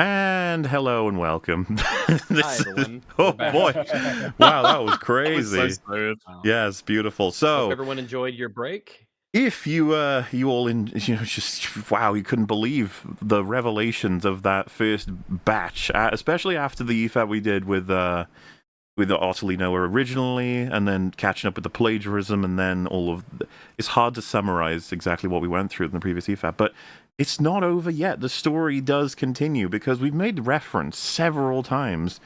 And hello and welcome. Hi, everyone. Oh boy! Wow, that was That was crazy. so smooth. Wow. Yes, beautiful. Hope So, everyone enjoyed your break. if you all just wow, you couldn't believe the revelations of that first batch, especially after the EFAP we did with the Otterly Noah originally, and then catching up with the plagiarism, and then all of. It's hard to summarize exactly what we went through in the previous EFAP, but it's not over yet. The story does continue because we've made reference several times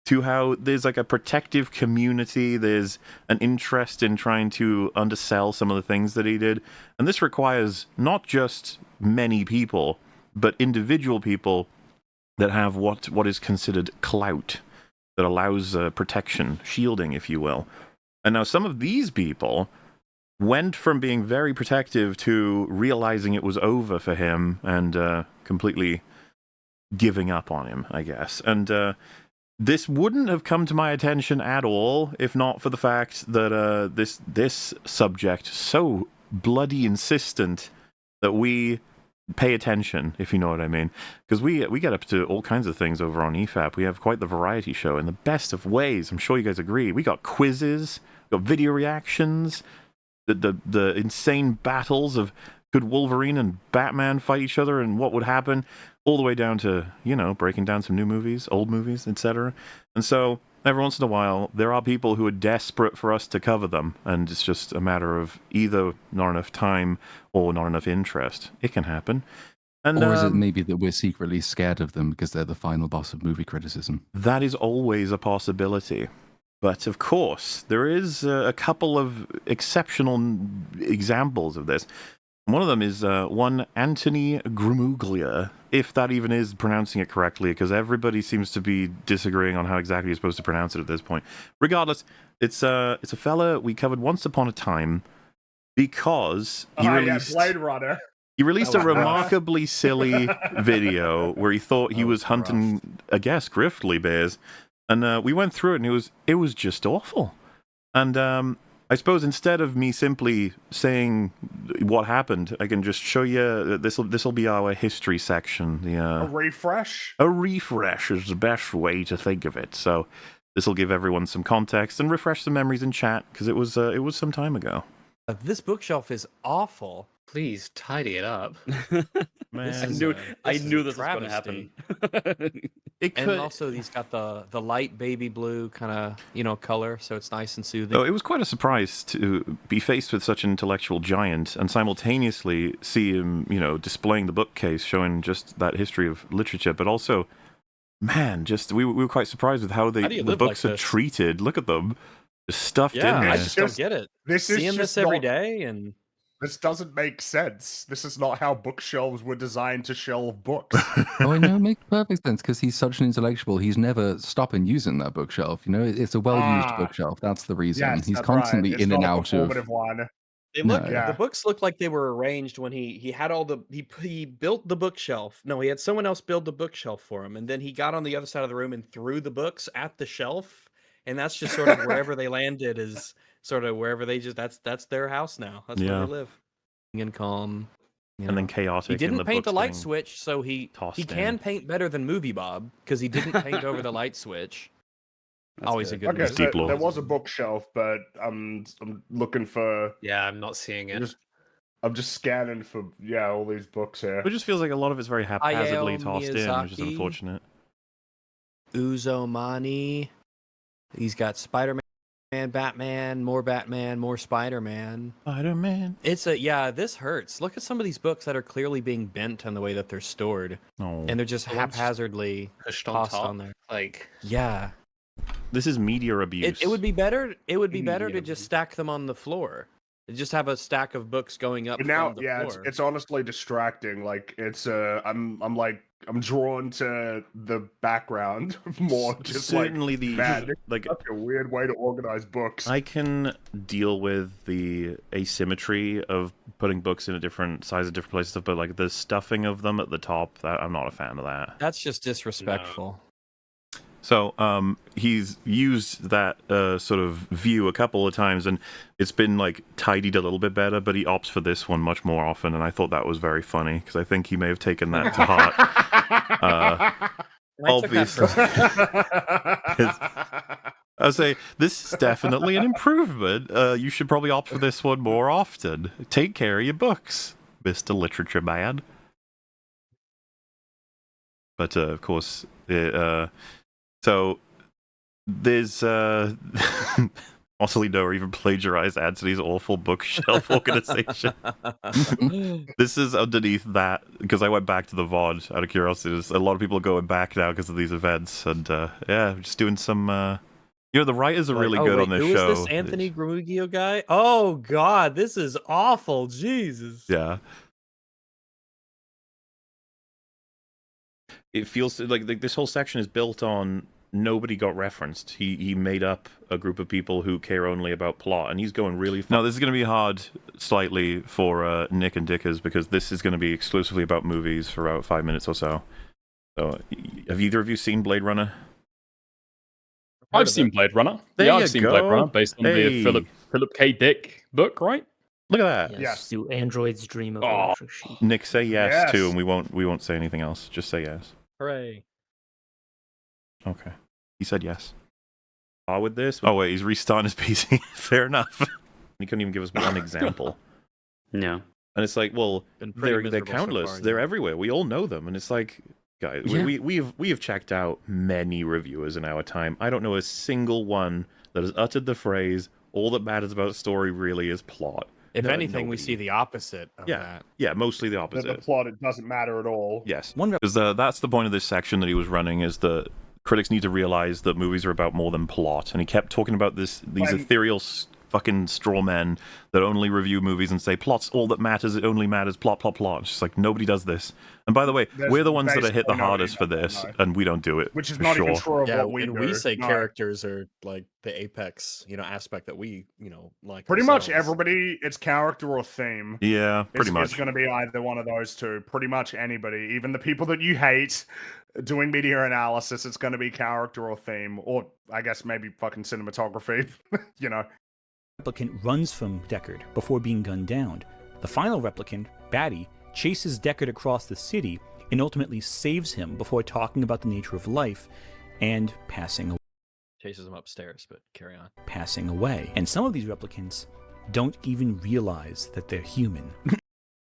to how there's like a protective community, there's an interest in trying to undersell some of the things that he did, and this requires not just many people, but individual people that have what is considered clout, that allows protection, shielding, if you will. And now some of these people went from being very protective to realizing it was over for him and completely giving up on him, I guess. And this wouldn't have come to my attention at all if not for the fact that this subject so bloody insistent that we pay attention, if you know what I mean. Because we get up to all kinds of things over on EFAP. We have quite the variety show in the best of ways. I'm sure you guys agree. We got quizzes, we got video reactions, the insane battles of could Wolverine and Batman fight each other and what would happen, all the way down to, breaking down some new movies, old movies, etc. And so every once in a while, there are people who are desperate for us to cover them, and it's just a matter of either not enough time or not enough interest. It can happen. And, or is it maybe that we're secretly scared of them because they're the final boss of movie criticism? That is always a possibility. But of course, there is a couple of exceptional examples of this. One of them is one Anthony Gramuglia, if that even is pronouncing it correctly, because everybody seems to be disagreeing on how exactly you're supposed to pronounce it at this point. Regardless, it's a fella we covered once upon a time because he released Blade Runner. He released a remarkably silly video where he thought he was hunting, I guess, grizzly bears. And we went through it, and it was just awful. And I suppose instead of me simply saying what happened, I can just show you. This will be our history section. A refresh. A refresh is the best way to think of it. So this will give everyone some context and refresh some memories in chat because it was some time ago. This bookshelf is awful. Please tidy it up. Man, I knew this was going to happen. And also, he's got the light baby blue kind of color, so it's nice and soothing. Oh, it was quite a surprise to be faced with such an intellectual giant and simultaneously see him, displaying the bookcase, showing just that history of literature, but also, man, we were quite surprised with how the books are treated. Look at them, just stuffed in there. I just don't get it. Seeing this every day and. This doesn't make sense. This is not how bookshelves were designed to shelve books. Oh, I know, it makes perfect sense because he's such an intellectual. He's never stopping using that bookshelf. It's a well-used bookshelf. That's the reason. Yes, he's constantly right. in and out of. One. The books look like they were arranged when he had all the he built the bookshelf. No, he had someone else build the bookshelf for him, and then he got on the other side of the room and threw the books at the shelf, and that's just sort of wherever they landed is sort of wherever they just that's their house now. That's where they live. And calm. And then chaotic. He didn't paint the light switch, so he can paint better than Movie Bob because he didn't paint over the light switch. That's always good. A good. Okay, so there was a bookshelf, but I'm looking for. Yeah, I'm not seeing it. I'm just scanning for all these books here. It just feels like a lot of it's very haphazardly tossed in, which is unfortunate. Uzomani. He's got Spider-Man, Batman, more Spider-Man. Spider-Man. This hurts. Look at some of these books that are clearly being bent on the way that they're stored. Oh. And they're just haphazardly tossed on there. Yeah. This is media abuse. It would be better to just stack them on the floor. Just have a stack of books going up. But now, from the floor. It's honestly distracting. Like I'm drawn to the background more. Just certainly it's such a weird way to organize books. I can deal with the asymmetry of putting books in a different size of different places, but like the stuffing of them at the top, I'm not a fan of that. That's just disrespectful. No. So he's used that sort of view a couple of times, and it's been tidied a little bit better, but he opts for this one much more often, and I thought that was very funny, because I think he may have taken that to heart. obviously. I would say this is definitely an improvement. You should probably opt for this one more often. Take care of your books, Mr. Literature Man. But of course, so there's Ottilie Noah even plagiarized Anthony's awful bookshelf organization. This is underneath that, because I went back to the VOD out of curiosity. There's a lot of people are going back now because of these events, and yeah, just doing some. The writers are really good on this show. Who is this Anthony Gramuglia guy? Oh God, this is awful. Jesus. Yeah. It feels like this whole section is built on nobody got referenced. He made up a group of people who care only about plot, and he's going really far. Now, this is going to be hard slightly for Nick and Dickers, because this is going to be exclusively about movies for about 5 minutes or so. So, have either of you seen Blade Runner? I've seen Blade Runner. I've seen Blade Runner based on the Philip K. Dick book, right? Look at that. Yes. Do androids dream of electric sheep? Nick, say yes too, and we won't say anything else. Just say yes. Hooray. Okay. He said yes. With this? Oh wait, he's restarting his PC. Fair enough. He couldn't even give us one example. No. And it's like, well, they're countless. So far, they're everywhere. We all know them, and it's like, guys, we have checked out many reviewers in our time. I don't know a single one that has uttered the phrase, "All that matters about a story really is plot." If anything, we see the opposite of that. Yeah, mostly the opposite. The plot, it doesn't matter at all. Yes. Because that's the point of this section that he was running, is the critics need to realize that movies are about more than plot. And he kept talking about these ethereal fucking straw men that only review movies and say, plot's all that matters, it only matters, plot. It's just like, nobody does this. And by the way, we're the ones that are hit the hardest for this, and we don't do it. Which is not even true of what we do. We say characters are like the apex, aspect that we, like. Pretty much everybody, it's character or theme. Yeah, pretty much. It's going to be either one of those two. Pretty much anybody, even the people that you hate doing media analysis, it's going to be character or theme, or I guess maybe fucking cinematography, Replicant runs from Deckard before being gunned down. The final replicant, Batty, chases Deckard across the city and ultimately saves him before talking about the nature of life and passing away. Chases him upstairs, but carry on. Passing away. And some of these replicants don't even realize that they're human.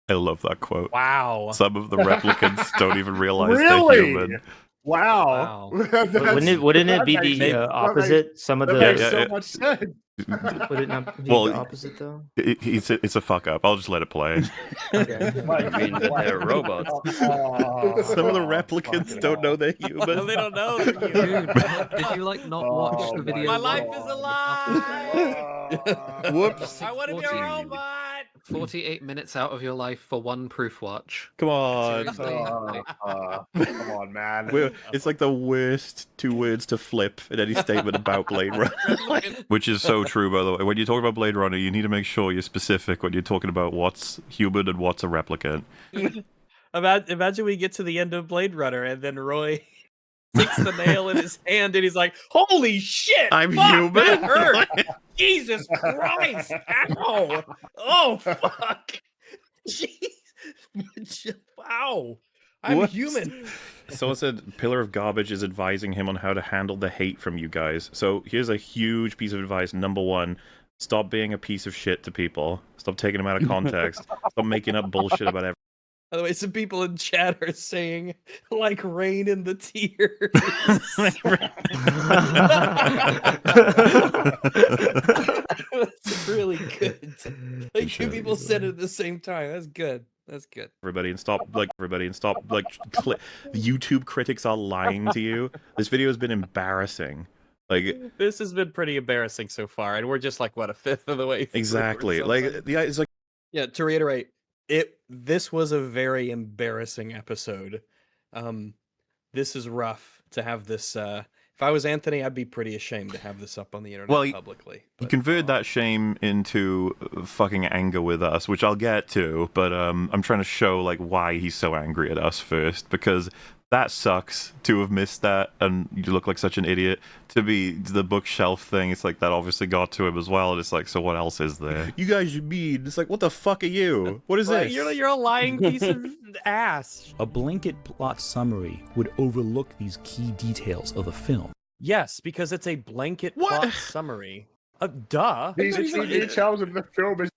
I love that quote. Wow. Some of the replicants don't even realize they're human. Wow. Wouldn't it be the opposite? Some of the makes so much sense. Would it not be the opposite though? It's a fuck up. I'll just let it play. Okay. They're robots. Some of the replicants don't know they're human. They don't know. Dude, did you not watch the video? My life is alive. Whoops. I want to be a robot. 48 minutes out of your life for one proof watch. Come on. Seriously? Come on, man. It's like the worst two words to flip in any statement about Blade Runner. Which is so true, by the way. When you talk about Blade Runner, you need to make sure you're specific when you're talking about what's human and what's a replicant. Imagine we get to the end of Blade Runner and then Roy takes the nail in his hand and he's like, "Holy shit! I'm fuck, human." That hurt. Jesus Christ! Ow! Oh fuck! Jeez! Wow! I'm Whoops. human. Someone said Pillar of Garbage is advising him on how to handle the hate from you guys. So here's a huge piece of advice. Number one, stop being a piece of shit to people. Stop taking them out of context. Stop making up bullshit about everything. By the way, some people in chat are saying, like rain in the tears. That's really good. Like two people said it at the same time. That's good. That's good. Everybody and stop YouTube critics are lying to you. This video has been embarrassing. Like, this has been pretty embarrassing so far, and we're just like what, a fifth of the way through. Exactly. Like it's like, yeah, to reiterate, this was a very embarrassing episode. This is rough to have this. If I was Anthony, I'd be pretty ashamed to have this up on the internet publicly. He converted that shame into fucking anger with us, which I'll get to, but I'm trying to show like why he's so angry at us first, because That sucks to have missed that, and you look like such an idiot. To be the bookshelf thing, it's like that obviously got to him as well, and it's like, so what else is there? You guys are mean. It's like, what the fuck are you? What is this? You're a lying piece of ass. A blanket plot summary would overlook these key details of the film. Yes, because it's a blanket plot summary. Duh. These details of the film is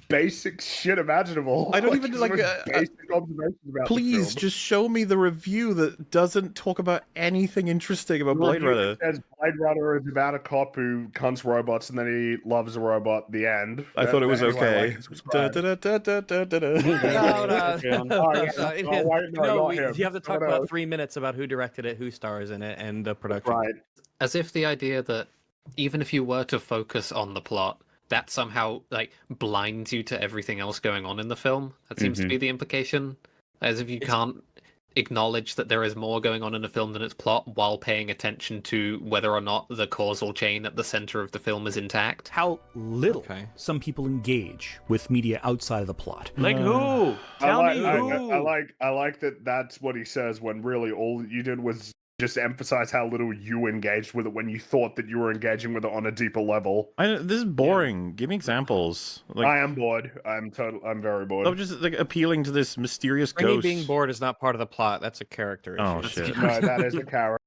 basic shit imaginable. I don't even like basic observations about please the film. just show me the review that doesn't talk about anything interesting about Blade Runner. Says Blade Runner is about a cop who cunts robots and then he loves a robot. The end. I thought it was okay. You have to talk about 3 minutes about who directed it, who stars in it, and the production. Right. As if the idea that even if you were to focus on the plot, that somehow like blinds you to everything else going on in the film. That seems to be the implication. As if you can't acknowledge that there is more going on in the film than its plot while paying attention to whether or not the causal chain at the center of the film is intact. How little some people engage with media outside of the plot. Like who? Tell me who. I like that that's what he says when really all you did was just emphasize how little you engaged with it when you thought that you were engaging with it on a deeper level. This is boring. Give me examples. Like, I am bored. I'm very bored. I'm just like appealing to this mysterious Frankie ghost. being bored is not part of the plot. That's a character issue. Oh shit! No, that is a character.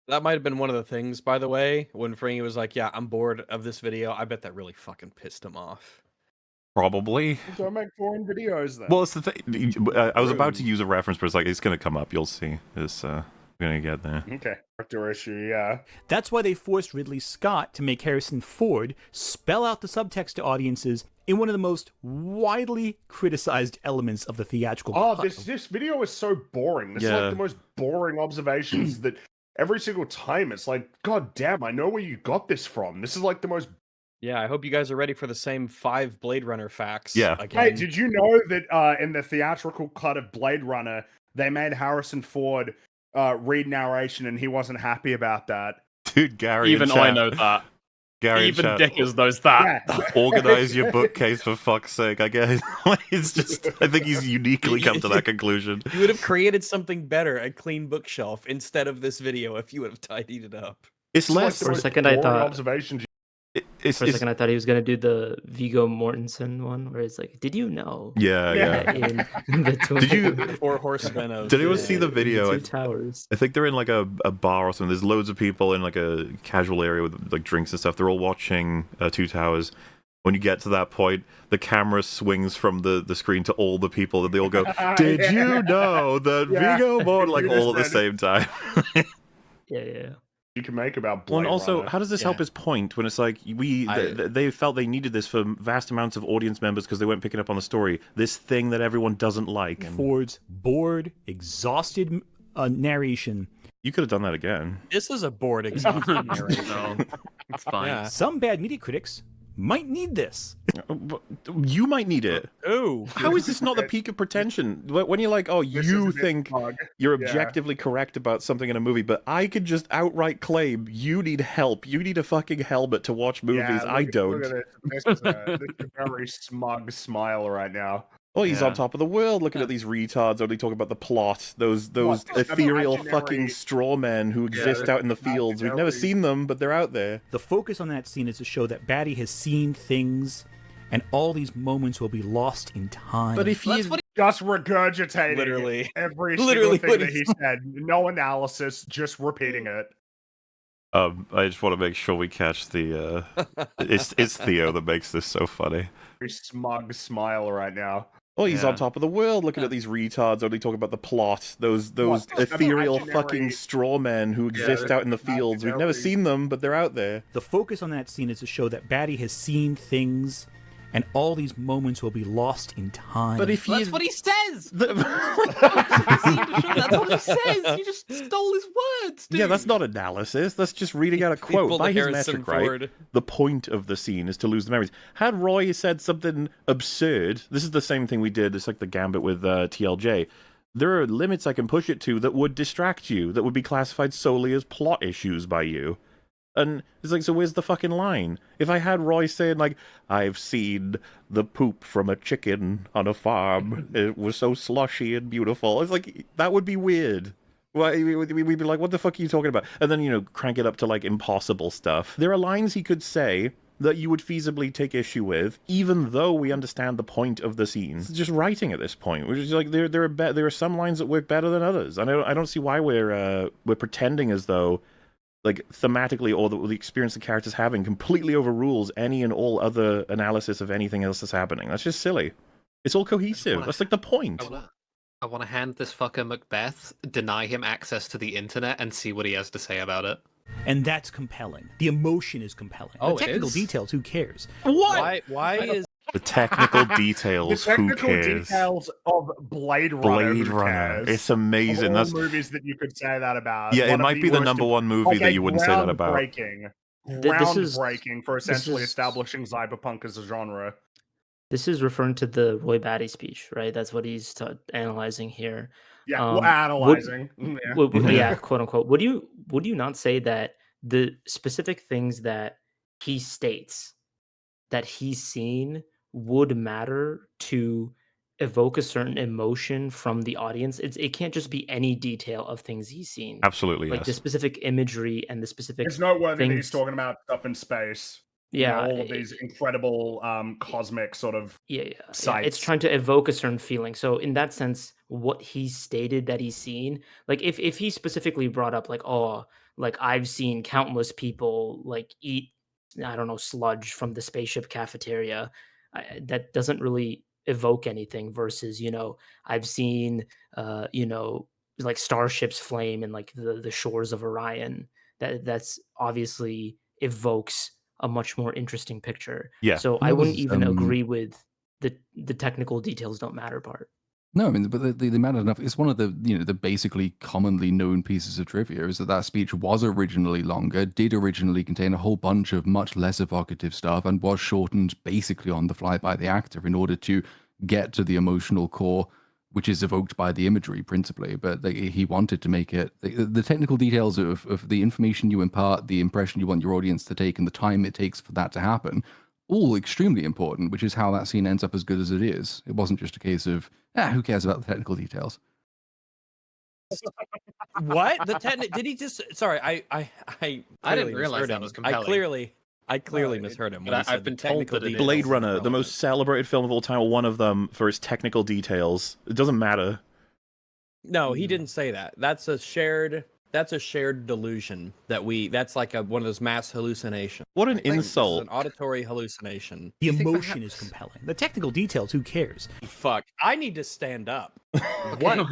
That might have been one of the things, by the way, when Frankie was like, "Yeah, I'm bored of this video." I bet that really fucking pissed him off. Probably. Don't make boring videos then. Well, it's the thing. I was about to use a reference, but it's like it's gonna come up. You'll see. It's gonna get there. Okay. Character issue, yeah. That's why they forced Ridley Scott to make Harrison Ford spell out the subtext to audiences in one of the most widely criticized elements of the theatrical cut. This video is so boring. This is like the most boring observations that every single time it's like, God damn, I know where you got this from. This is like the most. Yeah, I hope you guys are ready for the same 5 Blade Runner facts. Yeah. Again. Hey, did you know that in the theatrical cut of Blade Runner, they made Harrison Ford read narration and he wasn't happy about that? Dude, Gary. Even I know that. Gary even Dickers knows that. Yeah. Organize your bookcase for fuck's sake, I guess. It's just, I think he's uniquely come to that conclusion. You would have created something better, a clean bookshelf, instead of this video if you would have tidied it up. It's less. For a second, I thought. Observations. For a second, I thought he was gonna do the Viggo Mortensen one, where it's like, "Did you know?" Yeah. In the Did you? 4 horsemen of. Did anyone see the video? Two towers. I think they're in like a bar or something. There's loads of people in like a casual area with like drinks and stuff. They're all watching Two Towers. When you get to that point, the camera swings from the screen to all the people, and they all go, "Did you know that Viggo Mortensen?" Like all at the same time. Yeah. You can make about Blade Well, and also, Runner. how does this help his point when it's like they felt they needed this for vast amounts of audience members because they weren't picking up on the story? This thing that everyone doesn't like. And Ford's bored, exhausted narration. you could have done that again. This is a board example. No, it's fine. Yeah. Some bad media critics might need this. You might need it. Ooh. How is this not the peak of pretension? When you're like, oh, you think you're objectively correct about something in a movie, but I could just outright claim you need help. You need a fucking helmet to watch movies. I don't. Look at this. This is a very smug smile right now. Oh, he's on top of the world looking at these retards only talking about the plot. Those ethereal fucking straw men who exist out in the fields. We've never seen them, but they're out there. The focus on that scene is to show that Batty has seen things, and all these moments will be lost in time. But if he just regurgitating Literally. every single thing that he said, no analysis, just repeating it. I just want to make sure we catch the it's Theo that makes this so funny. Very smug smile right now. Oh, he's on top of the world looking at these retards only talking about the plot. Those ethereal fucking straw men who exist out in the fields. We've never seen them, but they're out there. The focus on that scene is to show that Batty has seen things, and all these moments will be lost in time. But if That's what he says! That's what he says! You just stole his words, dude! Yeah, that's not analysis. That's just reading out a quote. By his metric, right? The point of the scene is to lose the memories. Had Roy said something absurd, this is the same thing we did. It's like the gambit with TLJ. There are limits I can push it to that would distract you, that would be classified solely as plot issues by you. And it's like, so where's the fucking line? If I had Roy saying, like, I've seen the poop from a chicken on a farm, it was so slushy and beautiful, it's like, that would be weird. Well, we'd be like, what the fuck are you talking about? And then, crank it up to, like, impossible stuff. There are lines he could say that you would feasibly take issue with, even though we understand the point of the scene. It's just writing at this point, which is like, there are some lines that work better than others. And I don't see why we're pretending as though, like, thematically, or the experience the character's having completely overrules any and all other analysis of anything else that's happening. That's just silly. It's all cohesive. That's like the point. I want to hand this fucker Macbeth, deny him access to the internet, and see what he has to say about it. And that's compelling. The emotion is compelling. The technical details, who cares? What? Why is the technical details? The technical who cares? Details of Blade Runner. Blade Runner. It's amazing. Of all That's movies that you could say that about. Yeah, it might be the number one movie that you wouldn't say that about. Groundbreaking for essentially establishing cyberpunk as a genre. This is referring to the Roy Batty speech, right? That's what he's analyzing here. Yeah, analyzing. Yeah, quote unquote. Would you not say that the specific things that he states that he's seen would matter to evoke a certain emotion from the audience? It can't just be any detail of things he's seen. Absolutely, like yes. the specific imagery and the specific. It's noteworthy things. that he's talking about stuff in space. Yeah, all of these incredible cosmic sort of sites. Yeah, it's trying to evoke a certain feeling. So in that sense, what he stated that he's seen, like if he specifically brought up like, oh, like I've seen countless people like eat, I don't know, sludge from the spaceship cafeteria, that doesn't really evoke anything versus, I've seen, like starships flame in like the shores of Orion. That's obviously evokes a much more interesting picture. Yeah. So I wouldn't even agree with the technical details don't matter part. No, I mean, but the matter enough. It's one of the the basically commonly known pieces of trivia is that speech was originally longer, did originally contain a whole bunch of much less evocative stuff, and was shortened basically on the fly by the actor in order to get to the emotional core, which is evoked by the imagery principally. But he wanted to make it the technical details of the information you impart, the impression you want your audience to take, and the time it takes for that to happen, all extremely important, which is how that scene ends up as good as it is. It wasn't just a case of, who cares about the technical details? What? Did he just? Sorry, I didn't realize that was compelling. I clearly misheard him. But I've been told that Blade Runner, the most celebrated film of all time, or one of them for its technical details. It doesn't matter. No, he didn't say that. That's a shared delusion that's like one of those mass hallucinations. What an insult. It's an auditory hallucination. The emotion is compelling. The technical details, who cares? Fuck. I need to stand up. What?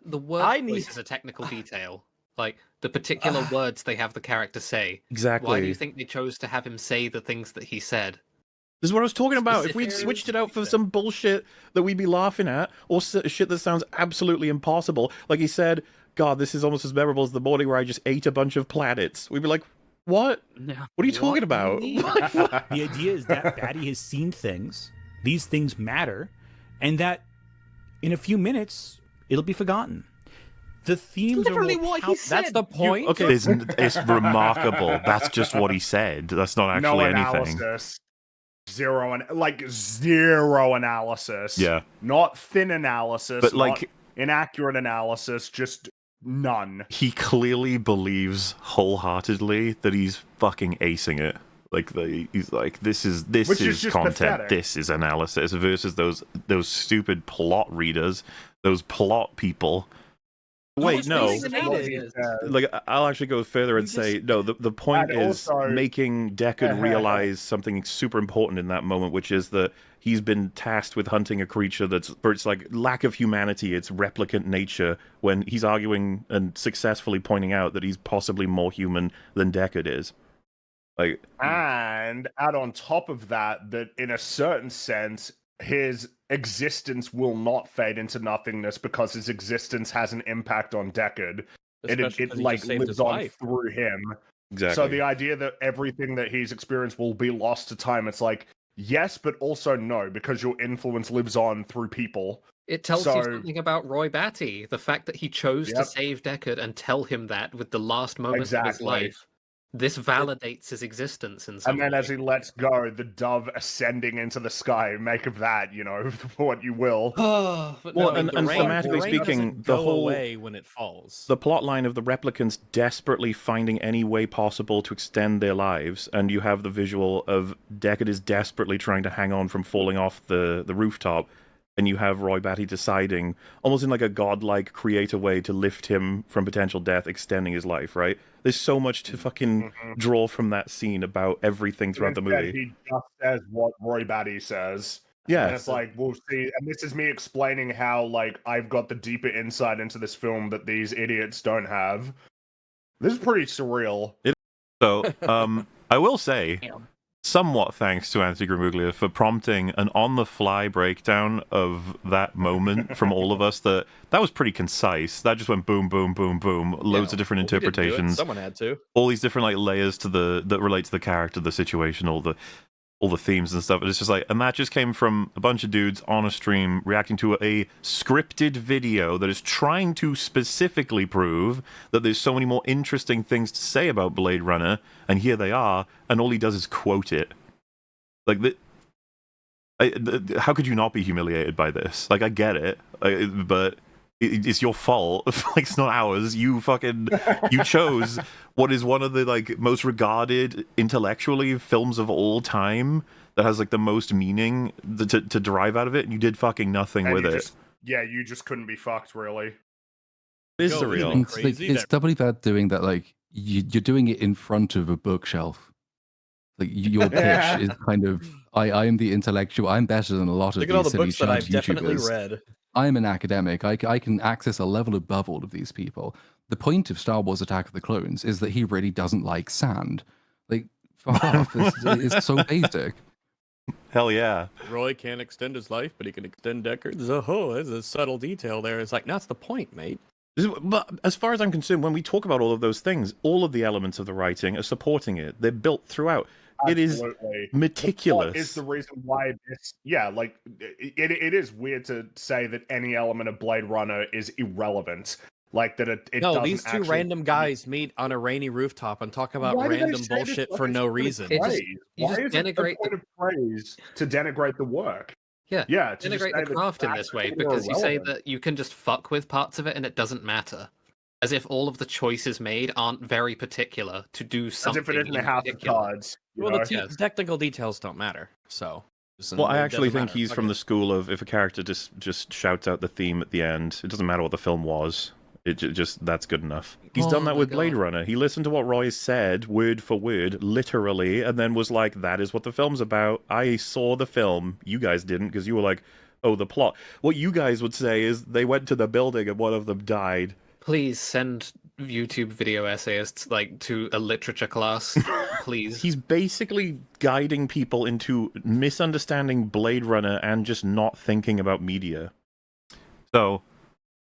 The word choice is a technical detail. Like the particular words they have the character say. Exactly. Why do you think they chose to have him say the things that he said? This is what I was talking about. If we'd switched it out for some bullshit that we'd be laughing at, or shit that sounds absolutely impossible, like he said, God, this is almost as memorable as the morning where I just ate a bunch of planets. We'd be like, what? Yeah. What are you talking about? The idea is that Batty has seen things, these things matter, and that in a few minutes, it'll be forgotten. The themes literally are what he said. That's the point. Okay, it's remarkable. That's just what he said. That's not actually anything. Zero analysis. Yeah. Not thin analysis. But not inaccurate analysis. Just none. He clearly believes wholeheartedly that he's fucking acing it. Like he's like, this is content. Pathetic. This is analysis versus those stupid plot readers, those plot people. Wait, no. Like, I'll actually go further and say, no, the point is making Deckard realize something super important in that moment, which is that he's been tasked with hunting a creature that's, for its like lack of humanity, its replicant nature, when he's arguing and successfully pointing out that he's possibly more human than Deckard is. Like, and add on top of that, that in a certain sense, his existence will not fade into nothingness because his existence has an impact on Deckard. It like lives on through him. Exactly. So the idea that everything that he's experienced will be lost to time, it's like, yes, but also no, because your influence lives on through people. It tells you something about Roy Batty. The fact that he chose to save Deckard and tell him that with the last moments of his life. this validates his existence in some And then way. as he lets go, the dove ascending into the sky. Make of that, what you will. But Well, no, and the rain- thematically the rain speaking, doesn't the go whole- away when it falls. The plot line of the replicants desperately finding any way possible to extend their lives, and you have the visual of Deckard is desperately trying to hang on from falling off the rooftop, and you have Roy Batty deciding, almost in like a godlike creator way, to lift him from potential death, extending his life, right? There's so much to fucking draw from that scene about everything throughout the movie. He just says what Roy Batty says. Yeah. And it's like, we'll see. And this is me explaining how, like, I've got the deeper insight into this film that these idiots don't have. This is pretty surreal. So, I will say, somewhat thanks to Anthony Gramuglia for prompting an on-the-fly breakdown of that moment from all of us. That was pretty concise. That just went boom, boom, boom, boom. Loads of different interpretations. Someone had to. All these different like layers to that relate to the character, the situation, all the themes and stuff. And it's just like, and that just came from a bunch of dudes on a stream reacting to a scripted video that is trying to specifically prove that there's so many more interesting things to say about Blade Runner, and here they are, and all he does is quote it. Like, how could you not be humiliated by this? Like, I get it, but it's your fault. Like, it's not ours. You chose what is one of the like most regarded intellectually films of all time that has like the most meaning to derive out of it, and you did fucking nothing with it. You just couldn't be fucked, really. It is surreal. It's doubly bad doing that. Like you're doing it in front of a bookshelf. Like your pitch is kind of, I am the intellectual. I'm better than a lot of Look at all these the silly books that I've YouTubers. definitely read. I'm an academic. I can access a level above all of these people. The point of Star Wars Attack of the Clones is that he really doesn't like sand. Like, fuck off. It's so basic. Hell yeah. Roy can't extend his life, but he can extend Deckard's. Oh, there's a subtle detail there. It's like, that's the point, mate. But as far as I'm concerned, when we talk about all of those things, all of the elements of the writing are supporting it. They're built throughout. Absolutely. It is meticulous. Is the reason why this, it is weird to say that any element of Blade Runner is irrelevant. Like that it no, doesn't these two random guys meet on a rainy rooftop and talk about random bullshit for no reason. You Why just is denigrate it the point of praise to denigrate the work? Yeah, to denigrate the craft in this way because you say that you can just fuck with parts of it and it doesn't matter. As if all of the choices made aren't very particular to do something. As if it isn't a house of cards. Well, the technical details don't matter. So. Well, I actually think he's from the school of if a character just shouts out the theme at the end, it doesn't matter what the film was. It just that's good enough. He's done that with Blade Runner. He listened to what Roy said, word for word, literally, and then was like, that is what the film's about. I saw the film. You guys didn't, because you were like, oh, the plot. What you guys would say is they went to the building and one of them died. Please send YouTube video essayists to a literature class, please. He's basically guiding people into misunderstanding Blade Runner and just not thinking about media. So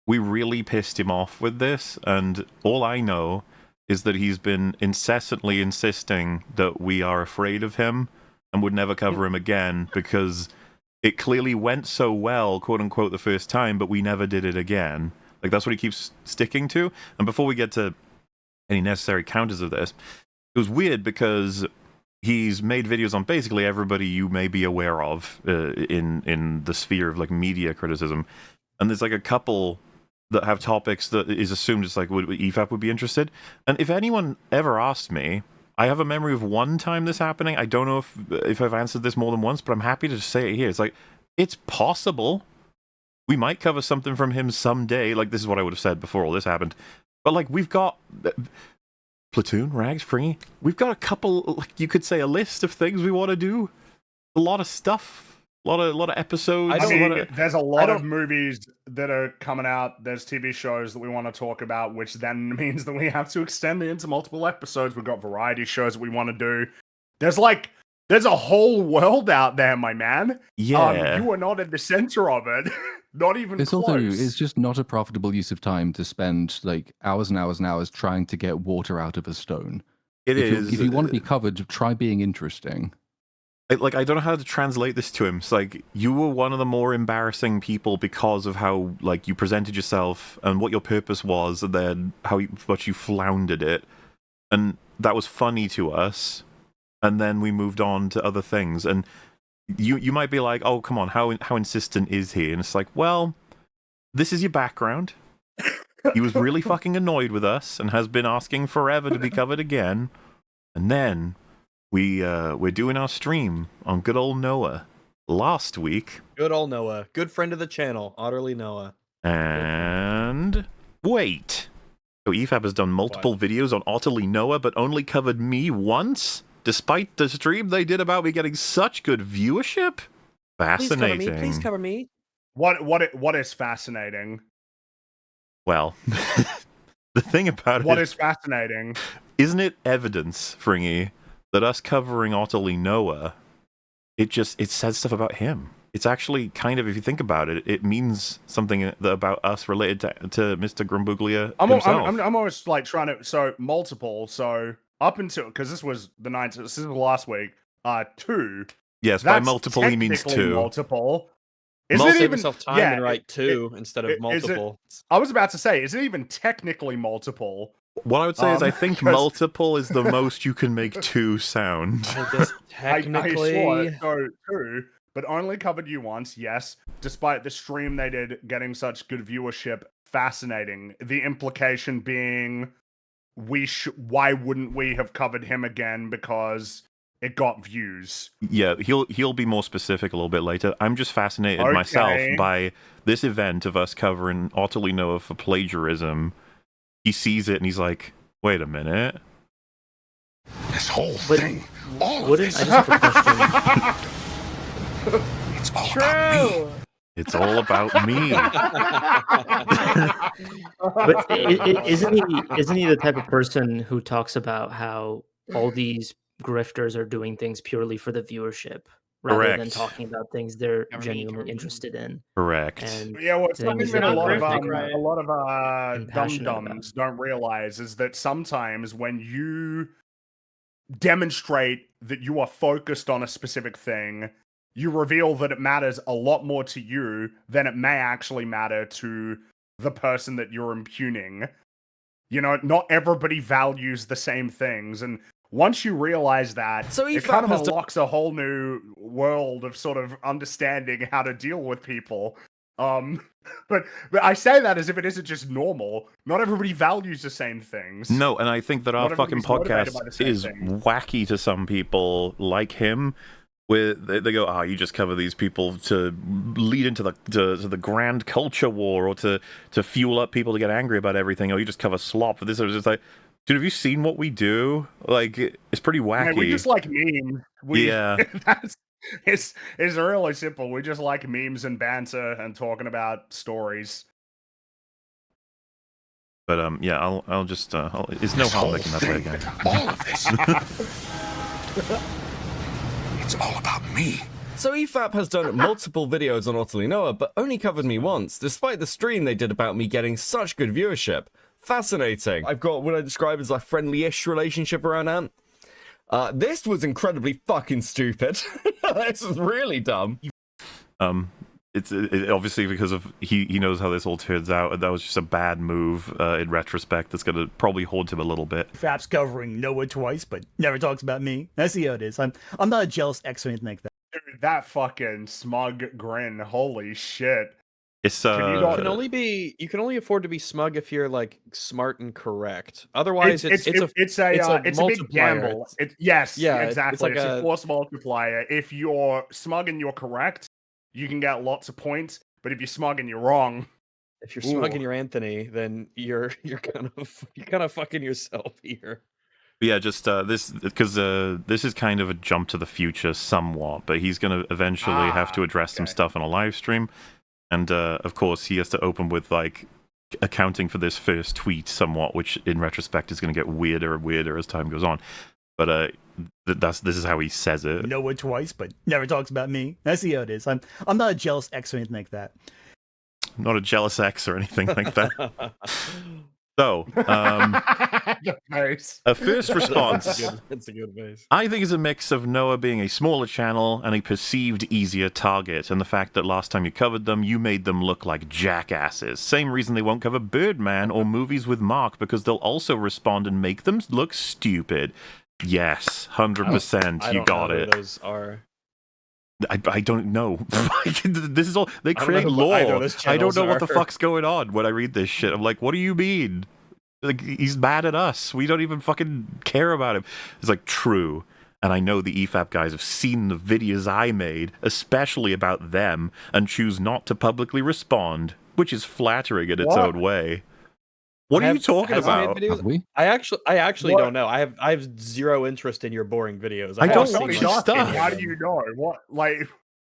we really pissed him off with this, and all I know is that he's been incessantly insisting that we are afraid of him and would never cover him again because it clearly went so well, quote unquote, the first time, but we never did it again. Like, that's what he keeps sticking to. And before we get to any necessary counters of this, it was weird because he's made videos on basically everybody you may be aware of in the sphere of like media criticism. And there's like a couple that have topics that is assumed it's like would EFAP would be interested. And if anyone ever asked me, I have a memory of one time this happening. I don't know if I've answered this more than once, but I'm happy to say it here. It's like, it's possible. We might cover something from him someday. Like, this is what I would have said before all this happened. But, like, we've got Platoon, Rags, Fringy. We've got a couple, like, you could say a list of things we want to do. A lot of stuff. A lot of episodes. There's a lot of movies that are coming out. There's TV shows that we want to talk about, which then means that we have to extend it into multiple episodes. We've got variety shows that we want to do. There's a whole world out there, my man. Yeah. You are not at the center of it. Not even it's close. Also, it's just not a profitable use of time to spend like hours and hours and hours trying to get water out of a stone. If you want to be covered, try being interesting. I don't know how to translate this to him. It's like, you were one of the more embarrassing people because of how like you presented yourself and what your purpose was, and then how much you floundered it. and that was funny to us, and then we moved on to other things. And you might be like, oh, come on, how insistent is he? And it's like, well, this is your background. He was really fucking annoyed with us and has been asking forever to be covered again. And then we're doing our stream on good old Noah last week. Good old Noah. Good friend of the channel. Utterly Noah. And wait. So EFAP has done multiple videos on Utterly Noah, but only covered me once? Despite the stream they did about me getting such good viewership? Fascinating. Please cover me. What is fascinating? Well, the thing about what is fascinating? Isn't it evidence, Fringy, that us covering Utterly Noah, it says stuff about him. It's actually kind of, if you think about it, it means something about us related to Mr. Gramuglia himself. I'm almost like trying to, so multiple, so up until, because this was the 9th, this is last week, 2. Yes, by multiple he means 2. Multiple. Is it even time and write 2 instead of multiple? I was about to say, is it even technically multiple? What I would say is I think multiple is the most you can make 2 sound. I guess technically... I saw it, so 2, but only covered you once, yes. Despite the stream they did getting such good viewership, fascinating. The implication being, why wouldn't we have covered him again because it got views? Yeah, he'll be more specific a little bit later. I'm just fascinated myself by this event of us covering Utterly Noah for plagiarism. He sees it and he's like, wait a minute. This whole thing, all of this. I just have a question. It's all about me. It's all about me. But isn't he the type of person who talks about how all these grifters are doing things purely for the viewership rather than talking about things they're genuinely interested in? Correct. And yeah, well, it's something that a lot of passionate dum-dums don't realize is that sometimes when you demonstrate that you are focused on a specific thing, you reveal that it matters a lot more to you than it may actually matter to the person that you're impugning. You know, not everybody values the same things, and once you realize that, so it kind of unlocks a whole new world of sort of understanding how to deal with people. But I say that as if it isn't just normal. Not everybody values the same things. No, and I think that our fucking podcast is wacky to some people like him. Where they go, oh, you just cover these people to lead into the grand culture war, or to fuel up people to get angry about everything, or you just cover slop for this. It was just like, dude, have you seen what we do? Like, it's pretty wacky. Man, we just like memes. Yeah. It's really simple. We just like memes and banter and talking about stories. But yeah, I'll just it's no harm making that play again. All of this. It's all about me. So EFAP has done multiple videos on Utterly Noah, but only covered me once, despite the stream they did about me getting such good viewership. Fascinating. I've got what I describe as a friendly-ish relationship around Ant. This was incredibly fucking stupid. This is really dumb. It's obviously because of he knows how this all turns out, and that was just a bad move in retrospect. That's gonna probably haunt him a little bit. EFAP's covering Noah twice, but never talks about me. I see how it is. I'm not a jealous ex or anything like that. Dude, that fucking smug grin! Holy shit! It's you can only afford to be smug if you're like smart and correct. Otherwise, it's a big gamble. Yes, exactly. It's like a force multiplier. If you're smug and you're correct, you can get lots of points. But if you're smug and you're wrong, if you're smug and you're Anthony, then you're kind of fucking yourself here. Yeah, just this because this is kind of a jump to the future somewhat, but he's going to eventually have to address some stuff on a live stream. And, of course, he has to open with, like, accounting for this first tweet somewhat, which, in retrospect, is going to get weirder and weirder as time goes on. But this is how he says it. Noah twice, but never talks about me. I see how it is. I'm not a jealous ex or anything like that. Not a jealous ex or anything like that. So, The face. a first response. It's a good base. I think is a mix of Noah being a smaller channel and a perceived easier target, and the fact that last time you covered them, you made them look like jackasses. Same reason they won't cover Birdman or movies with Mark, because they'll also respond and make them look stupid. Yes, 100%. You got it. Those are. I don't know. This is all they create lore. I don't know what the fuck's going on when I read this shit. I'm like, what do you mean? Like, he's mad at us. We don't even fucking care about him. It's like, true. And I know the EFAP guys have seen the videos I made, especially about them, and choose not to publicly respond, which is flattering in its own way. What are you talking about? I actually don't know. I have zero interest in your boring videos. I don't watch your stuff. How do you know? What? Like,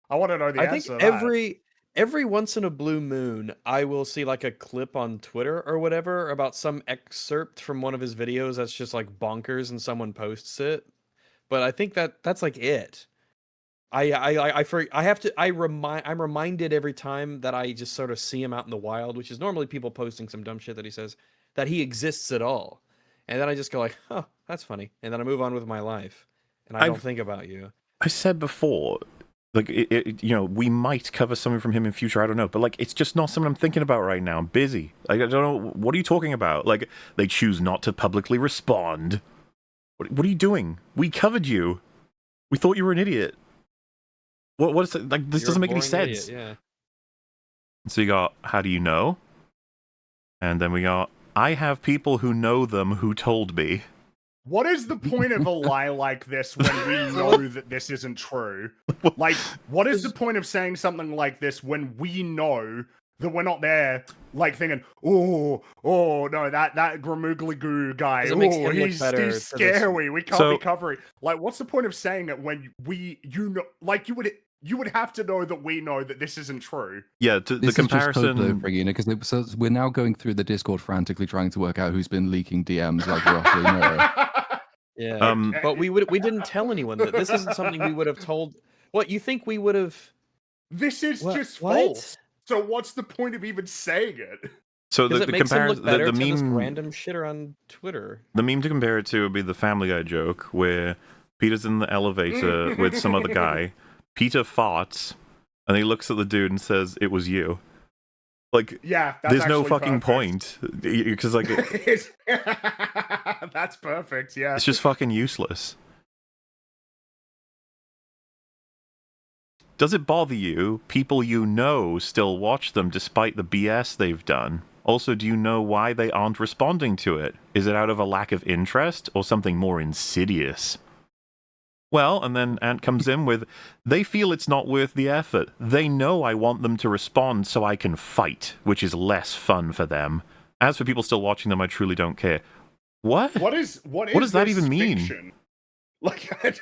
I want to know the answer. I think every once in a blue moon, I will see like a clip on Twitter or whatever about some excerpt from one of his videos that's just like bonkers, and someone posts it. But I think that's like it. I'm reminded every time that I just sort of see him out in the wild, which is normally people posting some dumb shit that he says, that he exists at all. And then I just go like, oh, that's funny. And then I move on with my life. And I don't think about you. I said before, like, we might cover something from him in future, I don't know. But, like, it's just not something I'm thinking about right now. I'm busy. Like, I don't know. What are you talking about? Like, they choose not to publicly respond. What are you doing? We covered you. We thought you were an idiot. What is it? Like, this doesn't make any sense. Idiot, yeah. So you got, how do you know? And then we got, I have people who know them who told me. What is the point of a lie like this when we know that this isn't true? Like, what is the point of saying something like this when we know that we're not there, like thinking, oh no, that Gramuglia guy, he's scary. We can't be covering. Like, what's the point of saying it when you would have to know that we know that this isn't true. Yeah, the comparison, because we're now going through the Discord frantically trying to work out who's been leaking DMs like roughly. Yeah, but we didn't tell anyone that this isn't something we would have told. What, you think we would have? This is just false. So what's the point of even saying it? So the comparison, the meme, random shitter on Twitter. The meme to compare it to would be the Family Guy joke where Peter's in the elevator with some other guy. Peter farts, and he looks at the dude and says, "It was you." Like, yeah, there's no fucking point, because like, that's perfect. Yeah, it's just fucking useless. Does it bother you people you know still watch them despite the BS they've done? Also, do you know why they aren't responding to it? Is it out of a lack of interest or something more insidious? Well, and then Ant comes in with, they feel it's not worth the effort. They know I want them to respond so I can fight, which is less fun for them. As for people still watching them, I truly don't care. What? What does that even mean? Fiction? Like, that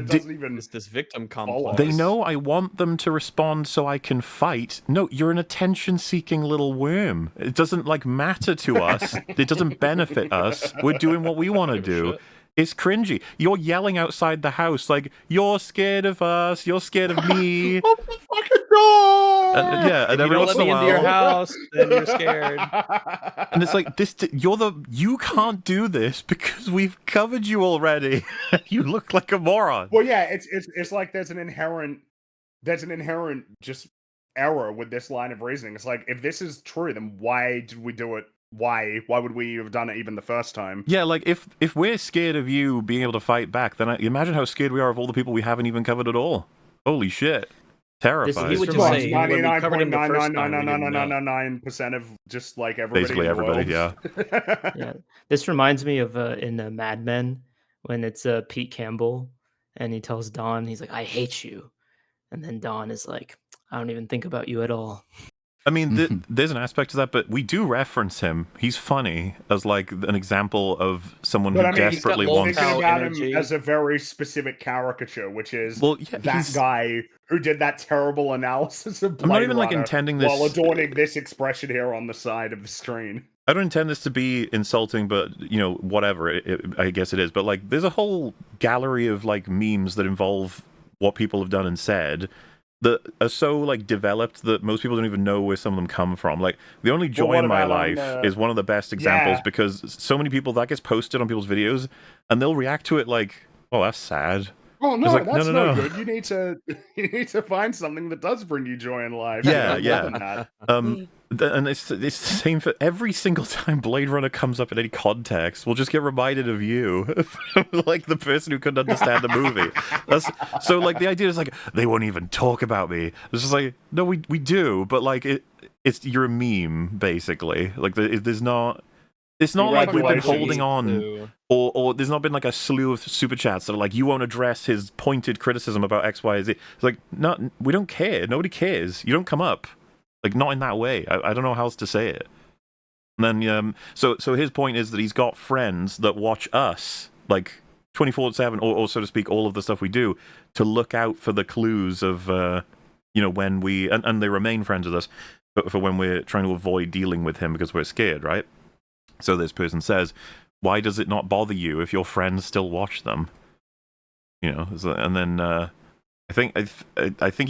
doesn't even... It's this victim complex. They know I want them to respond so I can fight. No, you're an attention-seeking little worm. It doesn't, like, matter to us. It doesn't benefit us. We're doing what we want to do. It's cringy. You're yelling outside the house like, you're scared of us, you're scared of me. Open the fucking door! And every once in a while, into your house, then you're scared. And it's like, you can't do this because we've covered you already. You look like a moron. Well, yeah, it's like there's an inherent just error with this line of reasoning. It's like, if this is true, then why did we do it? Why would we have done it even the first time? Yeah, like, if we're scared of you being able to fight back, then imagine how scared we are of all the people we haven't even covered at all. Holy shit. Terrified. 99.99999% of just like everybody. Basically everybody, yeah. Yeah. This reminds me of in Mad Men when it's Pete Campbell and he tells Don, he's like, I hate you. And then Don is like, I don't even think about you at all. I mean, there's an aspect to that, but we do reference him. He's funny as like an example of someone who desperately wants. Thinking about him as a very specific caricature, which is that guy who did that terrible analysis of Blade I'm not even Runner like intending this while adorning this expression here on the side of the screen. I don't intend this to be insulting, but whatever. I guess it is. But like, there's a whole gallery of like memes that involve what people have done and said. that are so like developed that most people don't even know where some of them come from. Like The Only Joy in My Life is one of the best examples because so many people that gets posted on people's videos and they'll react to it like, "Oh, that's sad." Oh no, like, that's no. good. You need to find something that does bring you joy in life. Yeah, yeah. And it's the same for every single time Blade Runner comes up in any context. We'll just get reminded of you, like the person who couldn't understand the movie. So like the idea is like they won't even talk about me. It's just like no, we do, but like it's you're a meme basically. Like there's not. It's not like we've been holding on, or there's not been like a slew of super chats that are like, you won't address his pointed criticism about X, Y, Z. It's like, no, we don't care. Nobody cares. You don't come up. Like, not in that way. I don't know how else to say it. And then, so his point is that he's got friends that watch us, like, 24/7, or so to speak, all of the stuff we do, to look out for the clues of, when we, and they remain friends with us, but for when we're trying to avoid dealing with him because we're scared, right? So this person says, why does it not bother you if your friends still watch them? And then I think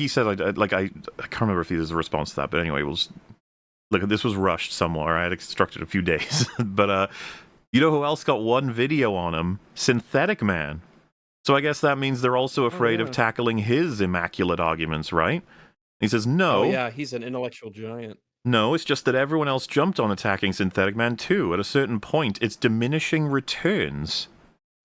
he said, I can't remember if there's a response to that, but anyway, look, this was rushed somewhere. I had instructed a few days. But you know who else got one video on him? Synthetic Man. So I guess that means they're also afraid of tackling his immaculate arguments, right? He says, no. Oh, yeah, he's an intellectual giant. No, it's just that everyone else jumped on attacking Synthetic Man too. At a certain point, it's diminishing returns.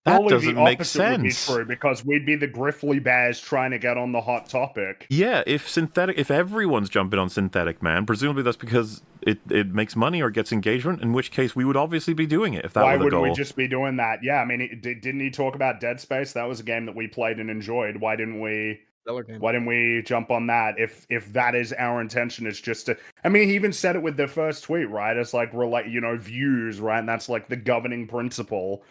That doesn't make sense. Would be true because we'd be the Griffly Bears trying to get on the hot topic. Yeah, if everyone's jumping on Synthetic Man, presumably that's because it makes money or gets engagement. In which case, we would obviously be doing it if that were the goal. Why wouldn't we just be doing that? Yeah, I mean, didn't he talk about Dead Space? That was a game that we played and enjoyed. Why didn't we? Why didn't we jump on that? If that is our intention, it's just to. I mean, he even said it with the first tweet, right? It's like views, right? And that's like the governing principle.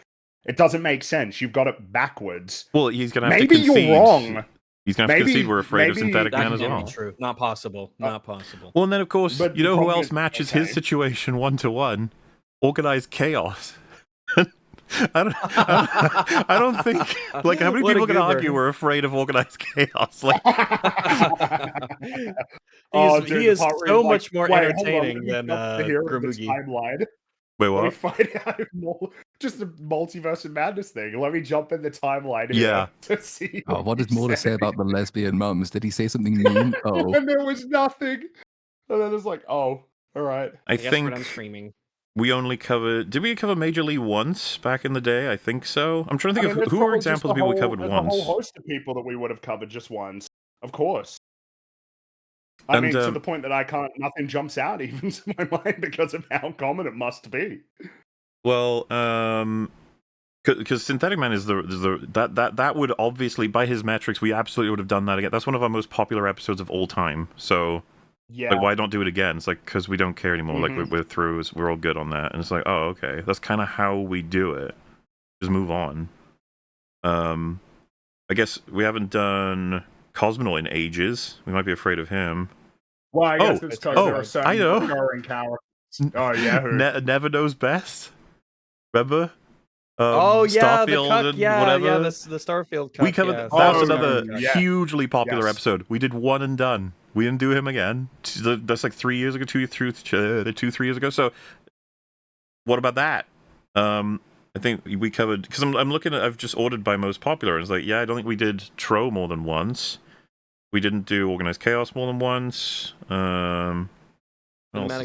It doesn't make sense. You've got it backwards. Well, he's gonna have to concede. Maybe you're wrong. He's gonna have to concede we're afraid of Synthetic Man as well. True. Not possible. Not possible. Well, and then of course, you know who else matches his situation 1-to-1? Organized Chaos. I don't think like how many people can argue we're afraid of Organized Chaos? Like, he is so much more entertaining than Gramuglia. Wait, what? Let me find out just the multiverse of madness thing. Let me jump in the timeline here to see. What did Moore say about the lesbian mums? Did he say something mean? Oh, and there was nothing. And then it's like, oh, all right. I think I'm streaming. We only covered. Did we cover Major League once back in the day? I think so. I'm trying to think of who are examples of people we covered once. A whole host of people that we would have covered just once, of course. I mean, to the point that nothing jumps out even to my mind because of how common it must be. Well, because Synthetic Man is that would obviously, by his metrics, we absolutely would have done that again. That's one of our most popular episodes of all time. So, like, why don't do it again? It's like because we don't care anymore. Mm-hmm. Like we're through. We're all good on that. And it's like, oh, okay, that's kind of how we do it. Just move on. I guess we haven't done Cosmonaut in ages. We might be afraid of him. Well, I guess it's because there are certain recurring characters. Oh, yeah. Never Knows Best. Remember? Starfield and whatever. the Starfield Cup. We covered that was another hugely popular episode. We did one and done. We didn't do him again. That's like 3 years ago, 3 years ago. So, what about that? I think we covered, because I'm looking at, I've just ordered by most popular, and it's like, yeah, I don't think we did Tro more than once. We didn't do Organized Chaos more than once. Cinematic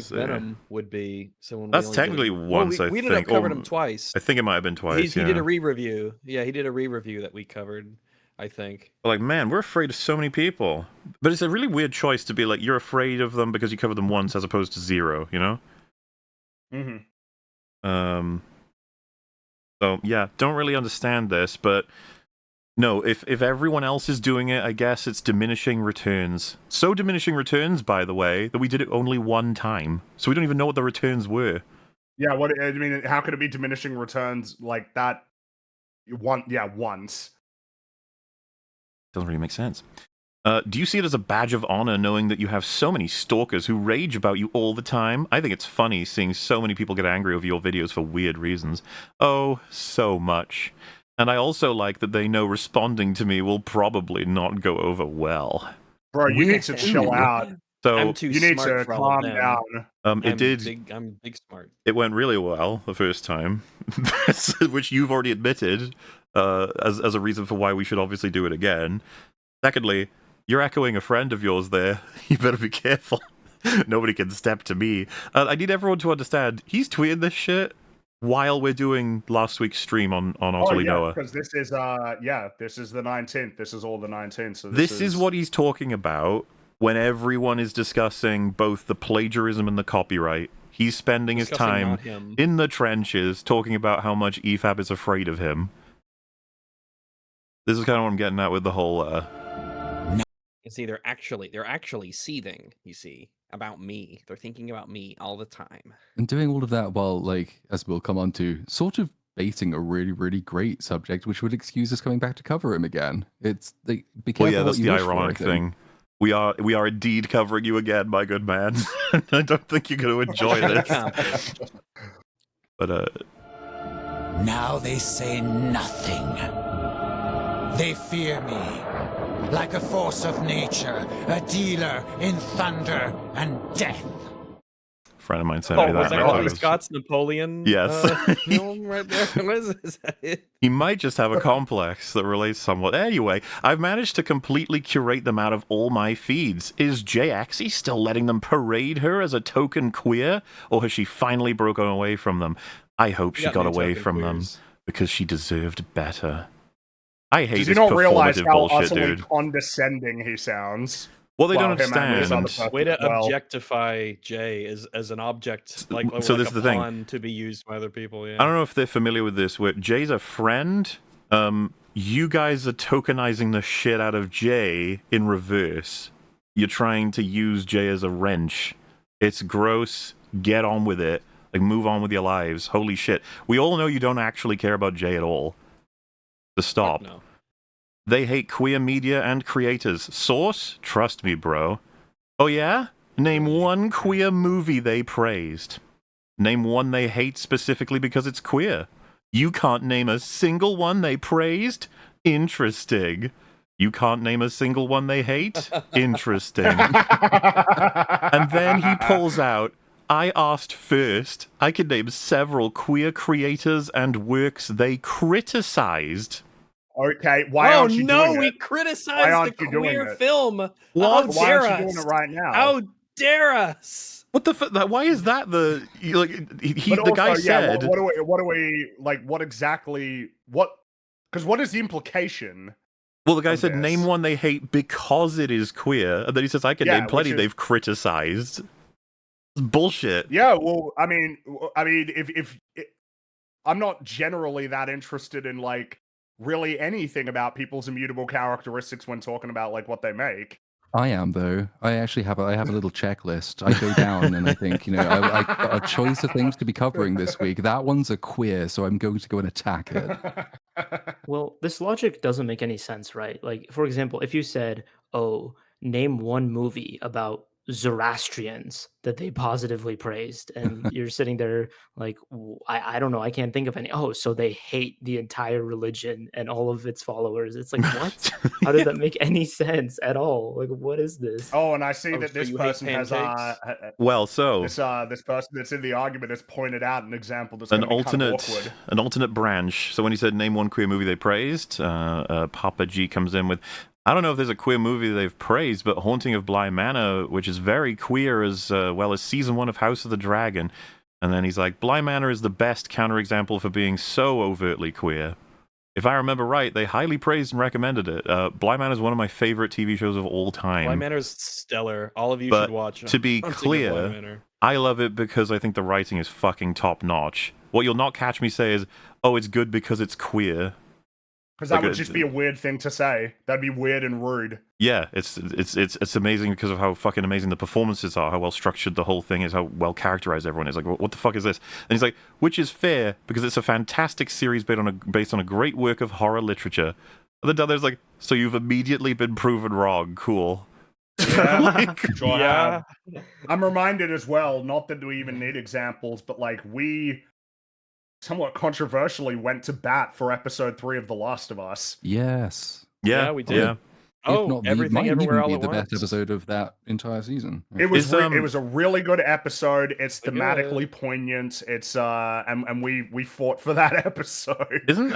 Venom would be someone. That's technically once, I think. We ended up covered him twice. I think it might have been twice. He did a re-review. Yeah, he did a re-review that we covered, I think. Like, man, we're afraid of so many people. But it's a really weird choice to be like, you're afraid of them because you covered them once as opposed to zero, you know? Mm-hmm. So, yeah, don't really understand this, but no, if everyone else is doing it, I guess it's diminishing returns. So diminishing returns, by the way, that we did it only one time. So we don't even know what the returns were. Yeah, I mean, how could it be diminishing returns like that? Once. Doesn't really make sense. Do you see it as a badge of honor knowing that you have so many stalkers who rage about you all the time? I think it's funny seeing so many people get angry over your videos for weird reasons. Oh, so much. And I also like that they know responding to me will probably not go over well. Bro, you need to chill out. So I'm too you need smart to for all of calm them. down. I'm big smart. It went really well the first time, which you've already admitted as a reason for why we should obviously do it again. Secondly, you're echoing a friend of yours there. You better be careful. Nobody can step to me. I need everyone to understand, he's tweeting this shit while we're doing last week's stream on Utterly Noah. Because this is this is the 19th. This is all the 19th. So this is what he's talking about when everyone is discussing both the plagiarism and the copyright. He's spending his time in the trenches talking about how much EFAP is afraid of him. This is kind of what I'm getting at with the whole See, they're actually seething, you see, about me. They're thinking about me all the time. And doing all of that while, like, as we'll come on to, sort of baiting a really, really great subject, which would excuse us coming back to cover him again. It's like, be careful. Well, yeah, that's what you the wish for, ironic thing. We are indeed covering you again, my good man. I don't think you're going to enjoy this. But now they say nothing. They fear me, like a force of nature, a dealer in thunder and death. A friend of mine sent me that. Was that Walter Scott's Napoleon? Yes. Film right there. What is that? It? He might just have a complex that relates somewhat. Anyway, I've managed to completely curate them out of all my feeds. Is JXE still letting them parade her as a token queer, or has she finally broken away from them? I hope she got away from them because she deserved better. I hate this performative bullshit, dude. Condescending he sounds. Well, they don't understand. Way to objectify Jay as an object, like so this a is the pawn thing to be used by other people. Yeah. I don't know if they're familiar with this. Where Jay's a friend, you guys are tokenizing the shit out of Jay in reverse. You're trying to use Jay as a wrench. It's gross. Get on with it. Like, move on with your lives. Holy shit. We all know you don't actually care about Jay at all. To stop. No. They hate queer media and creators. Source? Trust me, bro. Oh yeah? Name one queer movie they praised. Name one they hate specifically because it's queer. You can't name a single one they praised? Interesting. You can't name a single one they hate? Interesting. And then he pulls out, I asked first. I could name several queer creators and works they criticized. Okay, why aren't you doing it? We criticized the queer film. Why aren't you doing it right now? How dare us? What the fuck? Why is that the the guy said? What do we like? What exactly? Because what is the implication? Well, the guy said name one they hate because it is queer, and then he says I can name plenty they've criticized. It's bullshit. Yeah, well, I mean, if I'm not generally that interested in like really anything about people's immutable characteristics when talking about like what they make. I am, though. I actually have a little checklist. I go down and I think, I got a choice of things to be covering this week. That one's a queer, so I'm going to go and attack it. Well, this logic doesn't make any sense, right? Like, for example, if you said, oh, name one movie about Zoroastrians that they positively praised, and you're sitting there like, I don't know, I can't think of any. Oh, so they hate the entire religion and all of its followers. It's like, what? How does that make any sense at all? Like, what is this? Oh, and I see that this person has this person that's in the argument has pointed out an example that's an alternate branch. So when he said name one queer movie they praised, Papa G comes in with, I don't know if there's a queer movie they've praised, but Haunting of Bly Manor, which is very queer, as well as Season 1 of House of the Dragon. And then he's like, Bly Manor is the best counterexample for being so overtly queer. If I remember right, they highly praised and recommended it. Bly Manor is one of my favorite TV shows of all time. Bly Manor is stellar. All of you should watch it. To be clear, I love it because I think the writing is fucking top-notch. What you'll not catch me say is, oh, it's good because it's queer. Because that would just be a weird thing to say. That'd be weird and rude. Yeah, it's amazing because of how fucking amazing the performances are, how well structured the whole thing is, how well characterized everyone is. Like, what the fuck is this? And he's like, which is fair because it's a fantastic series based on a great work of horror literature. And then down there's like, so you've immediately been proven wrong. Cool. Yeah. I'm reminded as well, not that we even need examples, but like we somewhat controversially went to bat for episode 3 of The Last of Us. Yes. Yeah, we did. Yeah. Oh, not Everything might Everywhere even All be at the best Once. episode of that entire season. It was Is, it was a really good episode. It's Good. thematically poignant. It's and we fought for that episode. Isn't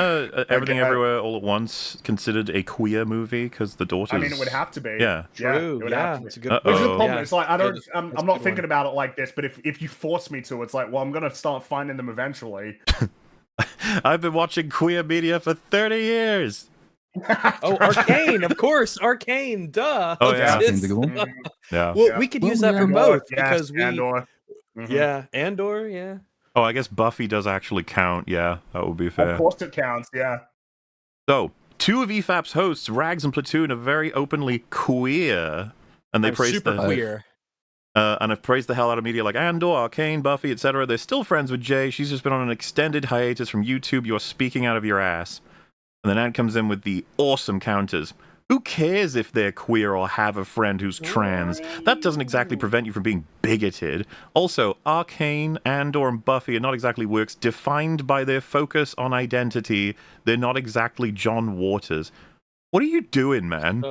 Everything Everywhere All at Once considered a queer movie because the daughters? I mean, it would have to be. Yeah, True. it would Yeah, have to be. it's a good. Which is the Uh-oh. problem. Yeah, It's like good. I'm That's a not good thinking one. about it like this, but if you force me to, it's like, well, I'm gonna start finding them eventually. I've been watching queer media for 30 years. Oh, Arcane, of course, Arcane, duh. Oh, yeah. Arcane's a good one. Yeah. Well, we could use that for both because we. Andor. Yeah, Andor. Yeah. Oh, I guess Buffy does actually count. Yeah, that would be fair. Of course it counts. Yeah. So, two of EFAP's hosts, Rags and Platoon, are very openly queer, and they praise super the queer. and have praised the hell out of media like Andor, Arcane, Buffy, etc. They're still friends with Jay. She's just been on an extended hiatus from YouTube. You're speaking out of your ass. And then Ant comes in with the awesome counters. Who cares if they're queer or have a friend who's trans? That doesn't exactly prevent you from being bigoted. Also, Arcane, Andor, and Buffy are not exactly works defined by their focus on identity. They're not exactly John Waters. What are you doing, man?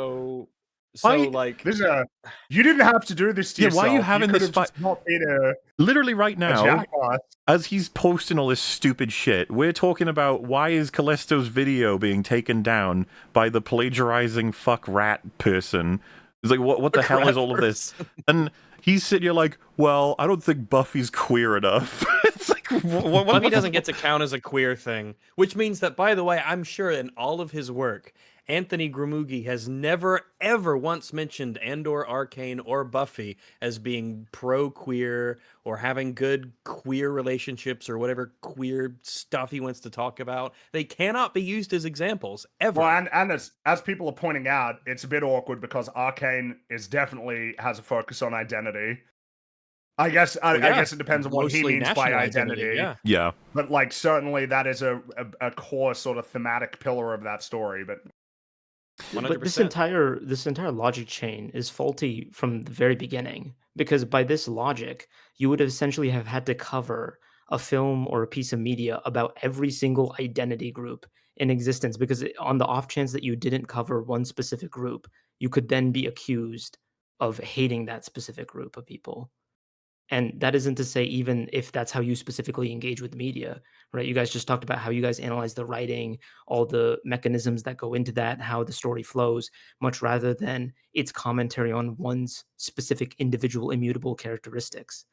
So Why- like, You didn't have to do this to yourself. why are you having could this have just not been a Literally right now, jackass. as he's posting all this stupid shit, we're talking about why is Callisto's video being taken down by the plagiarizing fuck rat person. He's like, what the hell is all of this? And he's sitting here like, well, I don't think Buffy's queer enough. It's like, what Buffy doesn't get to count as a queer thing, which means that, by the way, I'm sure in all of his work, Anthony Gramuglia has never, ever once mentioned Andor, Arcane, or Buffy as being pro-queer or having good queer relationships or whatever queer stuff he wants to talk about. They cannot be used as examples, ever. Well, and as people are pointing out, it's a bit awkward because Arcane definitely has a focus on identity. I guess I guess it depends on what he Mostly means by national identity. yeah. Yeah. But like certainly that is a core sort of thematic pillar of that story. But 100%. But this entire logic chain is faulty from the very beginning, because by this logic, you would essentially have had to cover a film or a piece of media about every single identity group in existence, because on the off chance that you didn't cover one specific group, you could then be accused of hating that specific group of people. And that isn't to say even if that's how you specifically engage with media, right? You guys just talked about how you guys analyze the writing, all the mechanisms that go into that, how the story flows, much rather than its commentary on one's specific individual immutable characteristics.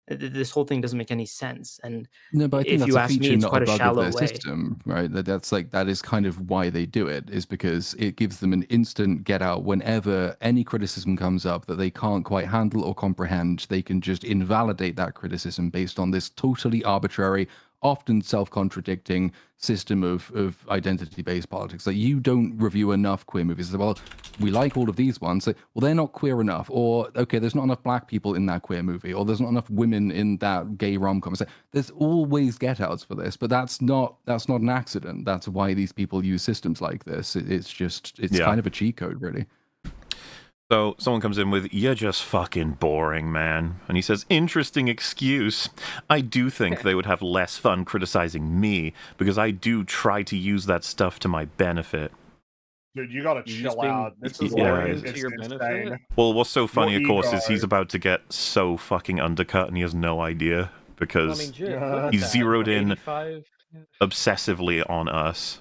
This whole thing doesn't make any sense. And No, but I think if that's you a ask feature, me, it's not quite a a bug of shallow their way. system, right? That is kind of why they do it, is because it gives them an instant get out whenever any criticism comes up that they can't quite handle or comprehend. They can just invalidate that criticism based on this totally arbitrary, often self-contradicting system of identity-based politics. Like, you don't review enough queer movies. Well, we like all of these ones. Like, well, they're not queer enough. Or, okay, there's not enough black people in that queer movie. Or there's not enough women in that gay rom-com. It's like, there's always get-outs for this, but that's not an accident. That's why these people use systems like this. It's kind of a cheat code, really. So someone comes in with, you're just fucking boring, man. And he says, interesting excuse. I do think they would have less fun criticizing me because I do try to use that stuff to my benefit. dude, you gotta chill being out. This is Yeah. like to your benefit? insane. Well, what's so funny, Your of course, is ego. he's about to get so fucking undercut and he has no idea because Jim, look at he's that, zeroed in 85. obsessively on us.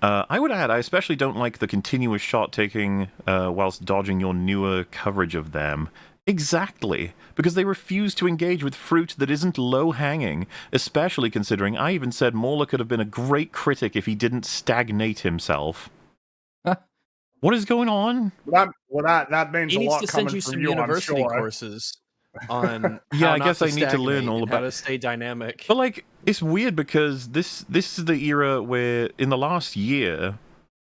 I would add, I especially don't like the continuous shot taking whilst dodging your newer coverage of them. Exactly, because they refuse to engage with fruit that isn't low-hanging, especially considering I even said Mauler could have been a great critic if he didn't stagnate himself. What is going on? That means He a needs lot to send coming you from some you, I'm university sure. courses on Yeah, how I not guess to I need to learn stagnate all and how about- to stay dynamic. But, like, it's weird because this is the era where, in the last year,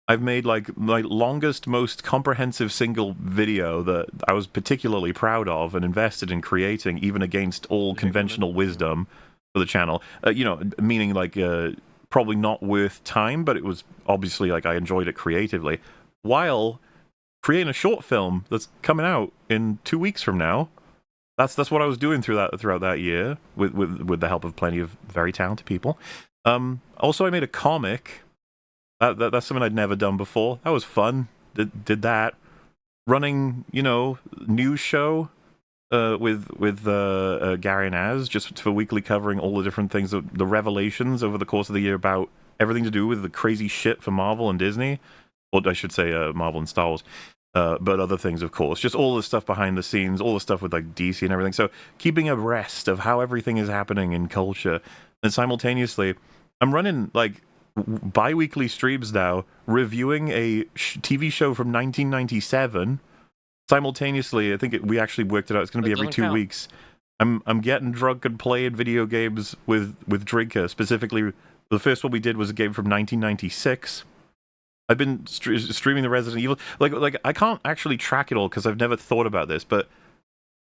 I've made, like, my longest, most comprehensive single video that I was particularly proud of and invested in creating, even against all conventional wisdom for the channel. Meaning, like, probably not worth time, but it was obviously, like, I enjoyed it creatively, while creating a short film that's coming out in 2 weeks from now. That's what I was doing throughout that year with the help of plenty of very talented people. Also, I made a comic That's something I'd never done before. That was fun. Did that. Running, news show with Gary and Az, just for weekly, covering all the different things, the revelations over the course of the year about everything to do with the crazy shit for Marvel and Disney. Or I should say Marvel and Star Wars. But other things, of course. Just all the stuff behind the scenes, all the stuff with like DC and everything. So keeping abreast of how everything is happening in culture. And simultaneously, I'm running like bi-weekly streams now, reviewing a TV show from 1997. Simultaneously, I think we actually worked it out. It's going to be every 2 weeks. I'm getting drunk and playing video games with Drinker. Specifically, the first one we did was a game from 1996. I've been streaming the Resident Evil. Like I can't actually track it all because I've never thought about this, but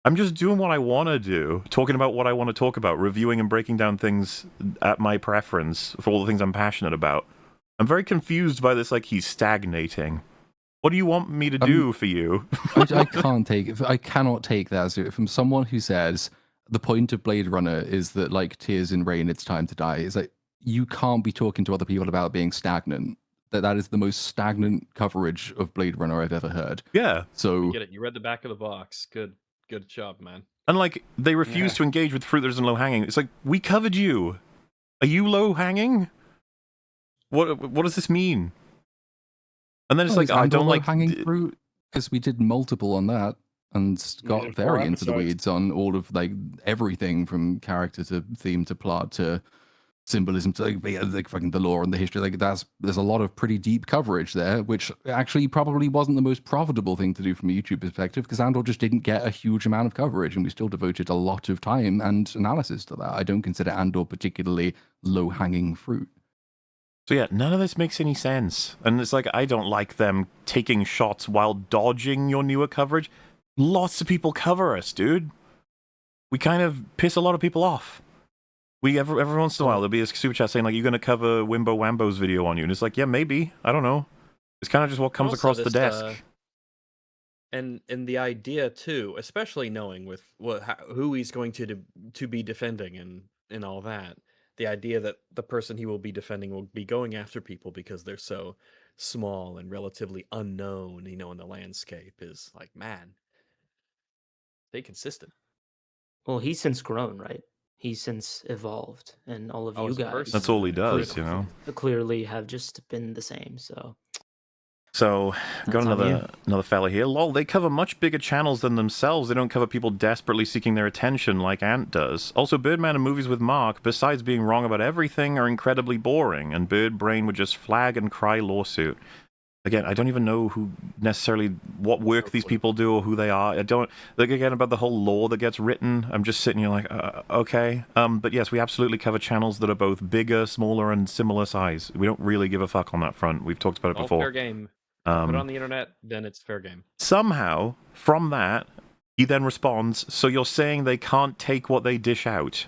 I'm just doing what I want to do, talking about what I want to talk about, reviewing and breaking down things at my preference for all the things I'm passionate about. I'm very confused by this, like, he's stagnating. What do you want me to do for you? I cannot take that from someone who says the point of Blade Runner is that, like Tears in Rain, it's time to die. It's like, you can't be talking to other people about being stagnant. That is the most stagnant coverage of Blade Runner I've ever heard. Yeah. So you get it. You read the back of the box. Good job, man. And like, they refuse to engage with fruit that isn't low hanging. It's like, we covered you. Are you low hanging? What does this mean? And then it's like, I don't like hanging fruit, because we did multiple on that and got very into the weeds on all of like everything from character to theme to plot to symbolism to like fucking the lore and the history. Like there's a lot of pretty deep coverage there, which actually probably wasn't the most profitable thing to do from a YouTube perspective, because Andor just didn't get a huge amount of coverage, and we still devoted a lot of time and analysis to that. I don't consider Andor particularly low-hanging fruit. So yeah, none of this makes any sense. And it's like, I don't like them taking shots while dodging your newer coverage. Lots of people cover us, dude. We kind of piss a lot of people off. Every once in a while, there'll be a super chat saying, like, you're going to cover Wimbo Wambo's video on you. And it's like, yeah, maybe. I don't know. It's kind of just what comes across the desk. And the idea, too, especially knowing with who he's going to be defending and all that, the idea that the person he will be defending will be going after people because they're so small and relatively unknown, in the landscape is like, man, stay consistent. Well, he's since grown, right? He's since evolved, and all of you guys. That's all he does, Clearly have just been the same, so. So, got another fella here. Lol, they cover much bigger channels than themselves. They don't cover people desperately seeking their attention like Ant does. Also, Birdman and Movies with Mark, besides being wrong about everything, are incredibly boring, and Bird Brain would just flag and cry lawsuit. Again, I don't even know what work these people do or who they are. I don't, like, again, about the whole lore that gets written. I'm just sitting here like, okay. But yes, we absolutely cover channels that are both bigger, smaller, and similar size. We don't really give a fuck on that front. We've talked about it before. Fair game. Put it on the internet, then it's fair game. Somehow, from that, he then responds, so you're saying they can't take what they dish out?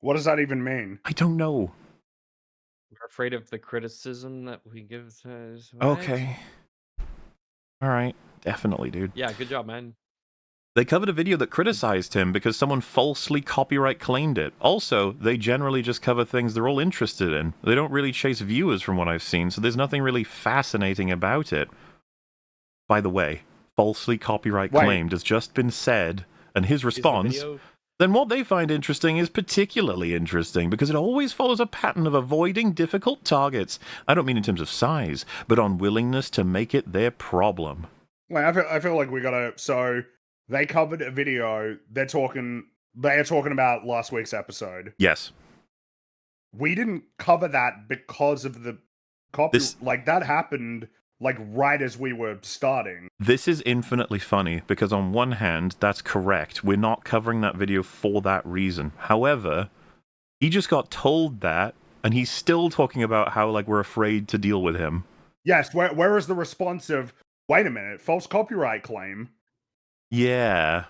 What does that even mean? I don't know. We're afraid of the criticism that we give to... Okay. All right. Definitely, dude. Yeah, good job, man. They covered a video that criticized him because someone falsely copyright claimed it. Also, they generally just cover things they're all interested in. They don't really chase viewers from what I've seen, so there's nothing really fascinating about it. By the way, falsely copyright claimed has just been said, and his response... Then what they find interesting is particularly interesting, because it always follows a pattern of avoiding difficult targets. I don't mean in terms of size, but on willingness to make it their problem. Like, I feel like we gotta... So, they covered a video, they are talking about last week's episode. Yes. We didn't cover that because of the copy... Like, that happened... like, right as we were starting. This is infinitely funny, because on one hand, that's correct. We're not covering that video for that reason. However, he just got told that, and he's still talking about how, like, we're afraid to deal with him. Yes, where is the response of, wait a minute, false copyright claim? Yeah.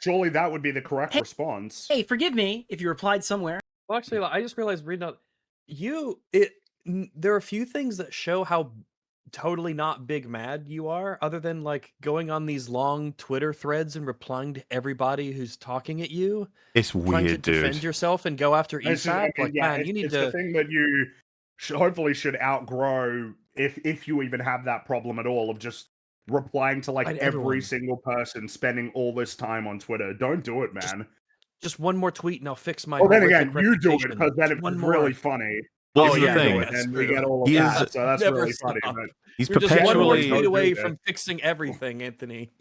Surely that would be the correct response. Hey, forgive me if you replied somewhere. Well, actually, I just realized reading out... there are a few things that show how totally not big mad you are, other than like going on these long Twitter threads and replying to everybody who's talking at you. It's weird, trying to dude. Defend yourself and go after EFAP. Man, you need to... It's the thing that hopefully should outgrow, if you even have that problem at all, of just replying to like every single person, spending all this time on Twitter. Don't do it, man. Just one more tweet and I'll fix my. Well, then again, horrific you do it reputation. because then it's One really more. funny. Well, If the you thing. do it, and we get all of He that, is- so that's Never really stop. funny. But He's You're just one more perpetually tweet away this. from fixing everything, Anthony.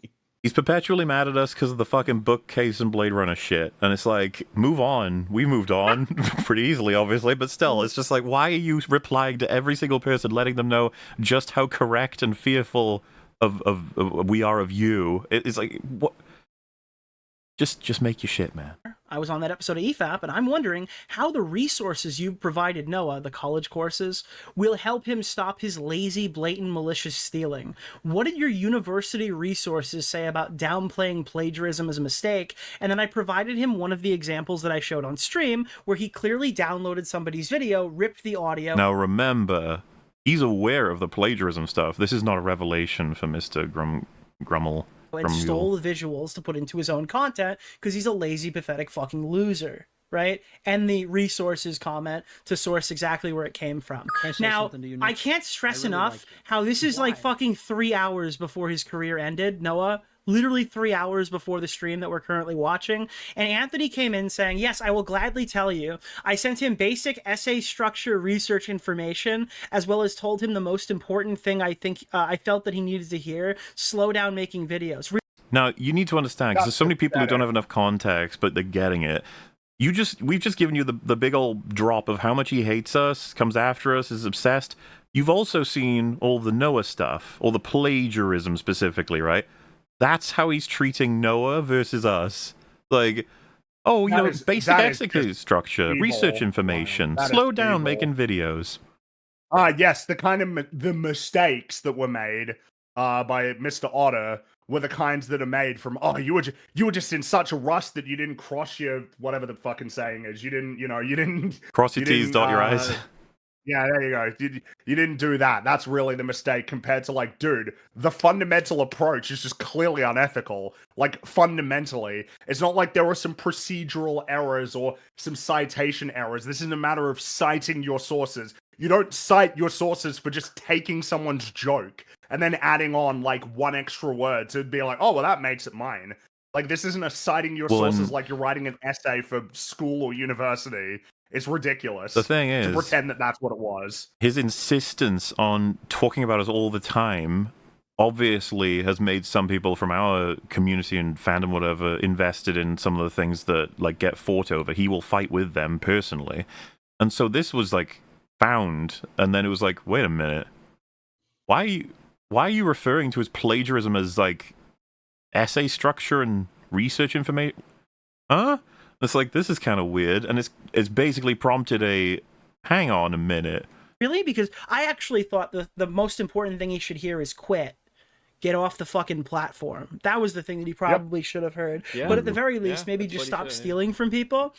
he's perpetually mad at us because of the fucking bookcase and Blade Runner shit, and it's like, move on. We moved on pretty easily, obviously, but still, it's just like, why are you replying to every single person, letting them know just how correct and fearful of we are of you? It's like, what? Just make your shit, man. I was on that episode of EFAP, and I'm wondering how the resources you've provided Noah, the college courses, will help him stop his lazy, blatant, malicious stealing. What did your university resources say about downplaying plagiarism as a mistake? And then I provided him one of the examples that I showed on stream, where he clearly downloaded somebody's video, ripped the audio. Now remember, he's aware of the plagiarism stuff. This is not a revelation for Mr. Grummel. And stole the visuals to put into his own content because he's a lazy, pathetic fucking loser, right? And the resources comment to source exactly where it came from. Now, I can't stress enough how this is like fucking 3 hours before his career ended, Noah. Literally 3 hours before the stream that we're currently watching. And Anthony came in saying, yes, I will gladly tell you. I sent him basic essay structure research information, as well as told him the most important thing I felt that he needed to hear: slow down making videos. Now, you need to understand, because there's so many people who don't have enough context, but they're getting it. We've just given you the big old drop of how much he hates us, comes after us, is obsessed. You've also seen all the Noah stuff, all the plagiarism specifically, right? That's how he's treating Noah versus us. Like, oh, you know, basic execute structure, research information, slow down making videos. Yes, the kind of the mistakes that were made by Mr. Otter were the kinds that are made from, oh, you were just in such a rush that you didn't cross your, whatever the fucking saying is. You didn't cross your T's, dot your I's. Yeah, there you go. You didn't do that. That's really the mistake, compared to, like, dude, the fundamental approach is just clearly unethical. Like, fundamentally. It's not like there were some procedural errors or some citation errors. This isn't a matter of citing your sources. You don't cite your sources for just taking someone's joke and then adding on, like, one extra word to be like, oh, well, that makes it mine. Like, this isn't a citing your sources like you're writing an essay for school or university. It's ridiculous. The thing is, to pretend that that's what it was. His insistence on talking about us all the time obviously has made some people from our community and fandom, whatever, invested in some of the things that, like, get fought over. He will fight with them personally. And so this was, like, found, and then it was like, wait a minute. Why are you referring to his plagiarism as, like, essay structure and research information? Huh? It's like, this is kind of weird, and it's basically prompted a, hang on a minute. Really? Because I actually thought the most important thing he should hear is quit. Get off the fucking platform. That was the thing that he probably should have heard. Yeah. But at the very least, maybe just stop stealing from people.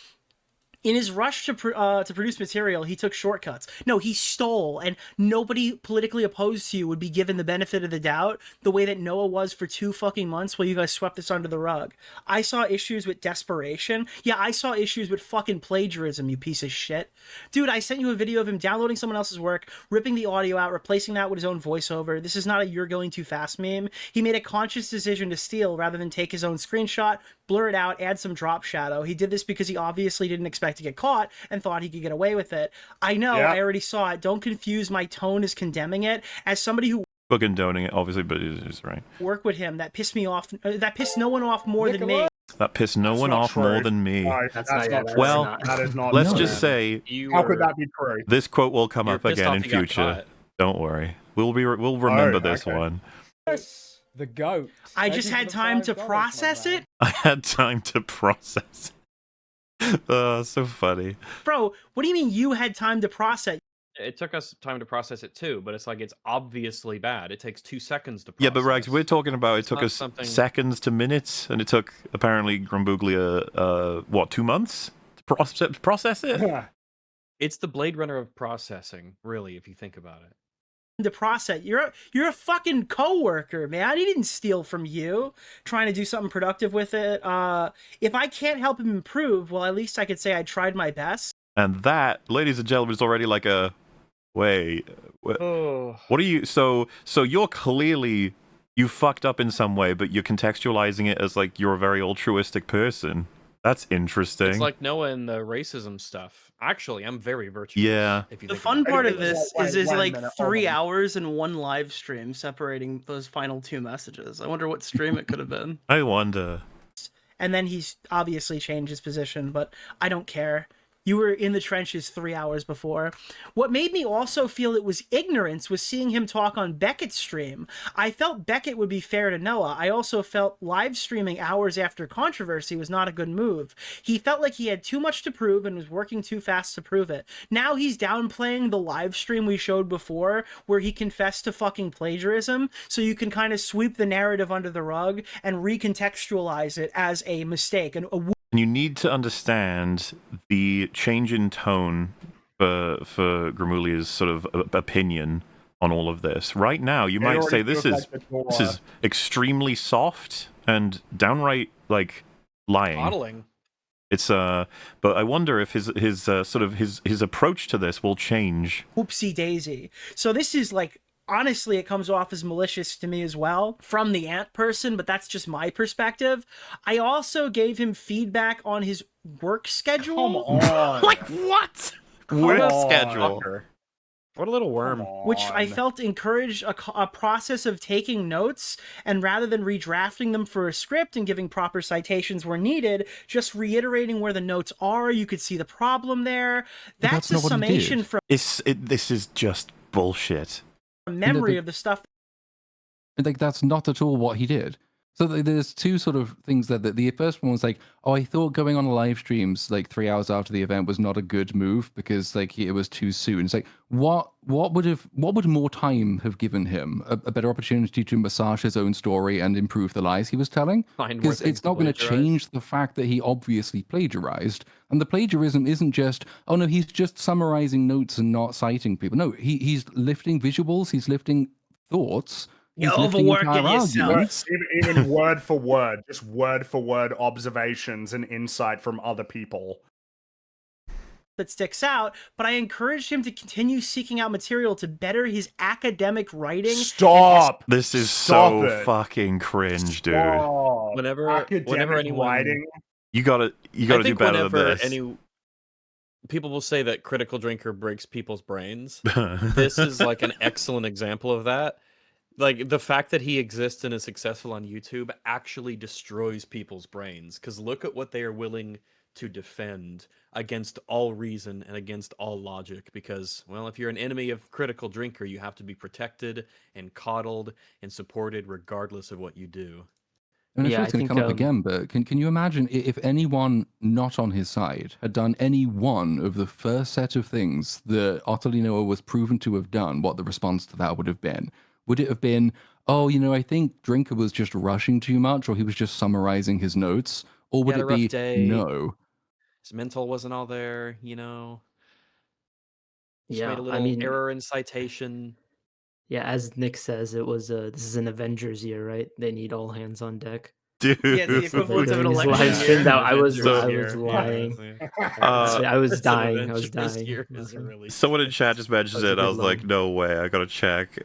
In his rush to produce material, he took shortcuts. No, he stole, and nobody politically opposed to you would be given the benefit of the doubt the way that Noah was for 2 fucking months while you guys swept this under the rug. I saw issues with desperation. Yeah, I saw issues with fucking plagiarism, you piece of shit. Dude, I sent you a video of him downloading someone else's work, ripping the audio out, replacing that with his own voiceover. This is not a "you're going too fast" meme. He made a conscious decision to steal rather than take his own screenshot, blur it out, add some drop shadow. He did this because he obviously didn't expect to get caught and thought he could get away with it. I know, I already saw it. Don't confuse my tone as condemning it. As somebody who condoning it, obviously, but it is right. Work with him. That pissed me off. That pissed no one off more than me. That pissed no one off more than me. That's not true. Well, that is not let's true. just say, how could that be true? This quote will come up again in future. Don't worry. We'll remember this one. The goat. I just had time to process it. I had time to process it. So funny. Bro, what do you mean you had time to process? It took us time to process it too, but it's like, it's obviously bad. It takes 2 seconds to process. Yeah, but Rags, we're talking about it took us seconds to minutes, and it took apparently Gramuglia 2 months to process it? It's the Blade Runner of processing, really, if you think about it. To process, you're a fucking coworker, man. He didn't steal from you. Trying to do something productive with it. If I can't help him improve, well, at least I could say I tried my best. And that, ladies and gentlemen, is already like a Wait. What are you? So you're clearly you fucked up in some way, but you're contextualizing it as like you're a very altruistic person. That's interesting. It's like Noah and the racism stuff. Actually, I'm very virtuous. Yeah. If you The think fun about part it. of this is like 3 hours and one live stream separating those final 2 messages. I wonder what stream it could have been. I wonder. And then he's obviously changed his position, but I don't care. You were in the trenches 3 hours before. What made me also feel it was ignorance was seeing him talk on Beckett's stream. I felt Beckett would be fair to Noah. I also felt live streaming hours after controversy was not a good move. He felt like he had too much to prove and was working too fast to prove it. Now he's downplaying the live stream we showed before where he confessed to fucking plagiarism, so you can kind of sweep the narrative under the rug and recontextualize it as a mistake. And you need to understand the change in tone for Gramuglia's sort of opinion on all of this. Right now, you might say this is extremely soft and downright like lying. Modeling. It's but I wonder if his sort of his approach to this will change. Oopsie daisy. So this is like, honestly, it comes off as malicious to me as well from the ant person, but that's just my perspective. I also gave him feedback on his work schedule. Come on. Like what? Work schedule. What a little worm. Which I felt encouraged a process of taking notes, and rather than redrafting them for a script and giving proper citations where needed, just reiterating where the notes are. You could see the problem there. That's a summation from This is just bullshit. Memory of the stuff. Like, that's not at all what he did. So there's two sort of things that the first one was like, oh, I thought going on live streams like 3 hours after the event was not a good move because like it was too soon. It's like, what would more time have given him? A better opportunity to massage his own story and improve the lies he was telling? Because it's not going to change the fact that he obviously plagiarized. And the plagiarism isn't just, oh no, he's just summarizing notes and not citing people. No, he's lifting visuals, he's lifting thoughts. You're overworking yourself. Even word for word, just word for word observations and insight from other people. That sticks out, but I encouraged him to continue seeking out material to better his academic writing. Stop! This is so fucking cringe, dude. Whenever anyone writing, you gotta do better than this. People will say that Critical Drinker breaks people's brains. This is like an excellent example of that. Like, the fact that he exists and is successful on YouTube actually destroys people's brains. Because look at what they are willing to defend against all reason and against all logic. Because, well, if you're an enemy of Critical Drinker, you have to be protected and coddled and supported regardless of what you do. And I'm sure it's going to come up again, but can you imagine if anyone not on his side had done any one of the first set of things that Otterly Noah was proven to have done, what the response to that would have been? Would it have been, oh, you know, I think Drinker was just rushing too much, or he was just summarizing his notes? Or would it be, no? His mental wasn't all there, you know? Just Yeah, made a little error in citation. Yeah, as Nick says, it was this is an Avengers year, right? They need all hands on deck. Dude, yeah, the equivalent of an election year. That I was lying. I was dying. I was dying. Someone in chat just mentioned it. I was like, no way, I gotta check.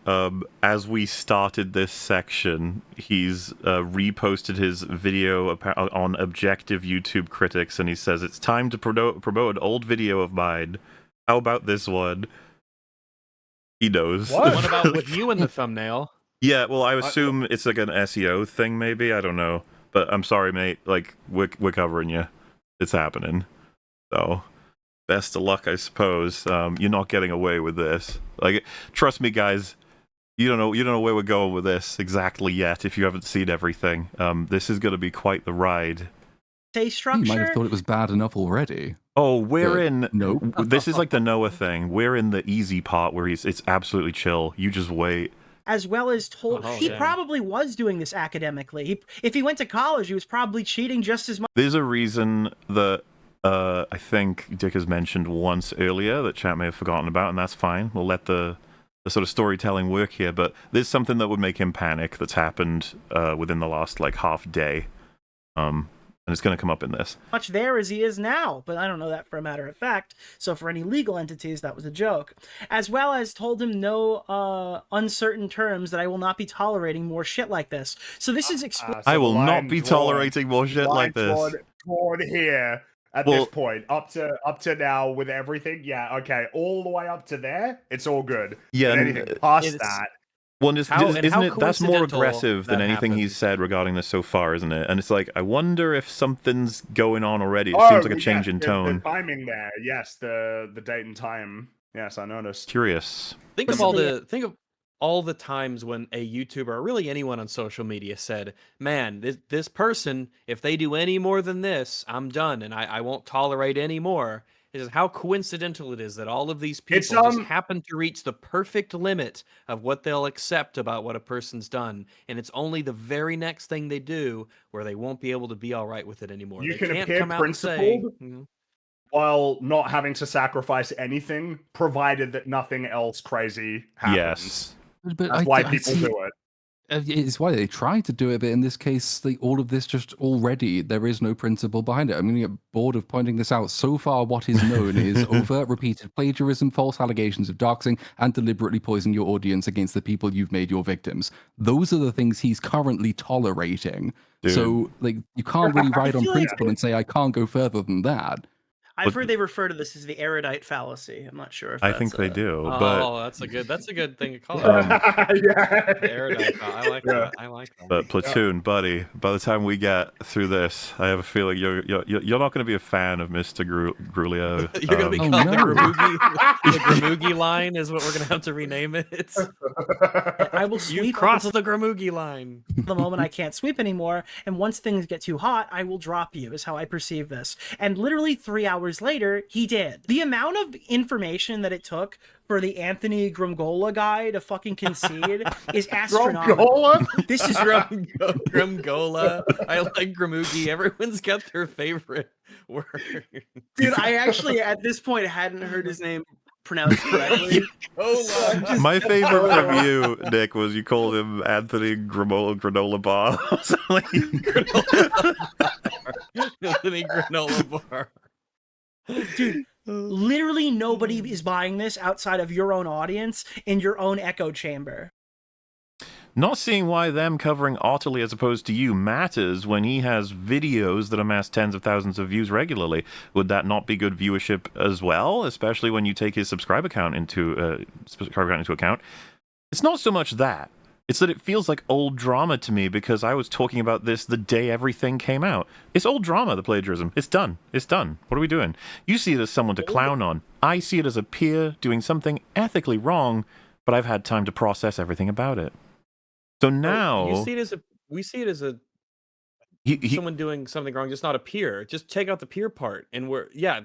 As we started this section, he's reposted his video on objective YouTube critics, and he says, it's time to promote an old video of mine. How about this one? He knows. What about with you in the thumbnail? Yeah, well, I assume it's like an SEO thing, maybe. I don't know, but I'm sorry, mate. Like, we're covering you. It's happening. So, best of luck, I suppose. You're not getting away with this. Like, trust me, guys. You don't know where we're going with this exactly yet. If you haven't seen everything, this is going to be quite the ride. Say structure. You might have thought it was bad enough already. Oh, we're in. No, this is like the Noah thing. We're in the easy part where it's absolutely chill. You just wait. As well as told, he probably was doing this academically. If he went to college, he was probably cheating just as much. There's a reason that I think Dick has mentioned once earlier that chat may have forgotten about, and that's fine. We'll let the sort of storytelling work here, but there's something that would make him panic that's happened within the last like half day. And it's going to come up in this. Much there as he is now, but I don't know that for a matter of fact. So for any legal entities, that was a joke. As well as told him no uncertain terms that I will not be tolerating more shit like this. So this is... I will not be tolerating more shit like this. Drawn here at this point, up to now with everything. Yeah, okay, all the way up to there, it's all good. Yeah, but anything past that... Well, isn't it? That's more aggressive than anything he's said regarding this so far, isn't it? And it's like, I wonder if something's going on already. It seems like a change in tone. The timing there, yes, the date and time. Yes, I noticed. Curious. Think of all the times when a YouTuber or really anyone on social media said, "Man, this person, if they do any more than this, I'm done, and I won't tolerate any more." Is how coincidental it is that all of these people just happen to reach the perfect limit of what they'll accept about what a person's done, and it's only the very next thing they do where they won't be able to be all right with it anymore. You they can can't appear come out principled and say, while not having to sacrifice anything, provided that nothing else crazy happens. Yes. But that's why people do it. It's why they try to do it, but in this case, all of this just already, there is no principle behind it. I'm going to get bored of pointing this out. So far, what is known is overt, repeated plagiarism, false allegations of doxing, and deliberately poisoning your audience against the people you've made your victims. Those are the things he's currently tolerating. Dude. So, like, you can't really ride on principle and say, I can't go further than that. I've heard they refer to this as the erudite fallacy. I'm not sure if I think they do, but that's a good thing to call it. Yeah. The erudite. I like that. I like that. But Platoon, buddy, by the time we get through this, I have a feeling you're not going to be a fan of Mr. Gramuglia. You're going to be called the Gramuglia. The Gramuglia line is what we're going to have to rename it. I will sweep. You crossed the Gramuglia line. The moment I can't sweep anymore, and once things get too hot, I will drop you. Is how I perceive this. And literally 3 hours later, he did. The amount of information that it took for the Anthony Gramuglia guy to fucking concede is astronomical. This is Gramuglia. I like Gramuglia. Everyone's got their favorite word. Dude, I actually at this point hadn't heard his name pronounced correctly. My favorite from you, Nick, was you called him Anthony Granola Bar. Anthony Granola Bar. Dude, literally nobody is buying this outside of your own audience in your own echo chamber. Not seeing why them covering Otterly as opposed to you matters when he has videos that amass tens of thousands of views regularly. Would that not be good viewership as well, especially when you take his subscriber count into account? It's not so much that. It's that it feels like old drama to me because I was talking about this the day everything came out. It's old drama, the plagiarism. It's done. It's done. What are we doing? You see it as someone to clown on. I see it as a peer doing something ethically wrong, but I've had time to process everything about it. So now... we see it as a someone doing something wrong, just not a peer. Just take out the peer part, and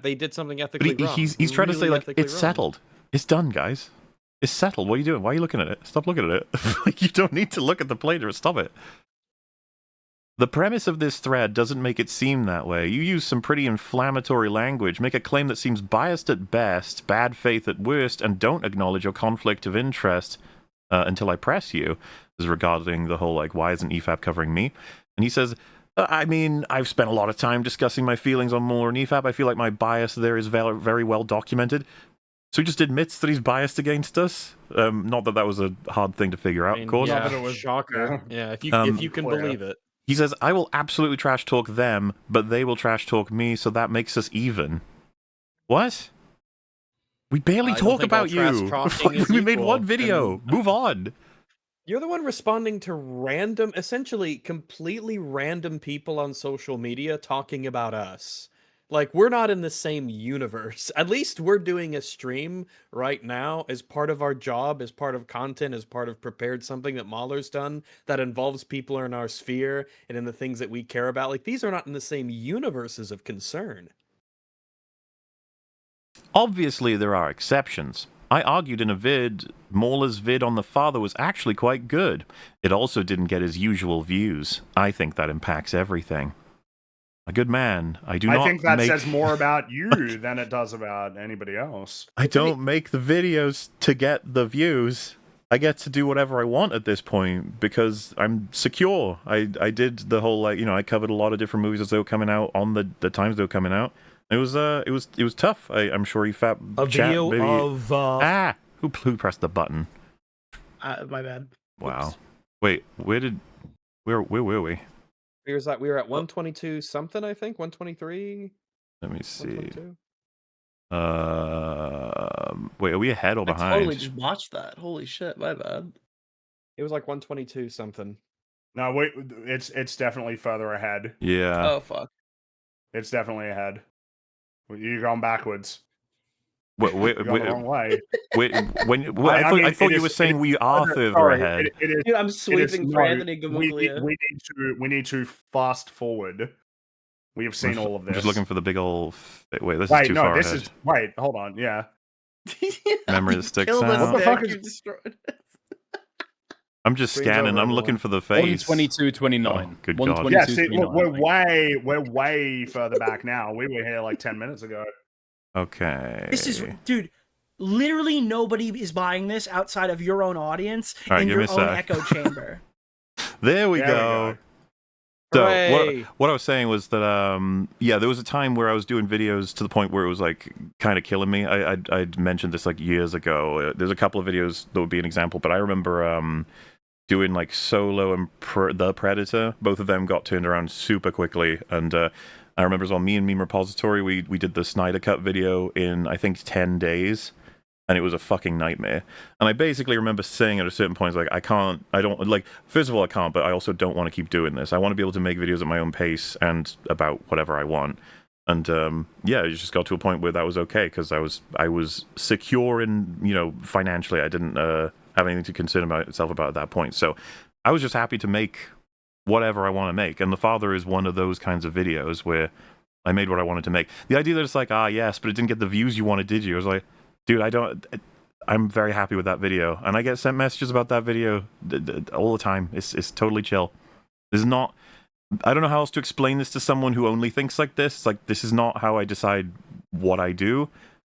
they did something ethically wrong. He's trying to say, like, it's settled. It's done, guys. It's settled. What are you doing? Why are you looking at it? Stop looking at it. Like, you don't need to look at the plagiarist. Stop it. The premise of this thread doesn't make it seem that way. You use some pretty inflammatory language, make a claim that seems biased at best, bad faith at worst, and don't acknowledge your conflict of interest until I press you. This is regarding the whole, like, why isn't EFAP covering me? And he says, I mean, I've spent a lot of time discussing my feelings on Mueller and EFAP. I feel like my bias there is very well documented. So he just admits that he's biased against us. Not that was a hard thing to figure out, of course. Yeah, but it was shocker. Yeah, if you can believe it. He says, I will absolutely trash talk them, but they will trash talk me, so that makes us even. What? We barely talk about you. We made one video. Move on. You're the one responding to essentially completely random people on social media talking about us. Like, we're not in the same universe. At least we're doing a stream right now as part of our job, as part of content, as part of prepared something that Mahler's done that involves people in our sphere and in the things that we care about. Like, these are not in the same universes of concern. Obviously, there are exceptions. I argued in a vid, Mahler's vid on the father was actually quite good. It also didn't get his usual views. I think that impacts everything. A good man. I think that says more about you than it does about anybody else. I don't make the videos to get the views. I get to do whatever I want at this point because I'm secure. I did the whole I covered a lot of different movies as they were coming out on the times they were coming out. It was tough. I'm sure EFAP A chat, video maybe... of who pressed the button? My bad. Wow. Wait, where were we? We were at 122 something, I think. 123. Let me see. 122? Wait, are we ahead or behind? I totally just watched that. Holy shit, my bad. It was like 122 something. No, wait, it's definitely further ahead. Yeah. Oh fuck. It's definitely ahead. You're going backwards. Wait, You're going the wrong way. I thought you were saying we are further ahead. Dude, I'm sweeping for Anthony Gramuglia. We need to fast forward. We have seen all of this. I'm just looking for the big old... Wait, this is too far ahead. Wait, hold on, yeah. Memory that sticks Killed out. what the fuck is destroyed? I'm just scanning. I'm looking for the face. 122.29. Oh, good God. Yeah, see, look, we're way further back now. We were here like 10 minutes ago. Okay. This is, dude, literally nobody is buying this outside of your own audience right, in your own echo chamber. There we go. So what I was saying was that there was a time where I was doing videos to the point where it was like kind of killing me. I'd mentioned this like years ago. There's a couple of videos that would be an example, but I remember doing like Solo and The Predator. Both of them got turned around super quickly, and I remember as well, me and Meme Repository, we did the Snyder Cut video in I think 10 days. And it was a fucking nightmare. And I basically remember saying at a certain point, first of all, I can't, but I also don't want to keep doing this. I want to be able to make videos at my own pace and about whatever I want. And it just got to a point where that was okay, because I was secure in, financially. I didn't have anything to concern myself about at that point. So I was just happy to make whatever I want to make. And The Father is one of those kinds of videos where I made what I wanted to make. The idea that it's like, yes, but it didn't get the views you wanted, did you? I was like, dude, I'm very happy with that video, and I get sent messages about that video all the time. It's totally chill. I don't know how else to explain this to someone who only thinks like this. Like, this is not how I decide what I do.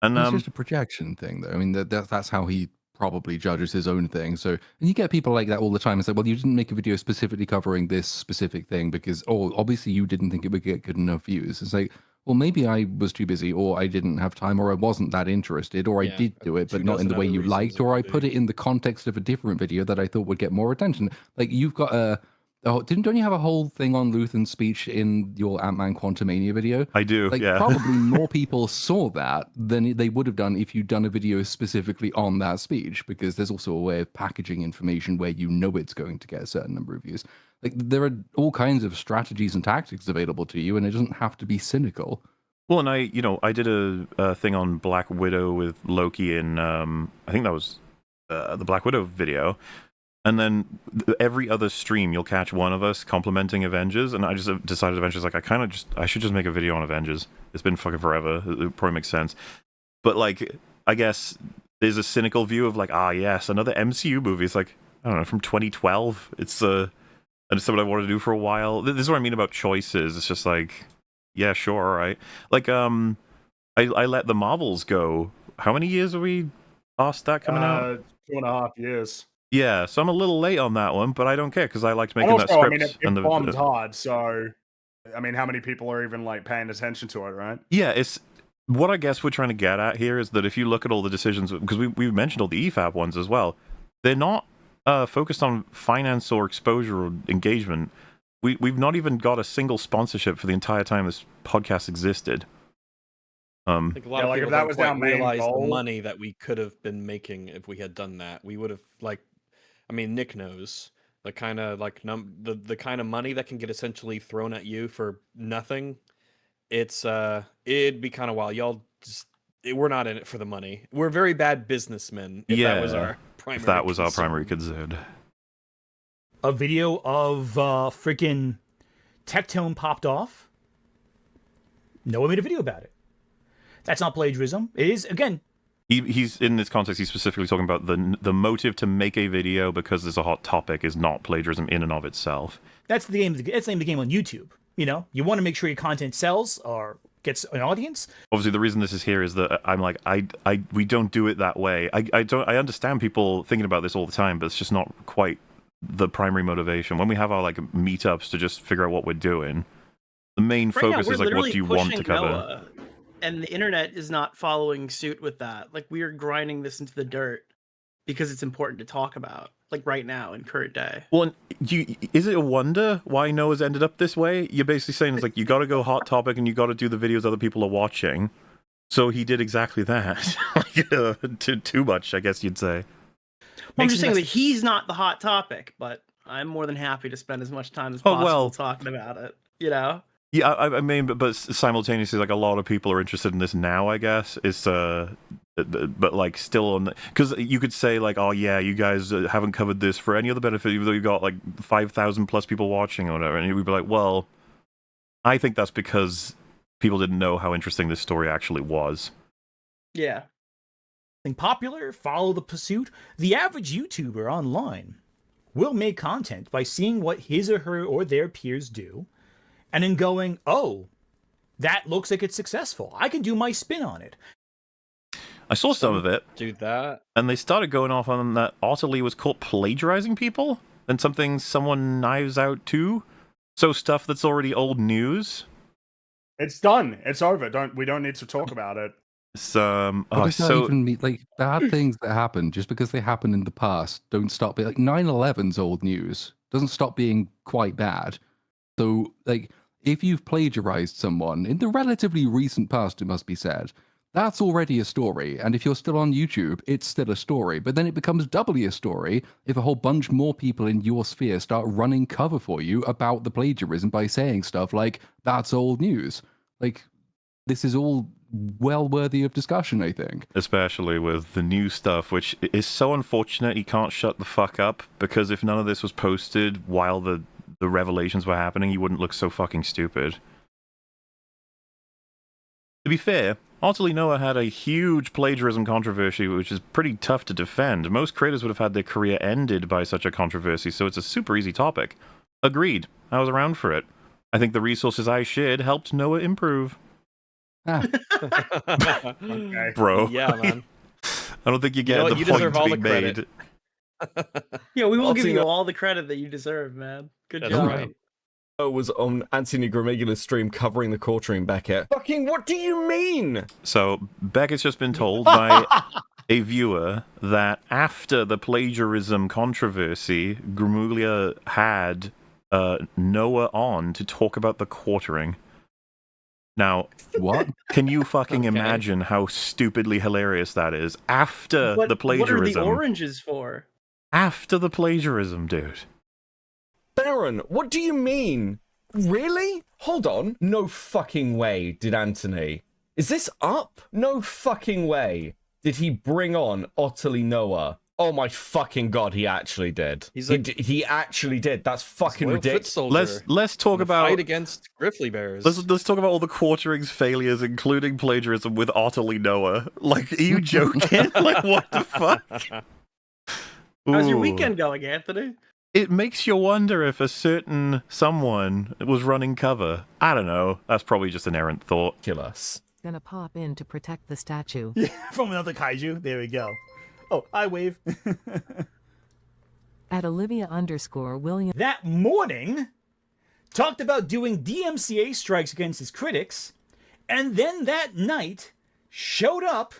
And it's just a projection thing, though. I mean, that's how he probably judges his own thing. So, and you get people like that all the time. It's like, well, you didn't make a video specifically covering this specific thing because, obviously you didn't think it would get good enough views. It's like, well, maybe I was too busy, or I didn't have time, or I wasn't that interested, or I did do it, but not in the way you liked, or I put it in the context of a different video that I thought would get more attention. Like, you've got don't you have a whole thing on Luthen's speech in your Ant-Man Quantumania video? I do, yeah. Probably more people saw that than they would have done if you'd done a video specifically on that speech, because there's also a way of packaging information where you know it's going to get a certain number of views. Like, there are all kinds of strategies and tactics available to you, and it doesn't have to be cynical. Well, and I did a thing on Black Widow with Loki in, I think that was the Black Widow video, and then every other stream you'll catch one of us complimenting Avengers, and I just decided Avengers, like, I should just make a video on Avengers. It's been fucking forever. It probably makes sense. But, like, I guess there's a cynical view of, like, yes, another MCU movie. It's like, I don't know, from 2012. It's and it's something I wanted to do for a while. This is what I mean about choices. It's just like, yeah, sure, all right. Like, I let the Marvels go. How many years are we past that coming out? 2.5 years. Yeah, so I'm a little late on that one, but I don't care because I liked making that script. I mean, it bombed hard, so I mean, how many people are even like paying attention to it, right? Yeah, it's what I guess we're trying to get at here is that if you look at all the decisions, because we mentioned all the EFAP ones as well, they're not focused on finance or exposure or engagement. We've not even got a single sponsorship for the entire time this podcast existed. I think a lot of people if that was don't realize the money that we could have been making if we had done that. We would have, like, I mean, Nick knows the kind of like the kind of money that can get essentially thrown at you for nothing. It's it'd be kind of wild. Y'all just we're not in it for the money. We're very bad businessmen. If that was our primary. If that was our primary concern. A video of freaking Tectone popped off. No one made a video about it. That's not plagiarism. It is, again. He's in this context. He's specifically talking about the motive to make a video because there's a hot topic is not plagiarism in and of itself. That's the game. That's the name of the game on YouTube. You know, you want to make sure your content sells, or gets an audience. Obviously, the reason this is here is that I'm like, we don't do it that way. I understand people thinking about this all the time, but it's just not quite the primary motivation. When we have our like meetups to just figure out what we're doing, the main focus is like, what do you want to cover? Noah, and the internet is not following suit with that. Like, we are grinding this into the dirt because it's important to talk about, like right now in current day. Well, is it a wonder why Noah's ended up this way? You're basically saying it's like, you got to go hot topic and you got to do the videos other people are watching. So he did exactly that. Too much, I guess you'd say. Well, I'm just saying that he's not the hot topic, but I'm more than happy to spend as much time as possible talking about it. You know? Yeah, I mean, but simultaneously, like, a lot of people are interested in this now, I guess. It's but like still on, because you could say like, oh yeah, you guys haven't covered this for any other benefit, even though you've got like 5,000 plus people watching or whatever, and you'd be like, well, I think that's because people didn't know how interesting this story actually was. Yeah. Popular, follow the pursuit. The average YouTuber online will make content by seeing what his or her or their peers do, and then going, oh, that looks like it's successful. I can do my spin on it. I saw some of it. Do that. And they started going off on that Otterly was caught plagiarizing people, and someone knives out too. So stuff that's already old news. It's done. It's over. We don't need to talk about it. But does that even mean, like, bad things that happen just because they happen in the past don't stop being, like, 9/11's old news doesn't stop being quite bad. So, like, if you've plagiarized someone in the relatively recent past, it must be said, that's already a story. And if you're still on YouTube, it's still a story. But then it becomes doubly a story if a whole bunch more people in your sphere start running cover for you about the plagiarism by saying stuff like, that's old news. Like, this is all well worthy of discussion, I think. Especially with the new stuff, which is so unfortunate he can't shut the fuck up, because if none of this was posted while the revelations were happening, he wouldn't look so fucking stupid. To be fair, Otterly Noah had a huge plagiarism controversy, which is pretty tough to defend. Most creators would have had their career ended by such a controversy, so it's a super easy topic. Agreed. I was around for it. I think the resources I shared helped Noah improve. Okay. Bro. Yeah, man. I don't think you get the point being made. Yeah, we will give you all the credit that you deserve, man. Good job. Right. I was on Anthony Gramiglia's stream covering the quartering Beckett. Fucking what do you mean? So Beckett's just been told by a viewer that after the plagiarism controversy, Gramuglia had Noah on to talk about the quartering. Now, what? Can you fucking imagine how stupidly hilarious that is? After the plagiarism. What are the oranges for? After the plagiarism, dude. Baron, what do you mean? Really? Hold on. No fucking way did Anthony. Is this up? No fucking way did he bring on Otterly Noah. Oh my fucking god, he actually did. He actually did. That's fucking ridiculous. Let's talk about fight against grizzly bears. Let's talk about all the quartering's failures, including plagiarism with Otterly Noah. Like, are you joking? Like, what the fuck? How's your weekend going, Anthony? It makes you wonder if a certain someone was running cover. I don't know. That's probably just an errant thought. Kill us. Gonna pop in to protect the statue. Yeah, from another kaiju. There we go. Oh, I wave. At Olivia_William. That morning, talked about doing DMCA strikes against his critics, and then that night showed up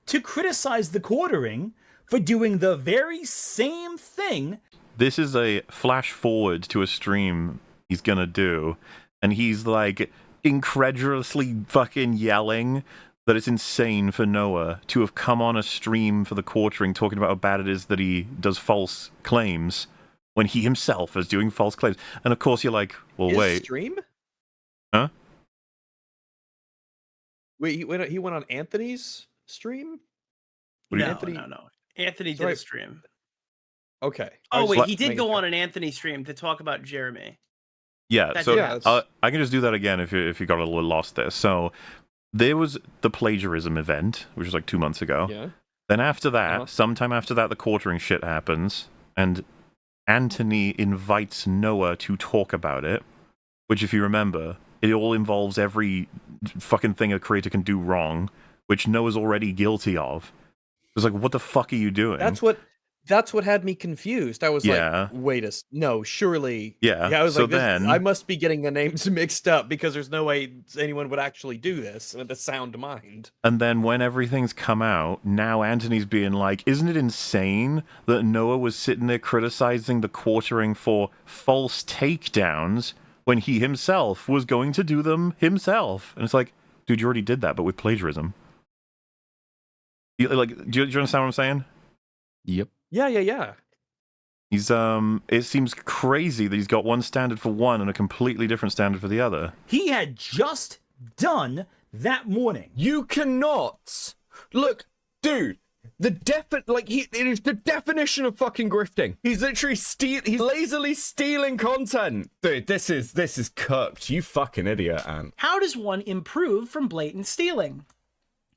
to criticize the quartering for doing the very same thing. This is a flash forward to a stream he's gonna do, and he's like incredulously fucking yelling that it's insane for Noah to have come on a stream for the quartering talking about how bad it is that he does false claims when he himself is doing false claims. And of course you're like, well, wait. Stream? Huh? Wait, he went on Anthony's stream? No. Anthony did a stream. Okay. Oh, wait, he did go on an Anthony stream to talk about Jeremy. Yeah, That so did I can just do that again if you got a little lost there. So there was the plagiarism event, which was like 2 months ago. Yeah. Then after that, sometime after that, the quartering shit happens, and Anthony invites Noah to talk about it, which, if you remember, it all involves every fucking thing a creator can do wrong, which Noah's already guilty of. It's like, what the fuck are you doing? That's what had me confused. I was Yeah. like, wait no, surely. Yeah, I was so like, then- I must be getting the names mixed up because there's no way anyone would actually do this with a sound mind. And then when everything's come out, now Anthony's being like, isn't it insane that Noah was sitting there criticizing the quartering for false takedowns when he himself was going to do them himself? And it's like, dude, you already did that, but with plagiarism. Do you understand what I'm saying? Yep. Yeah. He's it seems crazy that he's got one standard for one and a completely different standard for the other. He had just done that morning. You cannot look, dude. It is the definition of fucking grifting. He's literally he's lazily stealing content. Dude, this is cooked. You fucking idiot, Ant. How does one improve from blatant stealing?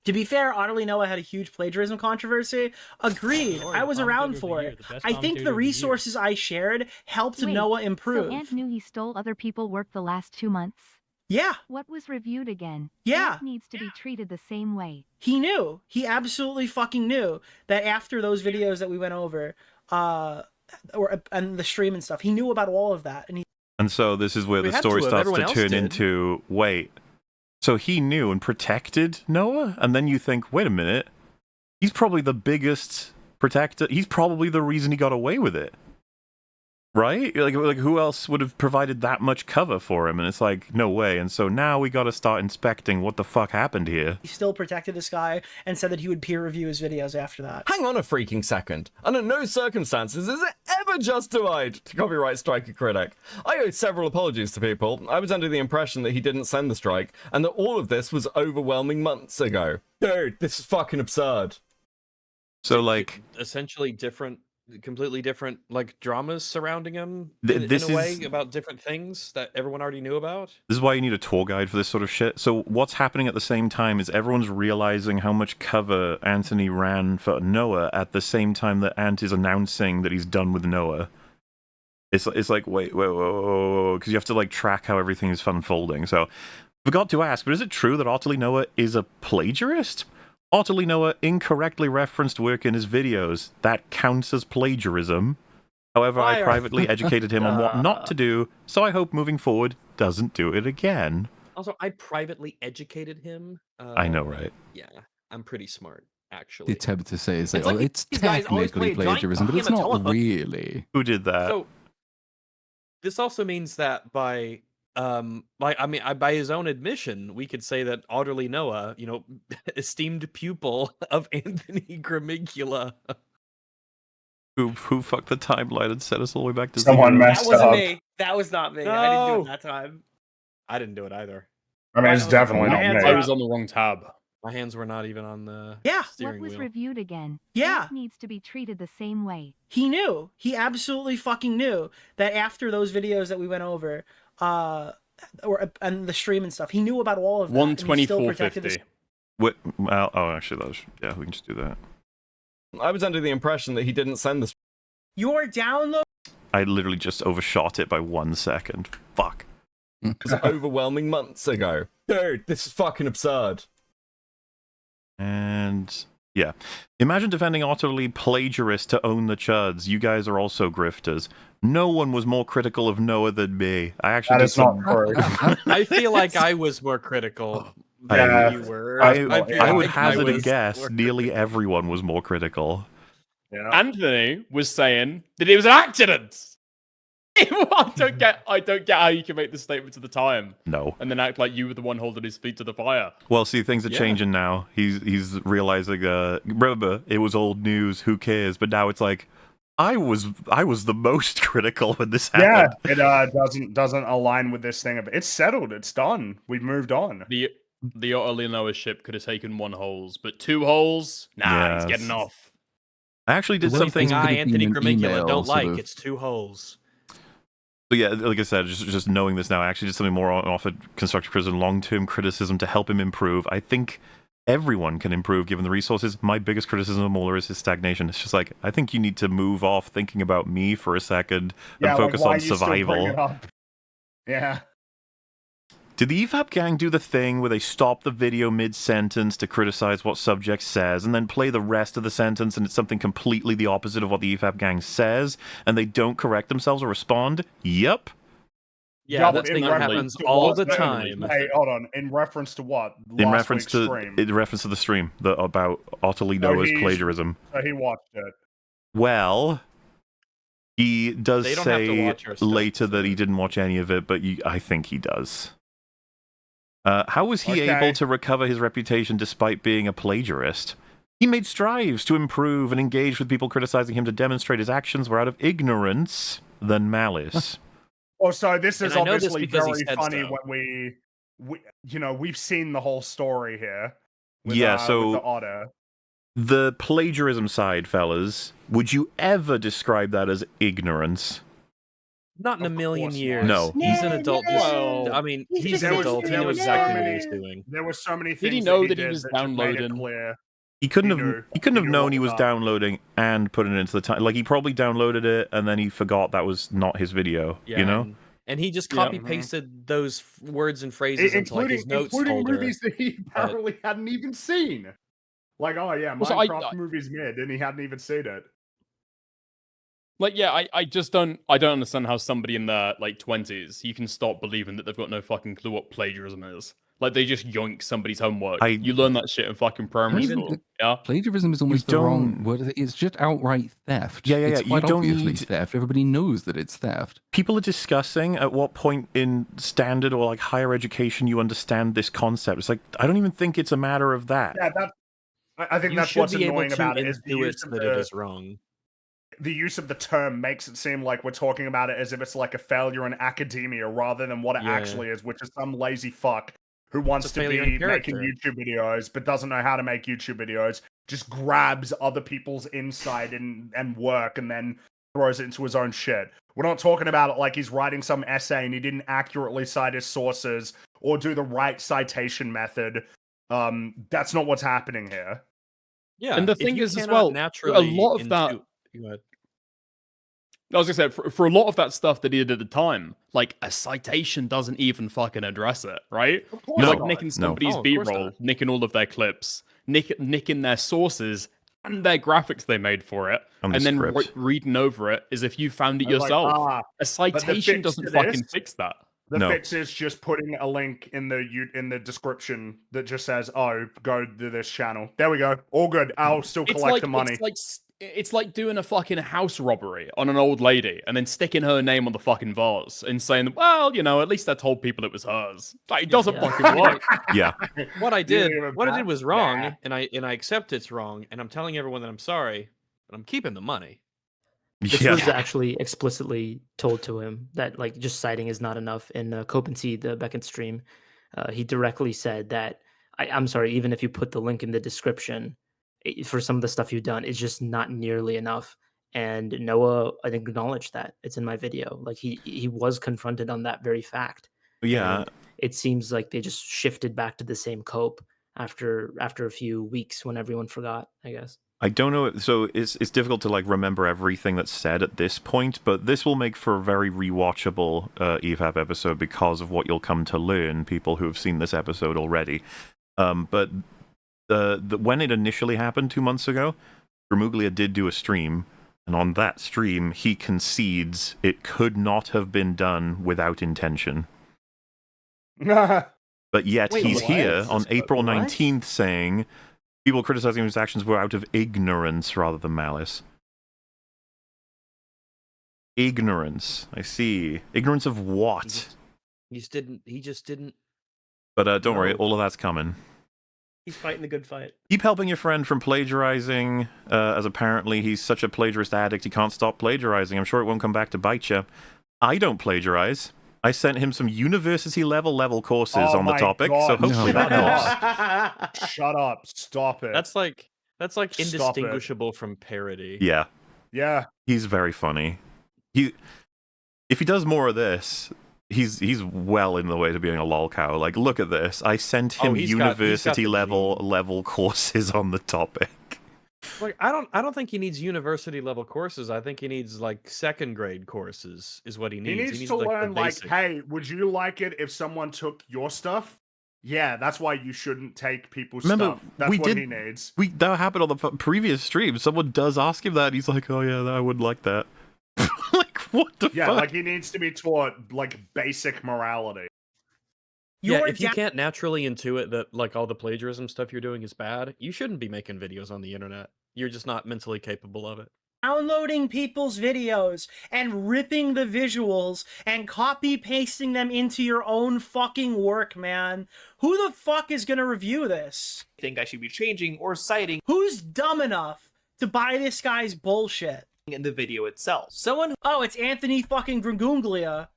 To be fair, Otterly Noah had a huge plagiarism controversy. Agreed. I was around for it. I think the resources I shared helped Noah improve. So Ant knew he stole other people's work the last 2 months? Yeah. What was reviewed again? Yeah. Ant needs to be treated the same way. He knew. He absolutely fucking knew that after those videos that we went over, and the stream and stuff, he knew about all of that. And so this is where the story starts to turn into, wait, so he knew and protected Noah? And then you think, wait a minute, he's probably the biggest protector. He's probably the reason he got away with it. Right? Like who else would have provided that much cover for him? And it's like, no way. And so now we got to start inspecting what the fuck happened here. he still protected this guy and said that he would peer review his videos after that. Hang on a freaking second. Under no circumstances is it ever justified to copyright strike a critic. I owe several apologies to people. I was under the impression that he didn't send the strike, and that all of this was overwhelming months ago. Dude, this is fucking absurd. So, like, essentially completely different like dramas surrounding him in this a way is- about different things that everyone already knew about. This is why you need a tour guide for this sort of shit. So what's happening at the same time is everyone's realizing how much cover Anthony ran for Noah at the same time that Ant is announcing that he's done with Noah. It's like, wait, because you have to like track how everything is unfolding. So forgot to ask, but is it true that Otterly Noah is a plagiarist? Otterly Noah incorrectly referenced work in his videos. That counts as plagiarism. However, I privately educated him on what not to do, so I hope moving forward doesn't do it again. Also, I privately educated him. I know, right? Yeah, I'm pretty smart, actually. The attempt to say is like, It's like it's these guys always technically play a giant plagiarism, but it's game of not telephone. really. Who did that? So this also means that by his own admission, we could say that Otterly Noah, esteemed pupil of Anthony Gramuglia. Who fucked the timeline and set us all the way back to Someone zero? messed That wasn't up. me. That was not me. I didn't do No. it that time. I didn't do it either. I mean, it's definitely My not hands me. are I was on the wrong tab. My hands were not even on the Yeah. What steering was wheel. reviewed again? Yeah. Ant needs to be treated the same way. He knew. He absolutely fucking knew that after those videos that we went over, and the stream and stuff, he knew about all of that. and he still protected this- 124.50. Well, actually, we can just do that. I was under the impression that he didn't send the Your download. I literally just overshot it by 1 second. Fuck. It was overwhelming months ago. Dude, this is fucking absurd. And yeah, imagine defending utterly plagiarist to own the chuds. You guys are also grifters. No one was more critical of Noah than me. I actually That did is not some. true. I feel like I was more critical Yeah. than you were. I feel would like hazard I a was guess. more Nearly everyone was more critical. Yeah. Anthony was saying that it was an accident. I don't get how you can make this statement at the time No. and then act like you were the one holding his feet to the fire. Well, see, things are Yeah. changing now. He's realizing. Remember, it was old news. Who cares? But now it's like, I was the most critical when this Yeah, happened. it doesn't align with this thing. It's settled. It's done. We've moved on. The Otterly Noah ship could have taken 1 holes, but 2 holes? Nah, he's Yes. getting off. I actually did Well, something. things Something could I, have been Anthony an Gramuglia, email, don't sort like. of. It's 2 holes. But yeah, like I said, just knowing this now, I actually did something more on offered constructive criticism, long-term criticism to help him improve. I think everyone can improve given the resources. My biggest criticism of Mueller is his stagnation. It's just like, I think you need to move off thinking about me for a second and Yeah, focus like, why on you still bring it survival. up? Yeah. Did the EFAP gang do the thing where they stop the video mid-sentence to criticize what subject says, and then play the rest of the sentence, and it's something completely the opposite of what the EFAP gang says, and they don't correct themselves or respond? Yep. Yeah, that thing happens all the time. Hey, hold on. In reference to what? In reference to the stream about Ottilie Noah's plagiarism. So he watched it. Well, he does say later that he didn't watch any of it, but I think he does. How was he able to recover his reputation despite being a plagiarist? He made strives to improve and engage with people criticizing him to demonstrate his actions were out of ignorance than malice. Oh, so this is obviously very funny when we've seen the whole story here. With, yeah, so with the otter. The plagiarism side, fellas, would you ever describe that as ignorance? Not in a million years. No. He's an adult. Well, I mean, he's an adult. He knows exactly what he's doing. There were so many things. Did he know that he was downloading? He couldn't have known he was downloading and putting it into the time. Like, he probably downloaded it and then he forgot that was not his video. Yeah, you know. And he just copy pasted those words and phrases into like his notes folder. Movies that he apparently hadn't even seen. Like, oh yeah, Minecraft movie's mid, and he hadn't even seen it. Like, yeah, I just don't understand how somebody in their like 20s, you can stop believing that they've got no fucking clue what plagiarism is. Like, they just yoink somebody's homework. You learn that shit in fucking primary school. Yeah, plagiarism is almost the wrong word. It's just outright theft. Yeah. It's quite obviously theft. Everybody knows that it's theft. People are discussing at what point in standard or like higher education you understand this concept. It's like, I don't even think it's a matter of that. Yeah, I think that's what's annoying about it. Is the use of that it is wrong. The use of the term makes it seem like we're talking about it as if it's like a failure in academia rather than what it actually is, which is some lazy fuck who wants to be making YouTube videos but doesn't know how to make YouTube videos, just grabs other people's insight and work and then throws it into his own shit. We're not talking about it like he's writing some essay and he didn't accurately cite his sources or do the right citation method. That's not what's happening here. Yeah, and the thing is as well, a lot of that. I was gonna say, for a lot of that stuff that he did at the time, like, a citation doesn't even fucking address it, right? You're like nicking somebody's B-roll, nicking all of their clips, nicking their sources and their graphics they made for it, and then reading over it as if you found it yourself. A citation doesn't fucking fix that. The fix is just putting a link in the description that just says, "Oh, go to this channel." There we go. All good. I'll still collect the money. It's like doing a fucking house robbery on an old lady and then sticking her name on the fucking vase and saying, "Well, at least I told people it was hers." Like, it doesn't fucking work. Yeah. What I did was wrong, and I accept it's wrong, and I'm telling everyone that I'm sorry, but I'm keeping the money. This was actually explicitly told to him that, like, just citing is not enough. In Copenhagen, the Beckett stream, he directly said that, I'm sorry, even if you put the link in the description for some of the stuff you've done, it's just not nearly enough. And Noah, I think, acknowledged that. It's in my video. Like, he was confronted on that very fact. Yeah. And it seems like they just shifted back to the same cope after a few weeks when everyone forgot, I guess. I don't know. So it's difficult to like remember everything that's said at this point, but this will make for a very rewatchable EFAP episode because of what you'll come to learn, people who have seen this episode already. But when it initially happened 2 months ago, Gramuglia did do a stream, and on that stream, he concedes it could not have been done without intention. But yet he's here on April 19th saying people criticizing his actions were out of ignorance rather than malice. Ignorance. I see. Ignorance of what? He just didn't. But don't worry, all of that's coming. He's fighting the good fight. Keep helping your friend from plagiarizing, as apparently he's such a plagiarist addict he can't stop plagiarizing. I'm sure it won't come back to bite you. I don't plagiarize. I sent him some university level courses on the topic, so hopefully that helps. Shut up! Stop it. That's like indistinguishable from parody. Yeah. Yeah. He's very funny. If he does more of this, he's well in the way to being a lol cow. Like, look at this. I sent him university level courses on the topic. Like I don't think he needs university level courses. I think he needs like second grade courses is what he needs. He needs to like, learn like, hey, would you like it if someone took your stuff? Yeah, that's why you shouldn't take people's stuff. That's what he needs. That happened on the previous stream. Someone does ask him that, and he's like, "Oh yeah, I would like that." Like, what the fuck? Yeah, like he needs to be taught like basic morality. If you can't naturally intuit that like all the plagiarism stuff you're doing is bad, you shouldn't be making videos on the internet. You're just not mentally capable of it. Downloading people's videos and ripping the visuals and copy pasting them into your own fucking work, man. Who the fuck is gonna review this? I think I should be changing or citing. Who's dumb enough to buy this guy's bullshit? In the video itself. Oh, it's Anthony fucking Gramuglia.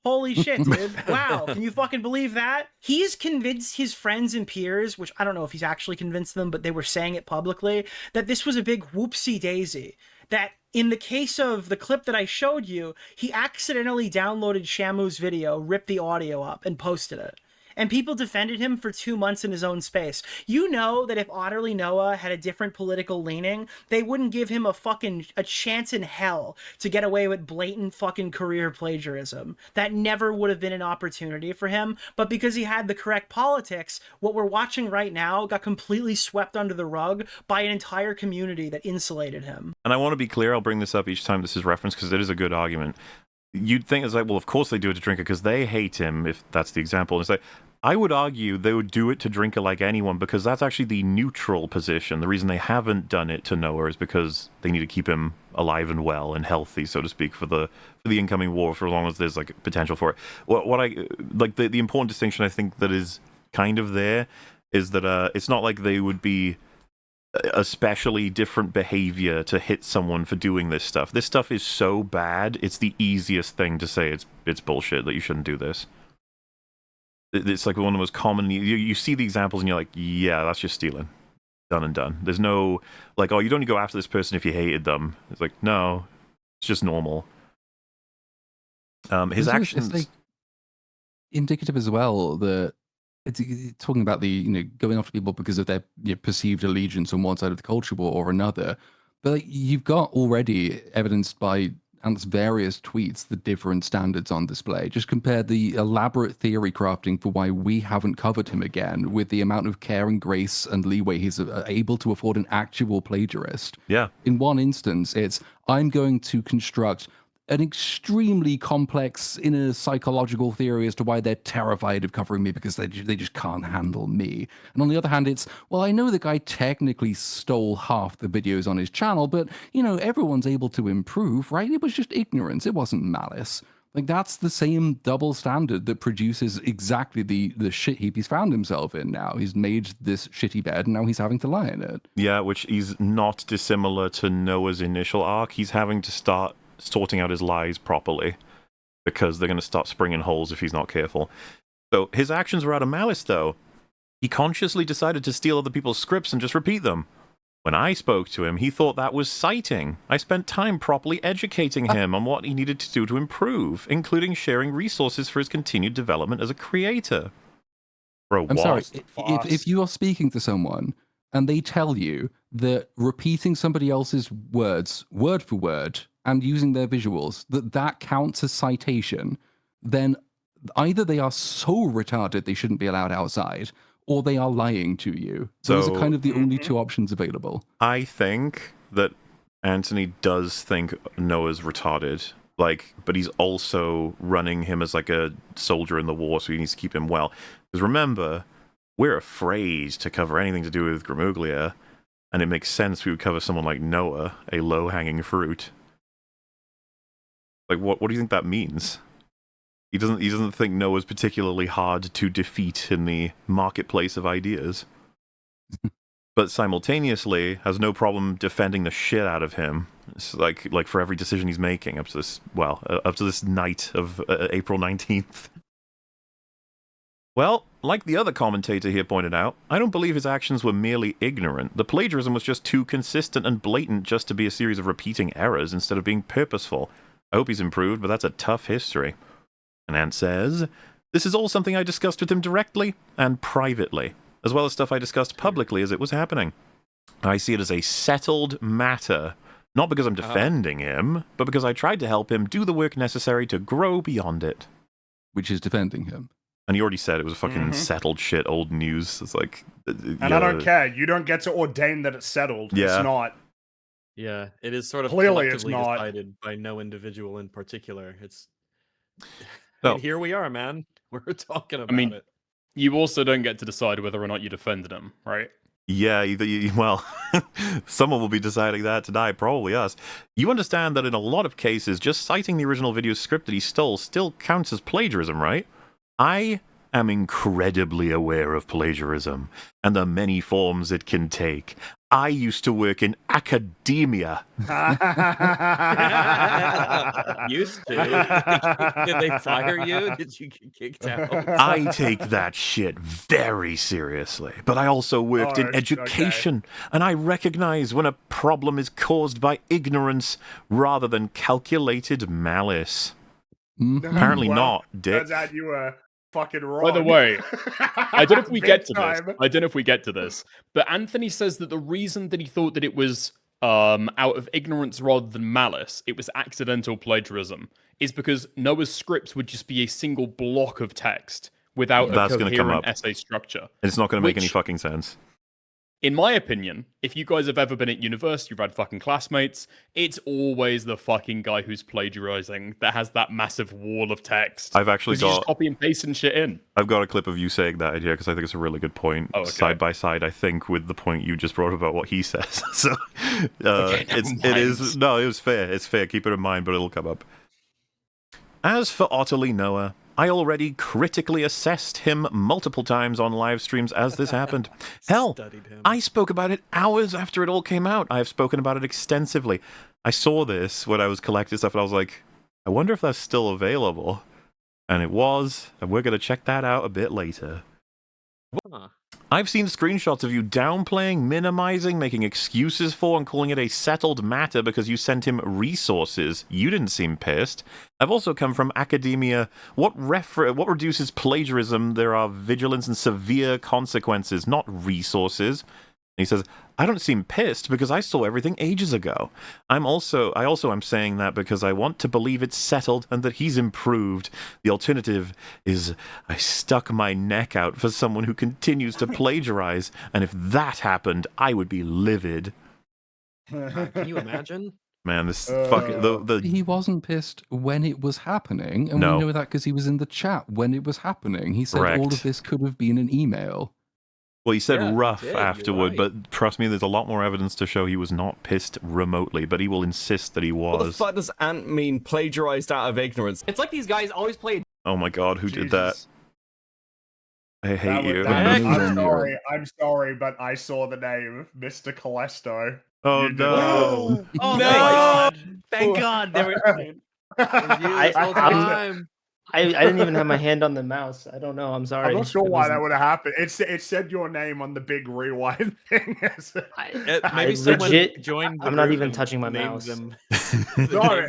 Holy shit, dude. Wow, can you fucking believe that? He's convinced his friends and peers, which I don't know if he's actually convinced them, but they were saying it publicly, that this was a big whoopsie daisy. That in the case of the clip that I showed you, he accidentally downloaded Shamu's video, ripped the audio up, and posted it. And people defended him for 2 months in his own space. You know that if Otterly Noah had a different political leaning, they wouldn't give him a chance in hell to get away with blatant fucking career plagiarism. That never would have been an opportunity for him, but because he had the correct politics, what we're watching right now got completely swept under the rug by an entire community that insulated him. And I want to be clear, I'll bring this up each time this is referenced because it is a good argument. You'd think it's like, well, of course they do it to Drinker because they hate him, if that's the example. And it's like, I would argue they would do it to Drinker like anyone because that's actually the neutral position. The reason they haven't done it to Noah is because they need to keep him alive and well and healthy, so to speak, for the incoming war, for as long as there's like potential for it. What I like the important distinction I think that is kind of there is that it's not like they would be especially different behavior to hit someone for doing this stuff. This stuff is so bad, it's the easiest thing to say it's bullshit, that you shouldn't do this. It's like one of the most common, you see the examples and you're like, yeah, that's just stealing. Done and done. There's no, like, oh, you don't need to go after this person if you hated them. It's like, no, it's just normal. His actions... It's like indicative as well that it's talking about the going after people because of their perceived allegiance on one side of the culture war or another, but like, you've got already evidenced by Ant's various tweets the different standards on display. Just compare the elaborate theory crafting for why we haven't covered him again with the amount of care and grace and leeway he's able to afford an actual plagiarist. Yeah. In one instance, it's I'm going to construct an extremely complex inner psychological theory as to why they're terrified of covering me because they just can't handle me. And on the other hand, it's, well, I know the guy technically stole half the videos on his channel, but, everyone's able to improve, right? It was just ignorance. It wasn't malice. Like, that's the same double standard that produces exactly the shit heap he's found himself in now. He's made this shitty bed, and now he's having to lie in it. Yeah, which is not dissimilar to Noah's initial arc. He's having to start sorting out his lies properly because they're going to start springing holes if he's not careful. So his actions were out of malice, though. He consciously decided to steal other people's scripts and just repeat them. When I spoke to him, he thought that was citing. I spent time properly educating him on what he needed to do to improve, including sharing resources for his continued development as a creator. Bro, I'm sorry, if you are speaking to someone and they tell you that repeating somebody else's words, word for word, and using their visuals, that counts as citation, then either they are so retarded they shouldn't be allowed outside, or they are lying to you. Those are kind of the only two options available. I think that Anthony does think Noah's retarded, but he's also running him as like a soldier in the war, so he needs to keep him well. Because remember, we're afraid to cover anything to do with Gramuglia, and it makes sense we would cover someone like Noah, a low-hanging fruit. Like, what do you think that means? He doesn't think Noah's particularly hard to defeat in the marketplace of ideas. But simultaneously has no problem defending the shit out of him. It's like for every decision he's making up to this night of April 19th. Well, like the other commentator here pointed out, I don't believe his actions were merely ignorant. The plagiarism was just too consistent and blatant just to be a series of repeating errors instead of being purposeful. I hope he's improved, but that's a tough history. And Ant says, this is all something I discussed with him directly and privately, as well as stuff I discussed publicly as it was happening. I see it as a settled matter, not because I'm defending him, but because I tried to help him do the work necessary to grow beyond it. Which is defending him. And he already said it was fucking settled shit, old news. It's like... And I don't care. You don't get to ordain that it's settled. Yeah. It's not. Yeah, it is sort of Clearly it's collectively not. decided by no individual in particular. It's... No. And here we are, man. We're talking about it. You also don't get to decide whether or not you defended him, right? Yeah, well, someone will be deciding that tonight, probably us. You understand that in a lot of cases, just citing the original video script that he stole still counts as plagiarism, right? I am incredibly aware of plagiarism and the many forms it can take. I used to work in academia. Used to? Did they fire you? Did you get kicked out? I take that shit very seriously. But I also worked in education, and I recognize when a problem is caused by ignorance rather than calculated malice. Apparently not, Dick. Turns out you were fucking wrong. By the way, I don't know if we get to Big this. I don't know if we get to this. But Anthony says that the reason that he thought that it was out of ignorance rather than malice, it was accidental plagiarism, is because Noah's scripts would just be a single block of text without That's a gonna come coherent up. essay structure. It's not going to make any Which- fucking sense. In my opinion, if you guys have ever been at university, you've had fucking classmates, it's always the fucking guy who's plagiarizing that has that massive wall of text. I've actually 'Cause you just got... copy and pasting shit in. I've got a clip of you saying that idea because I think it's a really good point. Oh, okay. Side by side, I think, with the point you just brought about what he says. So Okay, never it is no, it was fair. It's fair. Keep it in mind, but it'll come up. As for Otterly Noah, I already critically assessed him multiple times on live streams as this happened. Hell, I spoke about it hours after it all came out. I have spoken about it extensively. I saw this when I was collecting stuff, and I was like, I wonder if that's still available. And it was, and we're going to check that out a bit later. I've seen screenshots of you downplaying, minimizing, making excuses for, and calling it a settled matter because you sent him resources. You didn't seem pissed. I've also come from academia. What reduces plagiarism? There are vigilance and severe consequences, not resources. And he says, I don't seem pissed because I saw everything ages ago. I also am saying that because I want to believe it's settled and that he's improved. The alternative is I stuck my neck out for someone who continues to plagiarize, and if that happened, I would be livid. Can you imagine? Man, this fucking He wasn't pissed when it was happening, and No. we know that because he was in the chat when it was happening. He said all Correct. of this could have been an email. Well, he said Yeah, he rough did, you're afterward, right. but trust me, there's a lot more evidence to show he was not pissed remotely, but he will insist that he What the was. fuck does Ant mean plagiarized out of ignorance? It's like these guys always play. Oh my god, who did that? I hate you. I'm sorry, but I saw the name, Mr. Calesto. Oh You did no! Oh No! my god! Thank God. They were... I didn't even have my hand on the mouse. I don't know. I'm sorry. I'm not sure It why wasn't- that would have happened. It said your name on the big rewind thing. Maybe someone legit- joined the I'm not group even and touching my named mouse. them- Sorry,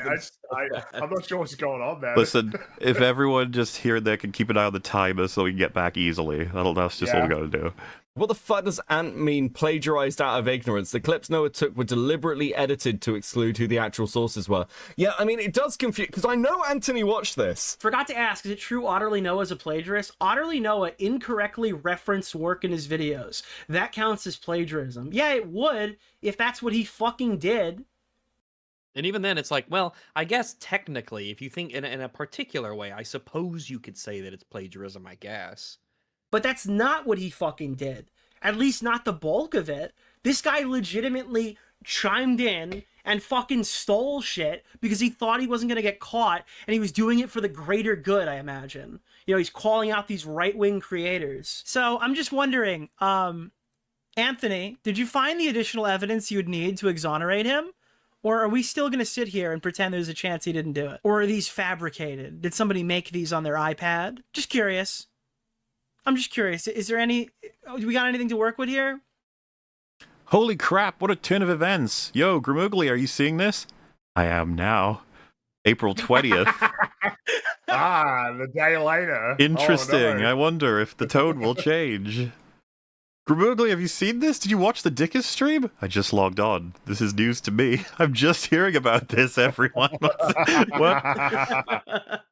I'm not sure what's going on there. Listen, if everyone just here and there can keep an eye on the timer so we can get back easily, that's just all we gotta do. What the fuck does Ant mean plagiarized out of ignorance? The clips Noah took were deliberately edited to exclude who the actual sources were. Yeah, I mean, it does confuse, because I know Anthony watched this. Forgot to ask, is it true Otterly Noah's a plagiarist? Otterly Noah incorrectly referenced work in his videos. That counts as plagiarism. Yeah, it would, if that's what he fucking did. And even then, it's like, well, I guess technically, if you think in a particular way, I suppose you could say that it's plagiarism, I guess. But that's not what he fucking did. At least not the bulk of it. This guy legitimately chimed in and fucking stole shit because he thought he wasn't going to get caught, and he was doing it for the greater good, I imagine. You know, he's calling out these right-wing creators. So I'm just wondering, Anthony, did you find the additional evidence you would need to exonerate him? Or are we still going to sit here and pretend there's a chance he didn't do it? Or are these fabricated? Did somebody make these on their iPad? Just curious. I'm just curious. Is there any... Do we got anything to work with here? Holy crap, what a turn of events. Yo, Gramuglia, are you seeing this? I am now. April 20th. The day later. Interesting. Oh, no. I wonder if the tone will change. Gramuglia, have you seen this? Did you watch the Dickus stream? I just logged on. This is news to me. I'm just hearing about this, everyone. What?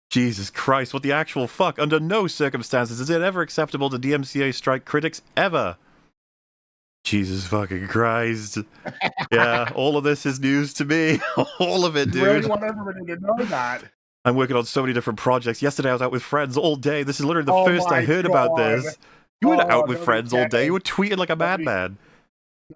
Jesus Christ, what the actual fuck? Under no circumstances is it ever acceptable to DMCA strike critics ever. Jesus fucking Christ. Yeah, all of this is news to me. All of it, dude. I really want everybody to know that. I'm working on so many different projects. Yesterday I was out with friends all day. This is literally the first I heard about this. You weren't out with friends all day. You were tweeting like a madman.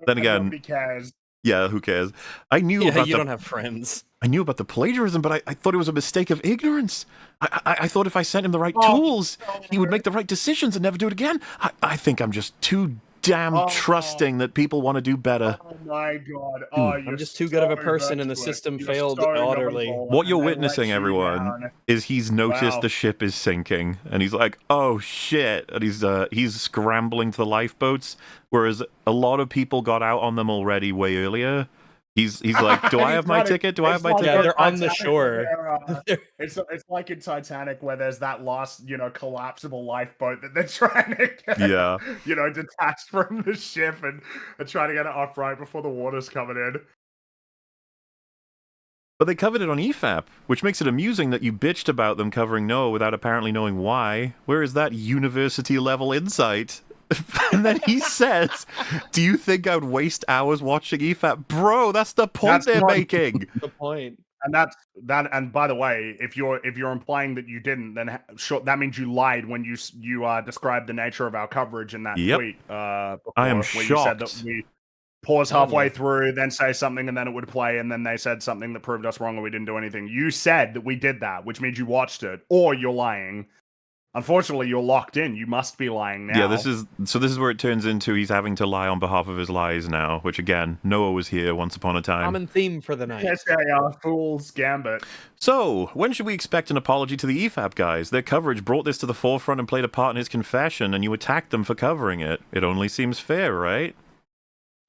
Then again, nobody cares. Yeah, who cares? I knew about you don't have friends. I knew about the plagiarism, but I thought it was a mistake of ignorance. I thought if I sent him the right tools, he would make the right decisions and never do it again. I think I'm just too damn trusting that people want to do better. Oh my god. Oh, I'm just too good of a person and the system failed utterly. What you're witnessing, everyone, is he's noticed the ship is sinking, and he's like, oh shit, and he's scrambling to the lifeboats, whereas a lot of people got out on them already way earlier. He's like, do I have my ticket? Do I have my ticket? Yeah, they're on the shore. It's like in Titanic where there's that last, collapsible lifeboat that they're trying to get, detached from the ship and trying to get it upright before the water's coming in. But they covered it on EFAP, which makes it amusing that you bitched about them covering Noah without apparently knowing why. Where is that university-level insight? And then he says, do you think I would waste hours watching EFAP? Bro, that's the point they're making. The point. And and by the way, if you're implying that you didn't, then sure, that means you lied when you described the nature of our coverage in that tweet. Before, I am where shocked. You said that we pause halfway through, then say something, and then it would play, and then they said something that proved us wrong and we didn't do anything. You said that we did that, which means you watched it, or you're lying. Unfortunately, you're locked in. You must be lying now. Yeah, this is where it turns into he's having to lie on behalf of his lies now, which again, Noah was here once upon a time. Common theme for the night. Yes, they are. Fool's Gambit. So, when should we expect an apology to the EFAP guys? Their coverage brought this to the forefront and played a part in his confession, and you attacked them for covering it. It only seems fair, right?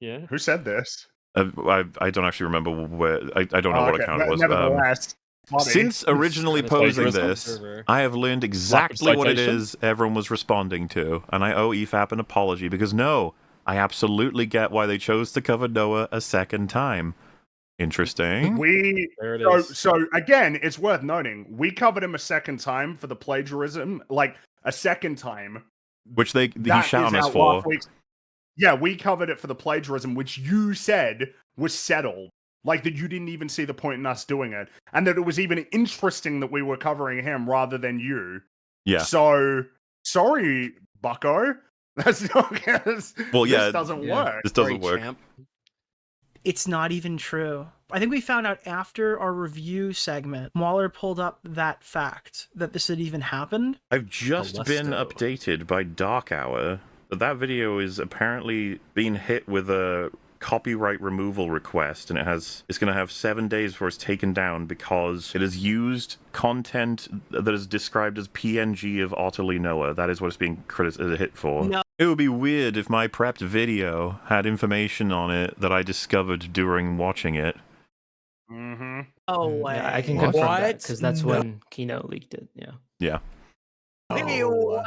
Yeah. Who said this? I don't actually remember where. I don't know what account it was. Nevertheless. Since originally posing this, I have learned exactly what it is everyone was responding to, and I owe EFAP an apology because no, I absolutely get why they chose to cover Noah a second time. Interesting. So again, it's worth noting we covered him a second time for the plagiarism, like a second time, which he shot on us for. Yeah, we covered it for the plagiarism, which you said was settled. Like, that you didn't even see the point in us doing it. And that it was even interesting that we were covering him rather than you. Yeah. So, sorry, bucko. That's not... This doesn't work. This doesn't work. Champ. It's not even true. I think we found out after our review segment, Waller pulled up that fact that this had even happened. I've just been updated by Dark Hour that video is apparently being hit with a copyright removal request, and it's going to have 7 days before it's taken down because it has used content that is described as PNG of Otterly Noah. That is what it's being hit for. No. It would be weird if my prepped video had information on it that I discovered during watching it. Mm-hmm. Oh, way. Yeah, I can confirm that because that's when Kino leaked it. Yeah. Yeah. Hey, what?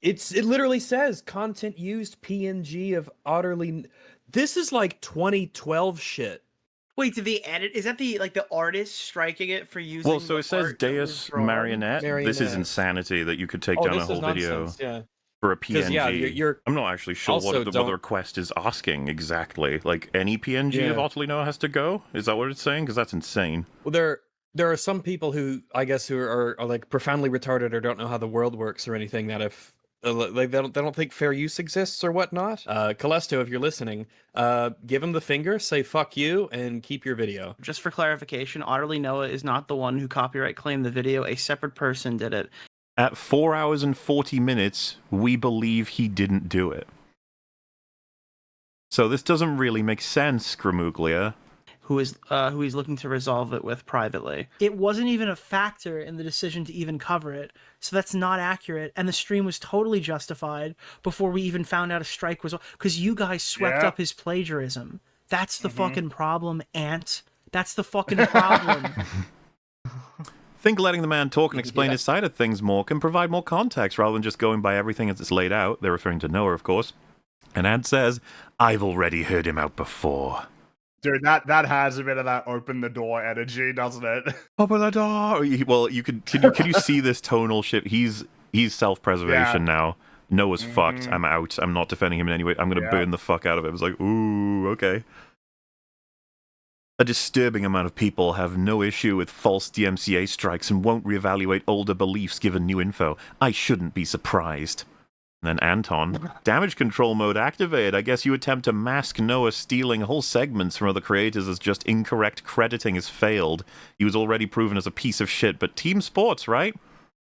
It literally says content used PNG of Otterly. This is like 2012 shit. Wait, did they edit? Is that the artist striking it for using? Well, so it says Deus Marionette. This is insanity that you could take down a whole video for a PNG. Yeah, I'm not actually sure what the request is asking exactly. Like, any PNG of Otterly Noah has to go? Is that what it's saying? Because that's insane. Well, there are some people who I guess who are like profoundly retarded or don't know how the world works or anything that if like they don't think fair use exists or whatnot. Callisto, if you're listening, give him the finger, say fuck you, and keep your video. Just for clarification, Otterly Noah is not the one who copyright claimed the video. A separate person did it. At 4 hours and 40 minutes, we believe he didn't do it. So this doesn't really make sense, Gramuglia. Who he's looking to resolve it with privately. It wasn't even a factor in the decision to even cover it, so that's not accurate, and the stream was totally justified before we even found out a strike was... Because you guys swept up his plagiarism. That's the fucking problem, Ant. That's the fucking problem. think letting the man talk and explain his side of things more can provide more context rather than just going by everything as it's laid out. They're referring to Noah, of course. And Ant says, I've already heard him out before. Dude, that has a bit of that open the door energy, doesn't it? Open the door. Well, can you see this tonal shift? He's self-preservation now. Noah's fucked. I'm out. I'm not defending him in any way. I'm gonna burn the fuck out of him. It's like, ooh, okay. A disturbing amount of people have no issue with false DMCA strikes and won't reevaluate older beliefs given new info. I shouldn't be surprised. And then Anton, damage control mode activated. I guess you attempt to mask Noah stealing whole segments from other creators as just incorrect crediting has failed. He was already proven as a piece of shit, but team sports, right?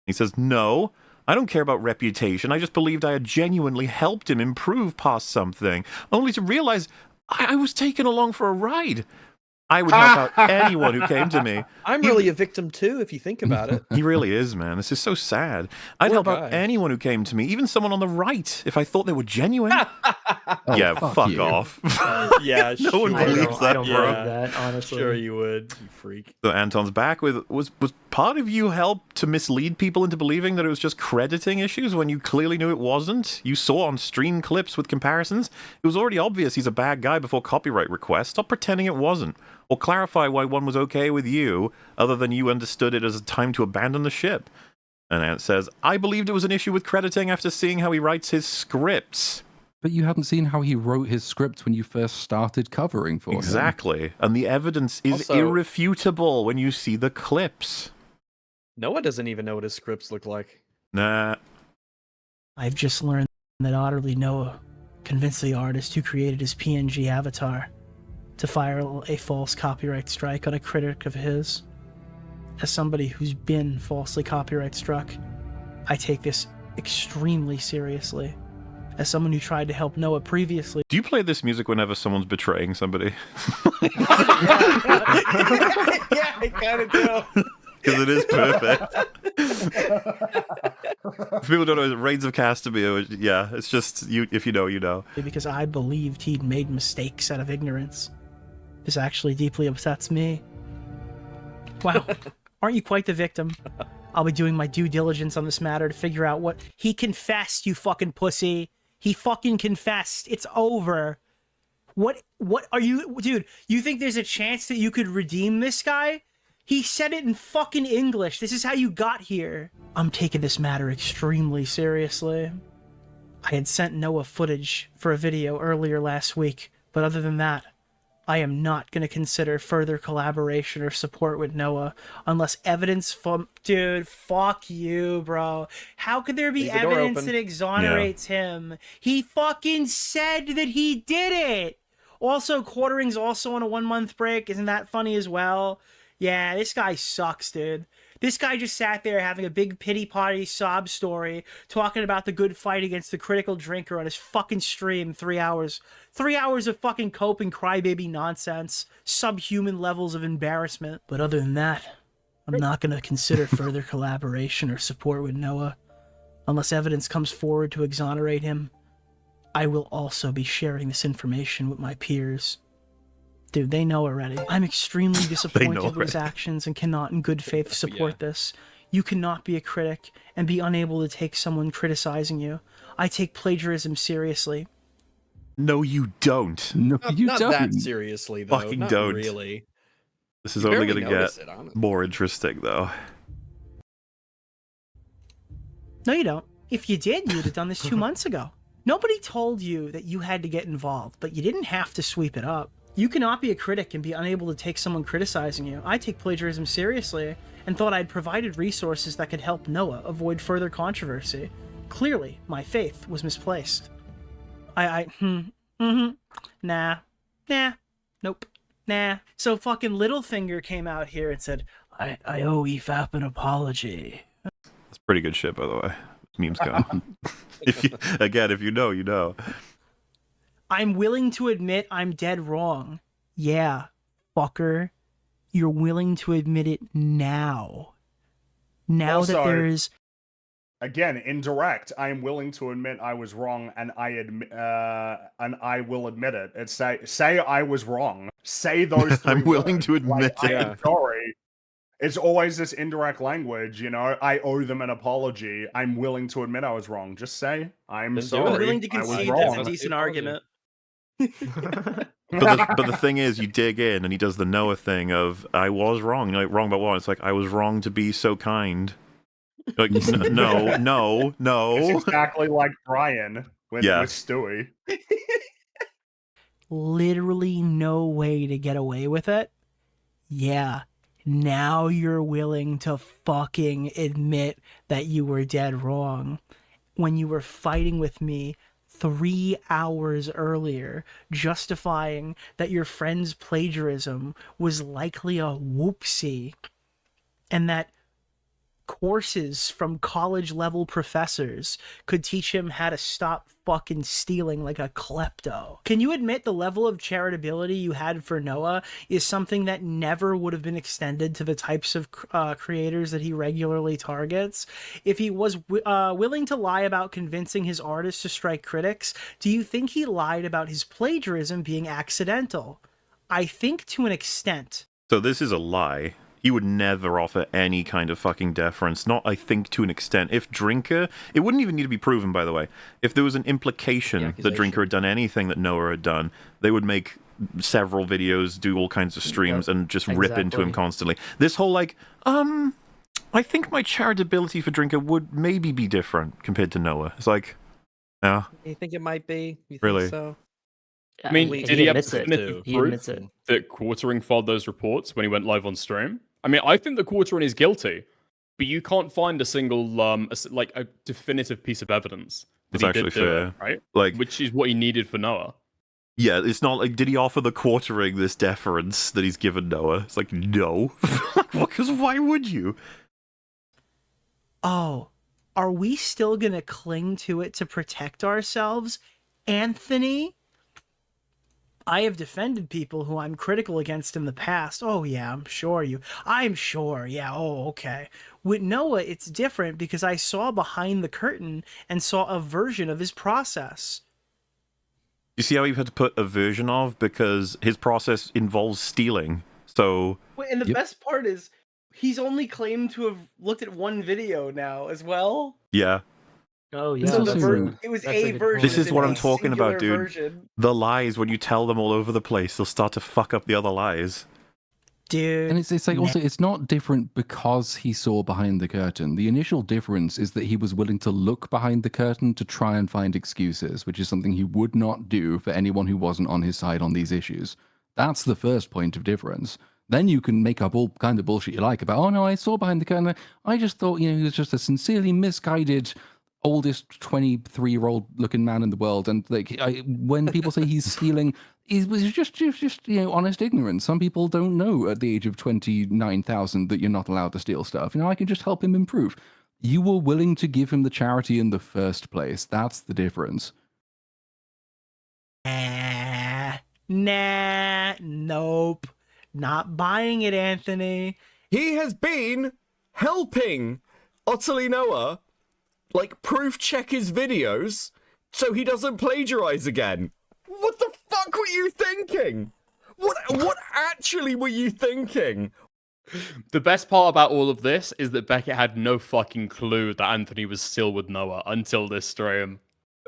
He says, no, I don't care about reputation. I just believed I had genuinely helped him improve past something, only to realize I was taken along for a ride. I would help out anyone who came to me. I'm really a victim too, if you think about it. He really is, man. This is so sad. I'd help out anyone who came to me, even someone on the right, if I thought they were genuine. Yeah, fuck off. Yeah, no one believes that, I don't bro. believe that, honestly. Sure you would, you freak. So Anton's back with, was part of you helped to mislead people into believing that it was just crediting issues when you clearly knew it wasn't? You saw on stream clips with comparisons? It was already obvious he's a bad guy before copyright request. Stop pretending it wasn't. Or clarify why one was okay with you, other than you understood it as a time to abandon the ship. And Ant says, I believed it was an issue with crediting after seeing how he writes his scripts. But you hadn't seen how he wrote his scripts when you first started covering for him. Exactly. And the evidence is irrefutable when you see the clips. Noah doesn't even know what his scripts look like. Nah. I've just learned that Otterly Noah convinced the artist who created his PNG avatar to file a false copyright strike on a critic of his. As somebody who's been falsely copyright struck, I take this extremely seriously. As someone who tried to help Noah previously... Do you play this music whenever someone's betraying somebody? Yeah, I kind of do. Because it is perfect. If people don't know, Reigns of Castamere, yeah, it's just, if you know, you know. Because I believed he'd made mistakes out of ignorance. This actually deeply upsets me. Wow, aren't you quite the victim? I'll be doing my due diligence on this matter to figure out what... He confessed, you fucking pussy. He fucking confessed. It's over. What are you... Dude, you think there's a chance that you could redeem this guy? He said it in fucking English. This is how you got here. I'm taking this matter extremely seriously. I had sent Noah footage for a video earlier last week, but other than that, I am not going to consider further collaboration or support with Noah unless evidence from... Dude, fuck you, bro. How could there be evidence that exonerates him? He fucking said that he did it! Also, Quartering's also on a 1-month break. Isn't that funny as well? Yeah, this guy sucks, dude. This guy just sat there having a big pity party sob story, talking about the good fight against the critical drinker on his fucking stream. 3 hours. 3 hours of fucking cope and crybaby nonsense. Subhuman levels of embarrassment. But other than that, I'm not going to consider further collaboration or support with Noah. Unless evidence comes forward to exonerate him, I will also be sharing this information with my peers. Dude, they know already. I'm extremely disappointed with his actions and cannot in good faith support this. You cannot be a critic and be unable to take someone criticizing you. I take plagiarism seriously. No, you don't. No, you not don't. That seriously, though. Fucking not don't. really. This is You only barely going to notice get it, honestly. more interesting, though. No, you don't. If you did, you would have done this 2 months ago. Nobody told you that you had to get involved, but you didn't have to sweep it up. You cannot be a critic and be unable to take someone criticizing you. I take plagiarism seriously and thought I'd provided resources that could help Noah avoid further controversy. Clearly, my faith was misplaced. Nah. Nope. Nah. So fucking Littlefinger came out here and said, I owe EFAP an apology. That's pretty good shit, by the way. Memes come. If you know, you know. I'm willing to admit I'm dead wrong. Yeah, fucker. You're willing to admit it now. Now Also, that there is... Again, indirect. I am willing to admit I was wrong, and I will admit it. It's say I was wrong. Say those 3 I'm willing words. to admit like, it. I'm sorry. It's always this indirect language, I owe them an apology. I'm willing to admit I was wrong. Just say, I'm sorry. I'm willing to I was concede wrong. that's a decent argument. But the thing is, you dig in, and he does the Noah thing of, I was wrong. Wrong about what? It's like, I was wrong to be so kind. Like, no. It's exactly like Brian with Stewie. Literally no way to get away with it. Yeah. Now you're willing to fucking admit that you were dead wrong. When you were fighting with me 3 hours earlier, justifying that your friend's plagiarism was likely a whoopsie, and that courses from college level professors could teach him how to stop fucking stealing like a klepto. Can you admit the level of charitability you had for Noah is something that never would have been extended to the types of creators that he regularly targets? If he was willing to lie about convincing his artists to strike critics, do you think he lied about his plagiarism being accidental? I think to an extent. So this is a lie. He would never offer any kind of fucking deference. Not, I think, to an extent. If Drinker... It wouldn't even need to be proven, by the way. If there was an implication that Drinker had done anything that Noah had done, they would make several videos, do all kinds of streams, and just rip into him constantly. This whole, I think my charitability for Drinker would maybe be different compared to Noah. It's like, yeah. You think it might be? You think Really? so? I mean, did he have definitive He admits it. that Quartering filed those reports when he went live on stream? I mean, I think that Quartering is guilty, but you can't find a single, a definitive piece of evidence that That's he actually did do fair. it, right? Like, which is what he needed for Noah. Yeah, it's not like, did he offer the Quartering this deference that he's given Noah? It's like, no. Because why would you? Oh, are we still gonna cling to it to protect ourselves? Anthony? I have defended people who I'm critical against in the past. Oh yeah, I'm sure. Yeah, oh okay. With Noah, it's different because I saw behind the curtain and saw a version of his process. You see how he had to put a version of? Because his process involves stealing. So... Wait, and the best part is, he's only claimed to have looked at one video now as well. Yeah. Oh yeah, So it was a version. This is what I'm talking about, dude. Version. The lies, when you tell them all over the place, they'll start to fuck up the other lies. Dude. And it's like also, it's not different because he saw behind the curtain. The initial difference is that he was willing to look behind the curtain to try and find excuses, which is something he would not do for anyone who wasn't on his side on these issues. That's the first point of difference. Then you can make up all kind of bullshit you like about, oh no, I saw behind the curtain. I just thought, he was just a sincerely misguided oldest 23-year-old looking man in the world, and when people say he's stealing, it was just honest ignorance. Some people don't know at the age of 29,000 that you're not allowed to steal stuff. I can just help him improve. You were willing to give him the charity in the first place. That's the difference. Nah, nope, not buying it, Anthony. He has been helping Utterly Noah proof check his videos so he doesn't plagiarize again. What the fuck were you thinking? What actually were you thinking? The best part about all of this is that Beckett had no fucking clue that Anthony was still with Noah until this stream.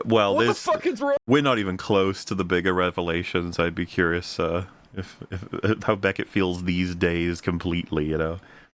Well, what the fuck is wrong? We're not even close to the bigger revelations. I'd be curious if how Beckett feels these days completely,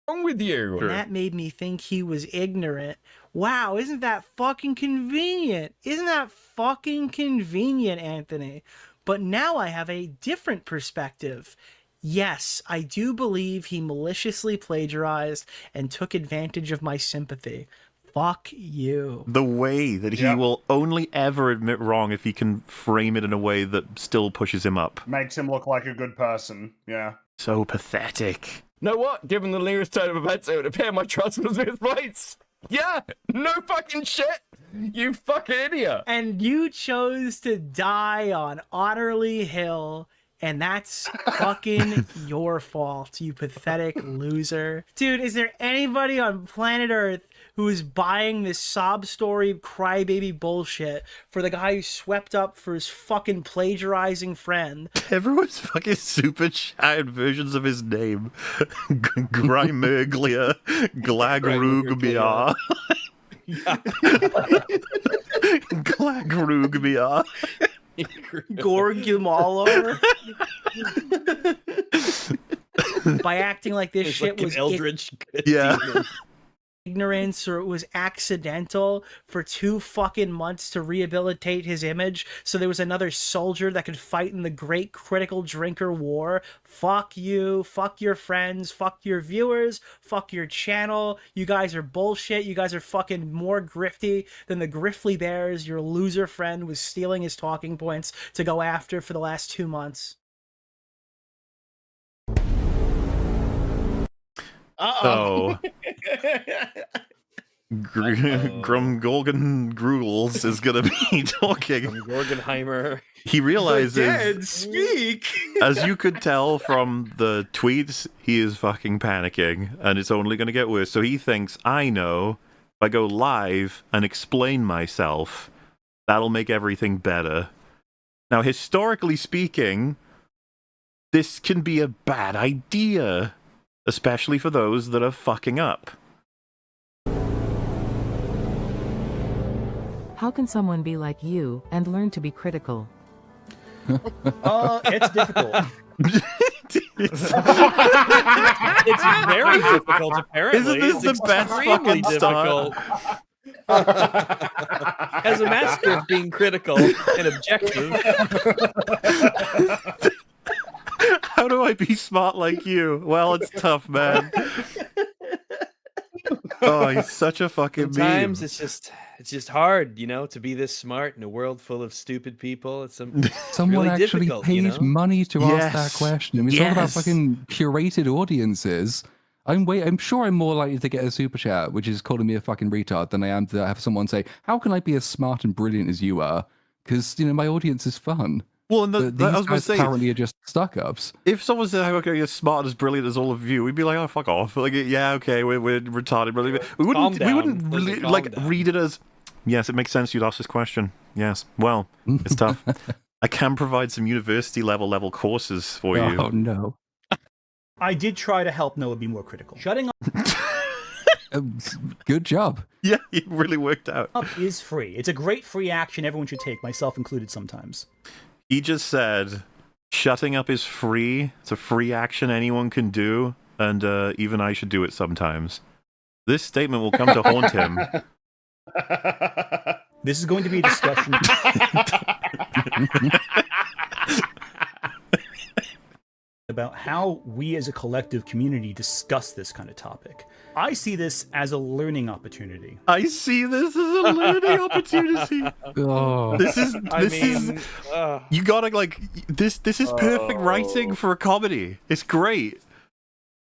Wrong with you? And that made me think he was ignorant. Wow, isn't that fucking convenient? Isn't that fucking convenient, Anthony? But now I have a different perspective. Yes, I do believe he maliciously plagiarized and took advantage of my sympathy. Fuck you. The way that he will only ever admit wrong if he can frame it in a way that still pushes him up. Makes him look like a good person, yeah. So pathetic. Know what? Given the nearest turn of events, it would appear my trust was misplaced. Yeah, no fucking shit. You fucking idiot. And you chose to die on Otterly Hill, and that's fucking your fault, you pathetic loser. Dude, is there anybody on planet Earth who is buying this sob story crybaby bullshit for the guy who swept up for his fucking plagiarizing friend. Everyone's fucking super chatted versions of his name. Grimuglia, Glagrugmia. Glagrugmia. Gorgumalo. By acting like this It's shit like was an eldritch Yeah. demon. ignorance or it was accidental for 2 fucking months to rehabilitate his image so there was another soldier that could fight in the great critical drinker war. Fuck you, fuck your friends, fuck your viewers, fuck your channel. You guys are bullshit. You guys are fucking more grifty than the Griffly Bears your loser friend was stealing his talking points to go after for the last 2 months. So, Grumgolgan Gruels is gonna be talking. Gorgenheimer. He realizes, dead speak. as you could tell from the tweets, he is fucking panicking, and it's only gonna get worse. So he thinks, I know, if I go live and explain myself, that'll make everything better. Now, historically speaking, this can be a bad idea. Especially for those that are fucking up. How can someone be like you and learn to be critical? It's difficult. It's very difficult, apparently. Isn't this It's the best extremely fucking start? As a master of being critical and objective. How do I be smart like you? Well, it's tough, man. Oh, he's such a fucking Sometimes meme. it's just hard, you know, to be this smart in a world full of stupid people. It's Someone really actually difficult, paid you know? money to ask that Yes. question. I mean, talk about Yes. fucking curated audiences. I'm sure I'm more likely to get a super chat, which is calling me a fucking retard, than I am to have someone say, "How can I be as smart and brilliant as you are?" Because my audience is fun. Well, and But I these was going guys to say, apparently are just stuck-ups. if someone said, okay, you're smart and as brilliant as all of you, we'd be like, oh, fuck off. Like, yeah, okay, we're retarded. But we wouldn't, Calm we wouldn't down. really, Calm like, down. read it as, yes, it makes sense you'd ask this question. Yes, well, it's tough. I can provide some university level courses for you. Oh, no. I did try to help Noah be more critical. Shutting Good job. Yeah, it really worked out. up is free. It's a great free action everyone should take, myself included sometimes. He just said, shutting up is free. It's a free action anyone can do, and even I should do it sometimes. This statement will come to haunt him. This is going to be a discussion about how we as a collective community discuss this kind of topic. I see this as a learning opportunity. I see this as a learning opportunity. Oh. This is you gotta like this is perfect writing for a comedy. It's great.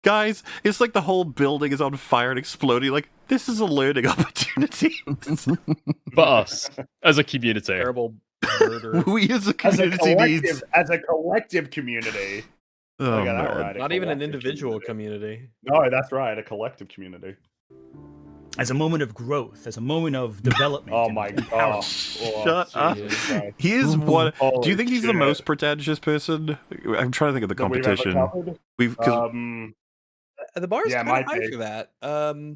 Guys, it's like the whole building is on fire and exploding. Like, this is a learning opportunity. But us, as a community. Terrible murder. We as a community needs as a collective community. Oh, I got that man. right, a Not even an collective individual community. No, that's right, a collective community. As a moment of growth, as a moment of development. Oh and my empowerment. gosh. Shut up. Jesus Christ. He is one. Holy Do you think he's the shit. most pretentious person? I'm trying to think of the That we've ever competition. covered? Because The bar's Yeah, kind might of high be. for that.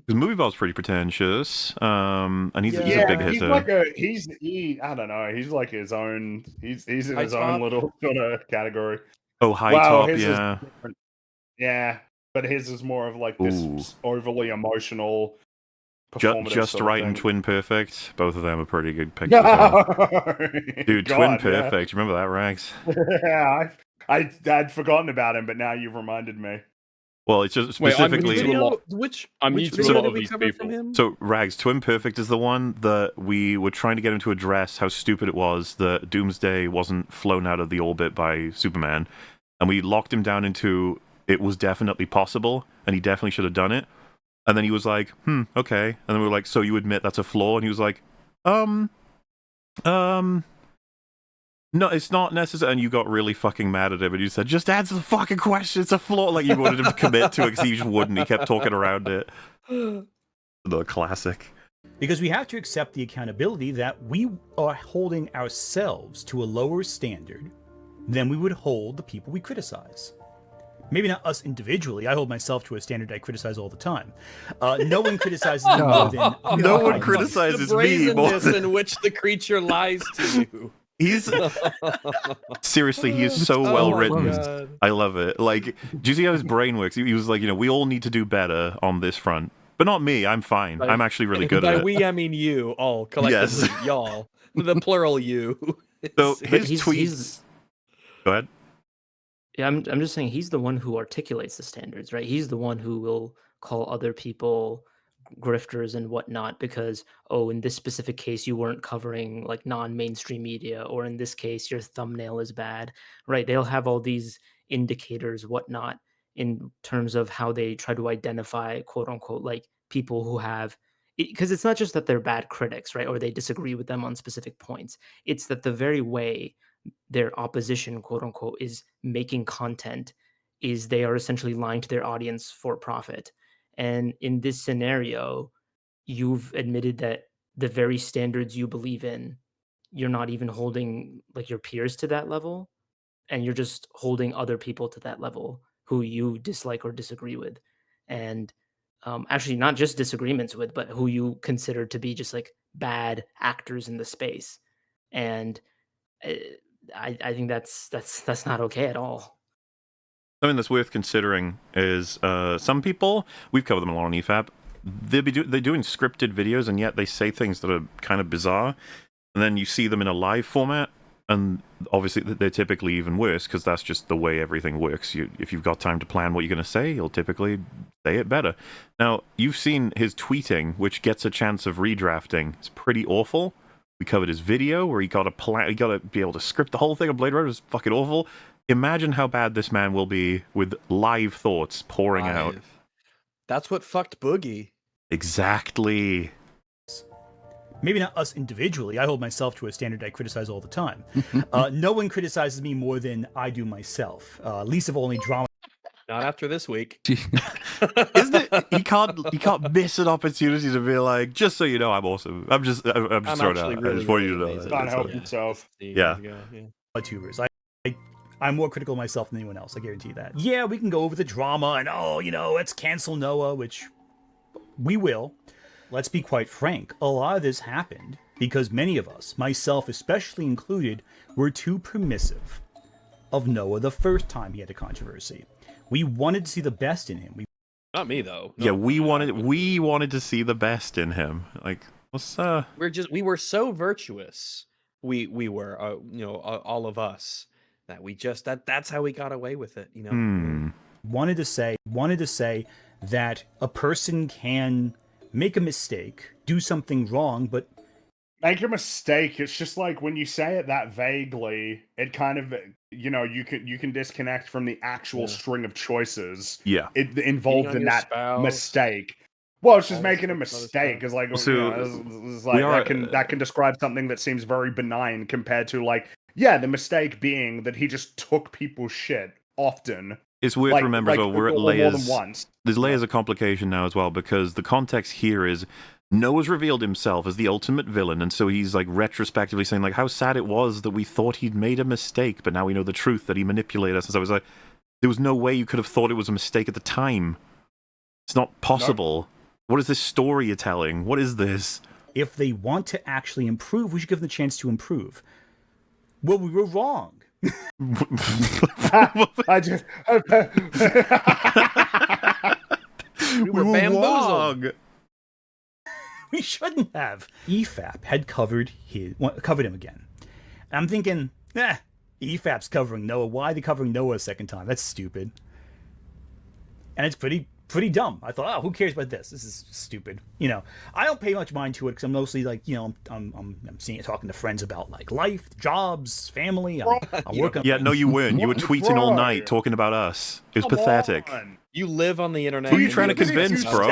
Movie Ball's pretty pretentious. And he's a big he's hitter. like I don't know, he's like his own he's in High his top. own little sort of category. Oh, high Wow, top, his is yeah. different. Yeah, but his is more of like this Ooh. overly emotional performative Just sort of Right and thing. Twin Perfect. Both of them are pretty good picks as well. Dude, Twin God, yeah. Perfect. You remember that, Rags? Yeah, I'd forgotten about him, but now you've reminded me. Well, it's just Wait, I'm new specifically. to a lot. Which I'm which new to a video lot did of we these cover from people. him? So, Rags, Twin Perfect is the one that we were trying to get him to address how stupid it was that Doomsday wasn't flown out of the orbit by Superman. And we locked him down into it was definitely possible, and he definitely should have done it. And then he was like, okay. And then we were like, so you admit that's a flaw? And he was like, no, it's not necessary. And you got really fucking mad at him, and you said, just answer the fucking question. It's a flaw. Like, you wanted him to commit to it, because he just wouldn't. He kept talking around it. The classic. Because we have to accept the accountability that we are holding ourselves to a lower standard than we would hold the people we criticize. Maybe not us individually. I hold myself to a standard I criticize all the time. No one criticizes me more than... No one criticizes the me more brazenness in which the creature lies to you. He's seriously, he is so well written. God. I love it. Like, do you see how his brain works? He was like, we all need to do better on this front, but not me. I'm fine. I'm actually really good at it. By we, I mean you all collectively, y'all, the plural you. So his tweets. Go ahead. Yeah, I'm just saying he's the one who articulates the standards, right? He's the one who will call other people grifters and whatnot because, oh, in this specific case, you weren't covering like non-mainstream media, or in this case, your thumbnail is bad, right? They'll have all these indicators, whatnot, in terms of how they try to identify, quote unquote, like people who have, because it's not just that they're bad critics, right? Or they disagree with them on specific points. It's that the very way their opposition, quote unquote, is making content is they are essentially lying to their audience for profit. And in this scenario, you've admitted that the very standards you believe in, you're not even holding like your peers to that level, and you're just holding other people to that level who you dislike or disagree with. And actually not just disagreements with, but who you consider to be just like bad actors in the space. And I think that's not okay at all. Something that's worth considering is some people, we've covered them a lot on EFAP, they're doing scripted videos, and yet they say things that are kind of bizarre, and then you see them in a live format, and obviously they're typically even worse, because that's just the way everything works. If you've got time to plan what you're going to say, you'll typically say it better. Now, you've seen his tweeting, which gets a chance of redrafting. It's pretty awful. We covered his video, where he got to be able to script the whole thing on Blade Runner. It's fucking awful. Imagine how bad this man will be with live thoughts pouring out. That's what fucked Boogie. Exactly. Maybe not us individually. I hold myself to a standard I criticize all the time. No one criticizes me more than I do myself. Least of all any drama. Not after this week. Isn't it? You can't miss an opportunity to be like, just so you know, I'm awesome. I'm just throwing out. Really, I just want you to know. Can't help himself. Yeah. YouTubers. I'm more critical of myself than anyone else. I guarantee that. Yeah, we can go over the drama and let's cancel Noah, which we will. Let's be quite frank. A lot of this happened because many of us, myself especially included, were too permissive of Noah the first time he had a controversy. We wanted to see the best in him. Not me though. No, yeah, we wanted to see the best in him. Like, what's we were so virtuous. We were all of us that we just that's how we got away with it. Wanted to say that a person can make a mistake, do something wrong, but make a mistake. It's just like when you say it that vaguely, it kind of you can disconnect from the actual string of choices. Yeah, involved in that mistake. Well, it's just making a mistake. It's like, it's like that can describe something that seems very benign compared to the mistake being that he just took people's shit often. It's weird to remember as well, we're at layers. More than once. There's layers of complication now as well, because the context here is Noah's revealed himself as the ultimate villain, and so he's retrospectively saying how sad it was that we thought he'd made a mistake, but now we know the truth that he manipulated us. And so I was like, there was no way you could have thought it was a mistake at the time. It's not possible. No. What is this story you're telling? What is this? If they want to actually improve, we should give them the chance to improve. Well, we were wrong. I just we were bamboozled. We shouldn't have. EFAP had covered him again. I'm thinking, EFAP's covering Noah. Why are they covering Noah a second time? That's stupid. And it's pretty dumb. I thought, who cares about this? This is stupid. I don't pay much mind to it because I'm mostly I'm seeing it, talking to friends about life, jobs, family. I'm working. Yeah, no, you weren't. You were tweeting all night talking about us. It was pathetic. You live on the internet. Who are you trying to convince, bro?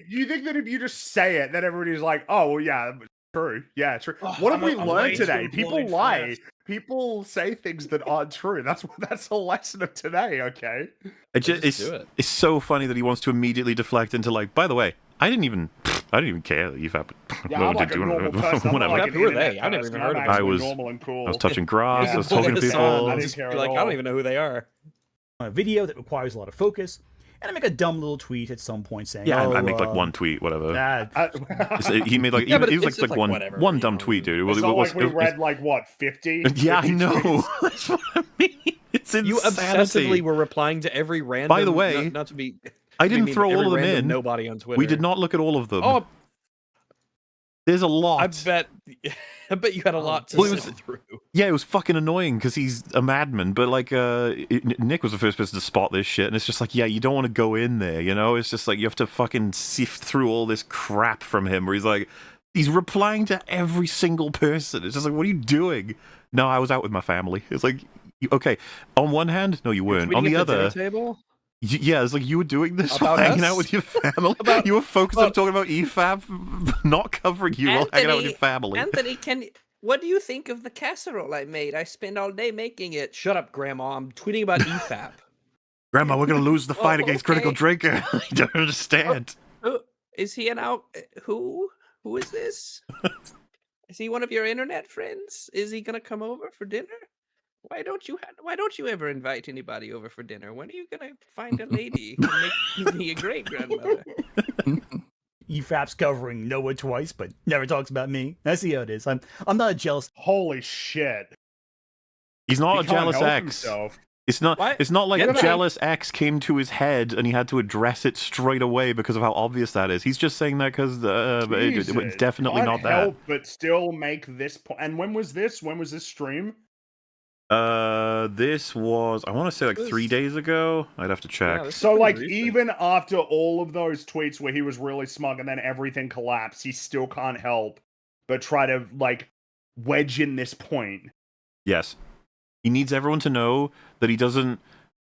You think that if you just say it, that everybody's like, oh, well, yeah, True. Yeah, true. Oh, What have we I'm way learned too today? People employed for lie. this. People say things that aren't true. That's the lesson of today. Okay. It's so funny that he wants to immediately deflect into like. By the way, I didn't even care that EFAP. Yeah, I'm like a normal person. I'm not like an Who are they? internet I've never person. even heard I'm of them. actually normal and cool. I was touching grass. Yeah. I was talking to people. I didn't Just care be at like, I all. don't even know who they are. A video that requires a lot of focus, and I make a dumb little tweet at some point saying, Yeah, oh, I make like one tweet, whatever. that- He made like Yeah, but he was it's like like one whatever, one you dumb know. tweet, dude. It's not like we read like what 50. Yeah, I 50 know. tweets? That's what I mean. It's insanity. You obsessively were replying to every random. By the way, not to be. I didn't throw every all of them random in. Nobody on Twitter. We did not look at all of them. Oh, there's a lot. I bet you had a lot to Well, sift through. Yeah, it was fucking annoying because he's a madman. But like, Nick was the first person to spot this shit, and it's just like, yeah, you don't want to go in there, you know? It's just like you have to fucking sift through all this crap from him, where he's like, he's replying to every single person. It's just like, what are you doing? No, I was out with my family. It's like, okay, on one hand, no, you weren't. On the other, table. yeah, it's like you were doing this About while hanging us? out with your family. You were focused on talking about EFAP, not covering you while hanging out with your family. Anthony, what do you think of the casserole I made? I spent all day making it. Shut up, Grandma. I'm tweeting about EFAP. Grandma, we're gonna lose the fight against Critical okay. Drinker. I don't understand. Is he an out? Who is this? Is he one of your internet friends? Is he gonna come over for dinner? Why don't you ever invite anybody over for dinner? When are you gonna find a lady to make me a great grandmother? EFAP's covering Noah twice, but never talks about me. I see how it is. I'm not a jealous. Holy shit. He's not He a can't jealous help ex. himself. It's not. What? It's not like Yeah, a but jealous ex came to his head and he had to address it straight away because of how obvious that is. He's just saying that because it's definitely Can't not that. help but still make this point. And when was this? When was this stream? This was, I want to say like 3 days ago. I'd have to check. So like even after all of those tweets where he was really smug and then everything collapsed, he still can't help but try to like wedge in this point. Yes. He needs everyone to know that he doesn't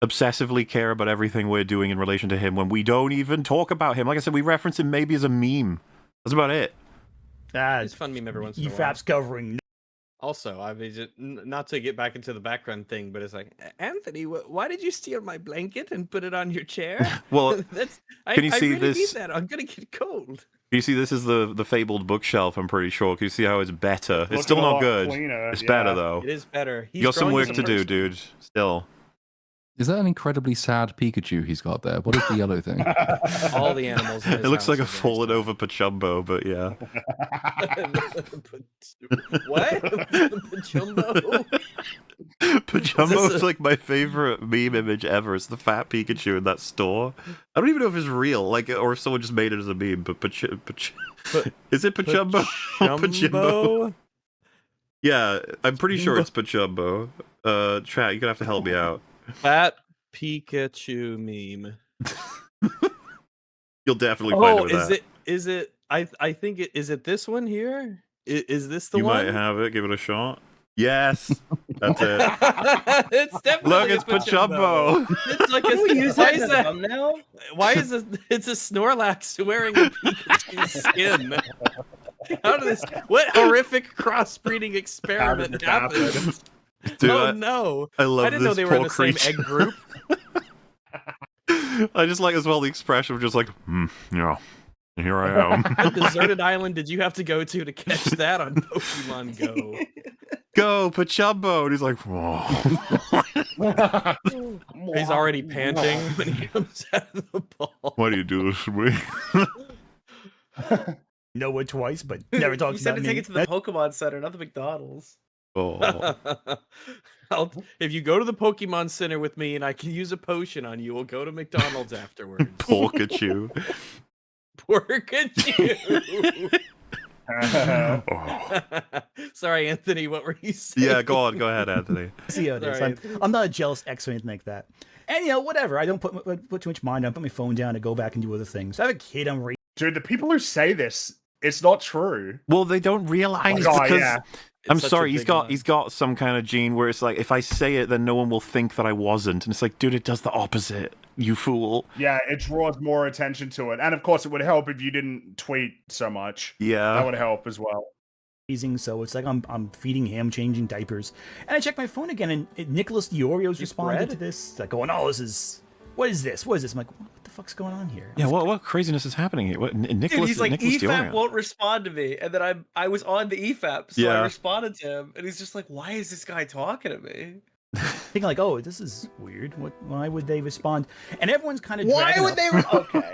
obsessively care about everything we're doing in relation to him when we don't even talk about him. Like I said, we reference him maybe as a meme. That's about it. It's fun meme every once in a while. EFAP's covering. Also, I mean, not to get back into the background thing, but it's like, Anthony, why did you steal my blanket and put it on your chair? Well, can you see I really this? need that. I'm gonna get cold. You see, this is the fabled bookshelf, I'm pretty sure. Can you see how it's better? It's Looking still a not lot good. cleaner, It's yeah. better, though. It is better. You got some work to do, dude. Still. Is that an incredibly sad Pikachu he's got there? What is the yellow thing? All the animals. In his It looks like a house are fallen over Pachumbo, but yeah. What? Pachumbo? Pachumbo is like my favorite meme image ever. It's the fat Pikachu in that store. I don't even know if it's real, like, or if someone just made it as a meme. But is it Pachumbo? Pachumbo? Yeah, I'm pretty sure it's Pachumbo. Chat, you're gonna have to help me out. Fat Pikachu meme. You'll definitely find it with that. Is it? I think it is. It this one here? Is this the You one? might have it. Give it a shot. Yes, that's it. It's definitely Look, it's Pachumbo. It's like why is that thumbnail? Why is it? It's a Snorlax wearing a Pikachu skin. How did this? What horrific crossbreeding experiment happened? Dude, Oh no! I love I didn't know this they were in poor the same creature. egg group. I just like as well the expression of just like, yeah, here I am. What deserted island did you have to go to catch that on Pokemon Go? Go, Pachumbo! And he's like, whoa. He's already panting when he comes out of the ball. Why do you do this to me? Noah twice, but never talks You said about to me. take it to the Pokemon Center, not the McDonald's. Oh. If you go to the Pokemon Center with me and I can use a potion on you, we'll go to McDonald's afterwards. Pikachu. Pikachu. Sorry, Anthony. What were you saying? Yeah, go ahead, Anthony. See how it is. Sorry. I'm not a jealous ex or anything like that. And you know, whatever. I don't put too much mind. I put my phone down to go back and do other things. I have a kid. I'm raising. Dude, the people who say this, it's not true. Well, they don't realize Oh, because yeah. I'm such a sorry, big lie. he's got some kind of gene where it's like if I say it, then no one will think that I wasn't, and it's like, dude, it does the opposite. You fool. Yeah, it draws more attention to it. And of course, it would help if you didn't tweet so much. Yeah. That would help as well. So it's like I'm feeding him, changing diapers, and I check my phone again, and Nicholas Diorio's responded to this, like going, "Oh, what is this? I'm like, what the fuck's going on here?" Yeah, what craziness is happening here? What Nicholas? Dude, he's like, Nicholas EFAP Diorio. won't respond to me, and then I was on the EFAP, so I Yeah. responded to him, and he's just like, why is this guy talking to me? Thinking like, oh, this is weird. Why would they respond? And everyone's kind of Why would they? Okay.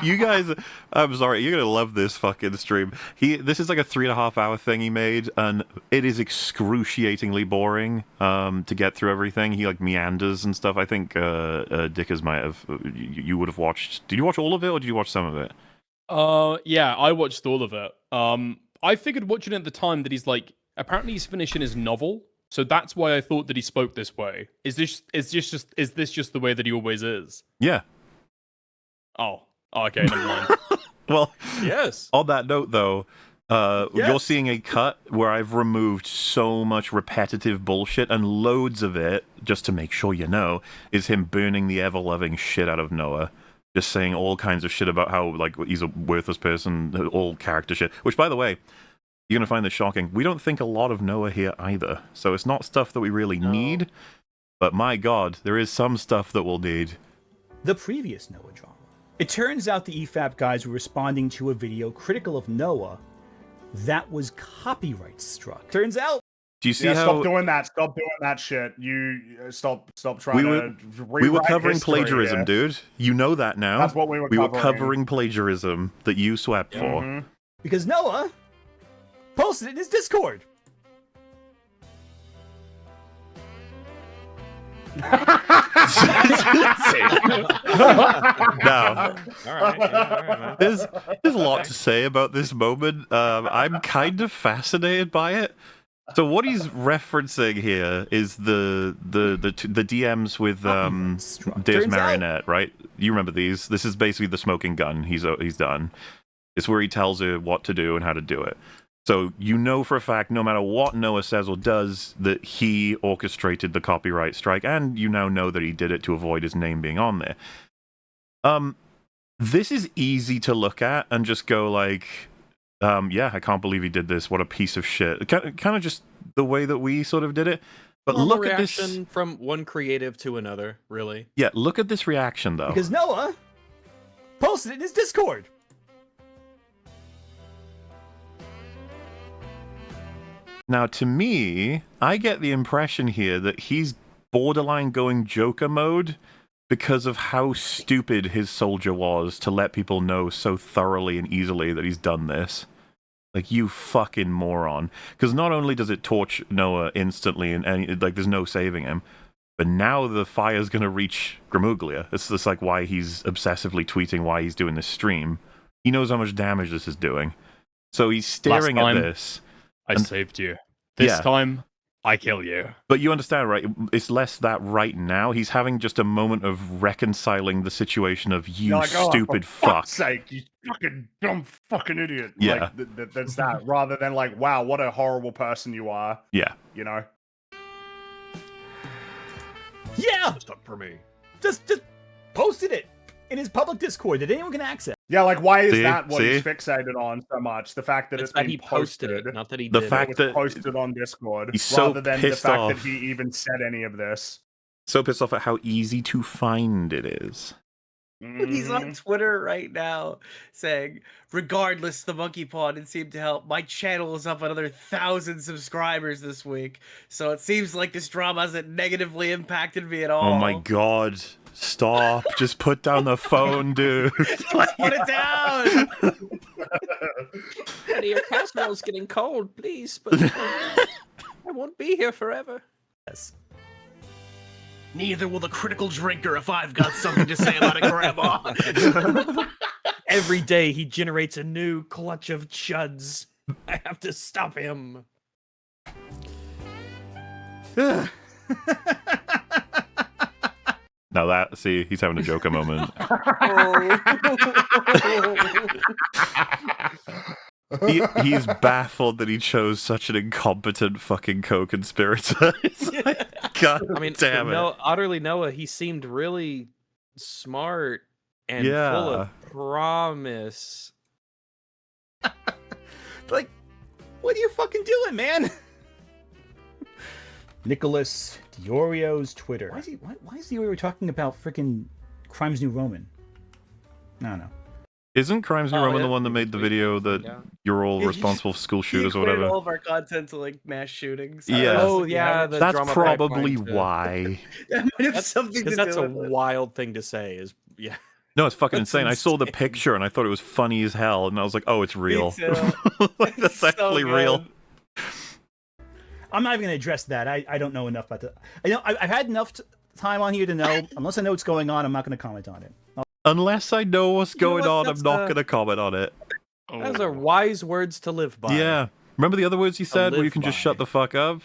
You guys, I'm sorry, you're gonna love this fucking stream. This is like a 3.5 hour thing he made, and it is excruciatingly boring to get through everything. He like meanders and stuff. I think Dickers might have. You would have watched. Did you watch all of it, or did you watch some of it? Yeah, I watched all of it. I figured watching it at the time that apparently he's finishing his novel, so that's why I thought that he spoke this way. Is this just the way that he always is? Yeah. Oh, okay, never mind. Well, yes. On that note, though, you're seeing a cut where I've removed so much repetitive bullshit, and loads of it, just to make sure you know, is him burning the ever-loving shit out of Noah. Just saying all kinds of shit about how he's a worthless person, all character shit. Which, by the way, you're gonna find this shocking. We don't think a lot of Noah here either, so it's not stuff that we really need. But my God, there is some stuff that we'll need. The previous Noah drama. It turns out the EFAP guys were responding to a video critical of Noah that was copyright struck. Turns out. Do you see how? Stop doing that. Stop doing that shit. You stop trying to. We were covering plagiarism, dude. You know that now. That's what we were covering. We were covering plagiarism that you swept for. Because Noah posted it in his Discord. Now, there's a lot to say about this moment. I'm kind of fascinated by it. So what he's referencing here is the DMs with Deus Marionette, right? You remember these? This is basically the smoking gun he's done. It's where he tells her what to do and how to do it. So you know for a fact, no matter what Noah says or does, that he orchestrated the copyright strike, and you now know that he did it to avoid his name being on there. This is easy to look at and just go like, yeah, I can't believe he did this. What a piece of shit. Kind of just the way that we sort of did it. But look at this from one creative to another, really. Yeah, look at this reaction though. Because Noah posted it in his Discord. Now, to me, I get the impression here that he's borderline going Joker mode because of how stupid his soldier was to let people know so thoroughly and easily that he's done this. Like, you fucking moron. Because not only does it torch Noah instantly, and there's no saving him, but now the fire's going to reach Gramuglia. It's just like why he's obsessively tweeting why he's doing this stream. He knows how much damage this is doing. So he's staring at this. I saved you. This time, I kill you. But you understand, right? It's less that right now. He's having just a moment of reconciling the situation of you like, stupid for fuck. Fuck's sake, you fucking dumb fucking idiot. Yeah. Like, that's that. Rather than like, wow, what a horrible person you are. Yeah. You know? Yeah! Stuck for me. Just posted it in his public Discord that anyone can access. Yeah, like why is that what he's fixated on so much? The fact that it's been he posted it, not that he the did fact it. that posted on Discord, he's so rather than the pissed fact off. that he even said any of this. So pissed off at how easy to find it is. He's on Twitter right now saying, regardless, the monkey paw didn't seem to help. My channel is up another 1,000 subscribers this week. So it seems like this drama hasn't negatively impacted me at all. Oh my God. Stop. Just put down the phone, dude. Just put it down. Eddie, your casserole's getting cold, please. But I won't be here forever. Yes. Neither will the critical drinker if I've got something to say about it, Grandma. Every day he generates a new clutch of chuds. I have to stop him. Now that, see, he's having a Joker moment. He's baffled that he chose such an incompetent fucking co-conspirator. God damn it. No, utterly Noah, he seemed really smart and full of promise. Like, what are you fucking doing, man? Nicholas Diorio's Twitter. Why is Diorio talking about freaking Crimes New Roman? I don't know. Isn't Crimes New Roman the one that made the video that you're all responsible for school shooters or whatever? all of our content to like mass shootings. Yeah. Oh yeah, that's probably why. That might have That's something to do that's with a it. wild thing to say. Is yeah. No, it's fucking That's insane. I saw the picture and I thought it was funny as hell, and I was like, "Oh, it's real. Like, that's actually real." I'm not even going to address that. I don't know enough about that. I know I've had enough time on here to know. Unless I know what's going on, I'm not going to comment on it. Unless I know what's going on, I'm That's not going to comment on it. Those are wise words to live by. Yeah. Remember the other words you said where you live can just by. shut the fuck up?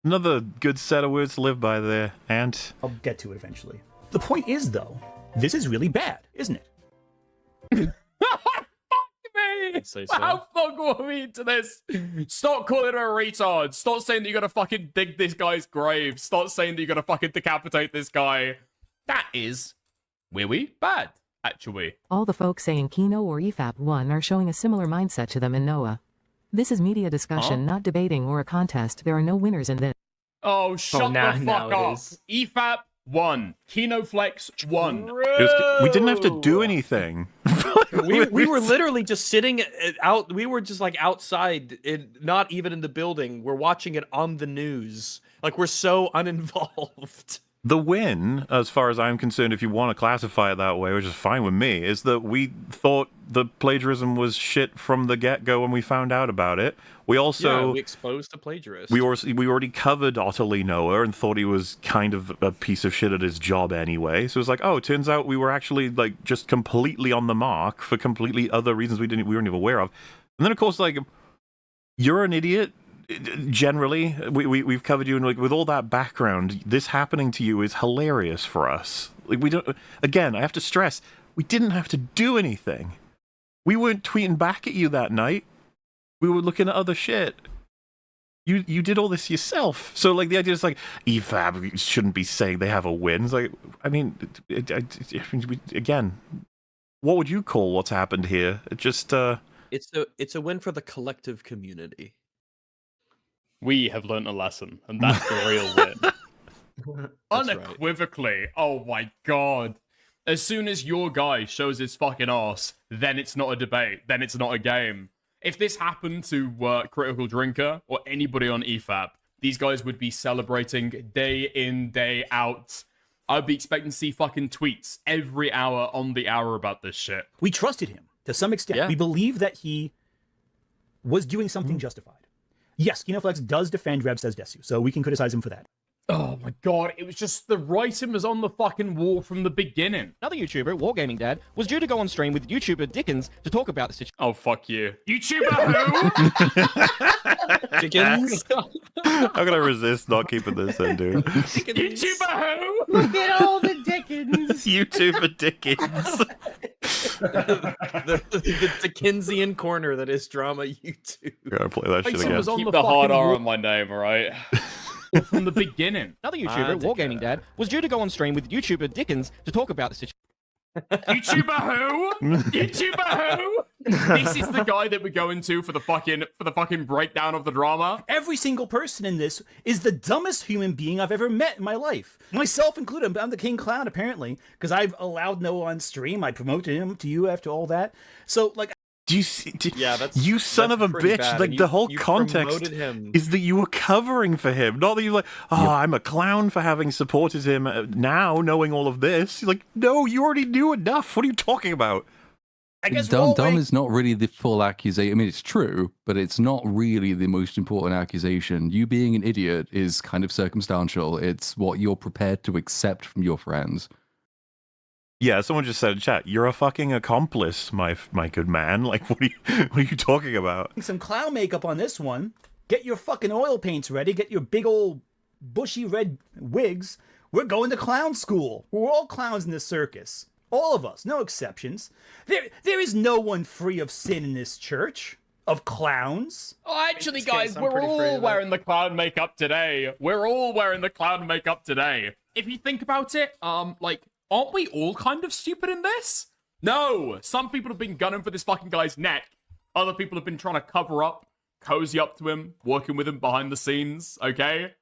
Another good set of words to live by there, Ant. I'll get to it eventually. The point is, though, this is really bad, isn't it? Me. How fuck are we into this? Stop calling her a retard. Stop saying that you're gonna fucking dig this guy's grave. Stop saying that you're gonna fucking decapitate this guy. That is really bad, actually. All the folks saying Kino or EFAP 1 are showing a similar mindset to them in Noah. This is media discussion, not debating or a contest. There are no winners in this. Oh, shut the fuck up. EFAP 1. Kinoflex 1. We didn't have to do anything. we were literally just sitting out. We were just like outside, not even in the building. We're watching it on the news. Like we're so uninvolved. The win, as far as I'm concerned, if you want to classify it that way, which is fine with me, is that we thought the plagiarism was shit from the get-go when we found out about it. We also we exposed the plagiarist. we already covered Otterly Noah and thought he was kind of a piece of shit at his job anyway. So it's like, oh, it turns out we were actually like just completely on the mark for completely other reasons we weren't even aware of. And then of course, like, you're an idiot. Generally, we've covered you, and like with all that background, this happening to you is hilarious for us. Like we don't. Again, I have to stress, we didn't have to do anything. We weren't tweeting back at you that night. We were looking at other shit. You did all this yourself. So like the idea is like EFAB shouldn't be saying they have a win. It's like, I mean, again, what would you call what's happened here? It just It's a win for the collective community. We have learned a lesson, and that's the real win. Unequivocally. Oh my god. As soon as your guy shows his fucking ass, then it's not a debate. Then it's not a game. If this happened to Critical Drinker or anybody on EFAP, these guys would be celebrating day in, day out. I'd be expecting to see fucking tweets every hour on the hour about this shit. We trusted him to some extent. Yeah. We believe that he was doing something justified. Yes, Kinoflex does defend Rev Says Desu, so we can criticize him for that. Oh my god, it was just the writing was on the fucking wall from the beginning. Another YouTuber, Wargaming Dad, was due to go on stream with YouTuber Dickens to talk about the situation. Oh, fuck you. YouTuber who? Dickens? how can I resist not keeping this in, dude? YouTuber who? Look at all the Dickens. YouTuber Dickens. the Dickensian corner that is drama YouTube. Gotta play that shit It again. was on the hard R on my name, alright? From the beginning. Another YouTuber, Wargaming Dad, was due to go on stream with YouTuber Dickens to talk about the situation. YouTuber who? YouTuber who? This is the guy that we're going to for the fucking breakdown of the drama. Every single person in this is the dumbest human being I've ever met in my life. Myself included. I'm the King Clown, apparently, because I've allowed Noah on stream. I promoted him to you after all that. So, like... Do you see? That's you son that's of a pretty bitch! bad. Like And the whole you context promoted him. is that you were covering for him, not that you're like, oh, I'm a clown for having supported him. Now, knowing all of this, you're like, no, you already knew enough. What are you talking about? I guess dumb is not really the full accusation. I mean, it's true, but it's not really the most important accusation. You being an idiot is kind of circumstantial. It's what you're prepared to accept from your friends. Yeah, someone just said in chat, "You're a fucking accomplice, my good man." Like, what are you talking about? Some clown makeup on this one. Get your fucking oil paints ready. Get your big old bushy red wigs. We're going to clown school. We're all clowns in this circus. All of us, no exceptions. There is no one free of sin in this church. Of clowns. Oh, actually, guys, we're all wearing the clown makeup today. We're all wearing the clown makeup today. If you think about it, like, aren't we all kind of stupid in this? No! Some people have been gunning for this fucking guy's neck. Other people have been trying to cover up cozy up to him, working with him behind the scenes, okay?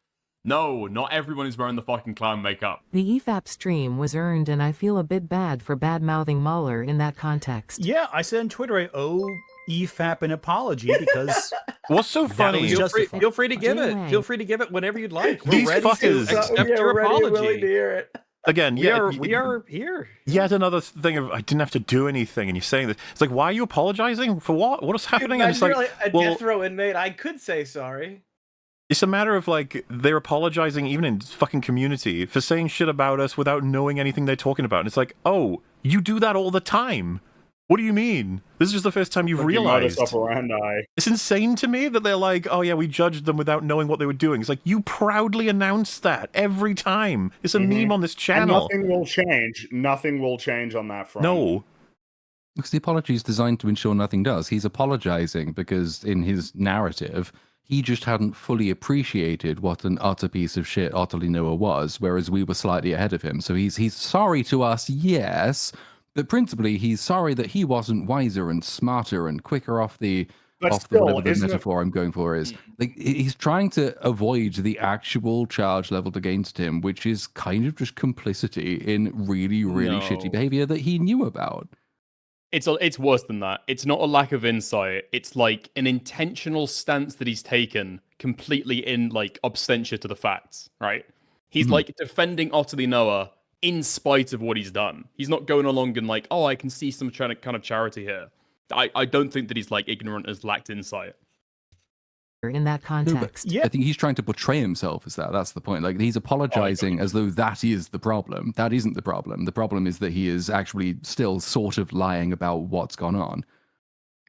No, not everyone is wearing the fucking clown makeup. The EFAP stream was earned, and I feel a bit bad for bad-mouthing Mueller in that context. Yeah, I said on Twitter, I owe EFAP an apology because what's so funny? Feel free to give it. Feel free to give it whenever you'd like. We're These ready fuckers- to accept your apology. To hear it. Again, We are here. Yet another thing of I didn't have to do anything, and you're saying this. It's like, why are you apologizing for what? What is happening? And it's like, a well, death row inmate. I could say sorry. it's a matter of like they're apologizing even in fucking Community for saying shit about us without knowing anything they're talking about. And it's like, oh, you do that all the time. What do you mean? This is just the first time you've realized. It's insane to me that they're like, oh yeah, we judged them without knowing what they were doing. It's like, you proudly announce that every time. It's a meme on this channel. And nothing will change. Nothing will change on that front. No. Because the apology is designed to ensure nothing does. He's apologizing because in his narrative, he just hadn't fully appreciated what an utter piece of shit Otterly Noah was, whereas we were slightly ahead of him. So he's sorry to us, yes, but principally he's sorry that he wasn't wiser and smarter and quicker off the whatever the metaphor I'm going for is. Like, he's trying to avoid the actual charge leveled against him, which is kind of just complicity in really, really shitty behavior that he knew about. It's worse than that. It's not a lack of insight. It's like an intentional stance that he's taken completely in like absentia to the facts, right? He's like defending Otterly Noah in spite of what he's done. He's not going along and like, oh, I can see some kind of charity here. I don't think that he's like ignorant as lacked insight. In that context. I think he's trying to portray himself as that. That's the point. Like, he's apologizing as though that is the problem. That isn't the problem. The problem is that he is actually still sort of lying about what's gone on.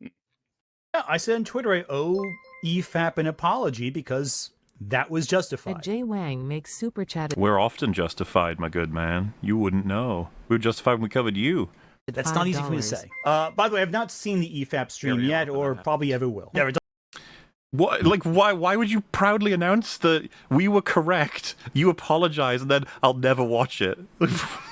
Yeah, I said on Twitter, I owe EFAP an apology because that was justified. And Jay Wang makes super chat. We're often justified, my good man. You wouldn't know. We were justified when we covered you. That's not easy for me to say. By the way, I've not seen the EFAP stream yet, or probably ever will. Never. What? Like, why would you proudly announce that we were correct? You apologize, and then I'll never watch it.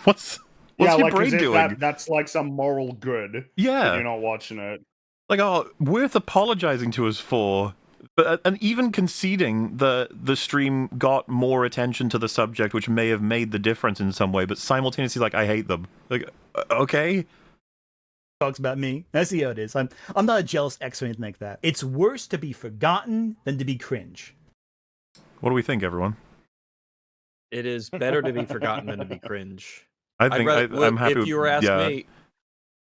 What's your brain doing? That's like some moral good. Yeah, you're not watching it. Like, oh, worth apologizing to us for. But and even conceding that the stream got more attention to the subject, which may have made the difference in some way, but simultaneously, like, I hate them. Like, okay. Talks about me. I see how it is. I'm not a jealous ex or anything like that. It's worse to be forgotten than to be cringe. What do we think, everyone? It is better to be forgotten than to be cringe. I think I'm happy. If you were asking me,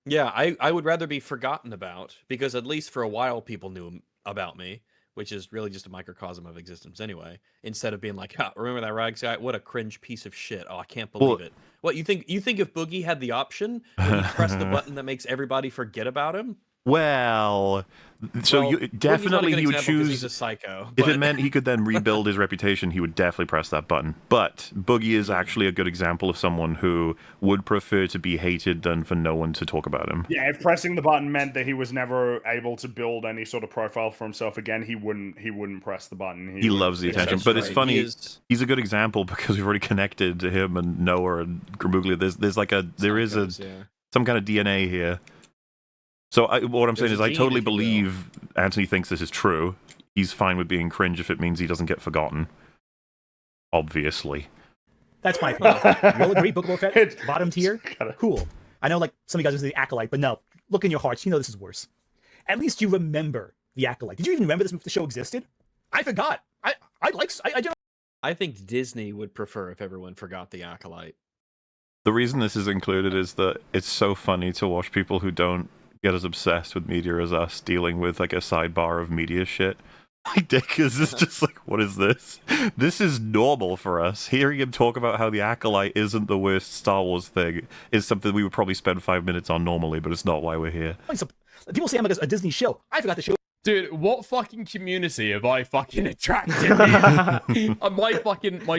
yeah, I would rather be forgotten about, because at least for a while people knew about me, which is really just a microcosm of existence anyway, instead of being like, remember that Rags guy? What a cringe piece of shit. Oh, I can't believe it. What, you think if Boogie had the option, would he press the button that makes everybody forget about him? Well, you definitely he would choose. He's a psycho. If it meant he could then rebuild his reputation, he would definitely press that button. But Boogie is actually a good example of someone who would prefer to be hated than for no one to talk about him. Yeah, if pressing the button meant that he was never able to build any sort of profile for himself again, he wouldn't press the button. He loves the attention. But it's funny, he's a good example because we've already connected to him and Noah and Gramuglia. There is some kind of DNA here. So what I'm saying is I totally believe Anthony thinks this is true. He's fine with being cringe if it means he doesn't get forgotten. Obviously. That's my opinion. You'll agree, Book of Boba Fett, bottom tier? Cool. I know, like, some of you guys are the Acolyte, but no. Look in your hearts. You know this is worse. At least you remember the Acolyte. Did you even remember the show existed? I forgot. I think Disney would prefer if everyone forgot the Acolyte. The reason this is included is that it's so funny to watch people who don't get as obsessed with media as us dealing with like a sidebar of media shit. Like, Dickers is just like, what is this? This is normal for us. Hearing him talk about how the Acolyte isn't the worst Star Wars thing is something we would probably spend 5 minutes on normally, but it's not why we're here. People say I'm like a Disney show. I forgot the show. Dude, what fucking community have I fucking attracted? my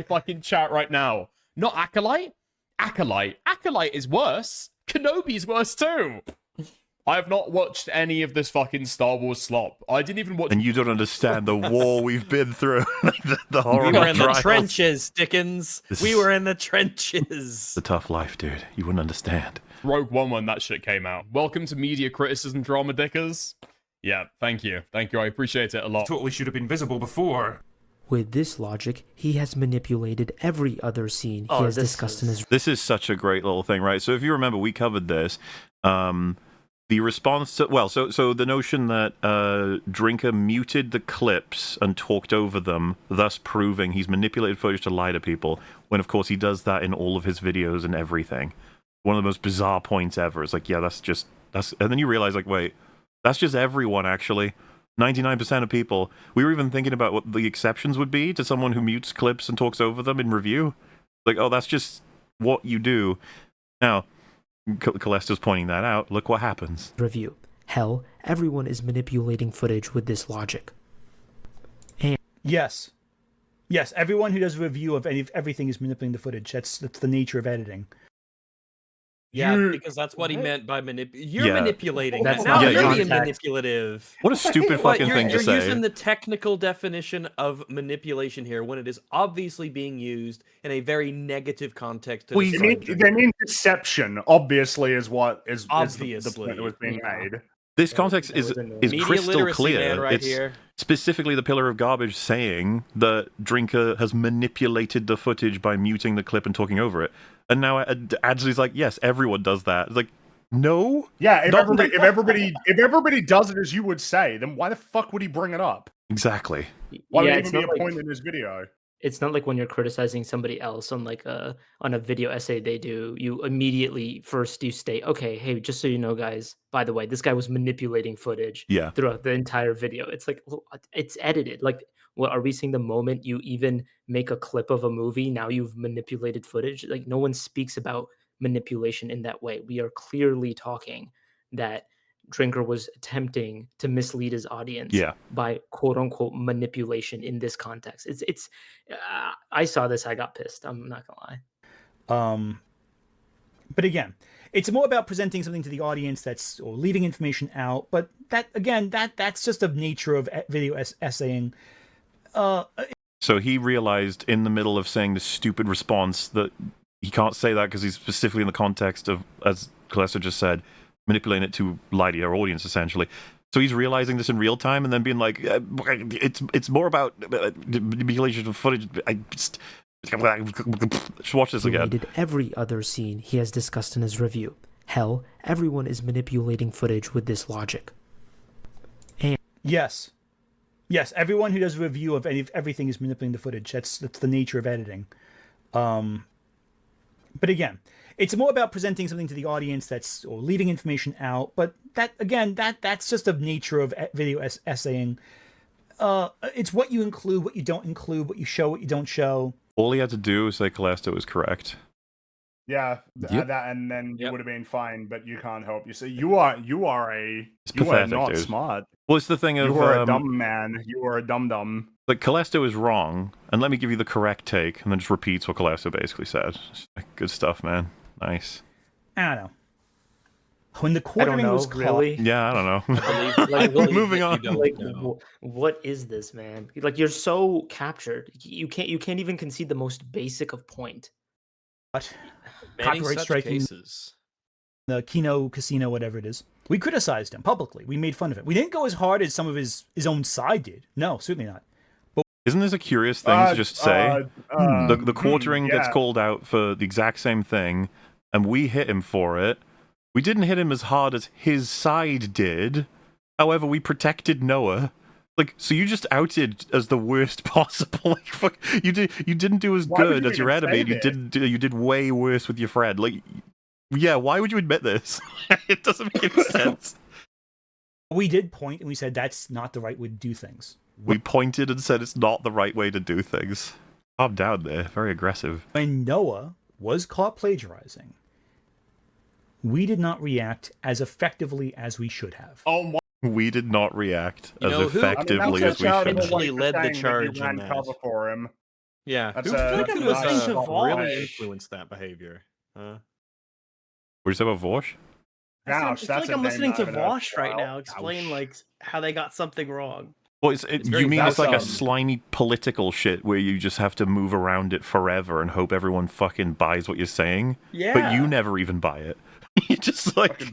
fucking chat right now. Not Acolyte? Acolyte. Acolyte is worse. Kenobi's worse too. I have not watched any of this fucking Star Wars slop. I didn't even watch. And you don't understand the war we've been through. the horrible We were in trials. the trenches, Dickens. We were in the trenches. The tough life, dude. You wouldn't understand. Rogue One when that shit came out. Welcome to media criticism drama, Dickers. Yeah, thank you. Thank you. I appreciate it a lot. Totally should have been visible before. With this logic, he has manipulated every other scene he has discussed in his. This is such a great little thing, right? So if you remember, we covered this. The response to, well, so the notion that Drinker muted the clips and talked over them, thus proving he's manipulated footage to lie to people, when of course he does that in all of his videos and everything. One of the most bizarre points ever. It's like, yeah, that's, and then you realize, like, wait, that's just everyone, actually. 99% of people. We were even thinking about what the exceptions would be to someone who mutes clips and talks over them in review. Like, oh, that's just what you do. Now, Calesto's pointing that out. Look what happens. Review. Hell, everyone is manipulating footage with this logic. And yes, everyone who does a review of everything is manipulating the footage. That's the nature of editing. Yeah, because that's what he meant by You're manipulating. That's now not you're the being context. manipulative. What a stupid fucking thing to say. You're using the technical definition of manipulation here when it is obviously being used in a very negative context. They mean deception. Obviously, is what is the point that was being made. This context is crystal clear. Right it's here. specifically the pillar of garbage saying that Drinker has manipulated the footage by muting the clip and talking over it. And now Adsley's like, yes, everyone does that. It's like, no. Yeah, if everybody does it as you would say, then why the fuck would he bring it up? Exactly. Why would it even be a point in his video? It's not like when you're criticizing somebody else on like on a video essay they do, you immediately first you state, okay, hey, just so you know, guys, by the way, this guy was manipulating footage throughout the entire video. It's like, well, it's edited. Like, what are we seeing the moment you even make a clip of a movie, now you've manipulated footage? Like, no one speaks about manipulation in that way. We are clearly talking that Drinker was attempting to mislead his audience by quote unquote manipulation in this context. It's I saw this, I got pissed. I'm not gonna lie. But again, it's more about presenting something to the audience or leaving information out. But that's just the nature of video essaying. So he realized in the middle of saying the stupid response that he can't say that because he's specifically in the context of, as Calesto just said, manipulating it to lie to your audience, essentially. So he's realizing this in real time and then being like, it's more about manipulation of footage. Just watch this again. He did every other scene he has discussed in his review. Hell, everyone is manipulating footage with this logic. And yes, everyone who does a review of everything is manipulating the footage. That's the nature of editing. But again, it's more about presenting something to the audience or leaving information out. But that's just the nature of video essaying. It's what you include, what you don't include, what you show, what you don't show. All he had to do was say Calesto was correct. Yeah, that, and then you would have been fine. But you can't help. You say you are pathetic, not dude. Smart. Well, it's the thing of you are a dumb man. You are a dumb. Like, Calesto is wrong, and let me give you the correct take, and then just repeats what Calesto basically said. Good stuff, man. Nice. I don't know. When the quartering was caught, really? Yeah, I don't know. Like, moving on. Like, what is this, man? Like, you're so captured. You can't even concede the most basic of point. What? Copyright striking the Kino Casino, whatever it is. We criticized him publicly. We made fun of it. We didn't go as hard as some of his own side did. No, certainly not. Isn't this a curious thing to just say? The quartering gets called out for the exact same thing, and we hit him for it. We didn't hit him as hard as his side did. However, we protected Noah. Like, so you just outed as the worst possible. Like, fuck, you didn't do as good as your enemy. You did way worse with your friend. Like, yeah, why would you admit this? It doesn't make any sense. We did point and we said that's not the right way to do things. We pointed and said it's not the right way to do things. Calm down there. Very aggressive. When Noah was caught plagiarizing, we did not react as effectively as we should have. We did not react as effectively as we should have. Actually led the charge in that. Cover for him. Yeah. That's really influenced that behavior. What did you say about Vosh? I feel like I'm listening to Vosh right now explain like how they got something wrong. Well, you mean it's like a slimy political shit where you just have to move around it forever and hope everyone fucking buys what you're saying? Yeah. But you never even buy it. You just like,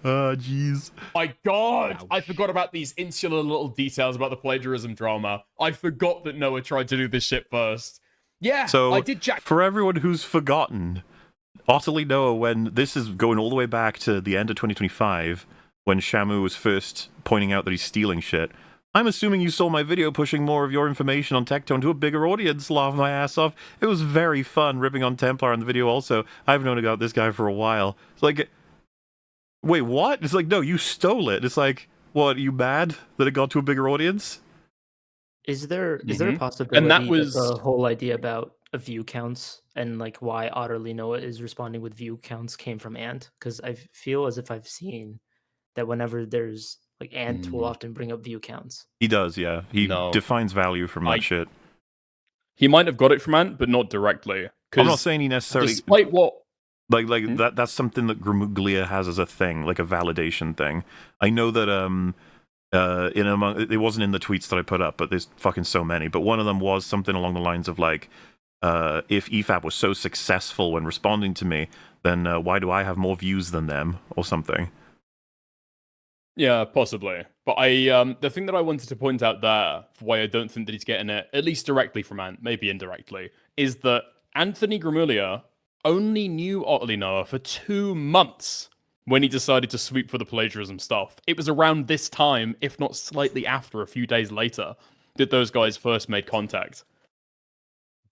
oh jeez. My God, I forgot about these insular little details about the plagiarism drama. I forgot that Noah tried to do this shit first. Yeah, So I did jack. For everyone who's forgotten, utterly Noah, when this is going all the way back to the end of 2025, when Shamu was first pointing out that he's stealing shit. I'm assuming you saw my video pushing more of your information on Tectone to a bigger audience, laugh my ass off. It was very fun ripping on Templar on the video also. I've known about this guy for a while. It's like, wait, what? It's like, no, you stole it. It's like, what, are you mad that it got to a bigger audience? Is there a possibility And that was the whole idea about view counts and like why Otterly Noah is responding with view counts came from Ant? Because I feel as if I've seen that whenever there's like Ant will often bring up view counts. He does, yeah. He defines value from that shit. He might have got it from Ant, but not directly. I'm not saying he necessarily. Despite what. Like that's something that Gramuglia has as a thing, like a validation thing. I know that it wasn't in the tweets that I put up, but there's fucking so many. But one of them was something along the lines of like, if EFAP was so successful when responding to me, then why do I have more views than them, or something? Yeah, possibly. But the thing that I wanted to point out there, for why I don't think that he's getting it, at least directly from Ant, maybe indirectly, is that Anthony Gramuglia only knew Otterly Noah for 2 months when he decided to sweep for the plagiarism stuff. It was around this time, if not slightly after, a few days later, that those guys first made contact.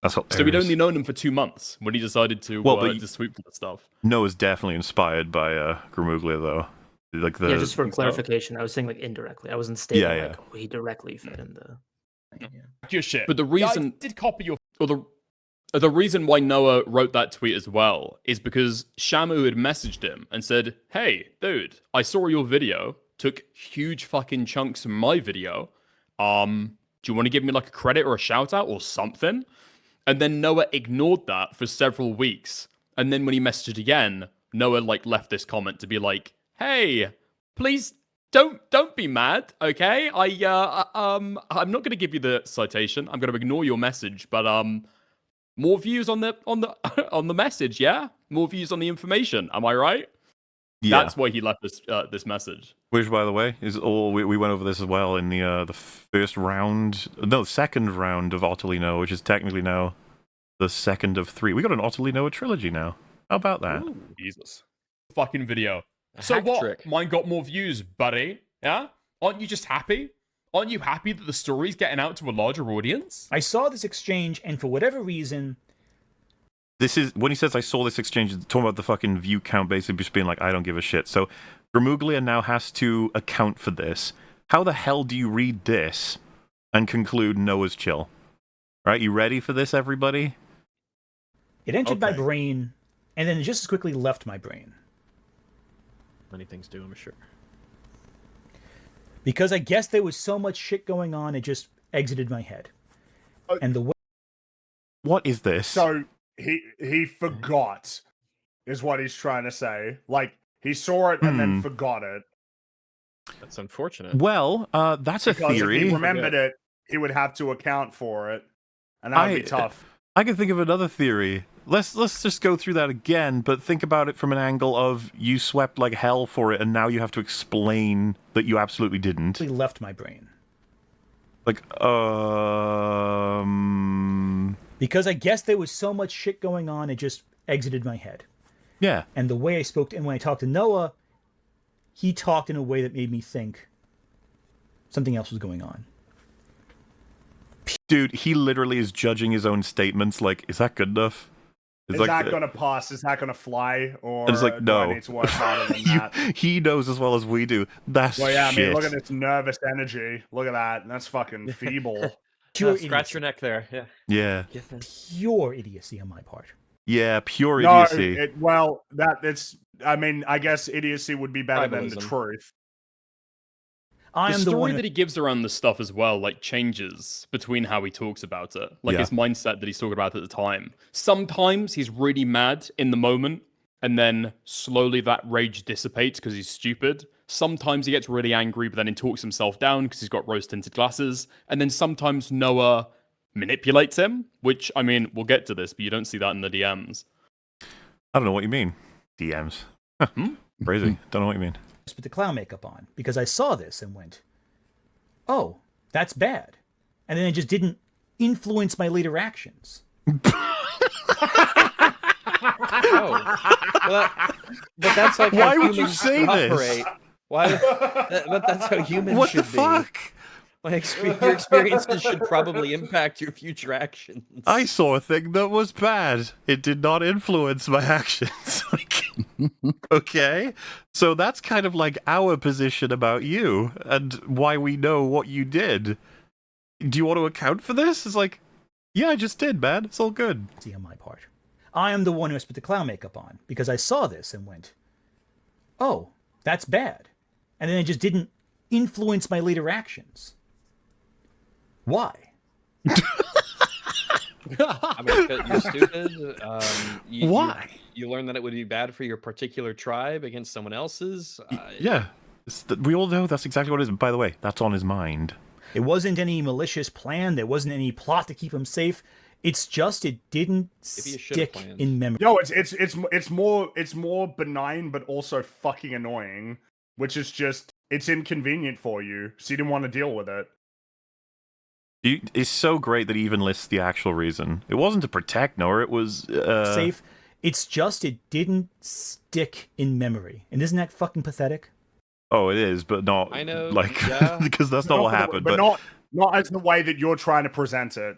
That's hilarious. So we'd only known him for 2 months when he decided to to sweep for the stuff. Noah's definitely inspired by Gramuglia, though. Like Yeah, just for clarification, I was saying like indirectly. I wasn't stating like he directly fed in the. Your shit. But the reason I did copy your the reason why Noah wrote that tweet as well is because Shamu had messaged him and said, "Hey, dude, I saw your video. Took huge fucking chunks from my video. Do you want to give me like a credit or a shout out or something?" And then Noah ignored that for several weeks. And then when he messaged again, Noah like left this comment to be like, "Hey, please don't be mad, okay? I'm not going to give you the citation. I'm going to ignore your message, but more views on the on the message, yeah? More views on the information. Am I right?" Yeah. That's why he left this message. Which, by the way, is all we went over this as well in the second round of Otterly Noah, which is technically now the second of 3. We got an Otterly Noah trilogy now. How about that? Ooh, Jesus. Fucking video. So what? Trick. Mine got more views, buddy. Yeah? Aren't you just happy? Aren't you happy that the story's getting out to a larger audience? I saw this exchange, and for whatever reason... This is, when he says I saw this exchange, he's talking about the fucking view count basically just being like, I don't give a shit. So, Gramuglia now has to account for this. How the hell do you read this and conclude Noah's chill? Right, you ready for this, everybody? It entered my brain, and then just as quickly left my brain. Many things do, I'm sure. Because I guess there was so much shit going on, it just exited my head. And the way... What is this? So, he forgot, is what he's trying to say. Like, he saw it and then forgot it. That's unfortunate. Well, that's a theory. If he remembered it, he would have to account for it. And that would be tough. I can think of another theory. Let's just go through that again, but think about it from an angle of you swept like hell for it, and now you have to explain that you absolutely didn't. It left my brain. Like, Because I guess there was so much shit going on, it just exited my head. Yeah. And the way I spoke to, and when I talked to Noah, he talked in a way that made me think something else was going on. Dude, he literally is judging his own statements. Like, is that good enough? Is that going to pass? Is that going to fly? Or it's like, no. Do I need to work harder than that? He knows as well as we do. That's well, yeah, shit. I mean, look at this nervous energy. Look at that. That's fucking feeble. Pure scratch your neck there. Yeah. Yeah. Pure idiocy on my part. Yeah, pure idiocy. I mean, I guess idiocy would be better than the truth. The story that he gives around this stuff as well, like, changes between how he talks about it. Like, his mindset that he's talking about at the time. Sometimes he's really mad in the moment, and then slowly that rage dissipates because he's stupid. Sometimes he gets really angry, but then he talks himself down because he's got rose-tinted glasses. And then sometimes Noah manipulates him, which, I mean, we'll get to this, but you don't see that in the DMs. I don't know what you mean. DMs. Crazy. Don't know what you mean. Put the clown makeup on because I saw this and went, oh, that's bad. And then it just didn't influence my later actions. But that's like why how would you humans say operate. this? Why? But that's how humans What should the fuck? be. Your experiences should probably impact your future actions. I saw a thing that was bad. It did not influence my actions. Like, okay, so that's kind of like our position about you and why we know what you did. Do you want to account for this? It's like, yeah, I just did, man. It's all good. See on my part. I am the one who has put the clown makeup on because I saw this and went, oh, that's bad. And then it just didn't influence my later actions. Why? I mean, you're stupid. Why? You learned that it would be bad for your particular tribe against someone else's. Yeah, we all know that's exactly what it is. By the way, that's on his mind. It wasn't any malicious plan. There wasn't any plot to keep him safe. It's just it didn't stick in memory. No, it's more benign, but also fucking annoying. Which is just it's inconvenient for you, so you didn't want to deal with it. It's so great that he even lists the actual reason. It wasn't to protect Noah. It was safe. It's just it didn't stick in memory, and isn't that fucking pathetic? Oh, it is, but not. I know, like yeah. because that's not what happened. But not as the way that you're trying to present it.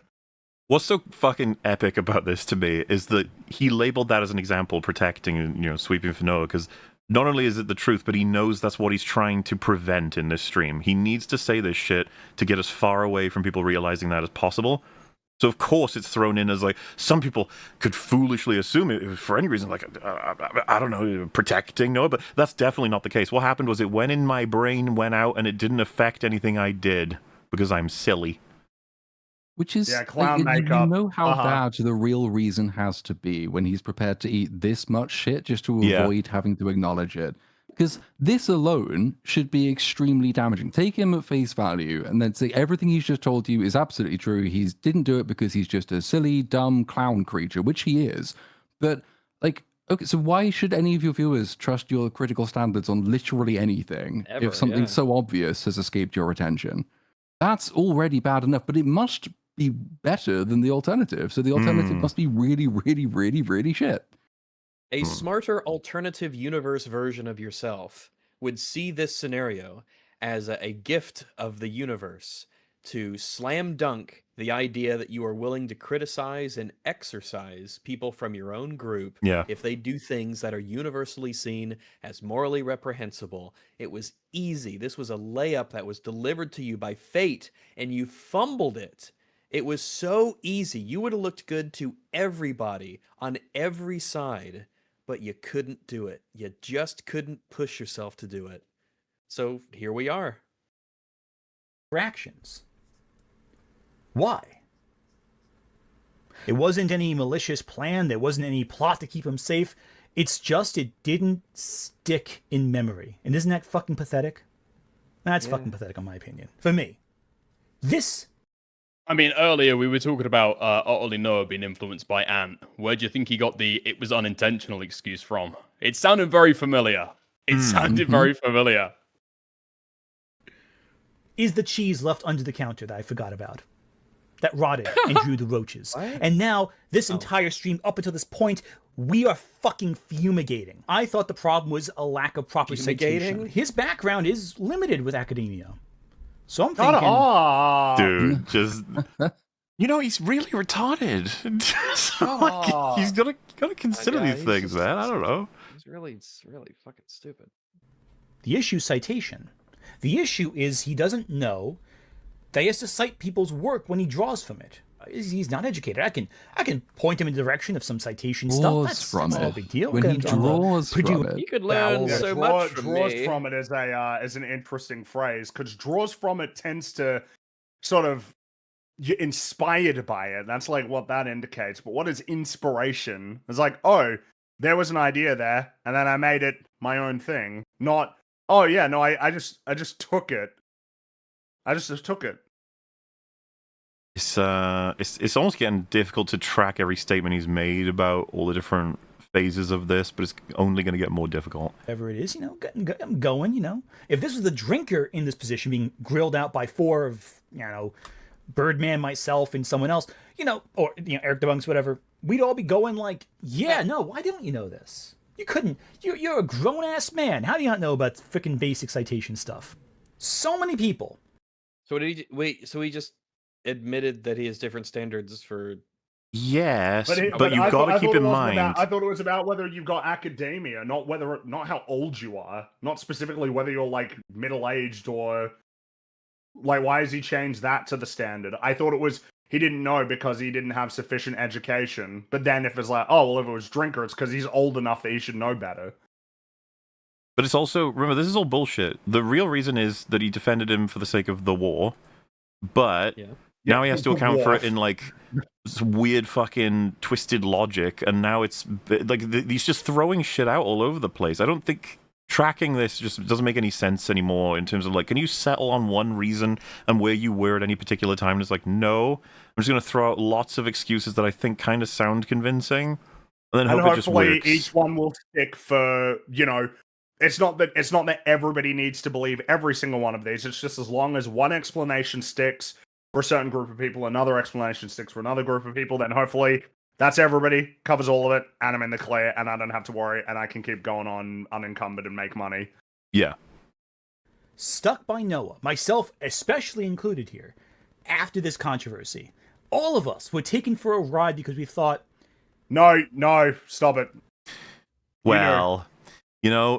What's so fucking epic about this to me is that he labeled that as an example, protecting and sweeping for Noah, because not only is it the truth, but he knows that's what he's trying to prevent in this stream. He needs to say this shit to get as far away from people realizing that as possible. So of course it's thrown in as like some people could foolishly assume it for any reason, like I don't know, protecting Noah, but that's definitely not the case. What happened was it went in my brain, went out, and it didn't affect anything I did because I'm silly. Which is, clown makeup. You know how bad the real reason has to be when he's prepared to eat this much shit just to avoid having to acknowledge it. Because this alone should be extremely damaging. Take him at face value and then say everything he's just told you is absolutely true. He didn't do it because he's just a silly, dumb clown creature, which he is. But, like, okay, so why should any of your viewers trust your critical standards on literally anything if something so obvious has escaped your attention? That's already bad enough, but it must be better than the alternative. So the alternative must be really, really, really, really shit. A smarter alternative universe version of yourself would see this scenario as a gift of the universe to slam dunk the idea that you are willing to criticize and exercise people from your own group if they do things that are universally seen as morally reprehensible. It was easy. This was a layup that was delivered to you by fate, and you fumbled it. It was so easy. You would have looked good to everybody on every side, but you couldn't do it. You just couldn't push yourself to do it. So here we are. Actions. Why? It wasn't any malicious plan. There wasn't any plot to keep him safe. It's just it didn't stick in memory. And isn't that fucking pathetic? That's fucking pathetic in my opinion. For me. I mean, earlier we were talking about Otterly Noah being influenced by Ant. Where do you think he got the "it was unintentional" excuse from? It sounded very familiar. It sounded very familiar. Is the cheese left under the counter that I forgot about? That rotted and drew the roaches. And now, this entire stream, up until this point, we are fucking fumigating. I thought the problem was a lack of proper citation. His background is limited with academia. So I'm thinking... Dude, just... he's really retarded. So, like, he's gotta consider these things, man. I don't know. He's really fucking stupid. The issue is citation. The issue is he doesn't know that he has to cite people's work when he draws from it. He's not educated. I can point him in the direction of some citation stuff. That's no big deal. When he draws from it. You could learn so much from draws me. from it is an interesting phrase, because draws from it tends to sort of you're inspired by it. That's like what that indicates. But what is inspiration? It's like, oh, there was an idea there, and then I made it my own thing. Not, oh yeah, no, I just took it. I just took it. It's almost getting difficult to track every statement he's made about all the different phases of this, but it's only going to get more difficult. Whatever it is, getting going, If this was the drinker in this position being grilled out by four of, Birdman, myself, and someone else, or, Eric DeBunks, whatever, we'd all be going like, no, why don't you know this? You couldn't. You're a grown-ass man. How do you not know about freaking basic citation stuff? So many people. So So he just admitted that he has different standards for... Yes, but you've got to keep in mind. I thought it was about whether you've got academia, not how old you are, not specifically whether you're like middle-aged or like why has he changed that to the standard? I thought it was he didn't know because he didn't have sufficient education. But then if it's like, oh well, if it was drinker, it's because he's old enough that he should know better. But it's also, remember, this is all bullshit. The real reason is that he defended him for the sake of the war, but now he has to account for it in like this weird fucking twisted logic, and now it's like he's just throwing shit out all over the place. I don't think tracking this just doesn't make any sense anymore in terms of like, can you settle on one reason and where you were at any particular time? And it's like, no, I'm just going to throw out lots of excuses that I think kind of sound convincing, and then hope it just works. Each one will stick for, it's not that everybody needs to believe every single one of these. It's just as long as one explanation sticks for a certain group of people, another explanation sticks for another group of people, then hopefully that's everybody, covers all of it, and I'm in the clear, and I don't have to worry, and I can keep going on unencumbered and make money. Yeah. Stuck by Noah, myself especially included here, after this controversy. All of us were taken for a ride because we thought... No, stop it. Well...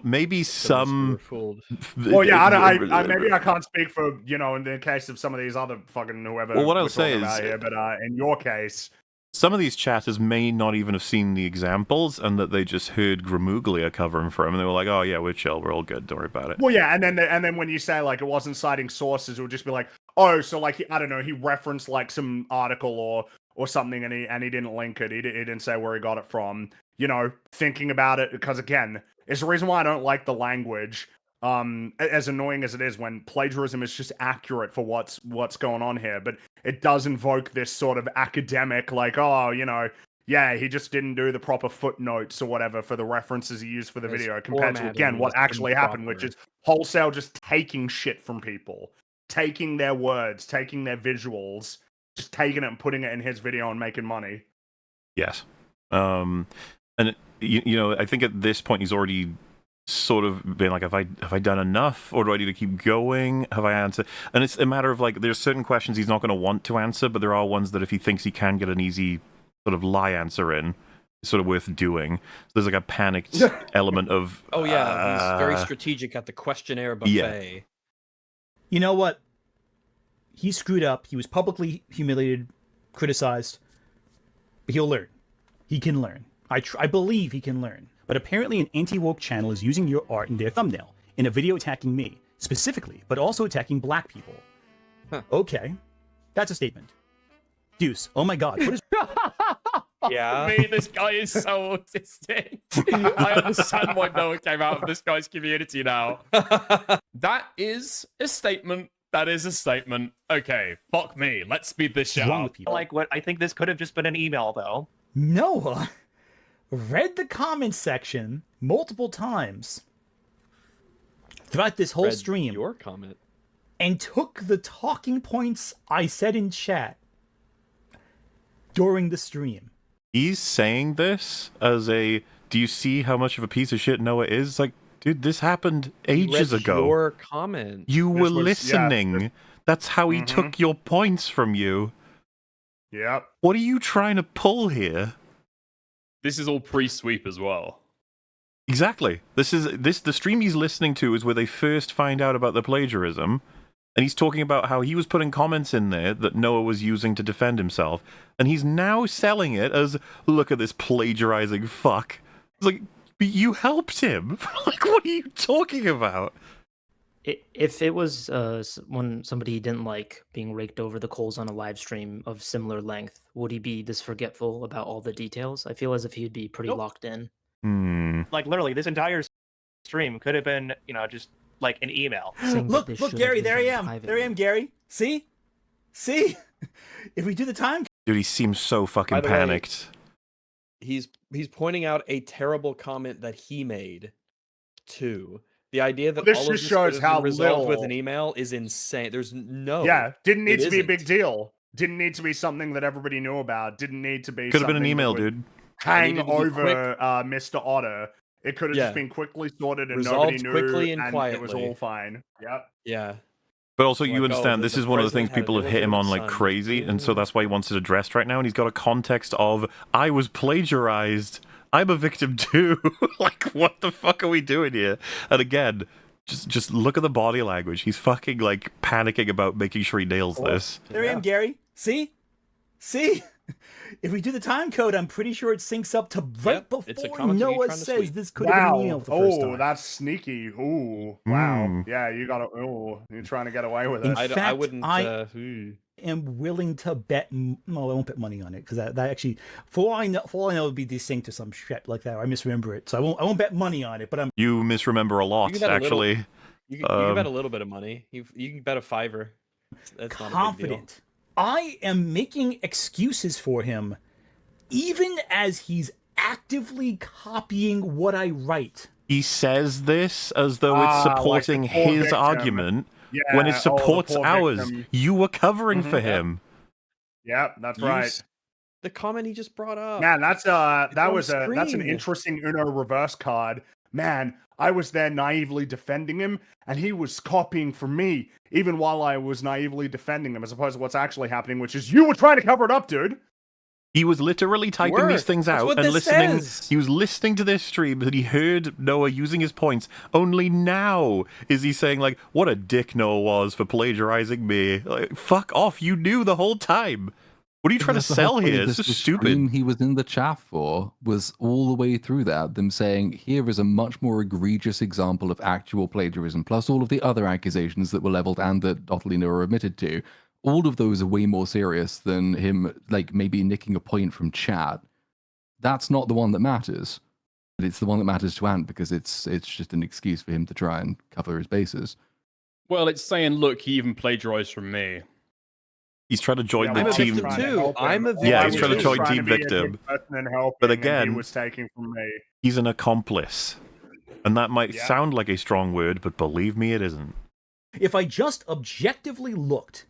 maybe some... Well, yeah, maybe I can't speak for, in the case of some of these other fucking whoever what I'll say is... here, but in your case... Some of these chatters may not even have seen the examples, and that they just heard Gramuglia covering for him, and they were like, oh yeah, we're chill, we're all good, don't worry about it. Well, yeah, and then when you say, like, it wasn't citing sources, it would just be like, oh, so, like, I don't know, he referenced, like, some article or something, and he didn't link it, he didn't say where he got it from. Thinking about it, because, again... It's the reason why I don't like the language, as annoying as it is when plagiarism is just accurate for what's going on here, but it does invoke this sort of academic, like, oh, he just didn't do the proper footnotes or whatever for the references he used for the video, compared to, again, what actually happened, which is wholesale just taking shit from people, taking their words, taking their visuals, just taking it and putting it in his video and making money. Yes. And I think at this point he's already sort of been like, have I done enough, or do I need to keep going? Have I answered? And it's a matter of like, there's certain questions he's not going to want to answer, but there are ones that if he thinks he can get an easy sort of lie answer in, it's sort of worth doing. So there's like a panicked element of... Oh yeah, he's very strategic at the questionnaire buffet. Yeah. You know what? He screwed up. He was publicly humiliated, criticized, but he'll learn. He can learn. I believe he can learn. But apparently an anti-woke channel is using your art in their thumbnail in a video attacking me, specifically, but also attacking black people. Huh. Okay. That's a statement. Deuce, oh my god, what is... Yeah. Me, this guy is so autistic. I understand why Noah came out of this guy's community now. That is a statement. That is a statement. Okay, fuck me. Let's speed this shit up. Like, what? I think this could have just been an email, though. Noah read the comments section multiple times throughout this whole stream. Your comment. And took the talking points I said in chat during the stream. He's saying this as a, do you see how much of a piece of shit Noah is? It's like, dude, this happened ages ago. Your comment. You were listening. Yeah. That's how he took your points from you. Yep. What are you trying to pull here? This is all pre-sweep as well. Exactly. The stream he's listening to is where they first find out about the plagiarism, and he's talking about how he was putting comments in there that Noah was using to defend himself, and he's now selling it as, look at this plagiarizing fuck. It's like, but you helped him. Like, what are you talking about? If it was when somebody didn't like being raked over the coals on a live stream of similar length, would he be this forgetful about all the details? I feel as if he'd be pretty locked in. Like, literally, this entire stream could have been, just like an email. Look, Gary, there I am. There I am, Gary. See? If we do the time... Dude, he seems so fucking panicked. he's pointing out a terrible comment that he made too. The idea that This all of just this shows could have how been resolved with little- an email is insane. There's no. Yeah, didn't need it to be a isn't. big deal. Didn't need to be something that everybody knew about. Didn't need to be Could have been an something that email, would dude. hang needed to be quick. over Mr. Otter. It could have Yeah. just been quickly sorted and Resolved nobody knew, quickly and it was quietly. all fine. Yep. Yeah. But also, Like, you understand, this is one of the things president had people an have hit him on like illegitimate son. crazy, and so that's why he wants it addressed right now. And he's got a context of, I was plagiarized. I'm a victim too. Like, what the fuck are we doing here? And again, just look at the body language. He's fucking like panicking about making sure he nails this. There I am, Gary. See? If we do the time code, I'm pretty sure it syncs up to right before Noah says this could have been an email for the first time. That's sneaky. Ooh, wow. Yeah, you got to. Ooh, you're trying to get away with it. In fact, I wouldn't. I am willing to bet. No, I won't bet money on it because that actually, for all I know, it would be desynced to some shit like that. Or I misremember it, so I won't bet money on it. But You misremember a lot, actually. You can bet a little bit of money. You can bet a $5. That's not a big deal. confident. I am making excuses for him, even as he's actively copying what I write. He says this as though it's supporting like the poor his victim. argument Yeah, when it the supports poor ours. victim. You were covering for Yep. him. Yep, that's Use right. The comment he just brought up. Man, that's It's on that's an screen. interesting Uno reverse card. Man, I was there naively defending him, and he was copying from me, even while I was naively defending him, as opposed to what's actually happening, which is you were trying to cover it up, dude. He was literally typing these things That's out what and this listening. says. He was listening to this stream that he heard Noah using his points. Only now is he saying, like, what a dick Noah was for plagiarizing me. Like, fuck off. You knew the whole time. What are you trying to That's the whole sell point here? of This is the stupid. stream he was in the chat for was all the way through that, them saying, here is a much more egregious example of actual plagiarism, plus all of the other accusations that were leveled and that Ottolino admitted to. All of those are way more serious than him, like, maybe nicking a point from chat. That's not the one that matters. But it's the one that matters to Ant because it's just an excuse for him to try and cover his bases. Well, it's saying, look, he even plagiarized from me. He's trying to join I'm the a team. victim too. I'm a victim. Yeah, he's trying to too. join Trying Team to be a Victim. good person and helping, But and again, he was taking from me. he's an accomplice. And that might Yeah. sound like a strong word, but believe me, it isn't. If I just objectively looked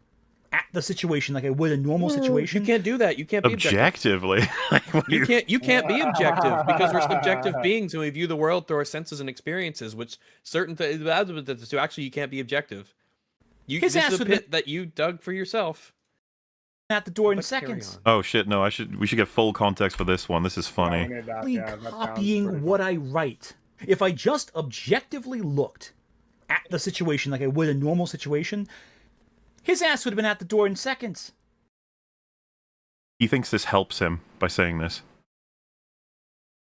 at the situation like I would a normal situation, You can't do that. You can't be objective. Objectively. Like, what do You can't be objective because we're subjective beings and we view the world through our senses and experiences, which certain so actually you can't be objective. His This ass is a would be- pit that you dug for yourself. at the door in But carry seconds. Oh shit, no, we should get full context for this one. This is funny. Copying what I write. If I just objectively looked at the situation like I would a normal situation, his ass would have been at the door in seconds. He thinks this helps him by saying this.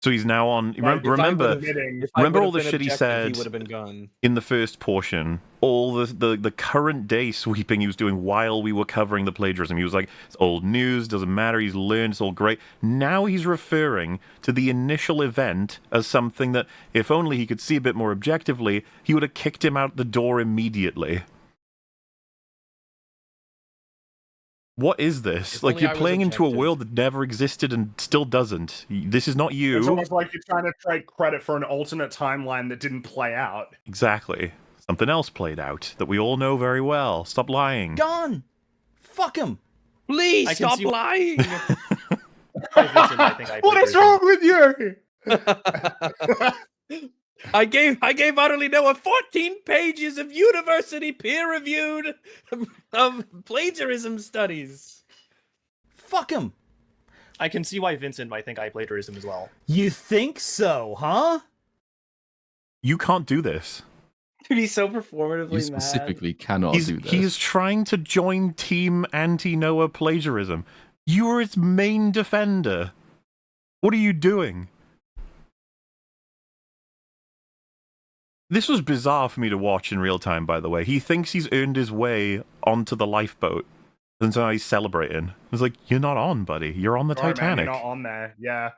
So he's now on. Right, Remember all the shit he He said would have been gone. in the first portion. All the current day sweeping he was doing while we were covering the plagiarism. He was like, it's old news, doesn't matter. He's learned, it's all great. Now he's referring to the initial event as something that, if only he could see a bit more objectively, he would have kicked him out the door immediately. What is this? If Like, only you're I was playing into a objective. world that never existed and still doesn't. This is not you. It's almost like you're trying to take credit for an alternate timeline that didn't play out. Exactly. Something else played out that we all know very well. Stop lying. Gone. Fuck him. Please I can stop see- lying. What is wrong with you? I gave utterly Noah 14 pages of university peer-reviewed plagiarism studies. Fuck him. I can see why Vincent might think I plagiarism as well. You think so, huh? You can't do this. Dude, he's so performatively You specifically cannot do this. He's trying to join Team Anti-Noah Plagiarism. You are its main defender. What are you doing? This was bizarre for me to watch in real time, by the way. He thinks he's earned his way onto the lifeboat. And so he's celebrating. It's like, you're not on, buddy. You're on the Sorry, man, Titanic. you're not on there. Yeah.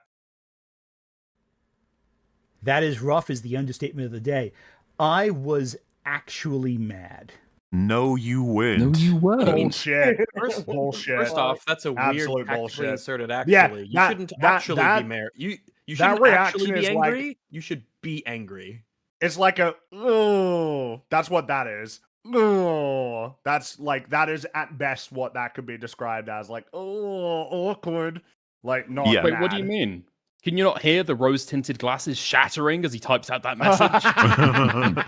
That is rough is the understatement of the day. I was actually mad. No, you No, weren't. you weren't. Bullshit. First Bullshit. off, that's a weird Absolute tactically bullshit. inserted Yeah, actually. You that- shouldn't that- actually that- be married. You that shouldn't reaction actually be is like- angry. You should be angry. It's like a, oh, that's what that is. Oh, that's like, that is at best what that could be described as. Like, oh, awkward. Like, not Yeah. Wait, what do you mad. mean? Can you not hear the rose-tinted glasses shattering as he types out that message?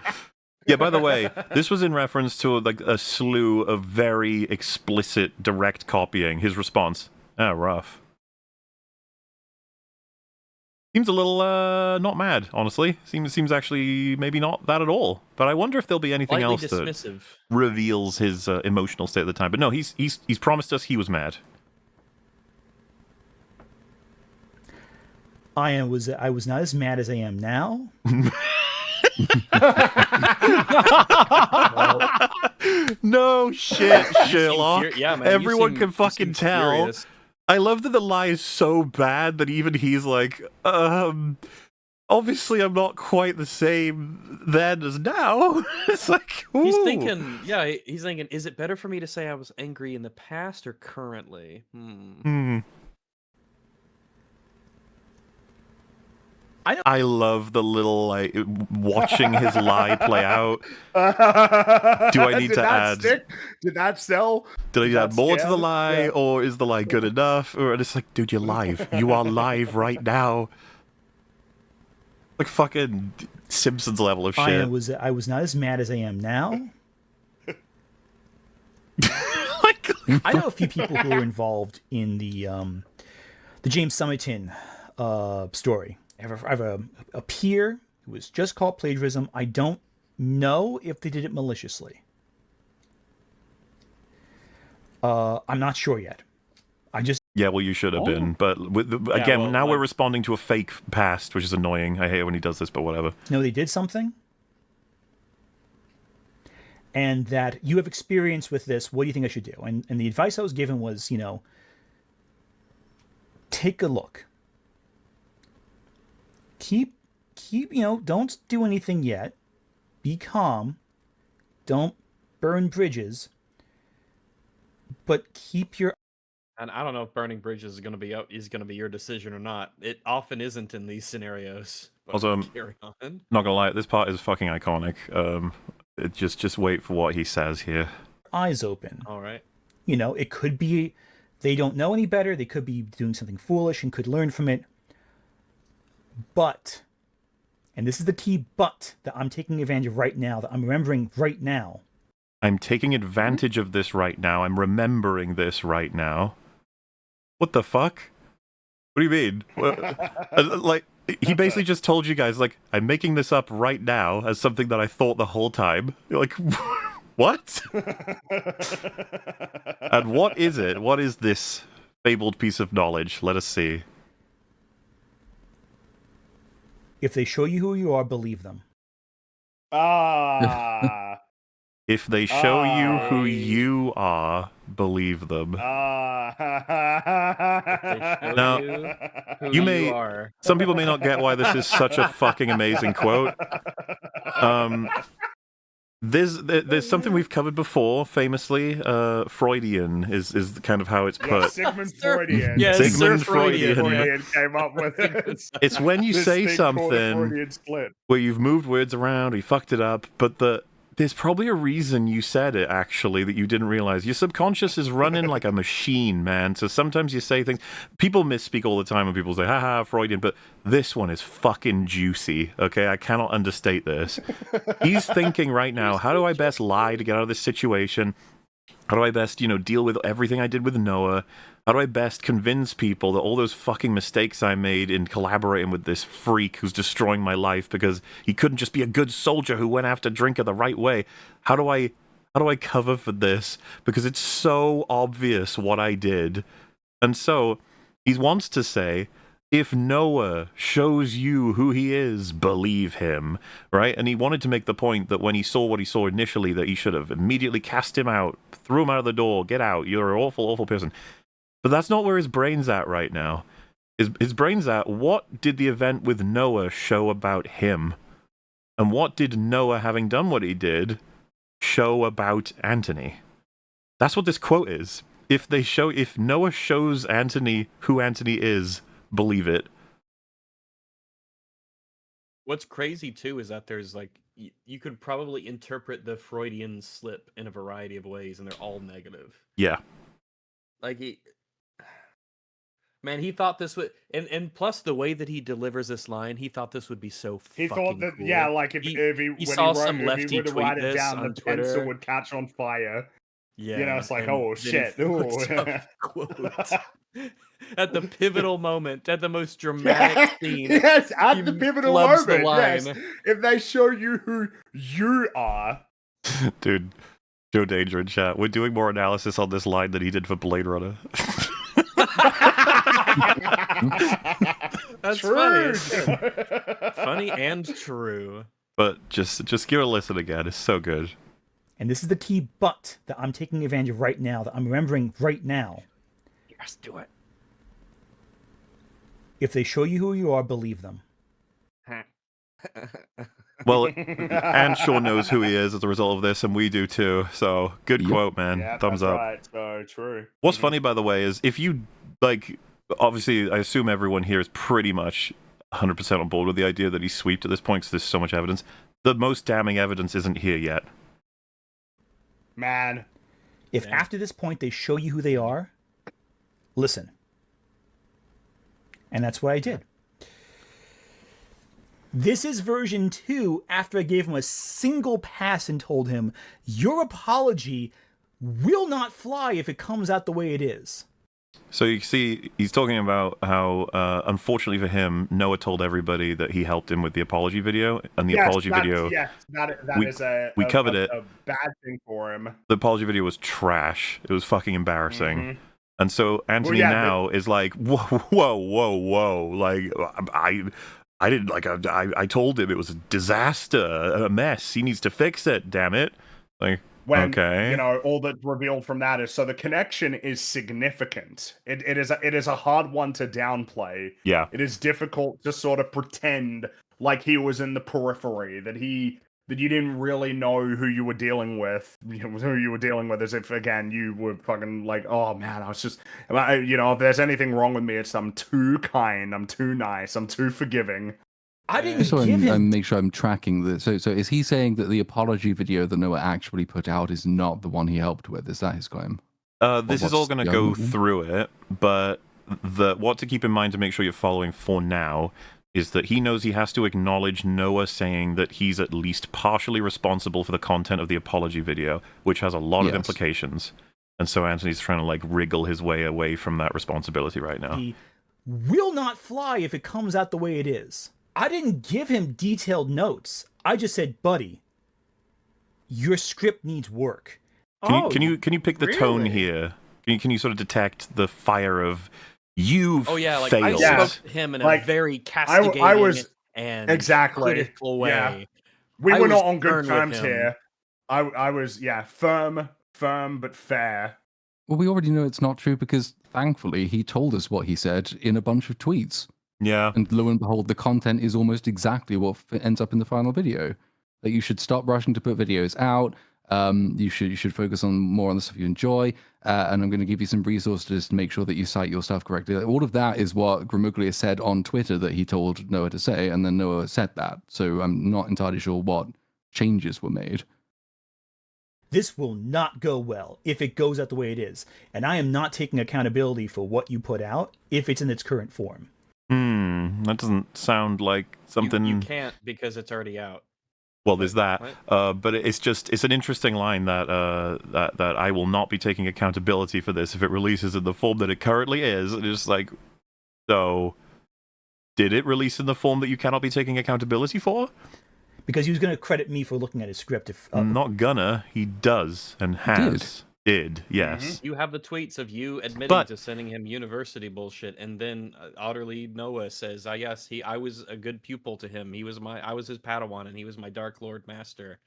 Yeah, by the way, this was in reference to like a slew of very explicit direct copying. His response, rough. Seems a little not mad, honestly. Seems actually maybe not that at all. But I wonder if there'll be anything Slightly else dismissive. that reveals his emotional state at the time. But no, he's promised us he was mad. I was not as mad as I am now. No shit, You seem Sherlock. yeah, man. Everyone can you fucking seem tell. furious. I love that the lie is so bad that even he's like, obviously I'm not quite the same then as now. It's like, ooh. He's thinking, is it better for me to say I was angry in the past or currently? I love the little like watching his lie play out. Do I need Did to that add? stick? Did that sell? Did I need to that add more to the scam? lie, Yeah. or is the lie good enough? Or it's like, dude, you're live. You are live right now. Like fucking Simpsons level of shit. I was not as mad as I am now. I know a few people who were involved in the James Summerton story. I have a peer who was just caught plagiarism. I don't know if they did it maliciously. I'm not sure yet. Yeah, well, you should have been. But again, now we're responding to a fake past, which is annoying. I hate it when he does this, but whatever. No, they did something. And that you have experience with this. What do you think I should do? And the advice I was given was, take a look. Keep, don't do anything yet. Be calm. Don't burn bridges. But keep your. And I don't know if burning bridges is going to be your decision or not. It often isn't in these scenarios. But Also, carry on. not gonna lie, this part is fucking iconic. Just wait for what he says here. Eyes open. All right. It could be they don't know any better. They could be doing something foolish and could learn from it. But, and this is the key but that I'm taking advantage of right now, that I'm remembering right now. I'm taking advantage of this right now. I'm remembering this right now. What the fuck? What do you mean? Like, he basically just told you guys, like, I'm making this up right now as something that I thought the whole time. You're like, what? And what is it? What is this fabled piece of knowledge? Let us see. If they show you who you are, believe them. If they show you who you are, believe them. Now, you may. Some people may not get why this is such a fucking amazing quote. There's something we've covered before, famously. Freudian is kind of how it's put. Yeah, Sigmund Freudian. Yeah, Sigmund Freudian. Freudian came up with it. It's when you This say thing called a something Freudian split. where you've moved words around, or you fucked it up, but there's probably a reason you said it, actually, that you didn't realize. Your subconscious is running like a machine, man. So sometimes you say things. People misspeak all the time when people say, haha, Freudian, but this one is fucking juicy, okay? I cannot understate this. He's thinking right now, how do I best lie to get out of this situation? How do I best, deal with everything I did with Noah? How do I best convince people that all those fucking mistakes I made in collaborating with this freak who's destroying my life because he couldn't just be a good soldier who went after Drinker the right way? How do I cover for this? Because it's so obvious what I did. And so he wants to say, if Noah shows you who he is, believe him, right? And he wanted to make the point that when he saw what he saw initially, that he should have immediately cast him out, threw him out of the door, get out, you're an awful, awful person. But that's not where his brain's at right now. His brain's at, what did the event with Noah show about him? And what did Noah, having done what he did, show about Anthony. That's what this quote is. If Noah shows Anthony who Anthony is, believe it. What's crazy too is that there's like you could probably interpret the Freudian slip in a variety of ways, and they're all negative. Yeah. Like he thought this would, and plus the way that he delivers this line, he thought this would be so. He fucking thought that cool. Yeah, like if he saw some lefty were to tweet write it this down, on the Twitter. pencil would catch on fire. Yeah, you know, it's like, and oh then shit, he puts up a quote at the pivotal moment, at the most dramatic scene. Yes, at he the pivotal flubs moment. the line. Yes, if they show you who you are, Dude, Joe Danger in chat. We're doing more analysis on this line than he did for Blade Runner. That's True. funny. Funny and true. But just give it a listen again. It's so good. And this is the key but that I'm taking advantage of right now, that I'm remembering right now. Yes, do it. If they show you who you are, believe them. Well, and Sean knows who he is as a result of this, and we do too. So, good quote, man. Yeah, Thumbs that's up. right. So true. What's funny, by the way, is if you, like, obviously, I assume everyone here is pretty much 100% on board with the idea that he's sweeped at this point because there's so much evidence. The most damning evidence isn't here yet. Man. If after this point they show you who they are, listen. And that's what I did. This is version 2 after I gave him a single pass and told him, your apology will not fly if it comes out the way it is. So you see, he's talking about how, unfortunately for him, Noah told everybody that he helped him with the apology video, and the apology video... Yes, that is we covered it. a bad thing for him. The apology video was trash. It was fucking embarrassing. Mhm. And so Anthony now is like, whoa. Like, I didn't, like, I told him it was a disaster, a mess. He needs to fix it, damn it. Like, When, okay. you know, all that's revealed from that is, so the connection is significant. It is a hard one to downplay. Yeah. It is difficult to sort of pretend like he was in the periphery, that you didn't really know who you were dealing with, who you were dealing with, as if, again, you were fucking like, oh man, I was just, you know, if there's anything wrong with me, it's I'm too kind, I'm too nice, I'm too forgiving. I didn't So give him... make sure I'm tracking this. So is he saying that the apology video that Noah actually put out is not the one he helped with? Is that his claim? This is all going to go through it, but what to keep in mind to make sure you're following for now is that he knows he has to acknowledge Noah saying that he's at least partially responsible for the content of the apology video, which has a lot of implications. And so Anthony's trying to, like, wriggle his way away from that responsibility right now. He will not fly if it comes out the way it is. I didn't give him detailed notes. I just said, buddy, your script needs work. Can you pick the tone here? Can you sort of detect the fire of you've like failed? I spoke to him in a very castigating and critical way. Yeah. We were not on good terms here. I was firm but fair. Well, we already know it's not true because thankfully he told us what he said in a bunch of tweets. Yeah. And lo and behold, the content is almost exactly what ends up in the final video. That you should stop rushing to put videos out. You should focus on more on the stuff you enjoy. And I'm going to give you some resources to make sure that you cite your stuff correctly. All of that is what Gramuglia said on Twitter that he told Noah to say, and then Noah said that. So I'm not entirely sure what changes were made. This will not go well if it goes out the way it is. And I am not taking accountability for what you put out if it's in its current form. That doesn't sound like something... You can't because it's already out. Well, there's that, but it's an interesting line that that I will not be taking accountability for this if it releases in the form that it currently is. It's just like, so did it release in the form that you cannot be taking accountability for? Because he was going to credit me for looking at his script. Not gonna, he does and has. Did, yes. You have the tweets of you admitting to sending him university bullshit, and then utterly Noah says, yes, I was a good pupil to him. I was his Padawan, and he was my Dark Lord Master,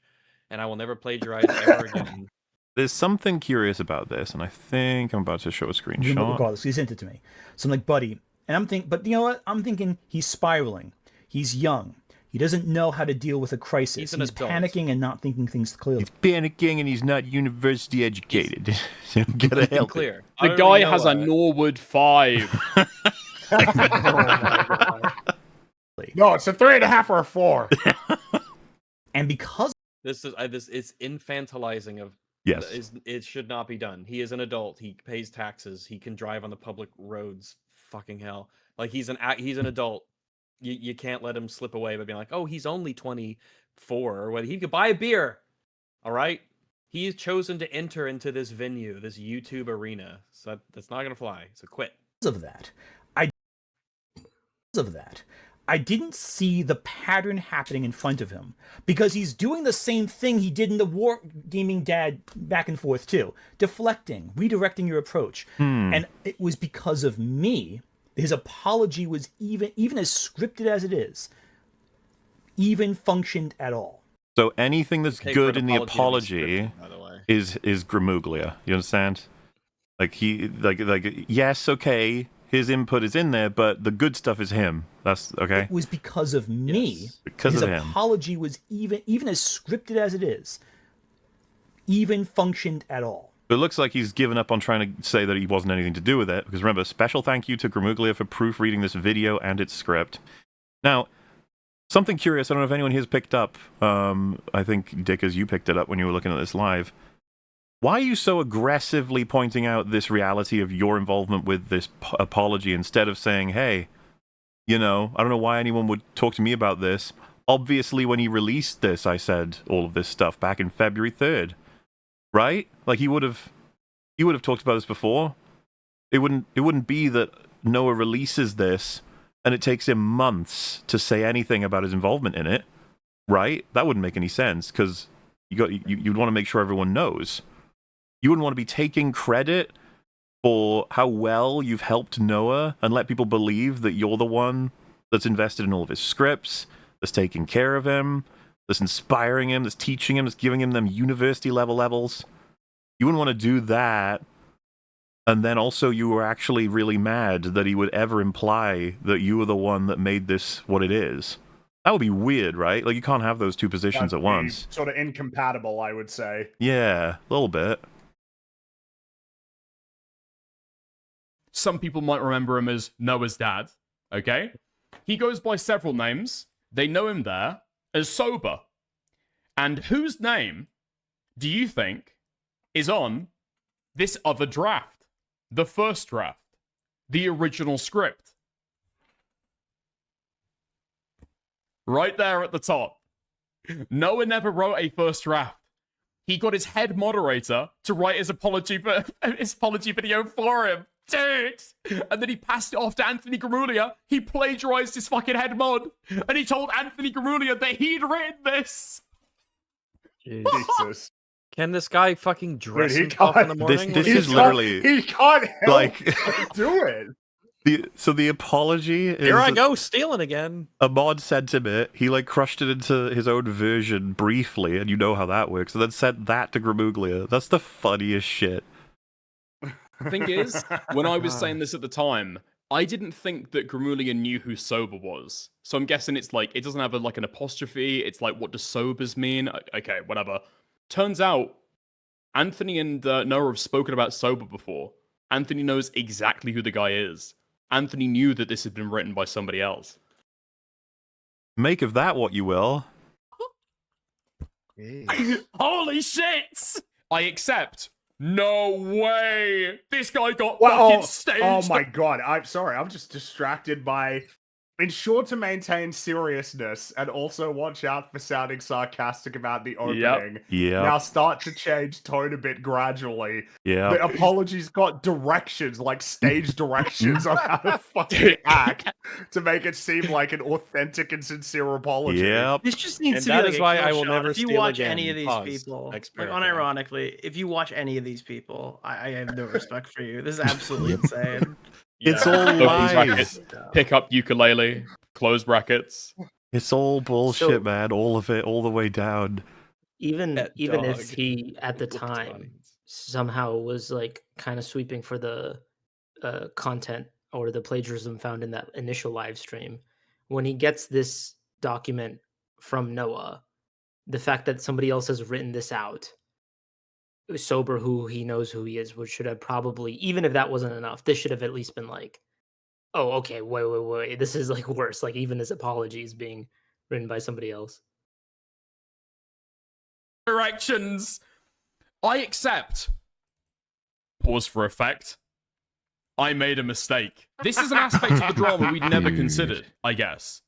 and I will never plagiarize ever again. There's something curious about this, and I think I'm about to show a screenshot. Regardless, he sent it to me. So I'm like, buddy, and I'm thinking, but you know what? I'm thinking he's spiraling. He's young. He doesn't know how to deal with a crisis. He's an He's adult. panicking and not thinking things clearly. He's panicking and he's not university educated. So gotta Let's be help clear. The Utterly guy has a Noah- Norwood 5. Oh my god. No, it's a 3.5 or a 4. And because This is infantilizing of. Yes. It should not be done. He is an adult. He pays taxes. He can drive on the public roads. Fucking hell! Like he's an adult. You can't let him slip away by being like, oh, he's only 24 or what. He could buy a beer. All right. He has chosen to enter into this venue, this YouTube arena. So that's not gonna fly. So quit. of that, I didn't see the pattern happening in front of him, because he's doing the same thing he did in the War Gaming Dad back and forth too, deflecting, redirecting your approach. And it was because of me. His apology was even as scripted as it is, even functioned at all. So anything that's Okay, for good an in the apology to be apology scripted, by the way. is Gramuglia. You understand? Like he like yes, okay, his input is in there, but the good stuff is him. That's okay. It was because of me. Yes. Because His of him. apology was even as scripted as it is, even functioned at all. But it looks like he's given up on trying to say that he wasn't anything to do with it. Because remember, special thank you to Gramuglia for proofreading this video and its script. Now, something curious, I don't know if anyone here's picked up. I think, Dick, as you picked it up when you were looking at this live. Why are you so aggressively pointing out this reality of your involvement with this apology instead of saying, hey, you know, I don't know why anyone would talk to me about this. Obviously, when he released this, I said all of this stuff back in February 3rd. Right? Like he would have talked about this before. It wouldn't be that Noah releases this and it takes him months to say anything about his involvement in it. Right? That wouldn't make any sense, because you'd want to make sure everyone knows. You wouldn't want to be taking credit for how well you've helped Noah and let people believe that you're the one that's invested in all of his scripts, that's taking care of him, that's inspiring him, that's teaching him, that's giving him them university levels. You wouldn't want to do that, and then also you were actually really mad that he would ever imply that you were the one that made this what it is. That would be weird, right? Like, you can't have those two positions That'd at once. be sort of incompatible, I would say. Yeah, a little bit. Some people might remember him as Noah's dad, okay? He goes by several names. They know him there as Sober. And whose name do you think is on this other draft? The first draft. The original script. Right there at the top. Noah never wrote a first draft. He got his head moderator to write his apology video for him. Dude! And then he passed it off to Anthony Gramuglia. He plagiarized his fucking head mod. And he told Anthony Gramuglia that he'd written this. Jesus. Can this guy fucking dress Dude, he himself in the can't- morning? This is literally He can't help like do it. the apology is Here I go, stealing again. a mod sent him it. He like crushed it into his own version briefly, and you know how that works. And then sent that to Gramuglia. That's the funniest shit. The thing is, when I was saying this at the time, I didn't think that Gramuglia knew who Sober was. So I'm guessing it's like, it doesn't have like an apostrophe. It's like, what does Sobers mean? Okay, whatever. Turns out, Anthony and Noah have spoken about Sober before. Anthony knows exactly who the guy is. Anthony knew that this had been written by somebody else. Make of that what you will. Holy shit! I accept. No way! This guy got Well, fucking staged. oh my god, I'm sorry, I'm just distracted by... Ensure to maintain seriousness and also watch out for sounding sarcastic about the opening. Yep. Now start to change tone a bit gradually. Yeah. The apology's got directions, like stage directions on how to fucking act to make it seem like an authentic and sincere apology. Yep. This just needs And to that be is like a why kill I will shot. never If you steal watch again. any of these Pause. people, Next like paragraph. unironically, if you watch any of these people, I have no respect for you. This is absolutely insane. It's all Open lies. brackets, pick up ukulele, close brackets. It's all bullshit, So- man. All of it, all the way down. Even That even dog if he at the looked time funny. somehow was like kind of sweeping for the content or the plagiarism found in that initial live stream, when he gets this document from Noah. The fact that somebody else has written this out, sober, who he knows who he is, which should have probably, even if that wasn't enough, this should have at least been like, oh, okay, wait, this is like worse. Like even his apology is being written by somebody else. Corrections. I accept. Pause for effect. I made a mistake. This is an aspect of the drama we'd never considered, I guess.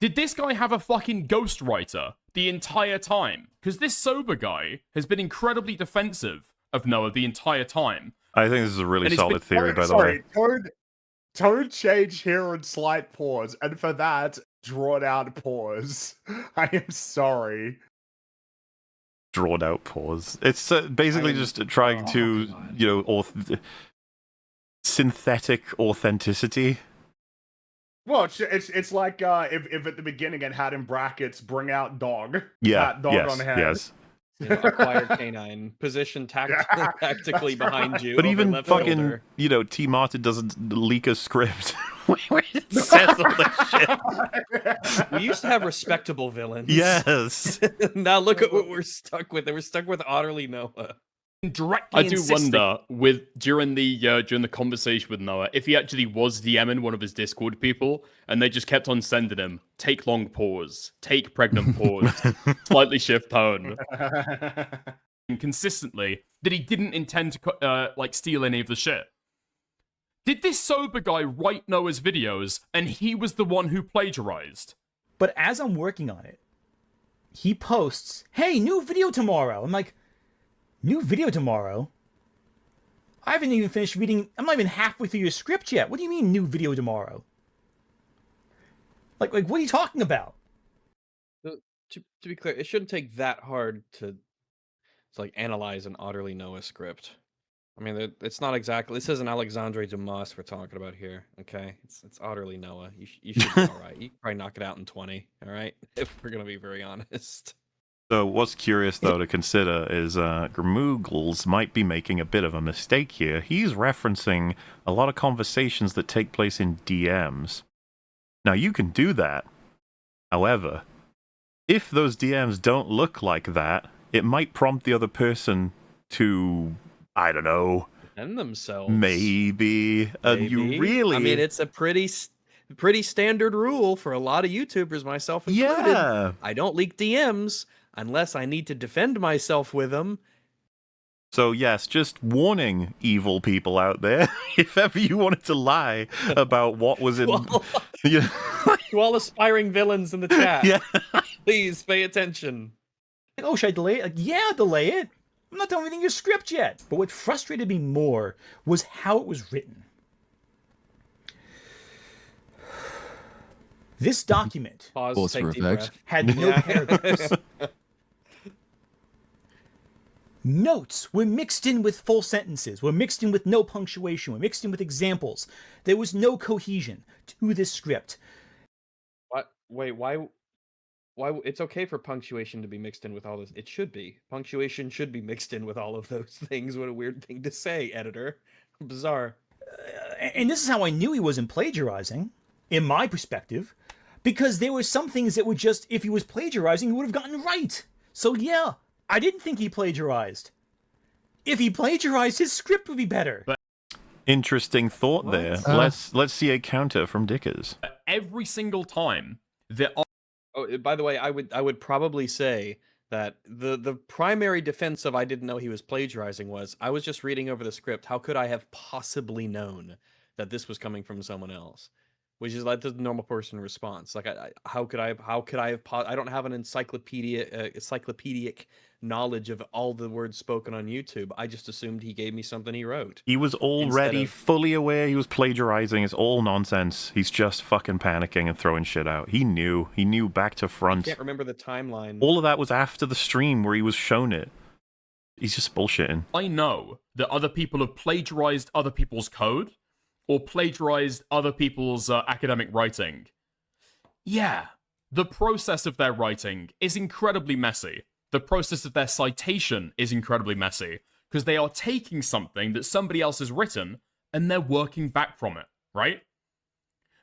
Did this guy have a fucking ghostwriter the entire time? Because this sober guy has been incredibly defensive of Noah the entire time. I think this is a really solid theory, by the way. Tone change here and slight pause, and for that, drawn out pause. I am sorry. Drawn out pause. It's basically just trying to, synthetic authenticity. Well, it's like if at the beginning it had in brackets, bring out dog. Yeah, dog yes, on hand. yes. Acquired canine. Position tactically behind you. But over even left fucking, shoulder. T. Martin doesn't leak a script. Where it says all this shit. We used to have respectable villains. Yes. Now look at what we're stuck with. We're stuck with Otterly Noah. I do wonder during the conversation with Noah if he actually was DMing one of his Discord people and they just kept on sending him take long pause, take pregnant pause, slightly shift tone, and consistently that he didn't intend to steal any of the shit. Did this sober guy write Noah's videos and he was the one who plagiarized? But as I'm working on it, he posts, "Hey, new video tomorrow." I'm like, new video tomorrow? I haven't even finished reading. I'm not even halfway through your script yet. What do you mean, new video tomorrow? Like, what are you talking about? To be clear, it shouldn't take that hard to analyze an Otterly Noah script. I mean, it's not exactly. This isn't Alexandre Dumas we're talking about here. Okay, it's Otterly Noah. You should be all right. You can probably knock it out in 20. All right, if we're gonna be very honest. So what's curious, though, to consider is Gramuggles might be making a bit of a mistake here. He's referencing a lot of conversations that take place in DMs. Now, you can do that. However, if those DMs don't look like that, it might prompt the other person to, I don't know, Defend themselves. Maybe. You really... I mean, it's a pretty standard rule for a lot of YouTubers, myself included. Yeah. I don't leak DMs unless I need to defend myself with them. So yes, just warning evil people out there, if ever you wanted to lie about what was in... To all aspiring villains in the chat, yeah. Please pay attention. Oh, should I delay it? Like, yeah, delay it. I'm not done reading your script yet. But what frustrated me more was how it was written. This document Pause for effect. Had no paragraphs. Notes were mixed in with full sentences, were mixed in with no punctuation, were mixed in with examples. There was no cohesion to this script. What? Wait, why? It's okay for punctuation to be mixed in with all this. It should be. Punctuation should be mixed in with all of those things. What a weird thing to say, editor. Bizarre. And this is how I knew he wasn't plagiarizing, in my perspective, because there were some things that were just, if he was plagiarizing, he would have gotten right. So yeah, I didn't think he plagiarized. If he plagiarized, his script would be better. Interesting thought there. Let's see a counter from Dickers. Every single time there are... Oh, by the way, I would probably say that the primary defense of I didn't know he was plagiarizing was I was just reading over the script. How could I have possibly known that this was coming from someone else? Which is like the normal person response. Like, how could I have? I don't have an encyclopedic knowledge of all the words spoken on YouTube. I just assumed he gave me something he wrote. He was already fully aware he was plagiarizing. It's all nonsense. He's just fucking panicking and throwing shit out. He knew back to front. I can't remember the timeline. All of that was after the stream where he was shown it. He's just bullshitting. I know that other people have plagiarized other people's code or plagiarized other people's academic writing. Yeah, the process of their writing is incredibly messy. The process of their citation is incredibly messy because they are taking something that somebody else has written and they're working back from it, right?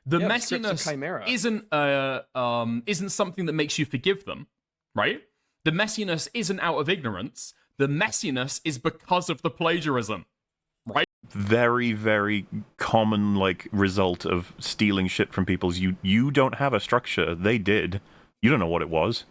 The Yeah, the script's a messiness chimera. isn't something that makes you forgive them, right? The messiness isn't out of ignorance. The messiness is because of the plagiarism, right? Very, very common like result of stealing shit from people's. You don't have a structure. They did. You don't know what it was.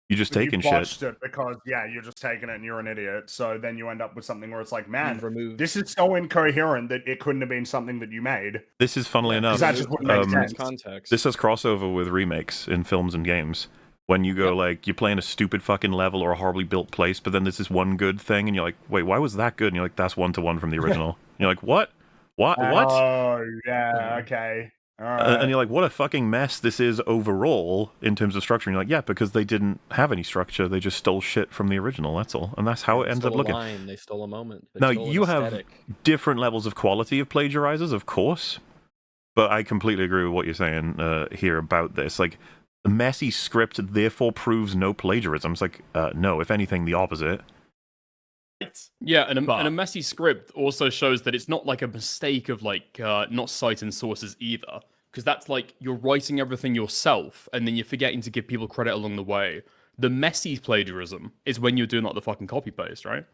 You're just taking you botched shit. it because you're just taking it and you're an idiot. So then you end up with something where it's like, man, this is so incoherent that it couldn't have been something that you made. This is funnily enough. That just wouldn't make sense. Context. This has crossover with remakes in films and games. When you go like you're playing a stupid fucking level or a horribly built place, but then there's this one good thing, and you're like, wait, why was that good? And you're like, that's 1-to-1 from the original. And you're like, what? What? Oh yeah, okay. All right. And you're like, what a fucking mess this is overall in terms of structure. And you're like, yeah, because they didn't have any structure. They just stole shit from the original. That's all. And that's how it ends up looking. They stole a moment. Now, you have different levels of quality of plagiarizers, of course. But I completely agree with what you're saying here about this. Like, a messy script therefore proves no plagiarism. It's like, no, if anything, the opposite. Yeah, and a messy script also shows that it's not like a mistake of like not citing sources either, because that's like you're writing everything yourself and then you're forgetting to give people credit along the way. The messy plagiarism is when you're doing like the fucking copy paste, right?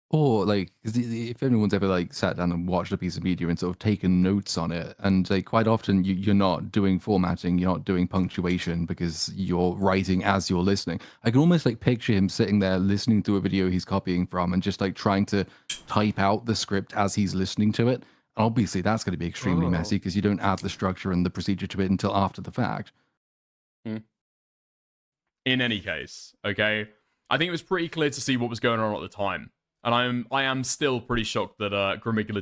Or like, if anyone's ever like sat down and watched a piece of media and sort of taken notes on it, and like quite often you're not doing formatting, you're not doing punctuation because you're writing as you're listening. I can almost like picture him sitting there listening to a video he's copying from and just like trying to type out the script as he's listening to it. Obviously, that's going to be extremely messy because you don't add the structure and the procedure to it until after the fact. In any case, okay, I think it was pretty clear to see what was going on at the time. And I am still pretty shocked that Gramuglia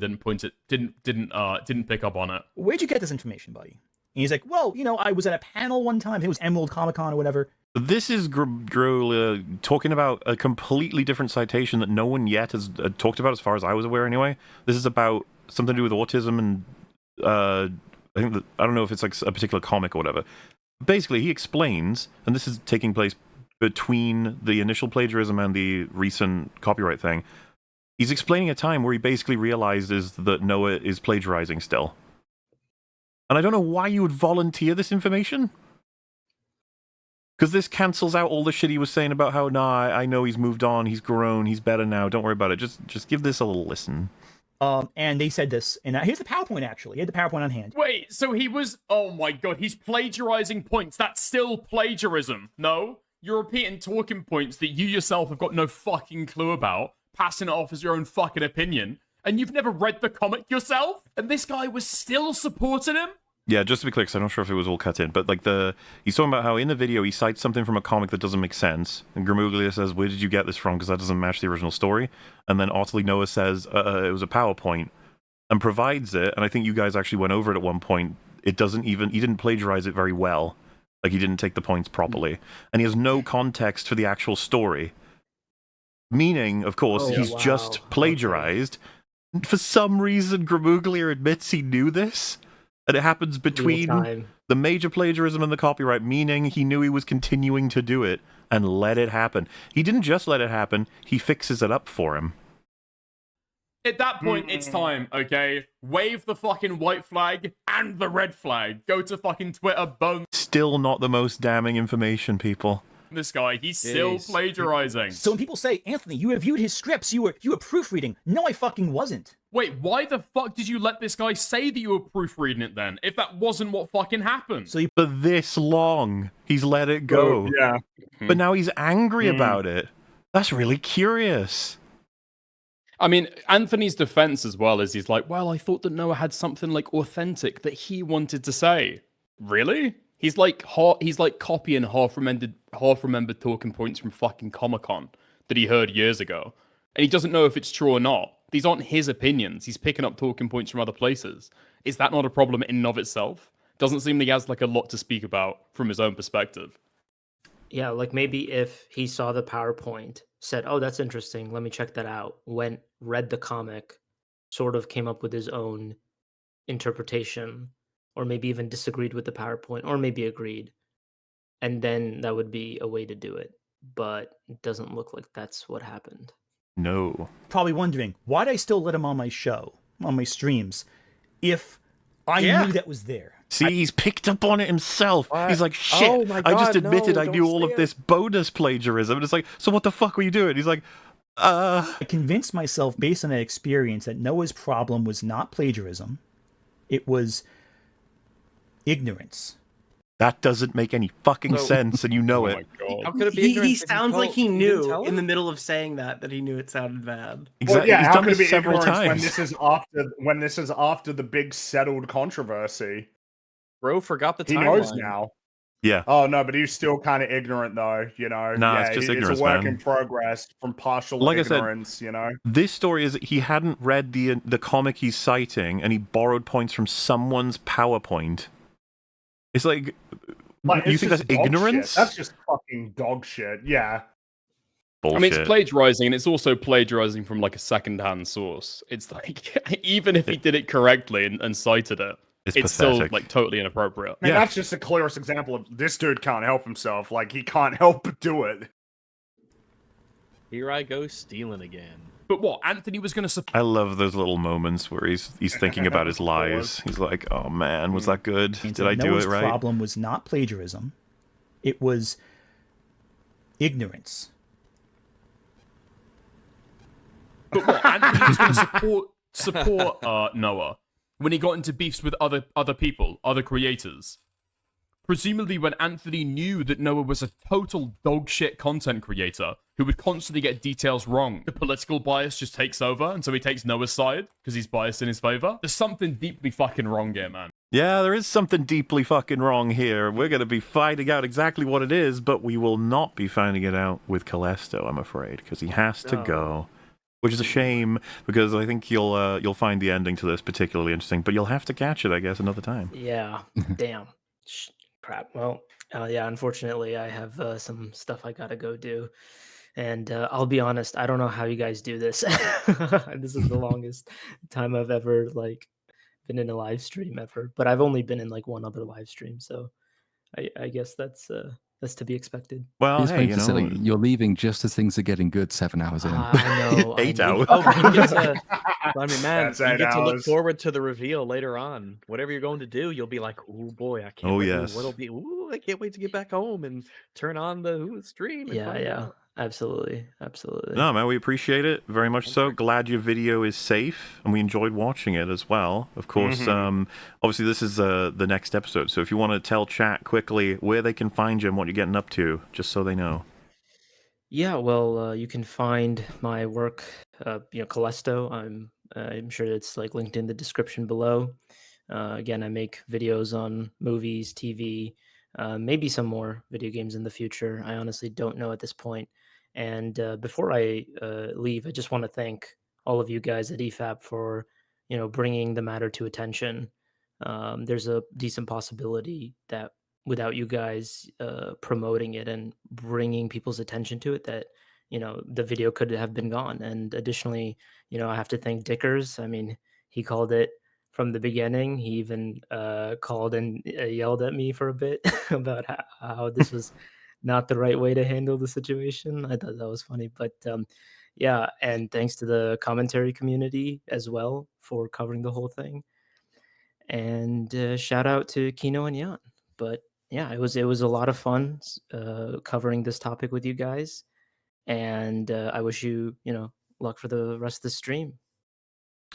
didn't pick up on it. Where'd you get this information, buddy? And he's like, well, I was at a panel one time. It was Emerald Comic Con or whatever. This is Gramuglia talking about a completely different citation that no one yet has talked about, as far as I was aware. Anyway, this is about something to do with autism, and I don't know if it's like a particular comic or whatever. Basically, he explains, and this is taking place between the initial plagiarism and the recent copyright thing. He's explaining a time where he basically realizes that Noah is plagiarizing still. And I don't know why you would volunteer this information. Because this cancels out all the shit he was saying about how, I know he's moved on, he's grown, he's better now, don't worry about it. Just give this a little listen. And they said this, and here's the PowerPoint, actually. He had the PowerPoint on hand. Wait, so he was... Oh my god, he's plagiarizing points. That's still plagiarism, no? You're repeating talking points that you yourself have got no fucking clue about, passing it off as your own fucking opinion, and you've never read the comic yourself? And this guy was still supporting him? Yeah, just to be clear, because I'm not sure if it was all cut in, but like he's talking about how in the video he cites something from a comic that doesn't make sense, and Gramuglia says, where did you get this from, because that doesn't match the original story, and then utterly Noah says, it was a PowerPoint, and provides it, and I think you guys actually went over it at one point, he didn't plagiarize it very well. Like, he didn't take the points properly. And he has no context for the actual story. Meaning, of course, he's just plagiarized. Okay. For some reason, Gramuglia admits he knew this. And it happens between the major plagiarism and the copyright, meaning he knew he was continuing to do it and let it happen. He didn't just let it happen, he fixes it up for him. At that point, it's time, okay? Wave the fucking white flag and the red flag. Go to fucking Twitter, bone. Still not the most damning information, people. This guy, he's still plagiarizing. So when people say, Anthony, you reviewed his scripts, you were proofreading. No, I fucking wasn't. Wait, why the fuck did you let this guy say that you were proofreading it then, if that wasn't what fucking happened? So for this long, he's let it go. Oh, yeah. But now he's angry about it. That's really curious. I mean, Anthony's defense as well is he's like, well, I thought that Noah had something like authentic that he wanted to say. Really? He's like copying half-remembered talking points from fucking Comic-Con that he heard years ago. And he doesn't know if it's true or not. These aren't his opinions. He's picking up talking points from other places. Is that not a problem in and of itself? Doesn't seem like he has like a lot to speak about from his own perspective. Yeah, like maybe if he saw the PowerPoint, said, oh, that's interesting, let me check that out, went, read the comic, sort of came up with his own interpretation, or maybe even disagreed with the PowerPoint, or maybe agreed, and then that would be a way to do it. But it doesn't look like that's what happened. No. Probably wondering, why'd I still let him on my show, on my streams, if I knew that was there? See, he's picked up on it himself. What? He's like, shit, Oh my I just God, admitted no, I don't knew all say of it. this bonus plagiarism. And it's like, so what the fuck were you doing? He's like, I convinced myself based on that experience that Noah's problem was not plagiarism. It was ignorance. That doesn't make any fucking So- sense, and you know it. How could it be He ignorance if you sounds like told- he you didn't knew tell in the him? middle of saying that he knew it sounded bad. Exactly. yeah, He's how done could it this be several ignorance when times. this is after the big settled controversy? Bro forgot the He timeline. knows now. Yeah. Oh no, but he's still kind of ignorant though. You know. Nah, yeah, it's just it's ignorance, a work man. in progress from partial Like I said, ignorance. You know. This story is that he hadn't read the comic he's citing, and he borrowed points from someone's PowerPoint. It's like you it's think that's just dog ignorance? shit. That's just fucking dog shit. Yeah. Bullshit. I mean, it's plagiarizing, and it's also plagiarizing from like a second-hand source. It's like even if he did it correctly and cited it, it's still pathetic. like totally inappropriate. I mean, that's just the clearest example of this dude can't help himself. Like he can't help but do it. Here I go stealing again. But what? Anthony was going to I love those little moments where he's thinking about his lies. He's like, "Oh man, was that good? Did I do Noah's it right?" problem was not plagiarism. It was ignorance. But what? Anthony was going to support Noah when he got into beefs with other people, other creators. Presumably when Anthony knew that Noah was a total dogshit content creator who would constantly get details wrong. The political bias just takes over, and so he takes Noah's side because he's biased in his favor. There's something deeply fucking wrong here, man. Yeah, there is something deeply fucking wrong here. We're going to be finding out exactly what it is, but we will not be finding it out with Callisto, I'm afraid, because he has to go. Which is a shame, because I think you'll find the ending to this particularly interesting, but you'll have to catch it, I guess, another time. Yeah. Damn. Crap. Well, yeah, unfortunately, I have some stuff I gotta go do. And I'll be honest, I don't know how you guys do this. This is the longest time I've ever been in a live stream ever. But I've only been in one other live stream, so I guess that's to be expected. Well, It's hey, funny to say you're leaving just as things are getting good 7 hours in. I know. 8 I know. hours. Oh, but you get to, I mean, man, That's you 8 get to look hours. forward to the reveal later on. Whatever you're going to do, you'll be like, "Oh boy, I can't Oh, wait. yes. What'll be? Ooh, I can't wait to get back home and turn on the stream." And Yeah, find yeah. out." Absolutely. Absolutely. No, man, we appreciate it very much so. Glad your video is safe, and we enjoyed watching it as well. Of course, obviously this is the next episode, so if you want to tell chat quickly where they can find you and what you're getting up to, just so they know. Yeah, well, you can find my work, Callisto. I'm sure it's linked in the description below. Again, I make videos on movies, TV, maybe some more video games in the future. I honestly don't know at this point. And before I leave, I just want to thank all of you guys at EFAP for, bringing the matter to attention. There's a decent possibility that without you guys promoting it and bringing people's attention to it, that the video could have been gone. And additionally, I have to thank Dickers. I mean, he called it from the beginning. He even called and yelled at me for a bit about how this was not the right way to handle the situation. I thought that was funny, but yeah, and thanks to the commentary community as well for covering the whole thing. And shout out to Kino and Jan. But yeah, it was a lot of fun covering this topic with you guys, and I wish you luck for the rest of the stream.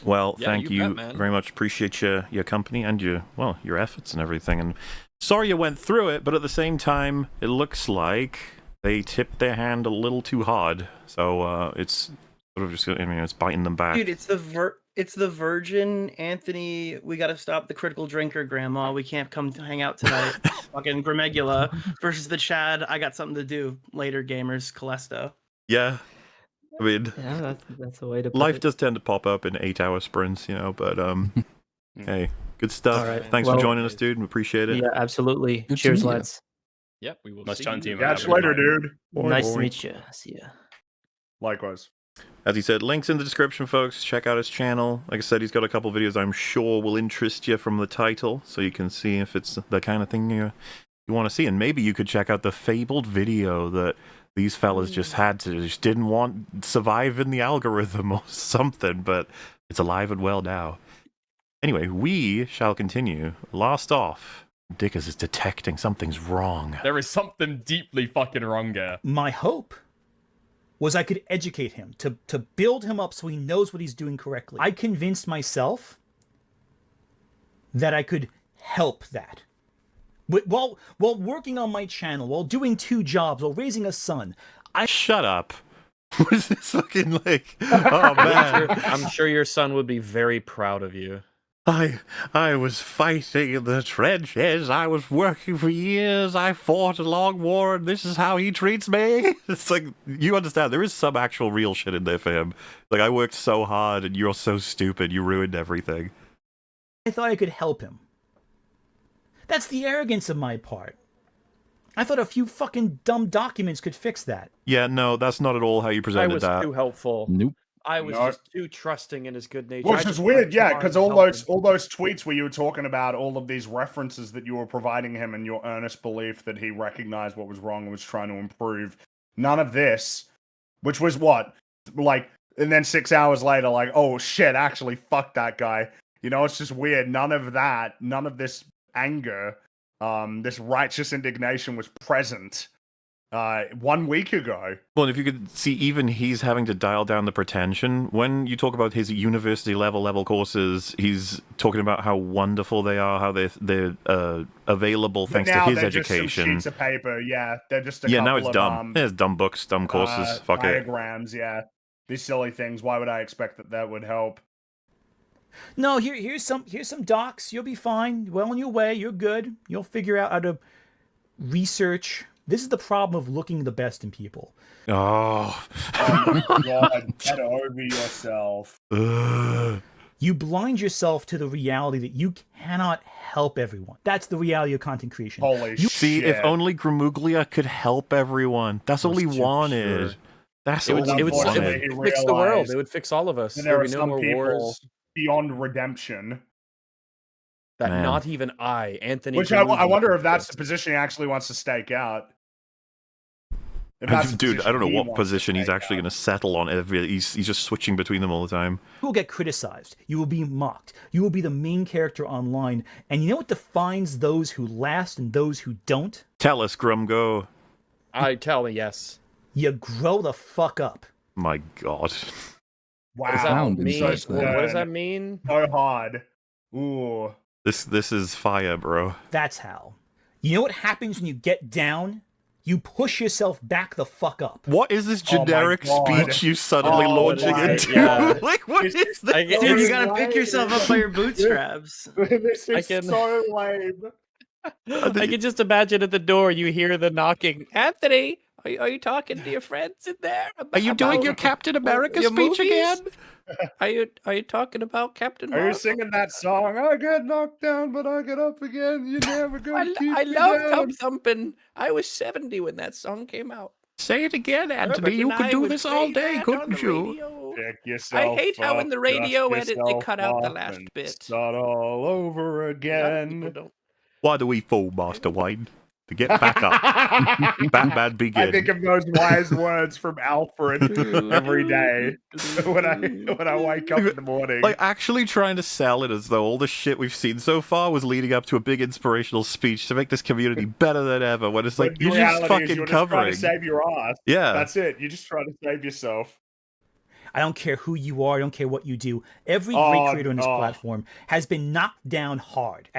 Well, Yeah, thank you you bet, man. very much. Appreciate your company and your efforts and everything. And sorry you went through it, but at the same time, it looks like they tipped their hand a little too hard. So it's sort of just, it's biting them back. Dude, it's the virgin Anthony. We got to stop the critical drinker, Grandma. We can't come to hang out tonight. Fucking Gramuglia versus the Chad. I got something to do later, gamers. Callisto. Yeah. I mean, Yeah, that's a way to put life it. does tend to pop up in 8-hour sprints, but hey, good stuff. All right. Thanks Well, for joining us, dude. We appreciate it. Yeah, absolutely. Good to Cheers, meet you. lads. Yep, we will Nice see chatting to you. you, man. Catch you later, dude. Nice to meet you. See ya. Likewise. As he said, links in the description, folks. Check out his channel. Like I said, he's got a couple videos I'm sure will interest you from the title, so you can see if it's the kind of thing you want to see. And maybe you could check out the fabled video that these fellas just didn't want to survive in the algorithm or something, but it's alive and well now. Anyway, we shall continue. Last off, Dickers is detecting something's wrong. There is something deeply fucking wrong here. My hope was I could educate him, to build him up so he knows what he's doing correctly. I convinced myself that I could help that. While working on my channel, while doing 2 jobs, while raising a son, Shut up. What is this fucking like? Oh, man. I'm sure your son would be very proud of you. I was fighting in the trenches. I was working for years. I fought a long war, and this is how he treats me. It's like, you understand, there is some actual real shit in there for him. Like, I worked so hard, and you're so stupid. You ruined everything. I thought I could help him. That's the arrogance of my part. I thought a few fucking dumb documents could fix that. Yeah, no, that's not at all how you presented that. I was too helpful. Nope. I was just too trusting in his good nature. Which is weird, yeah, because all those tweets where you were talking about all of these references that you were providing him and your earnest belief that he recognized what was wrong and was trying to improve. None of this, which was what? Like, and then 6 hours later, like, oh shit, actually, fuck that guy. You know, it's just weird. None of that, none of this anger, this righteous indignation was present 1 week ago. Well, if you could see, even he's having to dial down the pretension. When you talk about his university level courses, he's talking about how wonderful they are, how they're available thanks to his education. Just some sheets of paper, yeah. They're just a now couple it's of, dumb. There's dumb books, dumb courses. Fuck it. Diagrams, yeah. These silly things. Why would I expect that would help? No, here's some docs. You'll be fine. Well on your way. You're good. You'll figure out how to research. This is the problem of looking the best in people. Oh my God, get over yourself. You blind yourself to the reality that you cannot help everyone. That's the reality of content creation. Holy shit. See, if only Gramuglia could help everyone. That's all he wanted. Sure. That's it all he would wanted. fix the world. It would fix all of us. There are would be no some more people wars. beyond redemption. That Man. not even Anthony. Which I wonder if that's the position he actually wants to stake out. Dude, I don't know what position he's actually going to settle on. He's just switching between them all the time. You will get criticized. You will be mocked. You will be the main character online. And you know what defines those who last and those who don't? Tell us, Grum, go. Tell me, yes. You grow the fuck up. My God. Wow. What does that mean? So hard. Ooh. This is fire, bro. That's how. You know what happens when you get down? You push yourself back the fuck up. What is this generic speech you suddenly launching into? Yeah. Like, what is this? Dude, you gotta pick yourself up by your bootstraps. This is so lame. I can just imagine at the door you hear the knocking. Anthony, are you talking to your friends in there? Are you doing your Captain America speech again? Are you talking about Captain? Are you singing that song? I get knocked down, but I get up again. You never gonna keep I me love down. Thumb Thumping. I was 70 when that song came out. Say it again, Anthony. You could do this all day, couldn't you? Pick yourself I hate how in the radio dust edit they yourself cut out the up last and bit. Start all over again. Why do we fall, Master Wayne? To get back up. Batman begin. I think of those wise words from Alfred every day when I wake up in the morning. Like, actually trying to sell it as though all the shit we've seen so far was leading up to a big inspirational speech to make this community better than ever, when it's like, you're just fucking covering. Just trying to save your ass. Yeah. That's it. You're just trying to save yourself. I don't care who you are. I don't care what you do. Every great creator on this platform has been knocked down hard.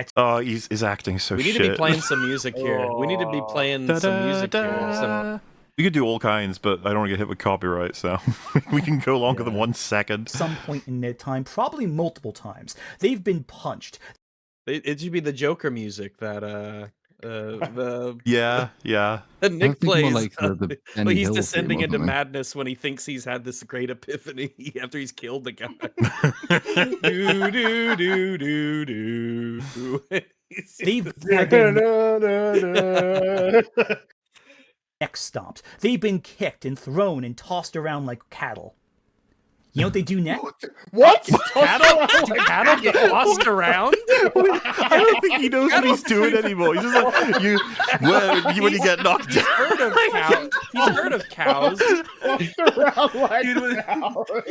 He's acting so We shit. need to be playing some music here. We need to be playing some music here. We could do all kinds, but I don't want to get hit with copyright, so we can go longer than 1 second. Some point in their time, probably multiple times, they've been punched. It should be the Joker music that yeah. that Nick plays. Like Like he's descending into madness when he thinks he's had this great epiphany after he's killed the guy. do do do do do. They've neck stomped. They've been kicked and thrown and tossed around like cattle. You know what they do next? What? Cattle get tossed around? I don't think he knows what he's doing anymore. He's just like, when you get knocked down. He's heard of cows. Around like You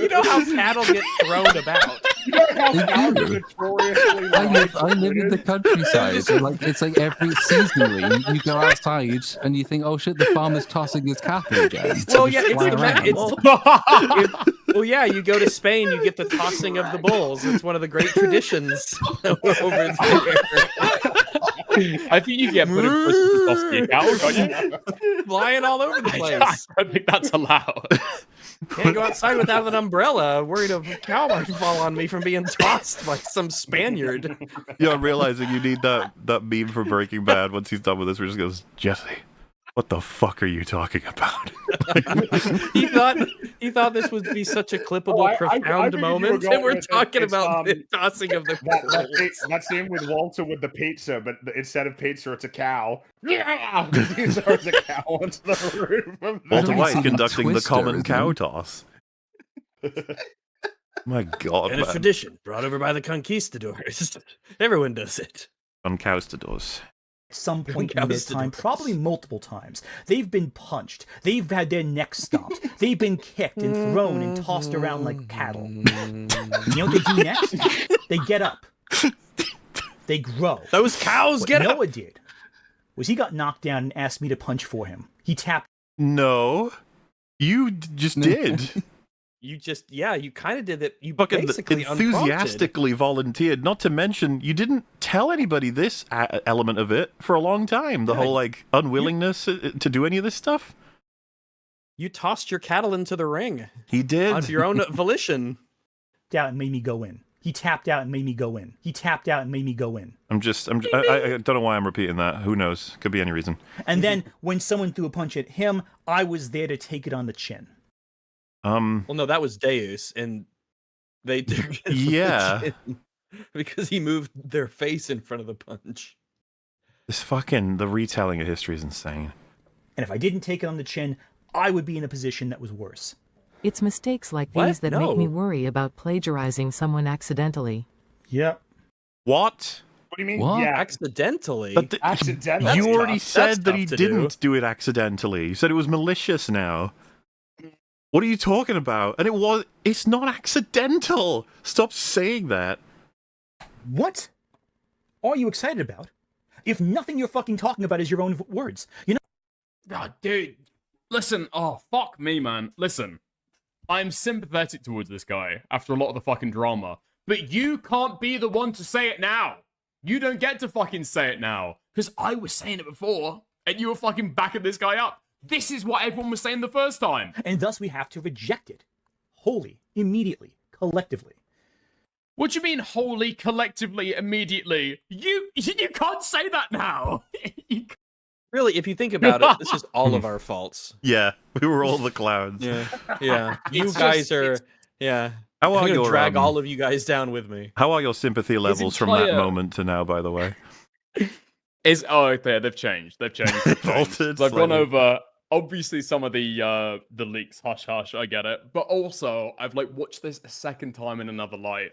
know how cattle get thrown about. You know how cows are notoriously I live in the countryside, and it's like every seasonally you go outside and you think, oh shit, the farmer's tossing his cattle again. Well, yeah, well, yeah, you go to Spain, you get the tossing of the bulls. It's one of the great traditions over there. I think you get put in prison for tossing your cattle, can't you? Flying all over the place. I don't think that's allowed. Can't go outside without an umbrella, worried a cow might fall on me from being tossed by some Spaniard. Yeah, I'm realizing you need that meme from Breaking Bad once he's done with this, where he just goes, Jesse, what the fuck are you talking about? He thought this would be such a clippable, profound moment, and we're talking about the tossing of the that scene with Walter with the pizza, but instead of pizza, it's a cow. Yeah, he throws a cow onto the roof. Walter White conducting the common cow toss. My God, and a tradition brought over by the conquistadors. Everyone does it. Conquistadors. At some point in their time, probably multiple times, they've been punched, they've had their necks stomped, they've been kicked and thrown and tossed around like cattle. You know what they do next? They get up. They grow. Those cows get up. up. What Noah did was he got knocked down and asked me to punch for him. He tapped. No, you just did. You kind of did it. You fucking basically enthusiastically volunteered. Not to mention, you didn't tell anybody this element of it for a long time. The whole unwillingness to do any of this stuff. You tossed your cattle into the ring. He did of your own volition. Out and made me go in. He tapped out and made me go in. He tapped out and made me go in. I don't know why I'm repeating that. Who knows? Could be any reason. And then when someone threw a punch at him, I was there to take it on the chin. Well, no, that was Deus, and they took it because he moved their face in front of the punch. The retelling of history is insane. And if I didn't take it on the chin, I would be in a position that was worse. It's mistakes like these that make me worry about plagiarizing someone accidentally. Yep. What? What do you mean? What? Yeah, accidentally. But accidentally. You already said that he didn't do it accidentally. You said it was malicious now. What are you talking about? And it's not accidental. Stop saying that. What are you excited about? If nothing you're fucking talking about is your own words, you know? Oh, dude, listen. Oh, fuck me, man. Listen, I'm sympathetic towards this guy after a lot of the fucking drama, but you can't be the one to say it now. You don't get to fucking say it now, because I was saying it before, and you were fucking backing this guy up. This is what everyone was saying the first time. And thus we have to reject it. Wholly, immediately, collectively. What do you mean wholly, collectively, immediately? You can't say that now. Really, if you think about it, this is all of our faults. Yeah, we were all the clowns. Yeah. You guys are... Yeah. How are I'm gonna your drag all of you guys down with me. How are your sympathy levels from that moment to now, by the way? They've changed. They've altered. So I've gone over obviously some of the leaks, hush hush, I get it. But also I've watched this a second time in another light.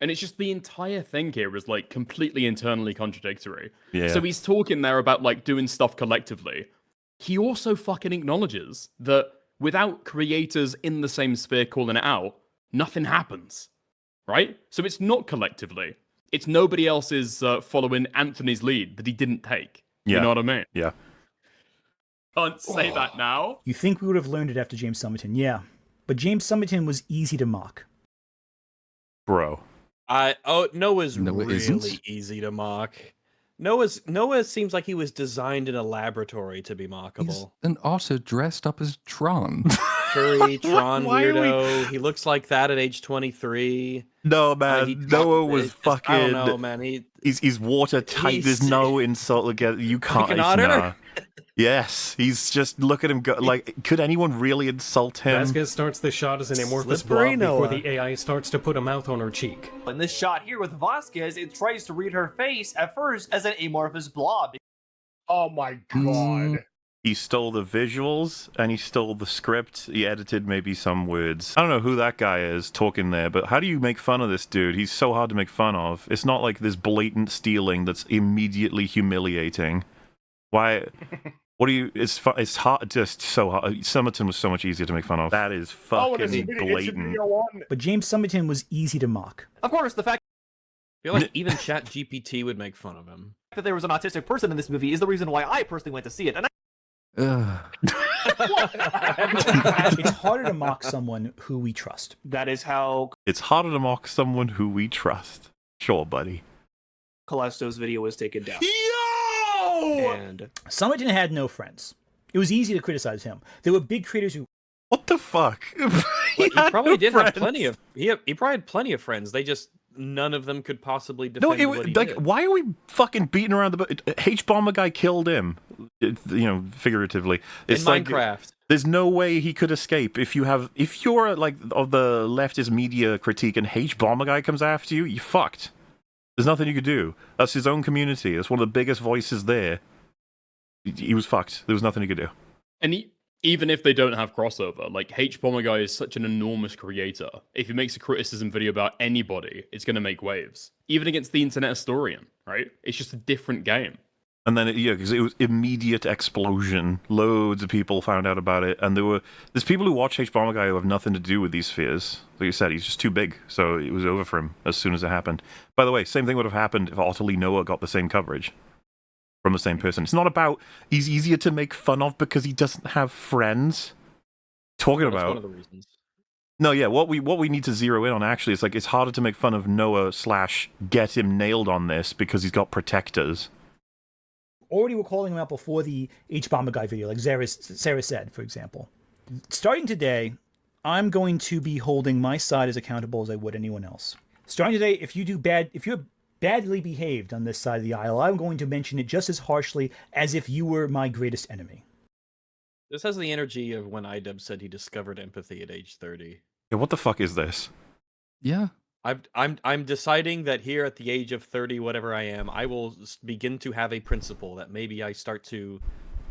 And it's just the entire thing here is completely internally contradictory. Yeah. So he's talking there about doing stuff collectively. He also fucking acknowledges that without creators in the same sphere calling it out, nothing happens. Right? So it's not collectively. It's nobody else's following Anthony's lead that he didn't take. Yeah. You know what I mean? Yeah. Can't say that now. You think we would have learned it after James Summerton, yeah. But James Summerton was easy to mock. Bro. Noah's No, it really isn't. easy to mock. Noah seems like he was designed in a laboratory to be mockable. He's an otter dressed up as Tron. Furry Tron Why are we- weirdo. He looks like that at age 23. No, man. Noah was fucking... I don't know, man. He's watertight. There's He's- no insult against... You can't... an otter? Nah. Yes. He's just... Look at him go... could anyone really insult him? Vasquez starts the shot as an amorphous Slippery blob before Noah. the AI starts to put a mouth on her cheek. In this shot here with Vasquez, it tries to read her face at first as an amorphous blob. Oh my god. He stole the visuals, and he stole the script. He edited maybe some words. I don't know who that guy is talking there, but how do you make fun of this dude? He's so hard to make fun of. It's not like this blatant stealing that's immediately humiliating. Why? What do you? It's hard, just so hard. Summerton was so much easier to make fun of. That is fucking blatant. But James Summerton was easy to mock. Of course, the fact I feel like even ChatGPT would make fun of him. that there was an autistic person in this movie is the reason why I personally went to see it. And It's harder to mock someone who we trust. That is how It's harder to mock someone who we trust. Sure, buddy. Callisto's video was taken down. Yo! And Summerton had no friends. It was easy to criticize him. There were big creators who. What the fuck? He probably did have plenty of. He probably had plenty of friends. They just none of them could possibly defend what he did. Why are we fucking beating around the bush? H-Bomber guy killed him, figuratively. It's In like, Minecraft. There's no way he could escape. If you're like of the leftist media critique and H-Bomber guy comes after you, you're fucked. There's nothing you could do. That's his own community. That's one of the biggest voices there. He was fucked. There was nothing he could do. And even if they don't have crossover, like H-Bomber Guy is such an enormous creator. If he makes a criticism video about anybody, it's going to make waves. Even against the Internet Historian, right? It's just a different game. And then, because it was immediate explosion. Loads of people found out about it. And there's people who watch H-Bomber Guy who have nothing to do with these spheres. Like you said, he's just too big. So it was over for him as soon as it happened. By the way, same thing would have happened if Otterly Noah got the same coverage from the same person. It's not about he's easier to make fun of because he doesn't have friends. Talking about one of the reasons. No, yeah, what we need to zero in on actually is like it's harder to make fun of Noah / get him nailed on this because he's got protectors. Already were calling him out before the H-Bomber Guy video, like Sarah said, for example. Starting today, I'm going to be holding my side as accountable as I would anyone else. Starting today, if you're badly behaved on this side of the aisle, I'm going to mention it just as harshly as if you were my greatest enemy. This has the energy of when IDub said he discovered empathy at age 30. Yeah, what the fuck is this? Yeah. I'm deciding that here at the age of 30, whatever I am, I will begin to have a principle that maybe I start to,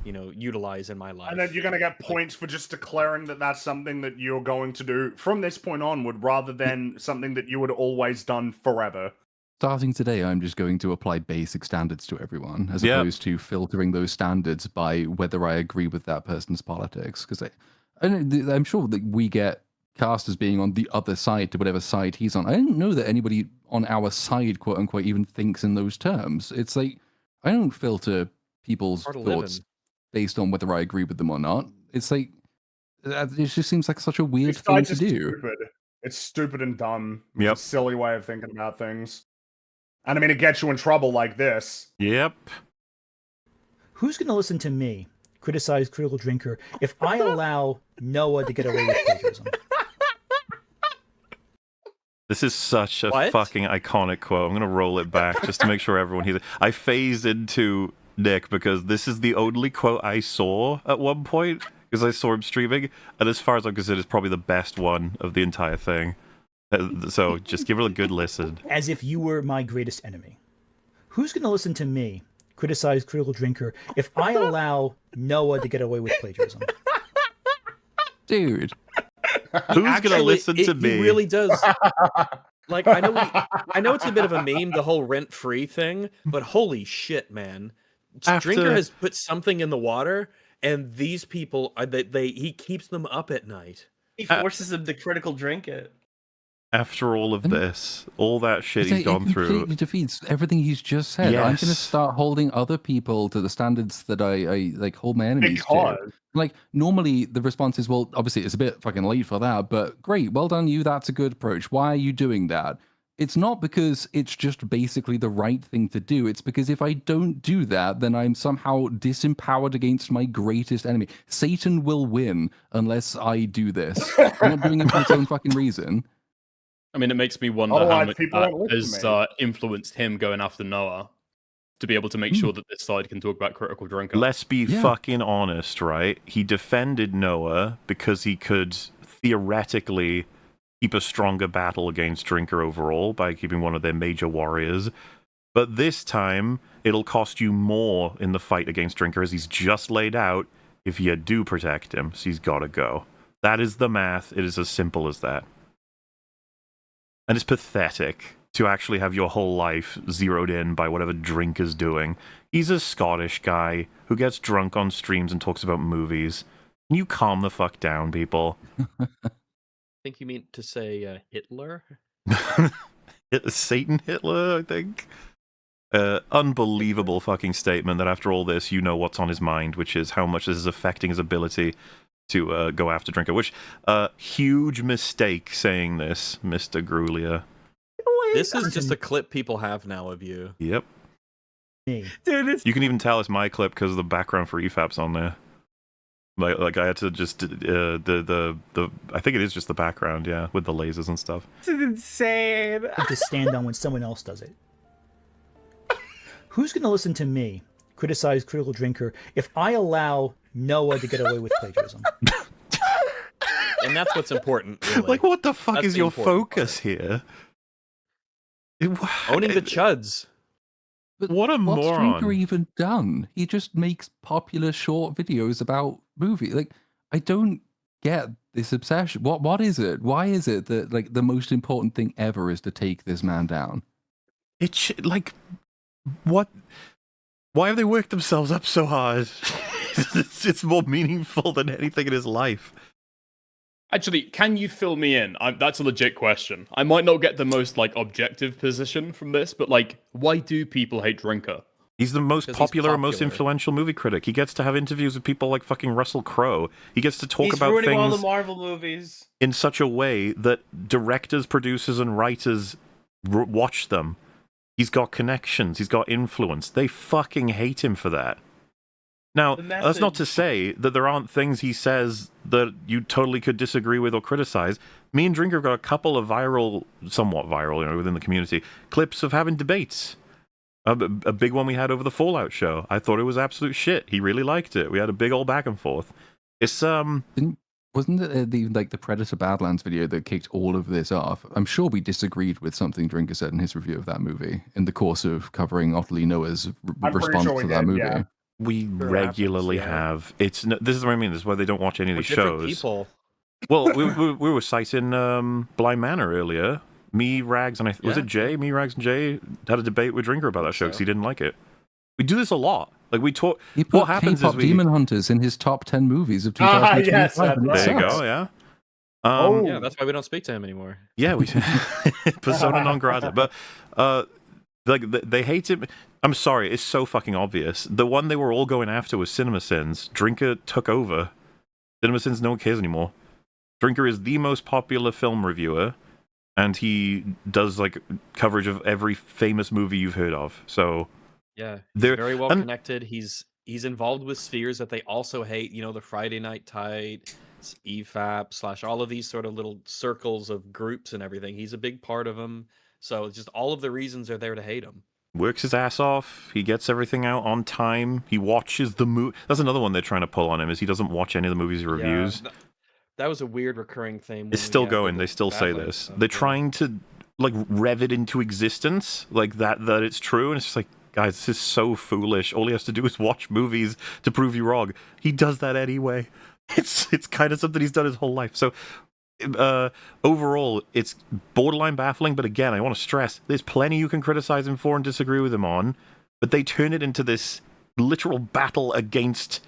utilize in my life. And then you're going to get points for just declaring that that's something that you're going to do from this point onward, rather than something that you would always done forever. Starting today, I'm just going to apply basic standards to everyone, as opposed to filtering those standards by whether I agree with that person's politics. Because I'm sure that we get cast as being on the other side to whatever side he's on. I don't know that anybody on our side, quote unquote, even thinks in those terms. It's like, I don't filter people's thoughts based on whether I agree with them or not. It's like, it just seems like such a weird thing to do. Stupid. It's stupid and dumb. Yep. It's a silly way of thinking about things. And I mean, it gets you in trouble like this. Yep. Who's going to listen to me criticize Critical Drinker if I allow Noah to get away with plagiarism? This is such a fucking iconic quote. I'm going to roll it back just to make sure everyone hears it. I phased into Nick because this is the only quote I saw at one point because I saw him streaming. And as far as I'm concerned, it's probably the best one of the entire thing. So just give it a good listen. As if you were my greatest enemy. Who's going to listen to me criticize Critical Drinker if I allow Noah to get away with plagiarism? Dude. Who's gonna listen to me? He really does. Like I know it's a bit of a meme, the whole rent-free thing, but holy shit, man! Drinker has put something in the water, and these people, he keeps them up at night. He forces them to critical drink it. After all of this, all that shit he's gone through, it completely defeats everything he's just said. Yes. I'm going to start holding other people to the standards that I like hold my enemies to. Like, normally the response is, well, obviously it's a bit fucking late for that, but great, well done you, that's a good approach. Why are you doing that? It's not because it's just basically the right thing to do. It's because if I don't do that, then I'm somehow disempowered against my greatest enemy. Satan will win unless I do this. I'm not doing it for its own fucking reason. I mean, it makes me wonder how much that has influenced him going after Noah to be able to make sure that this side can talk about Critical Drinker. Let's be fucking honest, right? He defended Noah because he could theoretically keep a stronger battle against Drinker overall by keeping one of their major warriors. But this time, it'll cost you more in the fight against Drinker, as he's just laid out. if you do protect him, so he's got to go. That is the math. It is as simple as that. And it's pathetic to actually have your whole life zeroed in by whatever Drink is doing. He's a Scottish guy who gets drunk on streams and talks about movies. Can you calm the fuck down, people? I think you mean to say Hitler? Satan Hitler, I think. Unbelievable fucking statement that after all this, you know what's on his mind, which is how much this is affecting his ability to go after Drinker. Which, huge mistake saying this, Mr. Gramuglia. This is just a clip people have now of you. Yep. Dude, you can even tell it's my clip because of the background for EFAP's on there. Like I had to just the I think it is just the background, yeah, with the lasers and stuff. This is insane. To stand on when someone else does it. Who's going to listen to me criticize Critical Drinker if I allow Noah to get away with plagiarism? And that's what's important. Really. Like, what the fuck That's is the your important focus here? Owning the chuds. But what a what's moron. Drinker even done? He just makes popular short videos about movies. Like, I don't get this obsession. What is it? Why is it that like the most important thing ever is to take this man down? It's like, what? Why have they worked themselves up so hard? it's more meaningful than anything in his life. Actually, can you fill me in? That's a legit question. I might not get the most like objective position from this, but like, why do people hate Drinker? He's the most popular and most influential movie critic. He gets to have interviews with people like fucking Russell Crowe. He gets to talk about ruining all things the Marvel movies in such a way that directors, producers, and writers watch them. He's got connections. He's got influence. They fucking hate him for that. Now, that's not to say that there aren't things he says that you totally could disagree with or criticize. Me and Drinker got a couple of viral, somewhat viral, you know, within the community, clips of having debates. A big one we had over the Fallout show. I thought it was absolute shit. He really liked it. We had a big old back and forth. It's Wasn't it the Predator Badlands video that kicked all of this off? I'm sure we disagreed with something Drinker said in his review of that movie in the course of covering Otterly Noah's response to that movie. Yeah. We regularly have. This is what I mean. This is why they don't watch any of these shows. People. Well, we were citing Blind Manor earlier. Me, Rags, and was it Jay? Me, Rags, and Jay had a debate with Drinker about that show because he didn't like it. We do this a lot. Like we talk. He put what happens K-pop is we Demon Hunters in his top 10 movies of 2025. Yes, there you go. Yeah. Yeah, that's why we don't speak to him anymore. Yeah, we persona non grata. But like they hate him. I'm sorry, it's so fucking obvious. The one they were all going after was CinemaSins. Drinker took over. CinemaSins, no one cares anymore. Drinker is the most popular film reviewer, and he does like coverage of every famous movie you've heard of. So yeah, he's very well connected. He's involved with spheres that they also hate. You know, the Friday Night Tide, EFAP / all of these sort of little circles of groups and everything. He's a big part of them. So just all of the reasons are there to hate him. Works his ass off. He gets everything out on time. He watches the movie. That's another one they're trying to pull on him, is he doesn't watch any of the movies he reviews. Yeah, that was a weird recurring theme. It's still going. They still say this. They're trying to like rev it into existence, like that it's true, and it's just like, guys, this is so foolish. All he has to do is watch movies to prove you wrong. He does that anyway. It's kind of something he's done his whole life. So overall, it's borderline baffling, but again, I want to stress, there's plenty you can criticize him for and disagree with him on, but they turn it into this literal battle against,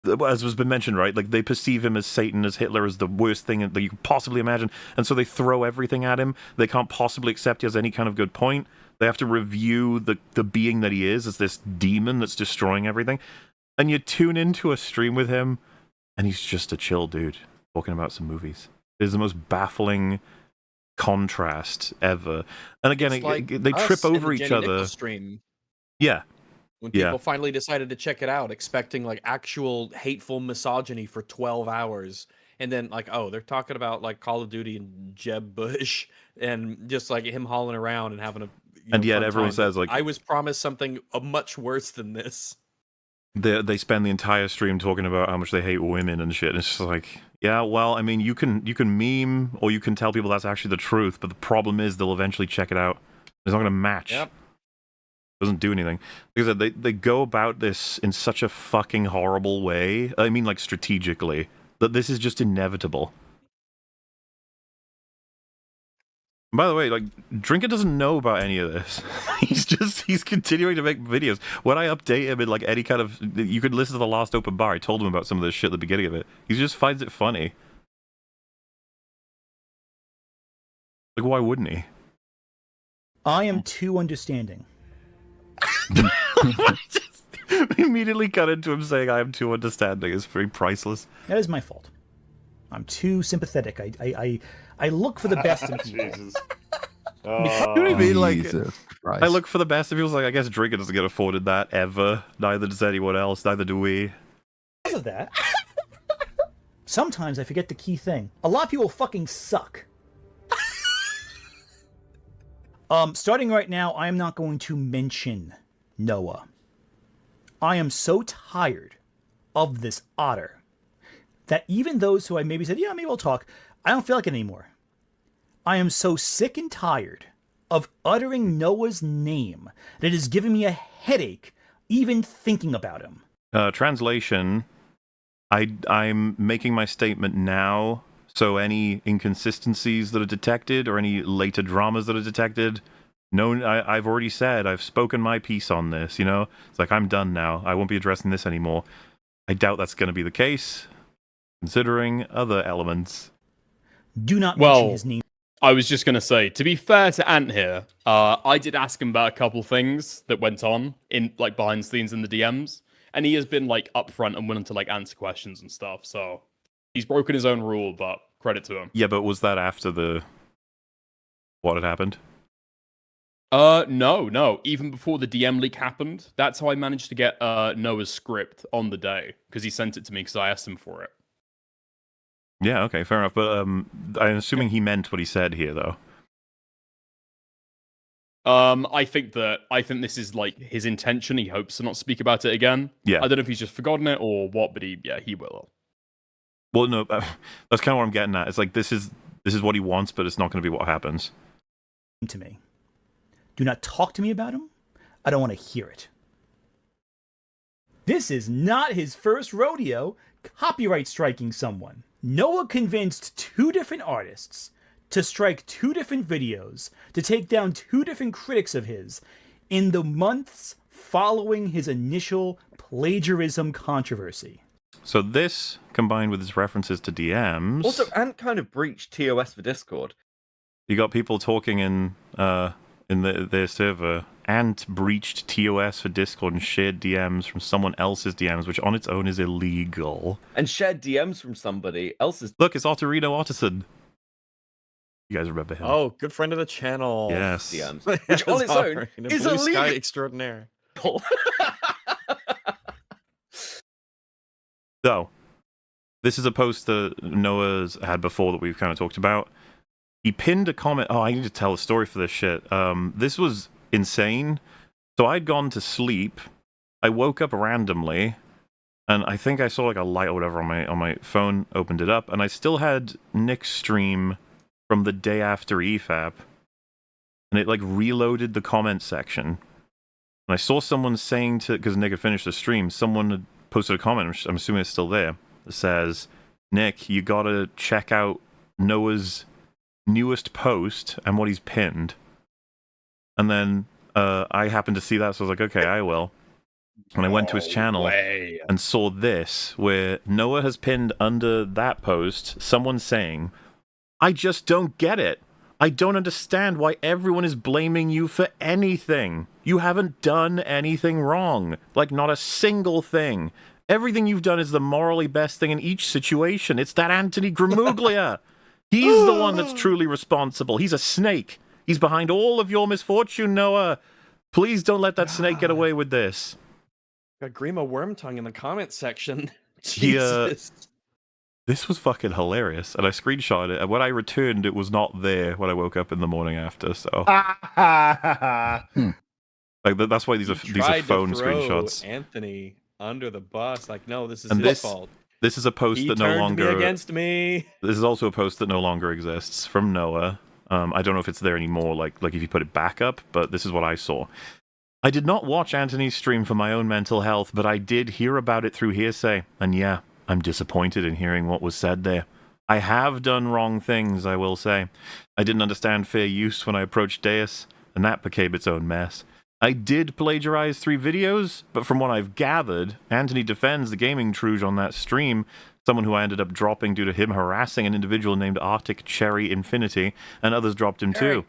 as has been mentioned, right? Like, they perceive him as Satan, as Hitler, as the worst thing that you could possibly imagine, and so they throw everything at him. They can't possibly accept he has any kind of good point. They have to review the being that he is as this demon that's destroying everything. And you tune into a stream with him, and he's just a chill dude talking about some movies. It's the most baffling contrast ever. And again, like they trip over each other. Stream. Yeah. When people finally decided to check it out, expecting like actual hateful misogyny for 12 hours. And then like, oh, they're talking about like Call of Duty and Jeb Bush and just like him hauling around and having a and yet fun everyone time. says like, I was promised something much worse than this. They spend the entire stream talking about how much they hate women and shit. And it's just like, yeah, well, I mean, you can meme or you can tell people that's actually the truth, but the problem is they'll eventually check it out. It's not going to match. Yep. Doesn't do anything. Like I said, they go about this in such a fucking horrible way. I mean, like, strategically. That this is just inevitable. And by the way, like, Drinker doesn't know about any of this. He's continuing to make videos. When I update him in, like, any kind of... You could listen to the last open bar. I told him about some of this shit at the beginning of it. He just finds it funny. Like, why wouldn't he? I am too understanding. Just immediately cut into him saying I am too understanding. It's very priceless. That is my fault. I'm too sympathetic. I look for the best in people. Jesus. You know what I mean? Like, Jesus Christ. I look for the best, and people's like, I guess Drinker doesn't get afforded that ever. Neither does anyone else. Neither do we. Because of that, sometimes I forget the key thing. A lot of people fucking suck. Starting right now, I am not going to mention Noah. I am so tired of this otter that even those who I maybe said, yeah, maybe we'll talk, I don't feel like it anymore. I am so sick and tired of uttering Noah's name that it is giving me a headache even thinking about him. Translation, I'm making my statement now, so any inconsistencies that are detected or any later dramas that are detected, no, I've already said, I've spoken my piece on this, you know? It's like, I'm done now. I won't be addressing this anymore. I doubt that's going to be the case, considering other elements. Do not mention his name. I was just going to say, to be fair to Ant here, I did ask him about a couple things that went on in, like, behind the scenes in the DMs, and he has been, like, upfront and willing to, like, answer questions and stuff, so he's broken his own rule, but credit to him. Yeah, but was that after what had happened? No. Even before the DM leak happened, that's how I managed to get Noah's script on the day, because he sent it to me because I asked him for it. Yeah, okay, fair enough. But I'm assuming he meant what he said here, though. I think this is like his intention. He hopes to not speak about it again. Yeah. I don't know if he's just forgotten it or what, but he will. Well, no, that's kind of what I'm getting at. It's like this is what he wants, but it's not going to be what happens. To me. Do not talk to me about him. I don't want to hear it. This is not his first rodeo copyright striking someone. Noah convinced 2 different artists to strike 2 different videos, to take down 2 different critics of his in the months following his initial plagiarism controversy. So this, combined with his references to DMs... Also, Ant kind of breached TOS for Discord. You got people talking in their server. Ant breached TOS for Discord and shared DMs from someone else's DMs, which on its own is illegal. And shared DMs from somebody else's... Look, it's Otterino Otterson. You guys remember him? Oh, good friend of the channel. Yes. DMs. Which on its own is Blue illegal. Sky extraordinaire. So, this is a post that Noah's had before that we've kind of talked about. He pinned a comment. Oh, I need to tell a story for this shit. This was insane. So I'd gone to sleep. I woke up randomly, and I think I saw like a light or whatever on my phone. Opened it up, and I still had Nick's stream from the day after EFAP, and it like reloaded the comment section. And I saw someone saying because Nick had finished the stream, someone had posted a comment. I'm assuming it's still there. That says, "Nick, you gotta check out Noah's newest post and what he's pinned." And then I happened to see that, so I was like, okay, I will. And I went to his channel and saw this, where Noah has pinned under that post someone saying, "I just don't get it. I don't understand why everyone is blaming you for anything. You haven't done anything wrong. Like, not a single thing. Everything you've done is the morally best thing in each situation. It's that Anthony Gramuglia. He's the one that's truly responsible. He's a snake. He's behind all of your misfortune, Noah. Please don't let that snake get away with this." Got Grima Wormtongue in the comment section. He, Jesus. This was fucking hilarious, and I screenshotted it, and when I returned, it was not there when I woke up in the morning after, so... Like, that's why these are phone screenshots. Anthony under the bus, like, no, this is And his fault. This is a post He that no turned longer... me against me. This is also a post that no longer exists, from Noah. I don't know if it's there anymore, like if you put it back up, but this is what I saw. I did not watch Anthony's stream for my own mental health, but I did hear about it through hearsay, and yeah, I'm disappointed in hearing what was said there. I have done wrong things, I will say. I didn't understand fair use when I approached Deus, and that became its own mess. I did plagiarize 3 videos, but from what I've gathered, Anthony defends the gaming Truge on that stream, someone who I ended up dropping due to him harassing an individual named Arctic Cherry Infinity, and others dropped him too.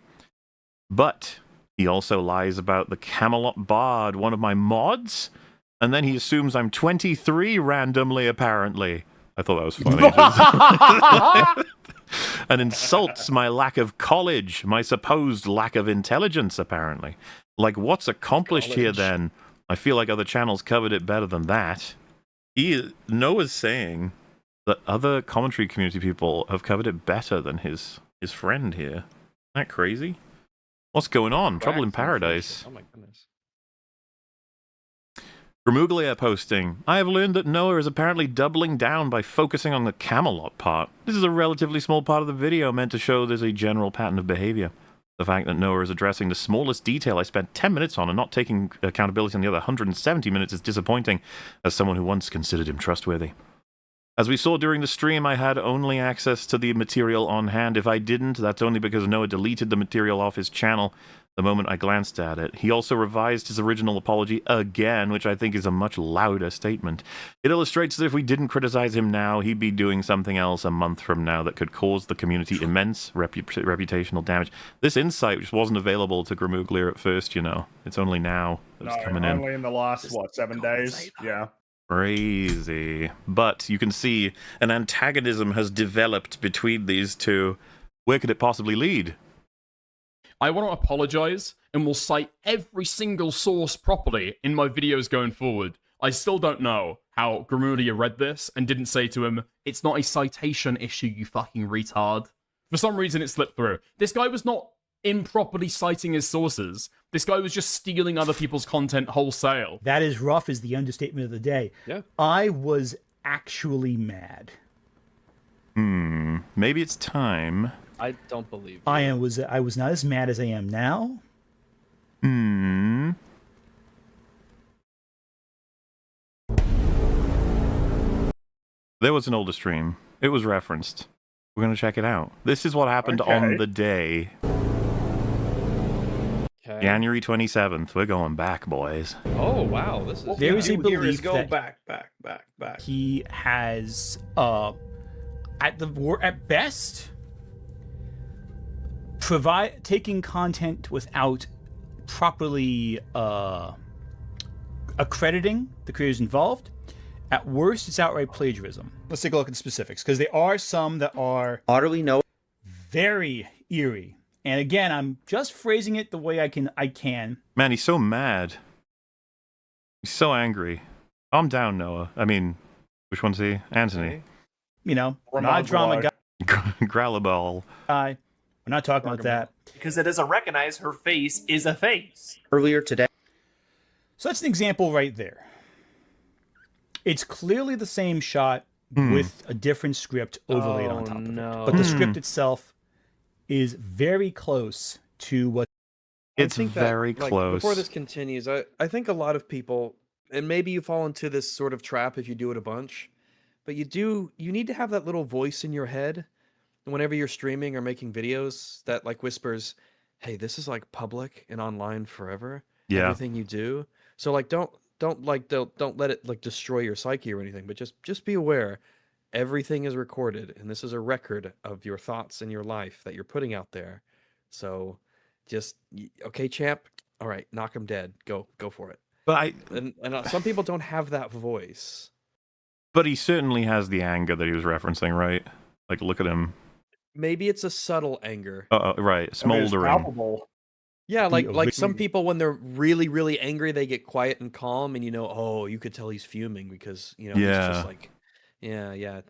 But he also lies about the Camelot Bard, one of my mods, and then he assumes I'm 23 randomly, apparently. I thought that was funny. And insults my lack of college, my supposed lack of intelligence, apparently. Like, what's accomplished here, then? I feel like other channels covered it better than that. Noah's saying that other commentary community people have covered it better than his friend here. Isn't that crazy? What's going on? Trouble in Paradise. Oh my goodness. Gramuglia posting, I have learned that Noah is apparently doubling down by focusing on the Camelot part. This is a relatively small part of the video meant to show there's a general pattern of behavior. The fact that Noah is addressing the smallest detail I spent 10 minutes on and not taking accountability on the other 170 minutes is disappointing, as someone who once considered him trustworthy. As we saw during the stream, I had only access to the material on hand. If I didn't, that's only because Noah deleted the material off his channel the moment I glanced at it. He also revised his original apology again, which I think is a much louder statement. It illustrates that if we didn't criticize him now, he'd be doing something else a month from now that could cause the community immense reputational damage. This insight just wasn't available to Gramuglia at first, you know. It's only now that it's coming in. Only in the last, 7 days? Yeah. Crazy. But you can see an antagonism has developed between these two. Where could it possibly lead? I want to apologize and will cite every single source properly in my videos going forward. I still don't know how Gramuglia read this and didn't say to him, it's not a citation issue, you fucking retard. For some reason it slipped through. This guy was not improperly citing his sources. This guy was just stealing other people's content wholesale. That is rough is the understatement of the day. Yeah. I was actually mad. Maybe it's time. I don't believe you. I was not as mad as I am now. There was an older stream. It was referenced. We're going to check it out. This is what happened on the day. Okay. January 27th. We're going back, boys. Oh, wow. This is... There is a belief go that back. He has, at best, taking content without properly accrediting the creators involved. At worst, it's outright plagiarism. Let's take a look at the specifics, because there are some that are utterly very eerie. And again, I'm just phrasing it the way I can. Man, he's so mad. He's so angry. Calm down, Noah. I mean, which one's he? Anthony. You know, not a drama guy. Gralaball. We're not talking about that. Because it doesn't recognize her face is a face. Earlier today. So that's an example right there. It's clearly the same shot with a different script overlaid on top of it. But the script itself is very close to what... It's very close. Before this continues, I think a lot of people, and maybe you fall into this sort of trap if you do it a bunch, but you need to have that little voice in your head whenever you're streaming or making videos that like whispers, hey, this is like public and online forever. Yeah. Everything you do. So like don't let it like destroy your psyche or anything, but just be aware everything is recorded and this is a record of your thoughts and your life that you're putting out there. So just okay, champ. All right, knock him dead. Go for it. But some people don't have that voice. But he certainly has the anger that he was referencing, right? Like, look at him. Maybe it's a subtle anger. Right, smoldering. Yeah, like some people when they're really, really angry, they get quiet and calm, and you could tell he's fuming because he's just like, yeah.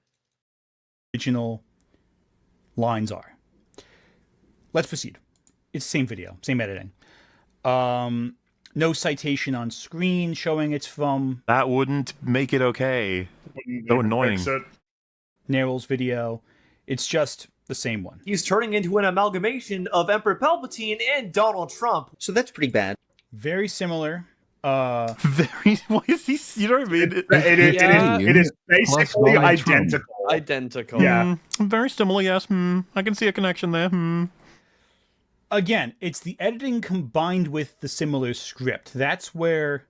Original lines are. Let's proceed. It's the same video, same editing. No citation on screen showing it's from... That wouldn't make it okay. So annoying. Neryl's video. It's just the same one. He's turning into an amalgamation of Emperor Palpatine and Donald Trump. So that's pretty bad. Very similar. Very. What is he? You know what I mean? It is basically identical. Identical. Yeah. Very similar. Yes. I can see a connection there. Again, it's the editing combined with the similar script. That's where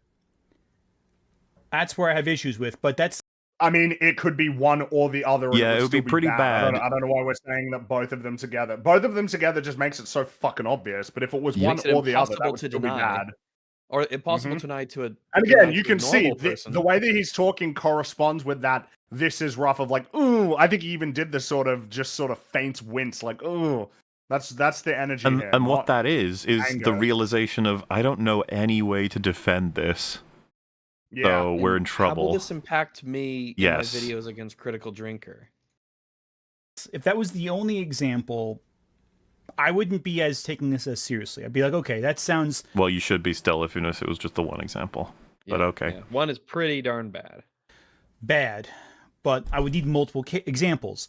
I have issues with. But that's. I mean, it could be one or the other. And Yeah, it would be pretty bad. I don't know why we're saying that both of them together. Both of them together just makes it so fucking obvious. But if it was one or the other, that would still be bad. Or impossible to deny to a. And again, you can see the way that he's talking corresponds with that. This is rough of like, ooh. I think he even did the sort of faint wince, like, ooh. That's the energy here. And what that is anger. the realization of I don't know any way to defend this. Yeah. So we're in trouble. How will this impact me in my videos against Critical Drinker? If that was the only example, I wouldn't be as taking this as seriously. I'd be like, okay, that sounds. Well, you should be still if it was just the one example. But okay. Yeah. One is pretty darn bad. Bad, but I would need multiple examples.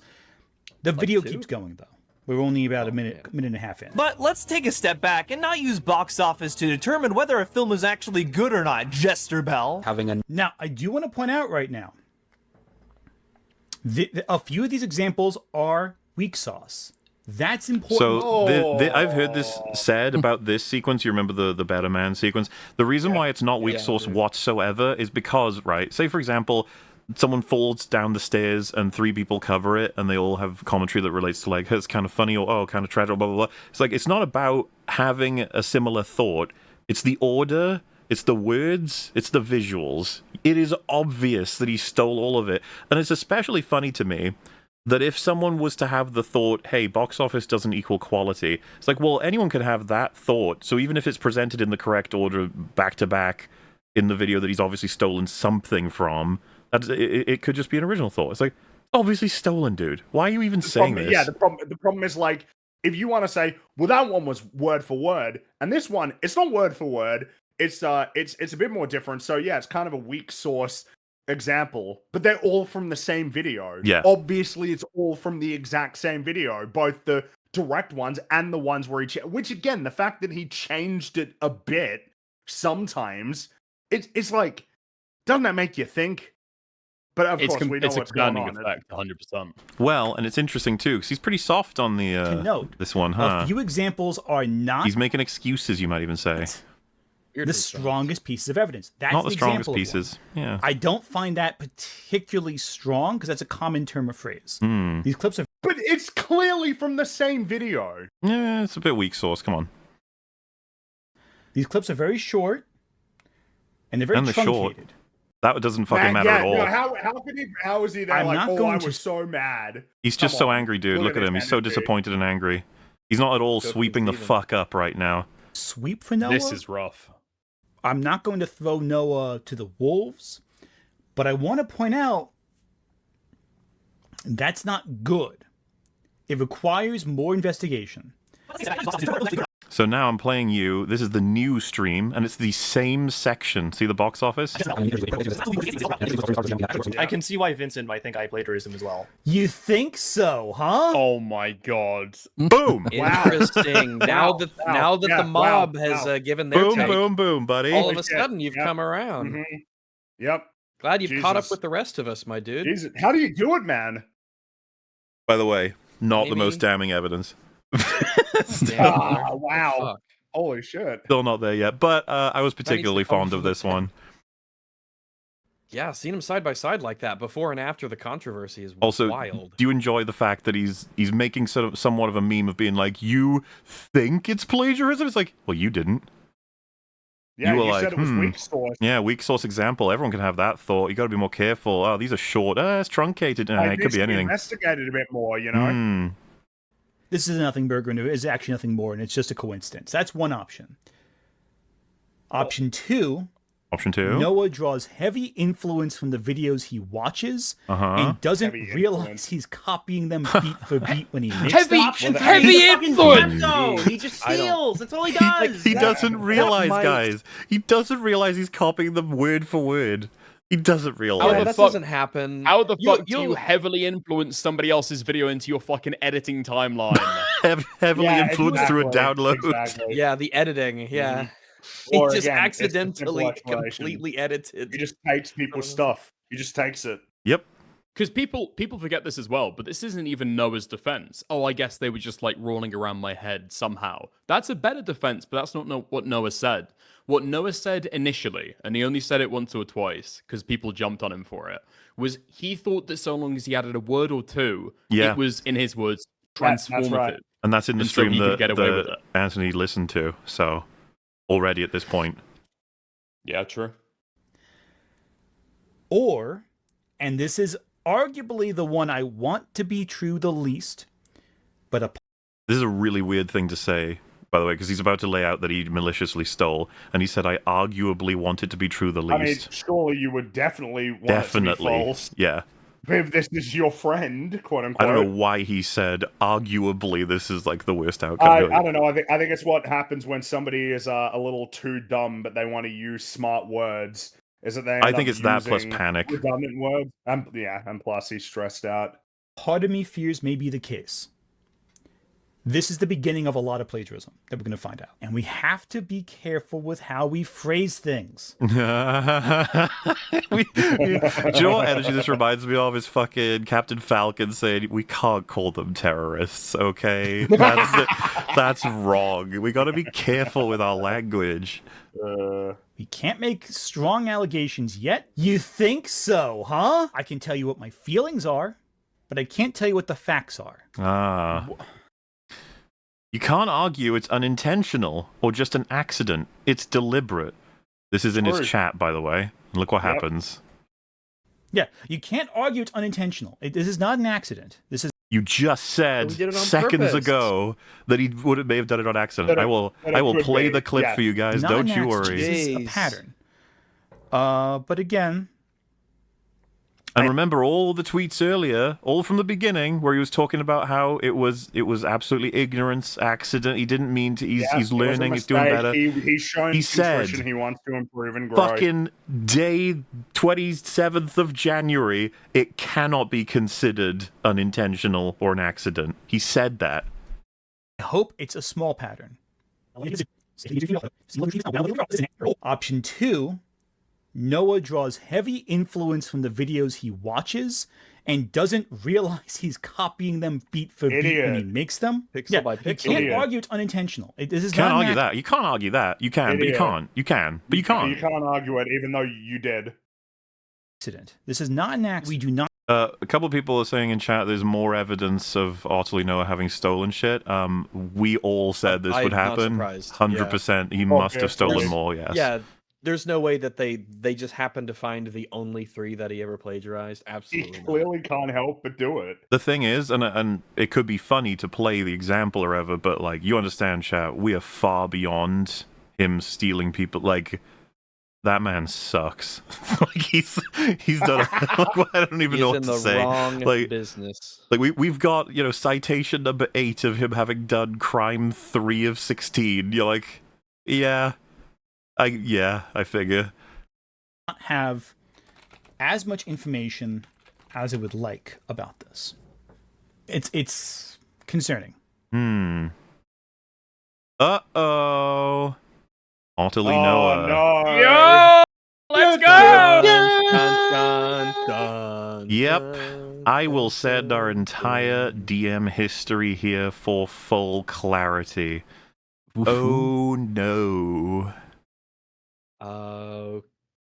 The video keeps going though. We're only about a minute and a half in. But let's take a step back and not use box office to determine whether a film is actually good or not, Jester Bell. Now, I do want to point out right now, a few of these examples are weak sauce. That's important. So I've heard this said about this sequence. You remember the Better Man sequence? The reason why it's not weak sauce whatsoever is because, right, say for example, someone falls down the stairs and 3 people cover it and they all have commentary that relates to like, it's kind of funny or, oh, kind of tragic, blah, blah, blah. It's like, it's not about having a similar thought. It's the order, it's the words, it's the visuals. It is obvious that he stole all of it. And it's especially funny to me that if someone was to have the thought, hey, box office doesn't equal quality, it's like, well, anyone could have that thought. So even if it's presented in the correct order back to back in the video that he's obviously stolen something from, it could just be an original thought. It's like, obviously stolen, dude. Why are you even saying this? Yeah, the problem is like, if you want to say, well, that one was word for word, and this one, it's not word for word. It's a bit more different. So yeah, it's kind of a weak source example, but they're all from the same video. Yeah. Obviously, it's all from the exact same video, both the direct ones and the ones where which again, the fact that he changed it a bit sometimes, it's like, doesn't that make you think? But of course, we know what's going on. Effect, 100%. Well, and it's interesting too, because he's pretty soft on the this one, huh? A few examples are not. He's making excuses, you might even say. The strongest pieces of evidence. That's not the strongest example pieces. Yeah. I don't find that particularly strong because that's a common term of phrase. These clips are. But it's clearly from the same video. Yeah, it's a bit weak sauce. Come on. These clips are very short, and they're very truncated. That doesn't fucking matter at all. No, how is he there? I was so mad. He's just so angry, dude. Look at him. He's so disappointed and angry. He's not at all sweeping the fuck up right now. Sweep for Noah? This is rough. I'm not going to throw Noah to the wolves, but I want to point out that's not good. It requires more investigation. So now I'm playing you. This is the new stream, and it's the same section. See the box office? I can see why Vincent might think I plagiarism as well. You think so, huh? Oh my god. Boom! Interesting. Now that the mob has given their take, boom, buddy. all of a sudden you've come around. Mm-hmm. Yep. Glad you've caught up with the rest of us, my dude. Jesus. How do you do it, man? By the way, not the most damning evidence. Wow. Fuck. Holy shit. Still not there yet, but I was particularly fond of this one. Yeah, seeing them side by side like that before and after the controversy is also wild. Do you enjoy the fact that he's making somewhat of a meme of being like, you think it's plagiarism? It's like, well, you didn't. Yeah, you were you like, said it was weak source. Yeah, weak source example. Everyone can have that thought. You got to be more careful. Oh, these are short. It's truncated. It could be anything. Investigated a bit more, you know. This is nothing burger, and it's actually nothing more, and it's just a coincidence. That's one option. Option two. Noah draws heavy influence from the videos he watches and doesn't realize he's copying them beat for beat when he makes them. Heavy influence! He just steals. That's all he does. He doesn't realize, guys. He doesn't realize he's copying them word for word. He doesn't realize. That doesn't happen. How the fuck do you heavily influence somebody else's video into your fucking editing timeline? Heavily influenced through a download. Exactly. Yeah, the editing. Yeah. He Or just again, it's a simple accidentally explanation. completely edited. He just takes people's stuff. He just takes it. Yep. Because people forget this as well, but this isn't even Noah's defense. Oh, I guess they were just like rolling around my head somehow. That's a better defense, but that's not what Noah said. What Noah said initially, and he only said it once or twice because people jumped on him for it, was he thought that so long as he added a word or two, Yeah. it was, in his words, That's transformative. right. And that's in the And so stream he could get away with that it. Anthony listened to. So already at this point. Yeah, true. Or, and this is arguably the one I want to be true the least, but This is a really weird thing to say, by the way, because he's about to lay out that he maliciously stole, and he said, I arguably want it to be true the least. I mean, surely you would definitely want it to be false. Yeah. If this is your friend, quote I unquote. don't know why he said, arguably, this is like the worst outcome. I don't know. I think it's what happens when somebody is a little too dumb, but they want to use smart words. Is that they? I think it's that plus panic. Redundant words. And plus he's stressed out. part of me fears may be the case. This is the beginning of a lot of plagiarism that we're going to find out. And we have to be careful with how we phrase things. Do you know what energy this reminds me of? Is fucking Captain Falcon saying, we can't call them terrorists, okay? That's wrong. We gotta be careful with our language. We can't make strong allegations yet. You think so, huh? I can tell you what my feelings are, but I can't tell you what the facts are. Ah. You can't argue it's unintentional or just an accident. It's deliberate. This is in his chat, by the way. Look what happens. Yeah, you can't argue it's unintentional. This is not an accident. This is. You just said seconds ago that he may have done it on accident. I will play the clip for you guys. Don't you worry. This is a pattern. But again. And remember all the tweets earlier, all from the beginning, where he was talking about how it was absolutely ignorance, accident. He didn't mean to. He's learning. He's doing better. He's showing he said, he wants to improve and grow. Fucking day 27th of January, it cannot be considered unintentional or an accident. He said that. I hope it's a small pattern. Option 2. Noah draws heavy influence from the videos he watches and doesn't realize he's copying them beat for beat when he makes them. Pixel by pixel. You can't argue it's unintentional. This is can't not argue that. You can't argue that. You can, but you can't. You can, but you can't. You can't argue it, even though you did. Accident. This is not an accident. We do not. A couple of people are saying in chat there's more evidence of Otterly Noah having stolen shit. We all said this would happen. 100%. He must have stolen more, yes. Yeah, there's no way that they just happened to find the only 3 that he ever plagiarized. Absolutely He clearly can't help but do it. The thing is, and it could be funny to play the example or whatever, but like, you understand, chat, we are far beyond him stealing people. Like, that man sucks. Like, he's done. Like, I don't even know what to say. Wrong like business. Like we've got citation number 8 of him having done crime 3 of 16. You're like, yeah. I figure. Not have as much information as I would like about this. It's concerning. Uh-oh. Otterly Noah. No. Yo! Let's go! Dun, dun, dun, Yep. I will send our entire DM history here for full clarity. Oh no.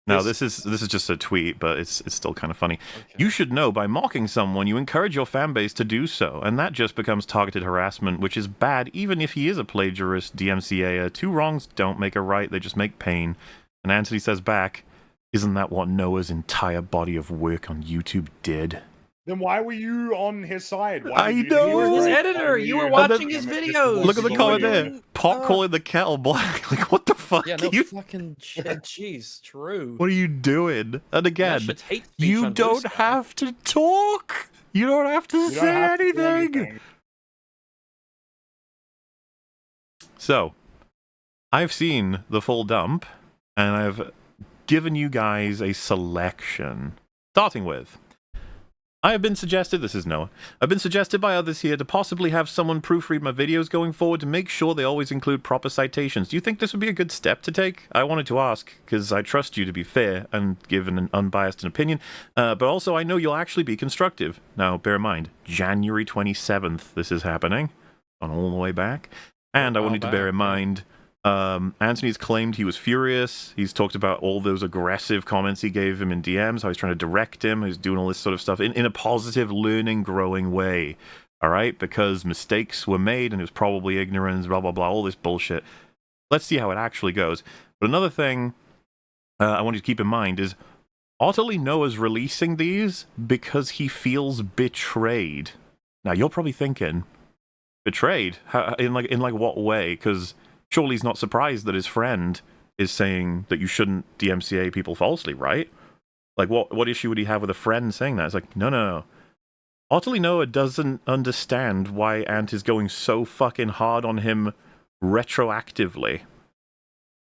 Now this is just a tweet, but it's still kind of funny. Okay. You should know by mocking someone, you encourage your fan base to do so, and that just becomes targeted harassment, which is bad even if he is a plagiarist, DMCA. 2 wrongs don't make a right, they just make pain. And Anthony says back, isn't that what Noah's entire body of work on YouTube did? Then why were you on his side? I know! You were his editor! You were watching his videos! Look at the comment there! Pot calling the kettle black. Like, what the fuck? Yeah, no fucking shit. Jeez, true. What are you doing? And again, you don't have to talk! You don't have to say anything! So, I've seen the full dump, and I've given you guys a selection. Starting with I have been suggested, this is Noah, I've been suggested by others here to possibly have someone proofread my videos going forward to make sure they always include proper citations. Do you think this would be a good step to take? I wanted to ask, because I trust you to be fair and give an unbiased opinion, but also I know you'll actually be constructive. Now, bear in mind, January 27th this is happening, on all the way back, and I wanted to bear in mind... Anthony's claimed he was furious. He's talked about all those aggressive comments he gave him in DMs, how he's trying to direct him, he's doing all this sort of stuff in a positive, learning, growing way. All right? Because mistakes were made and it was probably ignorance, blah, blah, blah, all this bullshit. Let's see how it actually goes. But another thing I want you to keep in mind is Otterly Noah's releasing these because he feels betrayed. Now, you're probably thinking, betrayed? How, in what way? Because... surely he's not surprised that his friend is saying that you shouldn't DMCA people falsely, right? Like, what issue would he have with a friend saying that? It's like, no. Otterly Noah doesn't understand why Ant is going so fucking hard on him retroactively.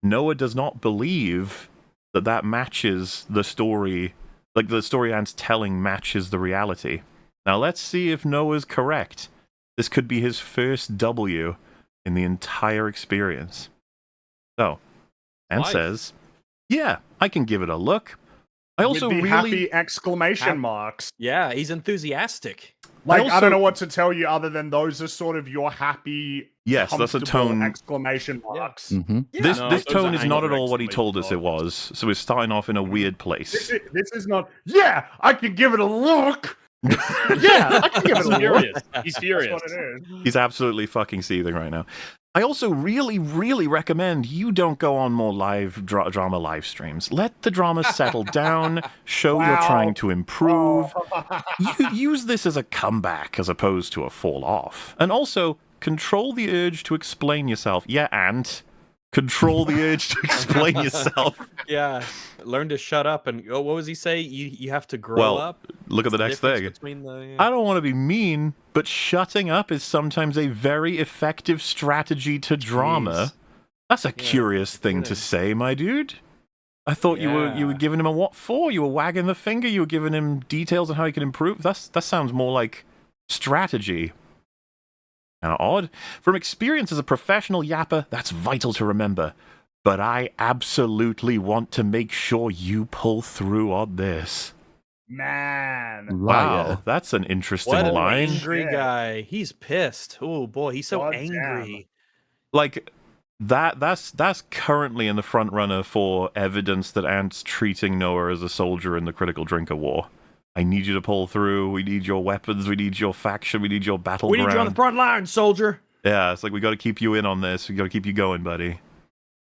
Noah does not believe that matches the story, like the story Ant's telling matches the reality. Now, let's see if Noah's correct. This could be his first W in the entire experience. So, Ant says, yeah, I can give it a look. I also with the really... happy exclamation marks. Yeah, he's enthusiastic. Like, I don't know what to tell you other than those are sort of your happy, yes, that's a tone. Exclamation marks. Mm-hmm. Yeah. This tone is not at all what he told us it was, so we're starting off in a weird place. This is not, yeah, I can give it a look. Yeah, I can give it a look. He's furious. That's what it is. He's absolutely fucking seething right now. I also really, really recommend you don't go on more live drama live streams. Let the drama settle down. Show you're trying to improve. You use this as a comeback as opposed to a fall off. And also, control the urge to explain yourself. Yeah, Ant. Control the urge to explain yourself. Yeah, learn to shut up and what was he say? You have to grow up. Look at the next thing. I don't want to be mean, but shutting up is sometimes a very effective strategy to drama. That's a curious thing to say, my dude. I thought you were giving him a what for? You were wagging the finger. You were giving him details on how he can improve. That sounds more like strategy. Kind of odd. From experience as a professional yapper, that's vital to remember. But I absolutely want to make sure you pull through on this. Man. Wow, that's an interesting what an line. Angry guy. He's pissed. Oh boy, he's so angry. Like that's currently in the front runner for evidence that Ant's treating Noah as a soldier in the Critical Drinker War. I need you to pull through. We need your weapons. We need your faction. We need your battleground. We need you on the front line, soldier. Yeah, it's like we got to keep you in on this. We got to keep you going, buddy.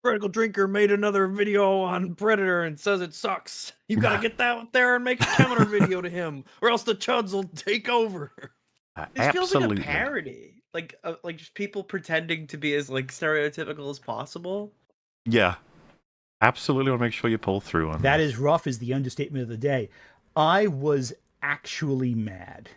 Critical Drinker made another video on Predator and says it sucks. You got to get that out there and make a counter video to him, or else the Chuds will take over. This feels like a parody, like just people pretending to be as like stereotypical as possible. Yeah, absolutely. Want to make sure you pull through on that. Is rough is the understatement of the day. I was actually mad.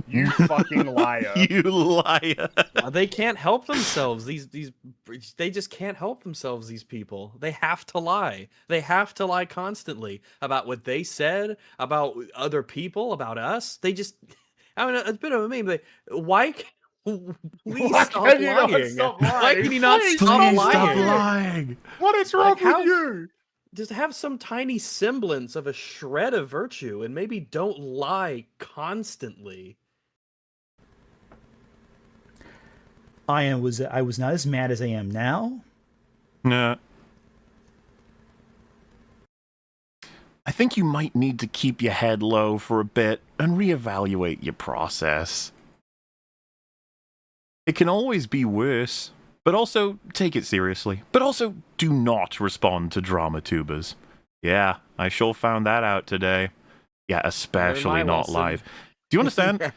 You fucking liar. You liar. They can't help themselves. They just can't help themselves, these people. They have to lie. They have to lie constantly about what they said, about other people, about us. They just, I mean, it's a bit of a meme, but why please stop lying? Why can you not stop lying? What is wrong with you? Just have some tiny semblance of a shred of virtue and maybe don't lie constantly. I was not as mad as I am now. No. I think you might need to keep your head low for a bit and reevaluate your process. It can always be worse. But also, take it seriously. But also, do not respond to drama tubers. Yeah, I sure found that out today. Yeah, especially not live. Do you understand?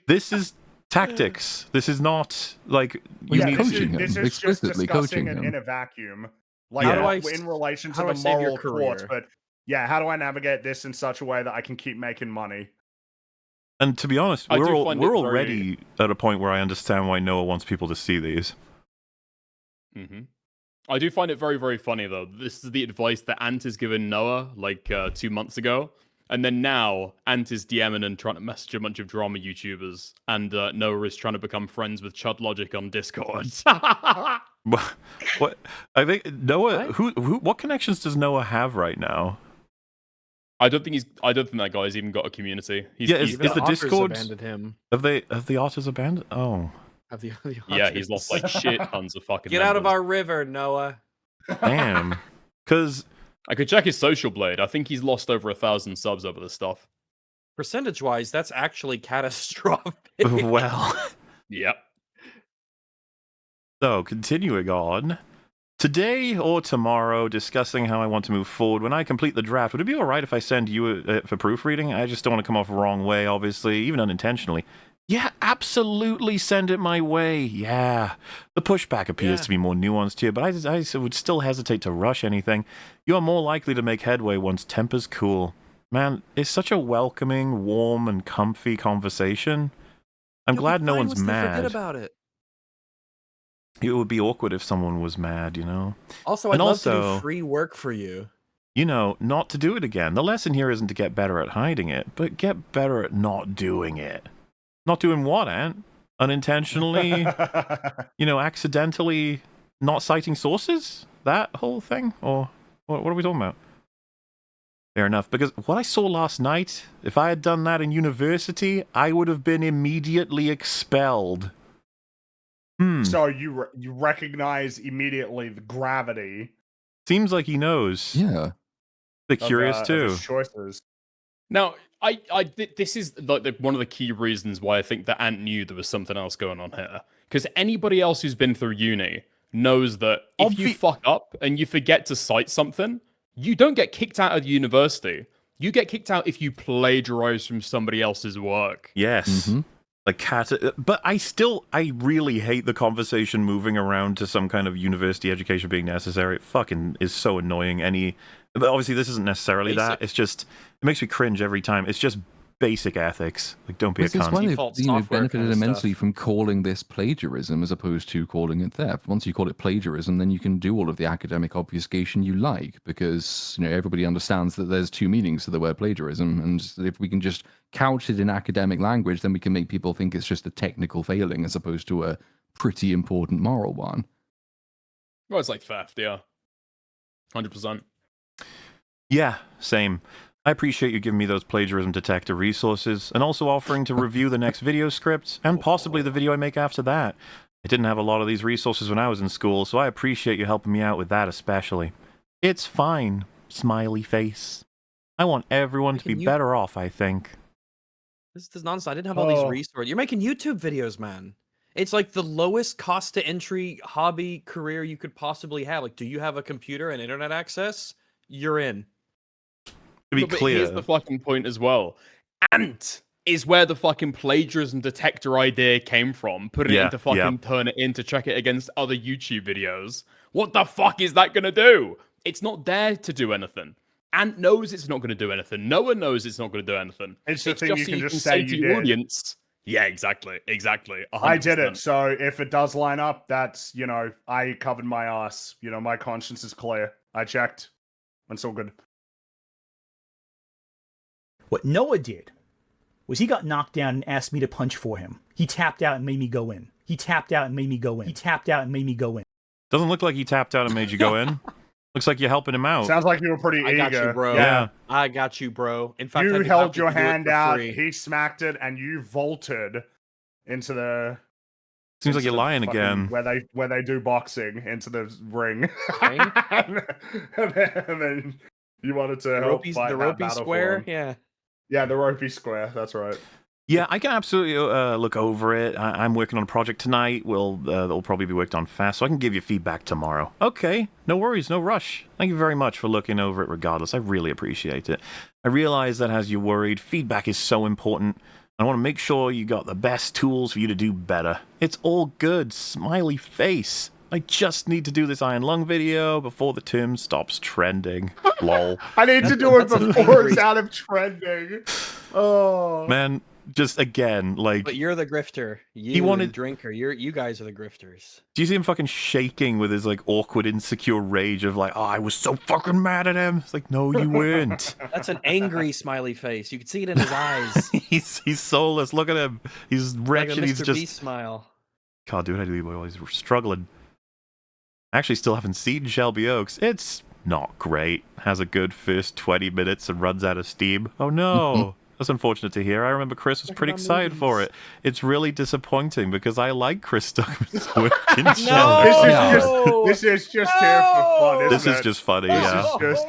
This is tactics. This is not, like... This is just discussing it in a vacuum. Like, in relation to the moral court. But, yeah, how do I navigate this in such a way that I can keep making money? And to be honest, we're already at a point where I understand why Noah wants people to see these. Mm-hmm. I do find it very, very funny, though. This is the advice that Ant has given Noah, like, 2 months ago. And then now, Ant is DMing and trying to message a bunch of drama YouTubers, and Noah is trying to become friends with Chud Logic on Discord. What? I think Noah. Who? What connections does Noah have right now? I don't think that guy's even got a community. Is the Discord abandoned him? Have the otters abandoned? Oh, Have the otters? Yeah, he's lost like shit tons of fucking. Get out of our river, Noah. damn. Because I could check his social blade. I think he's lost over 1,000 subs over this stuff. Percentage-wise, that's actually catastrophic. well. Yep. So, continuing on. Today or tomorrow, discussing how I want to move forward. When I complete the draft, would it be alright if I send you for proofreading? I just don't want to come off the wrong way, obviously, even unintentionally. Yeah, absolutely send it my way. Yeah. The pushback appears to be more nuanced here, but I would still hesitate to rush anything. You are more likely to make headway once temper's cool. Man, it's such a welcoming, warm, and comfy conversation. I'm glad no one's mad. Forget about it. It would be awkward if someone was mad, you know? Also, I'd love to do free work for you. You know, not to do it again. The lesson here isn't to get better at hiding it, but get better at not doing it. Not doing what, Ant? Unintentionally, accidentally not citing sources? That whole thing? Or what are we talking about? Fair enough, because what I saw last night, if I had done that in university, I would have been immediately expelled. So you recognize immediately the gravity. Seems like he knows. Yeah. Bit curious too. Of his choices. Now, this is like one of the key reasons why I think that Ant knew there was something else going on here. Because anybody else who's been through uni knows that if you fuck up and you forget to cite something, you don't get kicked out of the university. You get kicked out if you plagiarize from somebody else's work. Yes. Mm-hmm. But I really hate the conversation moving around to some kind of university education being necessary. It fucking is so annoying. But obviously this isn't necessarily that. It's just, it makes me cringe every time. It's just basic ethics. Like, don't be a cunt. That's why they've benefited immensely from calling this plagiarism as opposed to calling it theft. Once you call it plagiarism, then you can do all of the academic obfuscation you like, because everybody understands that there's two meanings to the word plagiarism, and if we can just couch it in academic language, then we can make people think it's just a technical failing as opposed to a pretty important moral one. Well, it's like theft, yeah. 100%. Yeah, same. I appreciate you giving me those plagiarism detector resources, and also offering to review the next video script, and possibly the video I make after that. I didn't have a lot of these resources when I was in school, so I appreciate you helping me out with that especially. It's fine, smiley face. I want everyone to be better off, I think. This is nonsense. I didn't have all these resources. You're making YouTube videos, man. It's like the lowest cost to entry hobby career you could possibly have. Like, do you have a computer and internet access? You're in. To be clear, here's the fucking point as well. Ant is where the fucking plagiarism detector idea came from. Put it into fucking turn it in to check it against other YouTube videos. What the fuck is that gonna do? It's not there to do anything. Ant knows it's not gonna do anything. Noah knows it's not gonna do anything. It's the thing you can just say to you the did. Audience. Yeah, exactly. 100%. I did it, so if it does line up, that's, I covered my ass. My conscience is clear. I checked. It's all good. What Noah did was he got knocked down and asked me to punch for him. He tapped out and made me go in. He tapped out and made me go in. He tapped out and made me go in. Doesn't look like he tapped out and made you go in. Looks like you're helping him out. Sounds like you were pretty eager. I got you, bro. Yeah. I got you, bro. In fact, You held your hand out, he smacked it, and you vaulted into the... Seems like you're lying again. Where they do boxing, into the ring. and then you wanted to help fight the that ropey battle square? for him. Yeah, the ropey square, that's right. Yeah, I can absolutely look over it. I'm working on a project tonight. That'll probably be worked on fast, so I can give you feedback tomorrow. Okay, no worries, no rush. Thank you very much for looking over it regardless. I really appreciate it. I realize that as you're worried, feedback is so important. I want to make sure you got the best tools for you to do better. It's all good, smiley face. I just need to do this Iron Lung video before the term stops trending. Lol. I need to do it before it's out of trending. Oh. Man, just again, like. But you're the grifter. You he wanted and drinker. You guys are the grifters. Do you see him fucking shaking with his like awkward, insecure rage of like, oh, I was so fucking mad at him. It's like, no, you weren't. That's an angry smiley face. You can see it in his eyes. he's soulless. Look at him. He's wretched. Like a He's Mr. just Beast smile. God, dude, I do while he's struggling. I actually still haven't seen Shelby Oaks. It's not great. Has a good first 20 minutes and runs out of steam. Oh no. That's unfortunate to hear. I remember Chris was pretty excited for it. It's really disappointing because I like Chris Stuckman's work in Shelby. This is just here for fun, isn't This is it? just funny, This yeah. is just...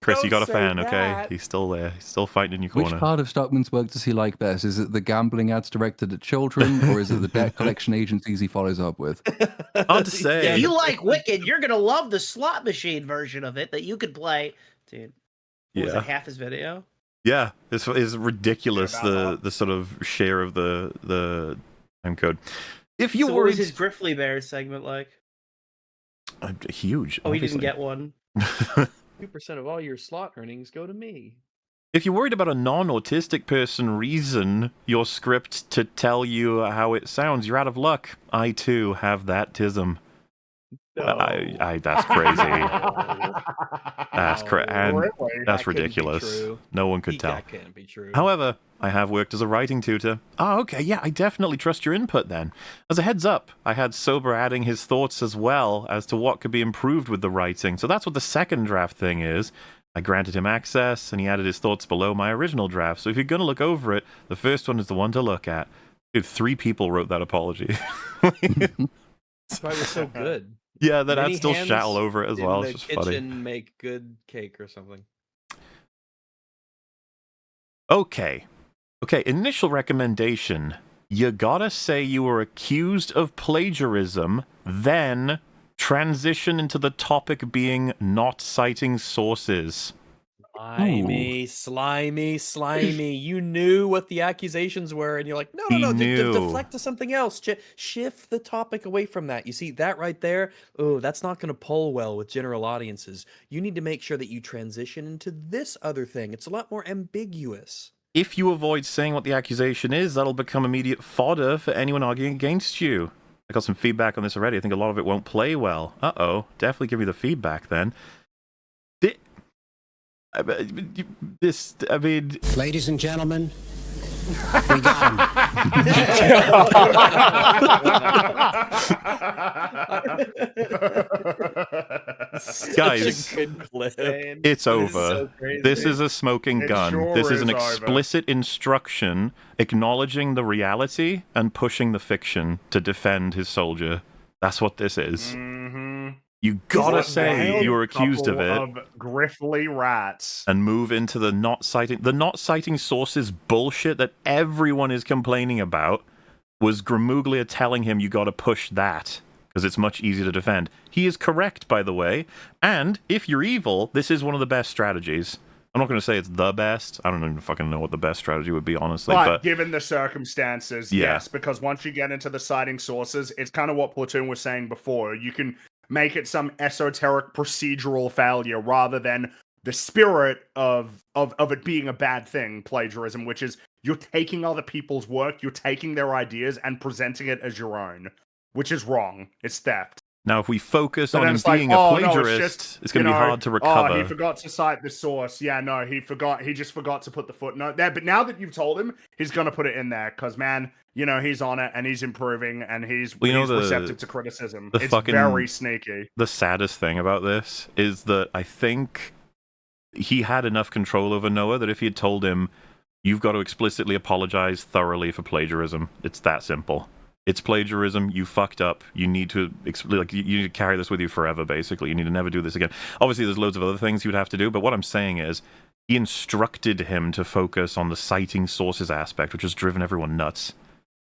Chris, you got a Don't say fan, okay? that. He's still there. He's still fighting in your Which corner. part of Stockman's work does he like best? Is it the gambling ads directed at children, or is it the debt collection agencies he follows up with? Hard to say. If you like Wicked, you're gonna love the slot machine version of it that you could play. Dude, what was Yeah. it, half his video? Yeah, this is ridiculous. The sort of share of the time code. If you So were what was his Griffly Bear segment like? huge, Oh, he obviously. didn't get one. 2% of all your slot earnings go to me. If you're worried about a non-autistic person reason your script to tell you how it sounds, you're out of luck. I too have that tism. That's crazy. That's ridiculous. No one could tell. That can't be true. However, I have worked as a writing tutor. Oh, okay, yeah, I definitely trust your input then. As a heads up, I had Sober adding his thoughts as well as to what could be improved with the writing. So that's what the second draft thing is. I granted him access, and he added his thoughts below my original draft. So if you're going to look over it, the first one is the one to look at. Dude, 3 people wrote that apology. That's why it was so good. Yeah, that Many had still hands shattle over it as in well. the It's just funny. kitchen make good cake or something. Okay, initial recommendation. You gotta say you were accused of plagiarism, then transition into the topic being not citing sources. Slimy. You knew what the accusations were, and you're like, no, He deflect knew. to something else. Shift the topic away from that. You see, that right there, oh, that's not going to poll well with general audiences. You need to make sure that you transition into this other thing. It's a lot more ambiguous. If you avoid saying what the accusation is, that'll become immediate fodder for anyone arguing against you. I got some feedback on this already. I think a lot of it won't play well. Uh-oh. Definitely give me the feedback then. Ladies and gentlemen, we got him. Guys, it's over. This is a smoking It gun. sure This is an is over. explicit instruction acknowledging the reality and pushing the fiction to defend his soldier. That's what this is. You gotta say you were accused of it. Of Griffly rats. And move into the not citing sources bullshit that everyone is complaining about. Was Gramuglia telling him you got to push that because it's much easier to defend? He is correct, by the way. And if you're evil, this is one of the best strategies. I'm not going to say it's the best. I don't even fucking know what the best strategy would be, honestly. But But given the circumstances, Yeah. yes, because once you get into the citing sources, it's kind of what Platoon was saying before. You can make it some esoteric procedural failure rather than the spirit of it being a bad thing, plagiarism, which is you're taking other people's work, you're taking their ideas and presenting it as your own, which is wrong. It's theft. now, if we focus So on then him it's like, being a oh, no, plagiarist, it's going to be hard to Oh, recover. he forgot to cite the source. Yeah, no, he just forgot to put the footnote there. But now that you've told him, he's going to put it in there because, man, he's on it and he's improving and he's receptive to criticism. It's very sneaky. The saddest thing about this is that I think he had enough control over Noah that if he had told him, you've got to explicitly apologize thoroughly for plagiarism, it's that simple. It's plagiarism. You fucked up. You need to you need to carry this with you forever. Basically, you need to never do this again. Obviously, there's loads of other things you would have to do. But what I'm saying is, he instructed him to focus on the citing sources aspect, which has driven everyone nuts.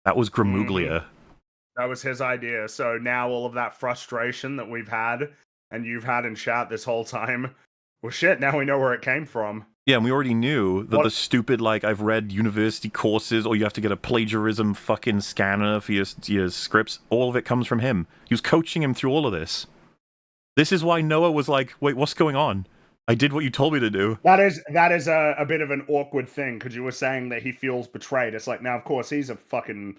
That was Gramuglia. That was his idea. So now all of that frustration that we've had and you've had in chat this whole time, well, shit. Now we know where it came from. Yeah, and we already knew that the stupid, I've read university courses, or you have to get a plagiarism fucking scanner for your scripts, all of it comes from him. He was coaching him through all of this. This is why Noah was like, wait, what's going on? I did what you told me to do. That is a bit of an awkward thing, because you were saying that he feels betrayed. It's like, now, of course, he's a fucking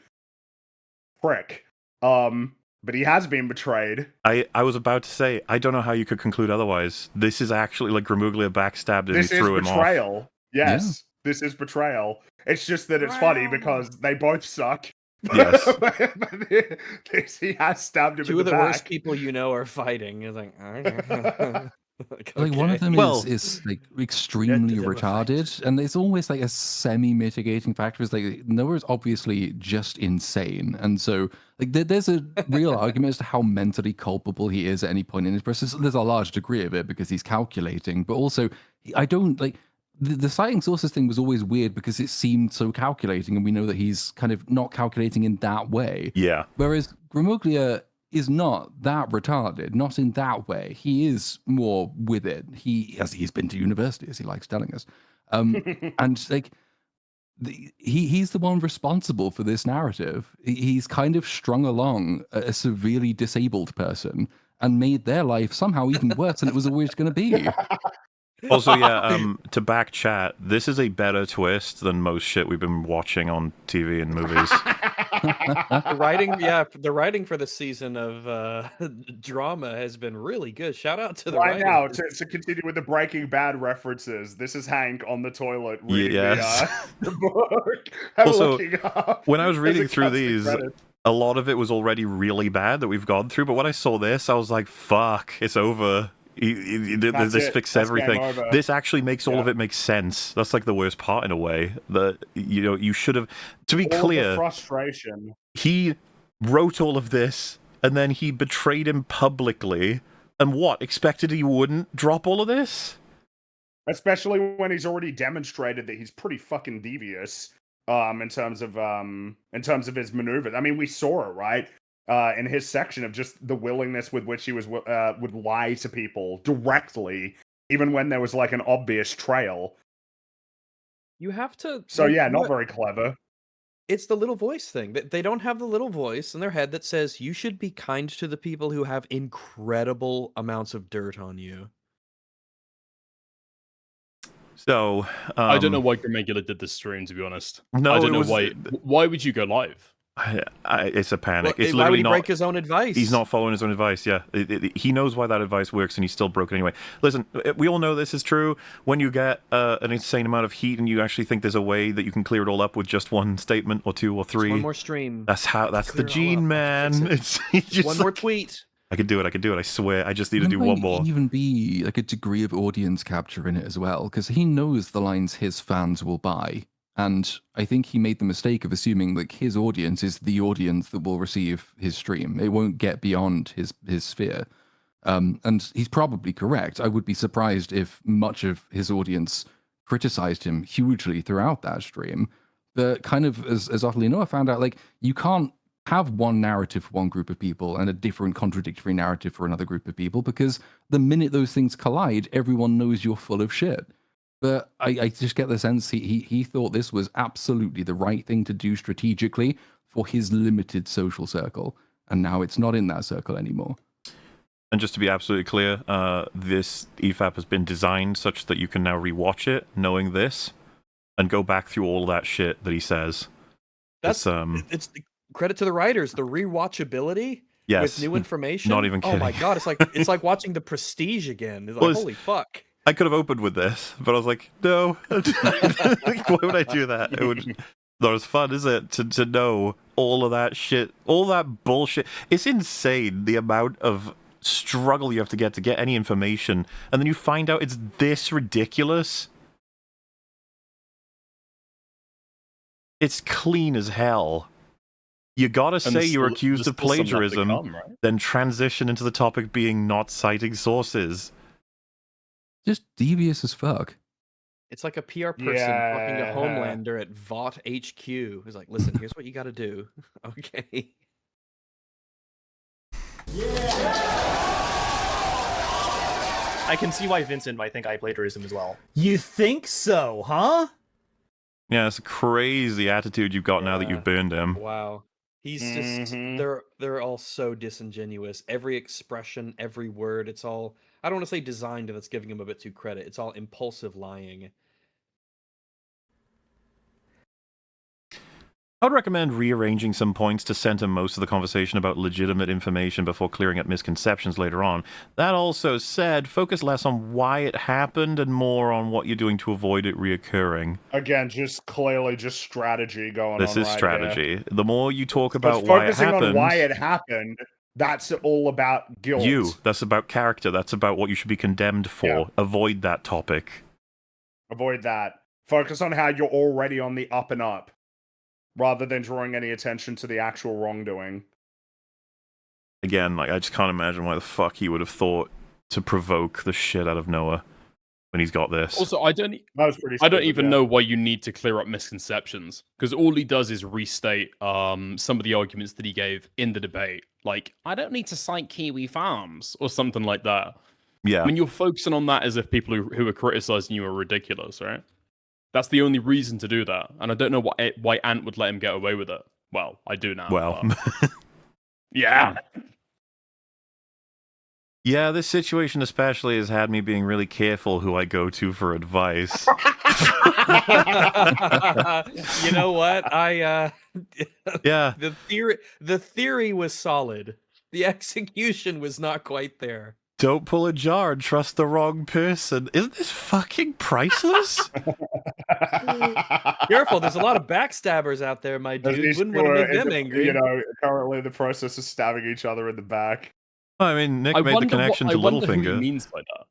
prick. But he has been betrayed. I was about to say, I don't know how you could conclude otherwise. This is actually like Gramuglia backstabbed him and threw him off. This is betrayal. Yes, this is betrayal. It's just that it's funny because they both suck. Yes. He has stabbed him Two in of the the back. worst people you know are fighting. It's like, Like one of them is like extremely them a retarded, and it's always like a semi-mitigating factor. Is like Noah's obviously just insane, and so like there's a real argument as to how mentally culpable he is at any point in his process. There's a large degree of it because he's calculating, but also I don't like the citing sources thing was always weird because it seemed so calculating, and we know that he's kind of not calculating in that way. Yeah. Whereas Gramuglia is not that retarded, not in that way. He is more with it. He's been to university, as he likes telling us, and like he's the one responsible for this narrative. He's kind of strung along a severely disabled person and made their life somehow even worse than it was always going to be. Also, yeah, to back chat, this is a better twist than most shit we've been watching on TV and movies. The writing for the season of drama has been really good. Shout out to the Right writers. now, to continue with the Breaking Bad references, this is Hank on the toilet reading the book. Also, looking up. when I was reading There's a through casting these, credit. a lot of it was already really bad that we've gone through, but when I saw this, I was like, fuck, it's over. This fixed everything. This actually makes all of it make sense. That's like the worst part in a way. That you should have. To be All clear, the frustration. he wrote all of this, and then he betrayed him publicly. And what, expected he wouldn't drop all of this? Especially when he's already demonstrated that he's pretty fucking devious. In terms of his maneuvers. I mean, we saw it, right? In his section of just the willingness with which he would lie to people directly, even when there was like an obvious trail. You have to. So yeah, not very clever. It's the little voice thing. They don't have the little voice in their head that says you should be kind to the people who have incredible amounts of dirt on you. So I don't know why Gramuglia did this stream, to be honest. No, I don't know why. Why would you go live? It's a panic. Well, it's why literally would he not break his own advice? He's not following his own advice. Yeah, he knows why that advice works, and he's still broken anyway. Listen, we all know this is true. When you get an insane amount of heat, and you actually think there's a way that you can clear it all up with just one statement, or two, or three. Just one more stream. That's the gene, man. It's just one more tweet. I could do it. I swear. I just need to do There one might more. even be like a degree of audience capture in it as well, because he knows the lines his fans will buy. And I think he made the mistake of assuming like his audience is the audience that will receive his stream. It won't get beyond his sphere. And he's probably correct. I would be surprised if much of his audience criticized him hugely throughout that stream. But kind of as Utterly Noah found out, like you can't have one narrative for one group of people and a different contradictory narrative for another group of people, because the minute those things collide, everyone knows you're full of shit. But I just get the sense he thought this was absolutely the right thing to do strategically for his limited social circle. And now it's not in that circle anymore. And just to be absolutely clear, this EFAP has been designed such that you can now rewatch it knowing this and go back through all that shit that he says. It's credit to the writers, the rewatchability with new information. Not even kidding. Oh my god, it's like watching The Prestige again. It's like, holy fuck. I could have opened with this, but I was like, no. Why would I do that? It would not as fun, is it? To know all of that shit, all that bullshit. It's insane the amount of struggle you have to get any information, and then you find out it's this ridiculous. It's clean as hell. You gotta say you're accused of plagiarism, then transition into the topic being not citing sources. Just devious as fuck. It's like a PR person talking to Homelander at Vought HQ. He's like, listen, here's what you got to do. Okay. I can see why Vincent might think I plagiarism as well. You think so, huh? Yeah, it's a crazy attitude you've got now that you've burned him. Wow. He's just they're all so disingenuous. Every expression, every word, it's all I don't want to say designed, that's giving him a bit too credit. It's all impulsive lying. I would recommend rearranging some points to center most of the conversation about legitimate information before clearing up misconceptions later on. That also said, focus less on why it happened and more on what you're doing to avoid it reoccurring. Again, just clearly just strategy going on. This is right strategy. Here. The more you talk But about why it focusing happened, on why it happened, that's all about guilt. that's about character. That's about what you should be condemned for. Yeah. Avoid that topic. Avoid that. Focus on how you're already on the up and up, rather than drawing any attention to the actual wrongdoing. Again, like I just can't imagine why the fuck he would have thought to provoke the shit out of Noah when he's got this. Also, I don't even know why you need to clear up misconceptions, because all he does is restate some of the arguments that he gave in the debate. Like, I don't need to cite Kiwi Farms or something like that. Yeah. I mean, you're focusing on that as if people who are criticizing you are ridiculous, right? That's the only reason to do that, and I don't know why Ant would let him get away with it. Well, I do now. Well, yeah. Yeah, this situation especially has had me being really careful who I go to for advice. You know what? Yeah. The theory was solid. The execution was not quite there. Don't pull a jar and trust the wrong person. Isn't this fucking priceless? Careful, there's a lot of backstabbers out there, my dude. Wouldn't want to make them angry. You know, currently the process is stabbing each other in the back. I mean, Nick made the connection to Littlefinger. I wonder who he means by that.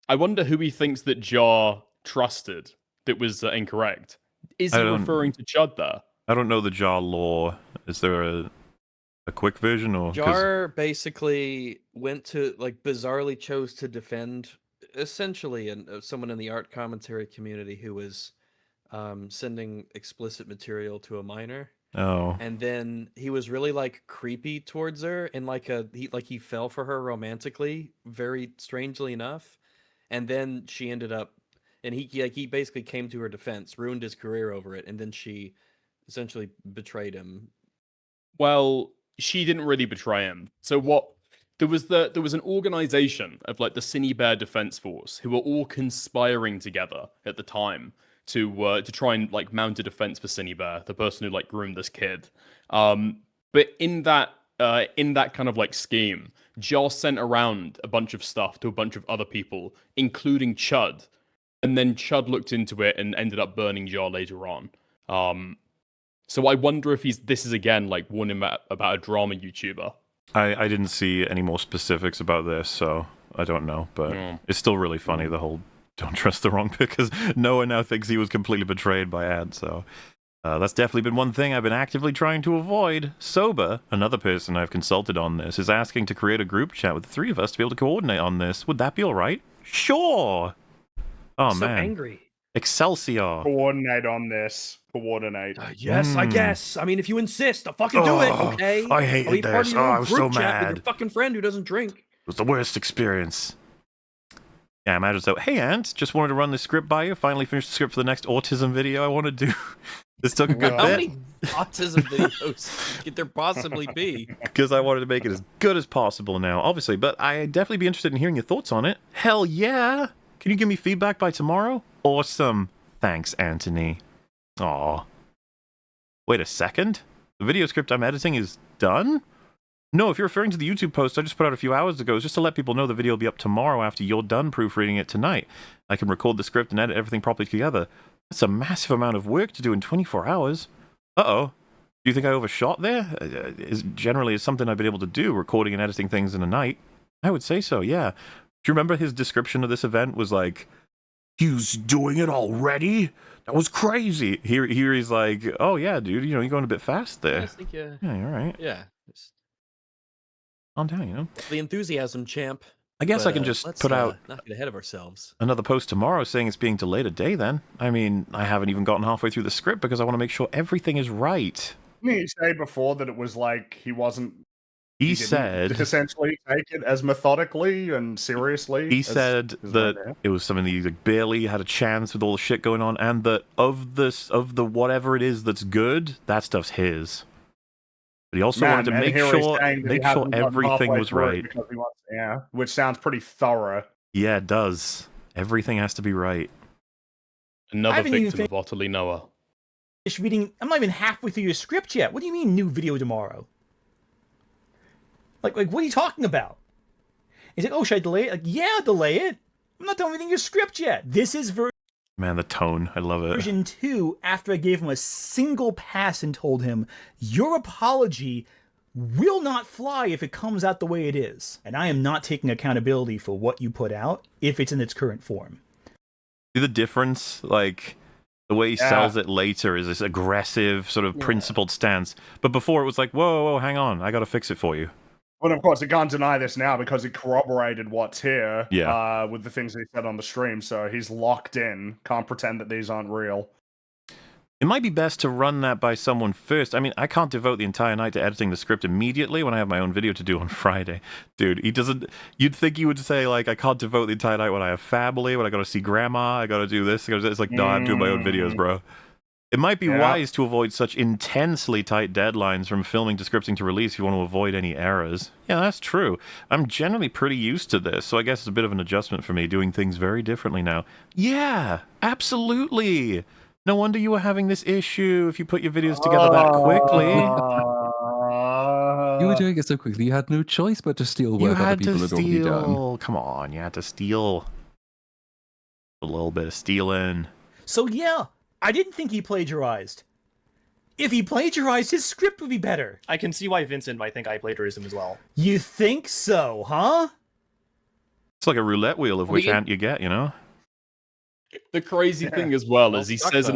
I wonder who he thinks that Jar trusted that was incorrect. Is he referring to Chud there? I don't know the Jar lore. Is there a quick version? Or Jar basically went to, like, bizarrely chose to defend essentially someone in the art commentary community who was sending explicit material to a minor. Oh. And then he was really like creepy towards her, and he fell for her romantically, very strangely enough. And then she ended up, and he basically came to her defense, ruined his career over it, and then she essentially betrayed him. Well, she didn't really betray him. So what? There was an organization of like the Cine Bear Defense Force who were all conspiring together at the time to try and like mount a defense for Cine Bear, the person who like groomed this kid. But in that kind of like scheme, Jar sent around a bunch of stuff to a bunch of other people, including Chud, and then Chud looked into it and ended up burning Jar later on. So I wonder if this is again like warning about a drama YouTuber. I didn't see any more specifics about this, so I don't know. But it's still really funny, the whole don't trust the wrong pick, because Noah now thinks he was completely betrayed by Ant. So that's definitely been one thing I've been actively trying to avoid. Soba, another person I've consulted on this, is asking to create a group chat with the three of us to be able to coordinate on this. Would that be all right? Sure. Oh, so man. Angry. Excelsior. Coordinate on this. Coordinate. Yes, I guess. I mean, if you insist, I'll fucking do it, okay? I hated this. I was so mad. With your fucking friend who doesn't drink. It was the worst experience. Yeah, imagine so. Hey, Ant, just wanted to run this script by you. Finally finished the script for the next autism video I want to do. This took a good How bit. many autism videos could there possibly be? Because I wanted to make it as good as possible now, obviously. But I'd definitely be interested in hearing your thoughts on it. Hell yeah! Can you give me feedback by tomorrow? Awesome. Thanks, Anthony. Aw. Wait a second? The video script I'm editing is done? No, if you're referring to the YouTube post I just put out a few hours ago, it's just to let people know the video will be up tomorrow after you're done proofreading it tonight. I can record the script and edit everything properly together. That's a massive amount of work to do in 24 hours. Uh-oh. Do you think I overshot there? Generally, it's something I've been able to do, recording and editing things in a night. I would say so, yeah. Do you remember his description of this event was like, he's doing it already? That was crazy. Here he's like, oh yeah, dude, you're going a bit fast there. I think, yeah, you're right. Yeah. Calm down, The enthusiasm, champ. I guess I can just put out not get ahead of ourselves. Another post tomorrow saying it's being delayed a day then. I mean, I haven't even gotten halfway through the script because I want to make sure everything is right. Didn't he say before that it was like he said essentially take it as methodically and seriously? He said that it was something that he like barely had a chance with all the shit going on, and that of the whatever it is that's good, that stuff's his. But he also wanted to make sure everything was right. Because he wants, yeah, which sounds pretty thorough. Yeah, it does. Everything has to be right. Another victim of Otterly Noah. Reading. I'm not even halfway through your script yet. What do you mean new video tomorrow? Like what are you talking about? He's like, oh, should I delay it? Like, yeah, delay it. I'm not done reading your script yet. This is Man, the tone. I love it. version 2 after I gave him a single pass and told him, your apology will not fly if it comes out the way it is. And I am not taking accountability for what you put out if it's in its current form. See the difference? Like, the way he sells it later is this aggressive, sort of principled stance. But before it was like, whoa, hang on. I got to fix it for you. But of course, he can't deny this now because he corroborated what's here Yeah. with the things he said on the stream. So he's locked in. Can't pretend that these aren't real. It might be best to run that by someone first. I mean, I can't devote the entire night to editing the script immediately when I have my own video to do on Friday. Dude, he doesn't... You'd think he would say, like, I can't devote the entire night when I have family, when I gotta see grandma, I gotta do this. It's like, no, I'm doing my own videos, bro. It might be wise to avoid such intensely tight deadlines from filming to scripting to release if you want to avoid any errors. Yeah, that's true. I'm generally pretty used to this, so I guess it's a bit of an adjustment for me, doing things very differently now. Yeah, absolutely. No wonder you were having this issue if you put your videos together that quickly. You were doing it so quickly, you had no choice but to steal work other people had already done. Come on, you had to steal. A little bit of stealing. So yeah, I didn't think he plagiarized. If he plagiarized, his script would be better. I can see why Vincent might think I plagiarism as well. You think so, huh? It's like a roulette wheel of which ant you get, you know? The crazy thing as well is he says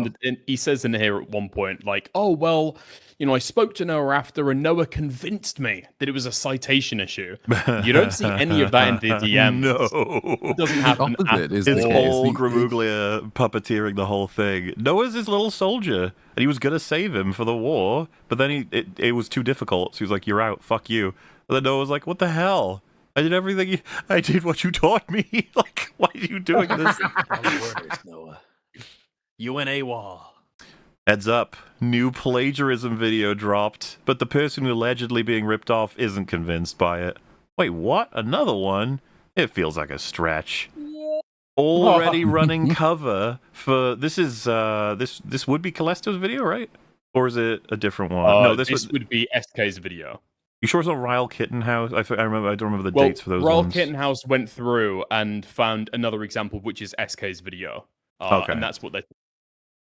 in here at one point, like, oh, well, you know, I spoke to Noah after and Noah convinced me that it was a citation issue. You don't see any of that in the DMs. No. It doesn't happen at It's all Gramuglia puppeteering the whole thing. Noah's his little soldier, and he was going to save him for the war, but then it was too difficult, so he was like, you're out, fuck you. And then Noah was like, what the hell? I did everything. I did what you taught me. Like, why are you doing this? Noah. You and AWOL. Heads up. New plagiarism video dropped, but the person allegedly being ripped off isn't convinced by it. Wait, what? Another one? It feels like a stretch. Already running cover for this is this would be Callisto's video, right? Or is it a different one? No, this would be SK's video. You sure it's not Ryle Kittenhouse? I don't remember the dates for those Ryle ones. Kittenhouse went through and found another example, which is SK's video. Okay. And that's what they...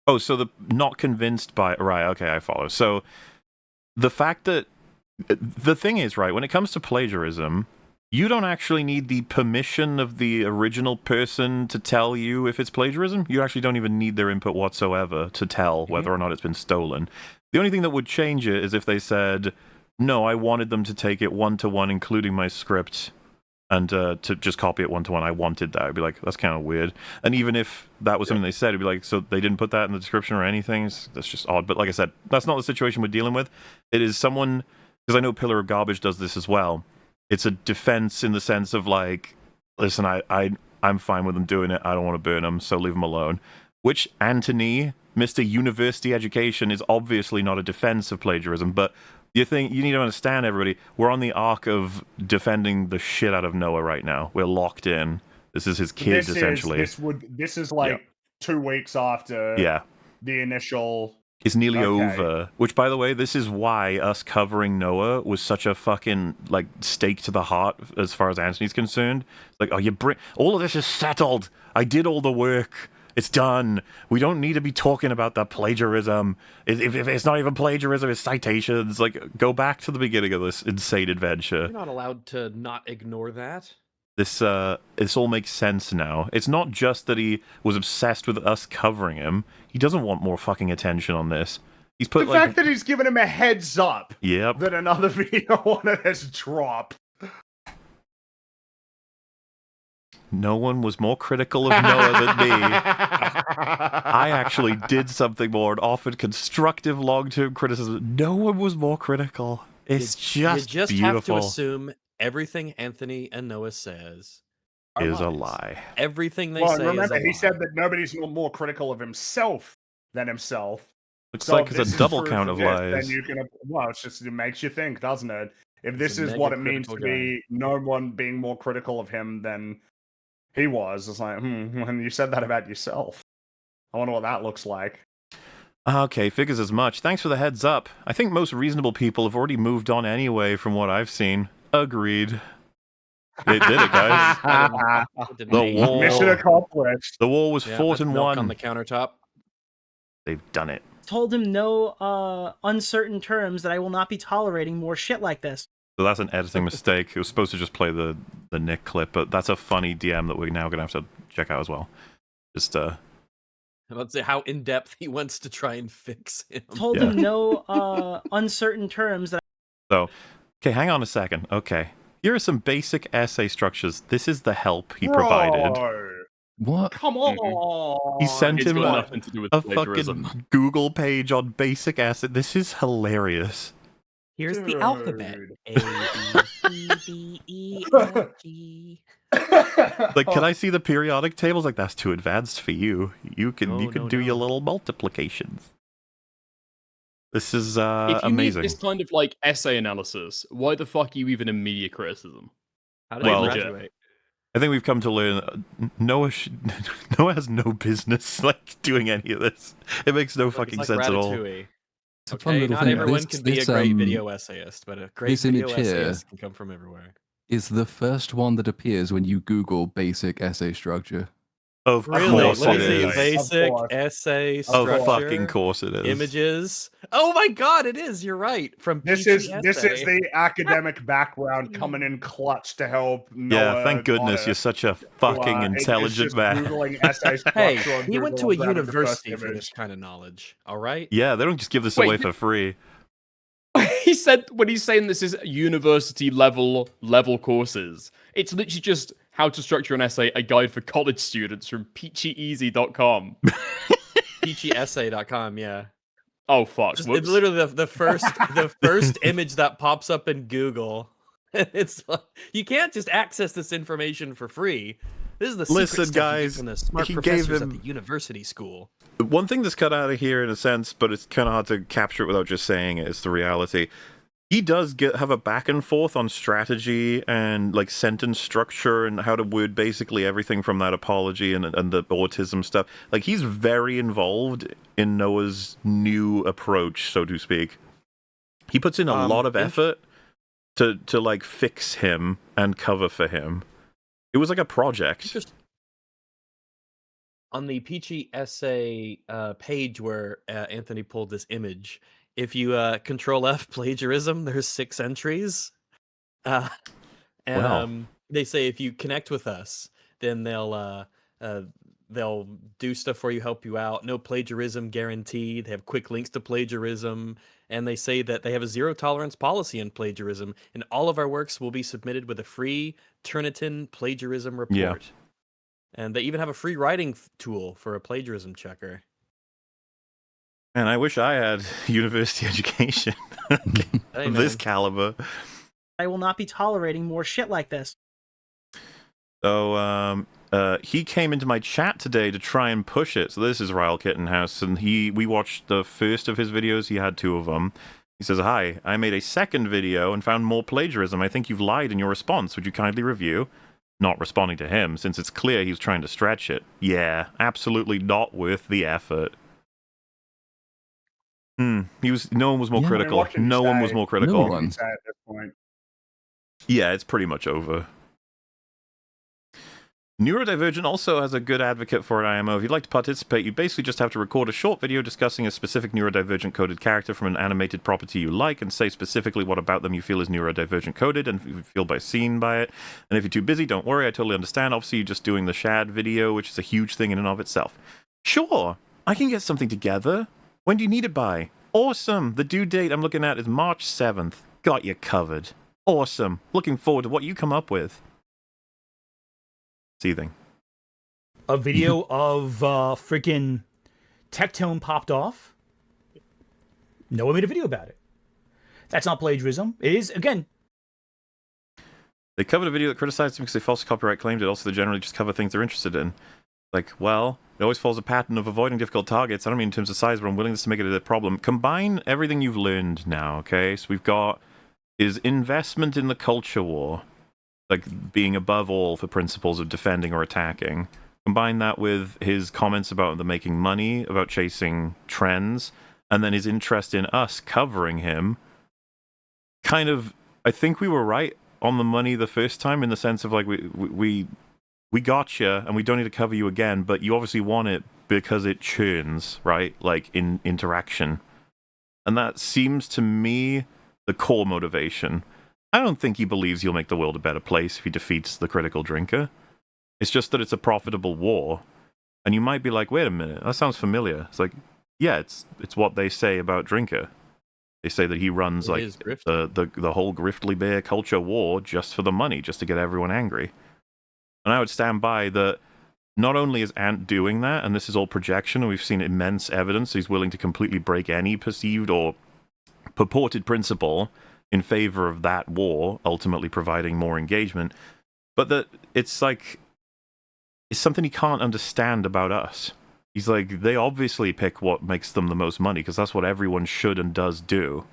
Oh, so the not convinced by... Right, okay, I follow. So the fact that... The thing is, right, when it comes to plagiarism, you don't actually need the permission of the original person to tell you if it's plagiarism. You actually don't even need their input whatsoever to tell whether or not it's been stolen. The only thing that would change it is if they said... No, I wanted them to take it one-to-one, including my script, and to just copy it one-to-one. I wanted that. I'd be like, that's kind of weird. And even if that was something they said, it'd be like, so they didn't put that in the description or anything? That's just odd. But like I said, that's not the situation we're dealing with. It is someone, because I know Pillar of Garbage does this as well. It's a defense in the sense of like, listen, I'm fine with them doing it. I don't want to burn them, so leave them alone. Which Anthony, Mr. University Education, is obviously not a defense of plagiarism, but... You need to understand, everybody, we're on the arc of defending the shit out of Noah right now. We're locked in. This is his kid, essentially. This is like 2 weeks after the initial... It's nearly over. Which, by the way, this is why us covering Noah was such a fucking, like, stake to the heart as far as Anthony's concerned. Like, oh, all of this is settled. I did all the work. It's done. We don't need to be talking about that plagiarism. If it's not even plagiarism, it's citations. Like, go back to the beginning of this insane adventure. You're not allowed to not ignore that. This all makes sense now. It's not just that he was obsessed with us covering him. He doesn't want more fucking attention on this. He's put the fact that he's given him a heads up. Yep. That another video on it has dropped. No one was more critical of Noah than me. I actually did something more and offered constructive long-term criticism. No one was more critical. It's just beautiful. beautiful. Have to assume everything Anthony and Noah says is a lie. Everything they say remember, is a lie. He said that nobody's more critical of himself than himself. Looks So like if it's this a is double true count for of this, lies. Then you can, well, it makes you think, doesn't it? If It's this a is what it mega means to critical be no one being more critical of him than he was, it's like, when you said that about yourself. I wonder what that looks like. Okay, figures as much. Thanks for the heads up. I think most reasonable people have already moved on anyway from what I've seen. Agreed. It did it, guys. The war. Mission accomplished. The war was Yeah, fought that's and milk won. on the countertop. They've done it. Told him no uncertain terms that I will not be tolerating more shit like this. So that's an editing mistake. It was supposed to just play the Nick clip, but that's a funny DM that we're now going to have to check out as well. Just Let's say how in depth he wants to try and fix him. Told him no uncertain terms that. So, okay, hang on a second. Okay. Here are some basic essay structures. This is the help he provided. What? Come on. He sent It's him got nothing to do with a plagiarism. fucking Google page on basic essay. This is hilarious. Here's the alphabet. A, B, C, D, E, F, G. Like, can I see the periodic tables? Like, that's too advanced for you. You can do your little multiplications. This is If you amazing. need this kind of like essay analysis, why the fuck are you even in media criticism? How did you graduate? I think we've come to learn Noah Noah has no business like doing any of this. It makes no fucking like sense at all. Ratatouille. It's a fun Okay, little not thing. everyone can be a great video essayist, but a great this video image here essayist can come from everywhere. is the first one that appears when you Google basic essay structure. Of Really? course Let it me see. is. Basic essay structure. Of fucking course it is. Images. Oh my god, it is. You're right. From This is the academic background coming in clutch to help Noah. Yeah, thank goodness you're such a fucking intelligent man. Googling essay Hey, structure on he went Google to a and grabbing the first university for image. this kind of knowledge. All right. Yeah, they don't just give this Wait, away for free. He said when he's saying this is university level courses, it's literally just how to structure an essay, a guide for college students from peachyeasy.com. Peachyessay.com, yeah. Oh fuck. Just, Whoops. it's literally the first image that pops up in Google. It's like, you can't just access this information for free. This is the secret Listen, stuff you get guys, from the smart he gave professors him- at the university school. One thing that's cut out of here in a sense, but it's kind of hard to capture it without just saying it, is the reality. He does have a back and forth on strategy and like sentence structure and how to word basically everything from that apology and the autism stuff. Like, he's very involved in Noah's new approach, so to speak. He puts in a lot of effort to like fix him and cover for him. It was like a project. On the Peachy essay page where Anthony pulled this image, if you Control F plagiarism, there's 6 entries. And Wow. they say if you connect with us, then they'll do stuff for you, help you out. No plagiarism guaranteed. They have quick links to plagiarism. And they say that they have a zero tolerance policy on plagiarism. And all of our works will be submitted with a free Turnitin plagiarism report. Yeah. And they even have a free writing tool for a plagiarism checker. And I wish I had university education of this caliber. I will not be tolerating more shit like this. So he came into my chat today to try and push it. So this is Ryle Kittenhouse, and we watched the first of his videos. He had 2 of them. He says, "Hi, I made a second video and found more plagiarism. I think you've lied in your response. Would you kindly review?" Not responding to him, since it's clear he was trying to stretch it. Yeah, absolutely not worth the effort. No one was more critical. No one was more critical. At this point. Yeah, it's pretty much over. Neurodivergent also has a good advocate for an IMO. If you'd like to participate, you basically just have to record a short video discussing a specific neurodivergent coded character from an animated property you like and say specifically what about them you feel is neurodivergent coded and if you feel seen by it. And if you're too busy, don't worry, I totally understand. Obviously, you're just doing the Shad video, which is a huge thing in and of itself. Sure, I can get something together. When do you need it by? Awesome. The due date I'm looking at is March 7th. Got you covered. Awesome. Looking forward to what you come up with. Seething. A video of freaking Tectone popped off. Noah made a video about it. That's not plagiarism. It is, again. They covered a video that criticized them because they falsely copyright claimed it. Also, they generally just cover things they're interested in. Like, well, it always follows a pattern of avoiding difficult targets. I don't mean in terms of size, but unwillingness to make it a problem. Combine everything you've learned now, okay? So we've got his investment in the culture war, like being above all for principles of defending or attacking. Combine that with his comments about the making money, about chasing trends, and then his interest in us covering him. Kind of, I think we were right on the money the first time, in the sense of like we got you and we don't need to cover you again, but you obviously want it because it churns, right? Like in interaction. And that seems to me the core motivation. I don't think he believes he'll make the world a better place if he defeats the critical drinker. It's just that it's a profitable war. And you might be like, wait a minute, that sounds familiar. It's like, yeah, it's what they say about Drinker. They say that he runs like the whole Griftly Bear culture war just for the money, just to get everyone angry. And I would stand by that not only is Ant doing that, and this is all projection, and we've seen immense evidence he's willing to completely break any perceived or purported principle in favor of that war, ultimately providing more engagement, but that it's like, it's something he can't understand about us. He's like, they obviously pick what makes them the most money, because that's what everyone should and does do.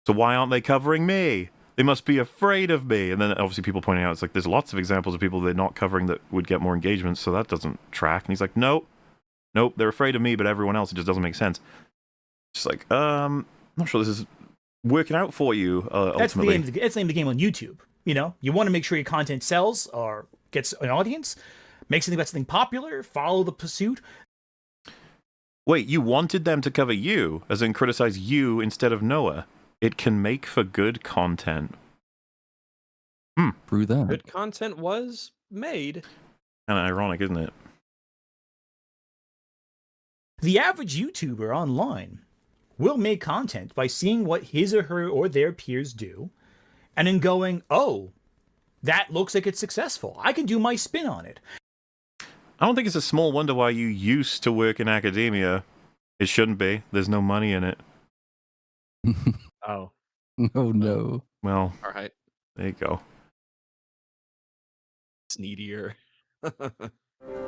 So why aren't they covering me? They must be afraid of me. And then obviously people pointing out, it's like, there's lots of examples of people they're not covering that would get more engagement, so that doesn't track. And he's like, nope, they're afraid of me, but everyone else, it just doesn't make sense. Just like, I'm not sure this is working out for you, ultimately. That's the name of the game on YouTube. You know, you want to make sure your content sells or gets an audience, make something popular, follow the pursuit. Wait, you wanted them to cover you, as in criticize you instead of Noah. It can make for good content. Through that. Good content was made. Kind of ironic, isn't it? The average YouTuber online will make content by seeing what his or her or their peers do, and then going, oh, that looks like it's successful. I can do my spin on it. I don't think it's a small wonder why you used to work in academia. It shouldn't be. There's no money in it. Oh. Oh, no. Well, all right. There you go. It's needier.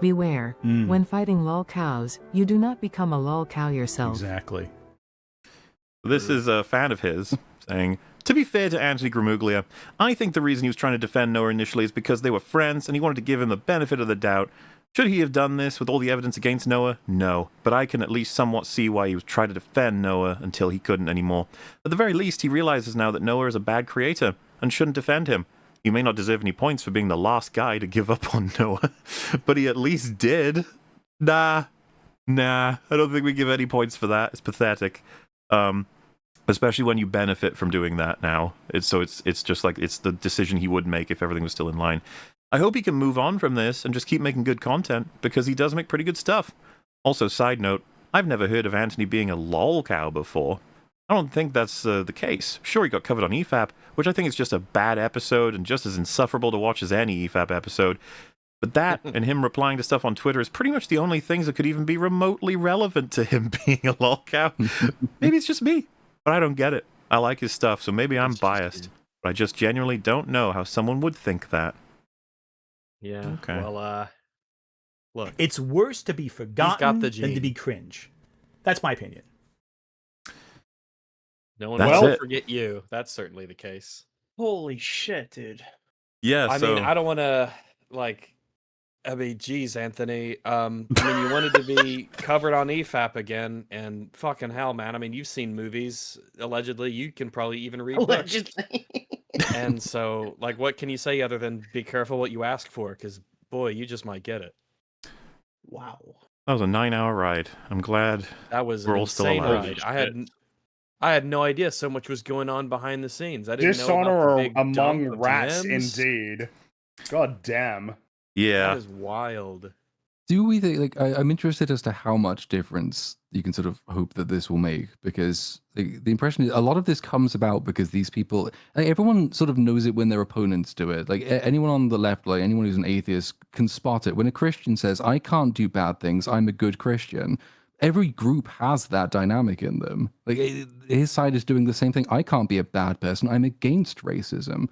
Beware, when fighting lol cows, you do not become a lol cow yourself. Exactly. This is a fan of his saying, to be fair to Anthony Gramuglia, I think the reason he was trying to defend Noah initially is because they were friends and he wanted to give him the benefit of the doubt. Should he have done this with all the evidence against Noah? No. But I can at least somewhat see why he was trying to defend Noah until he couldn't anymore. At the very least, he realizes now that Noah is a bad creator and shouldn't defend him. He may not deserve any points for being the last guy to give up on Noah, but he at least did. Nah, I don't think we give any points for that. It's pathetic. Especially when you benefit from doing that now. It's just like, it's the decision he would make if everything was still in line. I hope he can move on from this and just keep making good content, because he does make pretty good stuff. Also, side note, I've never heard of Anthony being a lol cow before. I don't think that's the case. Sure, he got covered on EFAP, which I think is just a bad episode and just as insufferable to watch as any EFAP episode. But that and him replying to stuff on Twitter is pretty much the only things that could even be remotely relevant to him being a lol cow. Maybe it's just me, but I don't get it. I like his stuff, so maybe I'm biased. But I just genuinely don't know how someone would think that. Yeah. Okay. Well, look. It's worse to be forgotten the than to be cringe. That's my opinion. No one That's will it. forget you. That's certainly the case. Holy shit, dude. Yeah, I mean, I don't want to, geez, Anthony. I mean, you wanted to be covered on EFAP again, and fucking hell, man. I mean, you've seen movies, allegedly. You can probably even read books. And so, what can you say other than be careful what you ask for? Because, boy, you just might get it. Wow. That was a 9-hour ride. I'm glad that was we're an all still insane alive. ride. I had no idea so much was going on behind the scenes. I didn't know about Dishonor the big among dump of rats, DMs. indeed. God damn. Yeah. That is wild. Do we think, I'm interested as to how much difference you can sort of hope that this will make, because the impression is a lot of this comes about because these people, everyone sort of knows it when their opponents do it. Like anyone on the left, like anyone who's an atheist can spot it. When a Christian says, I can't do bad things, I'm a good Christian, every group has that dynamic in them. Like his side is doing the same thing. I can't be a bad person, I'm against racism.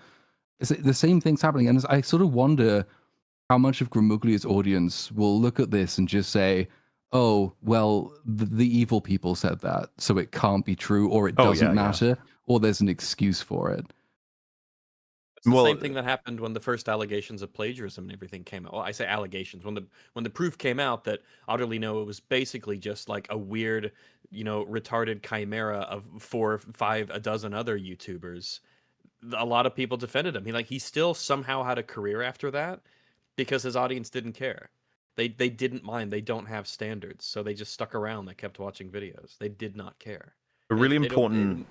It's the same thing's happening. And I sort of wonder how much of Gramuglia's audience will look at this and just say, oh, well, the evil people said that, so it can't be true, or it doesn't matter, or there's an excuse for it. It's the same thing that happened when the first allegations of plagiarism and everything came out. Well, I say allegations when the proof came out that Utterly Noah was basically just like a weird, retarded chimera of 4, 5, a dozen other YouTubers. A lot of people defended him. He still somehow had a career after that because his audience didn't care. They didn't mind. They don't have standards, so they just stuck around. They kept watching videos. They did not care. A really important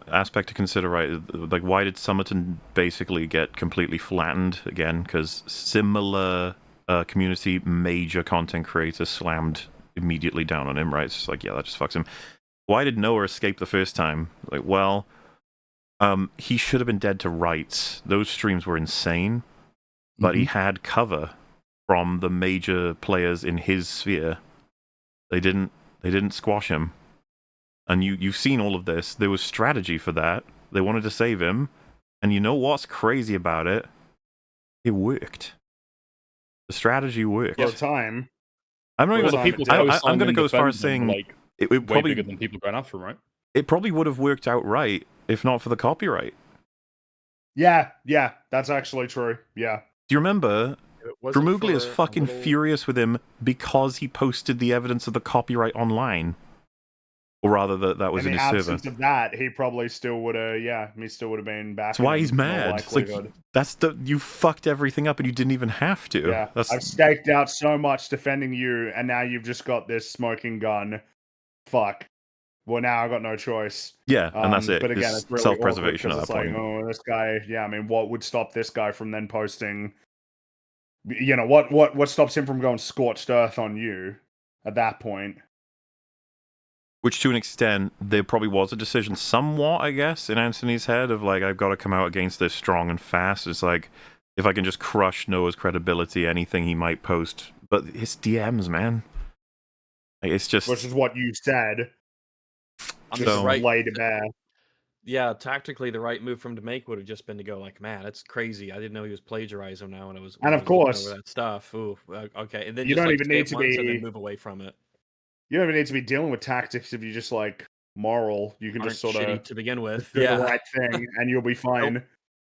aspect to consider, right? Like, why did Summerton basically get completely flattened again? Because similar community major content creators slammed immediately down on him, right? It's just like, yeah, that just fucks him. Why did Noah escape the first time? Like, well, he should have been dead to rights. Those streams were insane, but he had cover from the major players in his sphere. They didn't squash him. And you've seen all of this. There was strategy for that. They wanted to save him. And you know what's crazy about it? It worked. The strategy worked. For a time. I'm not even. I'm going to go as far as defend saying them, like, it way probably bigger than people going after him, right? It probably would have worked out right if not for the copyright. Yeah, that's actually true. Yeah. Do you remember? Gramuglia is fucking furious with him because he posted the evidence of the copyright online. Or rather, that was in his server. In the absence of that, he probably still would have, he still would have been back. That's why he's mad. It's like, you fucked everything up and you didn't even have to. Yeah, I've staked out so much defending you, and now you've just got this smoking gun. Fuck. Well, now I got no choice. Yeah, and that's it. But again, it's really self-preservation at that like, point. oh, this guy. Yeah, I mean, what would stop this guy from then posting? What stops him from going scorched earth on you at that point? Which, to an extent, there probably was a decision somewhat, I guess, in Anthony's head of, like, I've got to come out against this strong and fast. It's like, if I can just crush Noah's credibility, anything he might post. But his DMs, man. Like, it's just... Which is what you said. Just lay to bear. Yeah, tactically, the right move for him to make would have just been to go like, man, that's crazy. I didn't know he was plagiarizing now when I was... And of course... over that stuff. Ooh, okay. And then you just, don't even need to be... and then move away from it. You don't even need to be dealing with tactics if you just like moral. You can just sort of to begin with, do the right thing, and you'll be fine. Nope.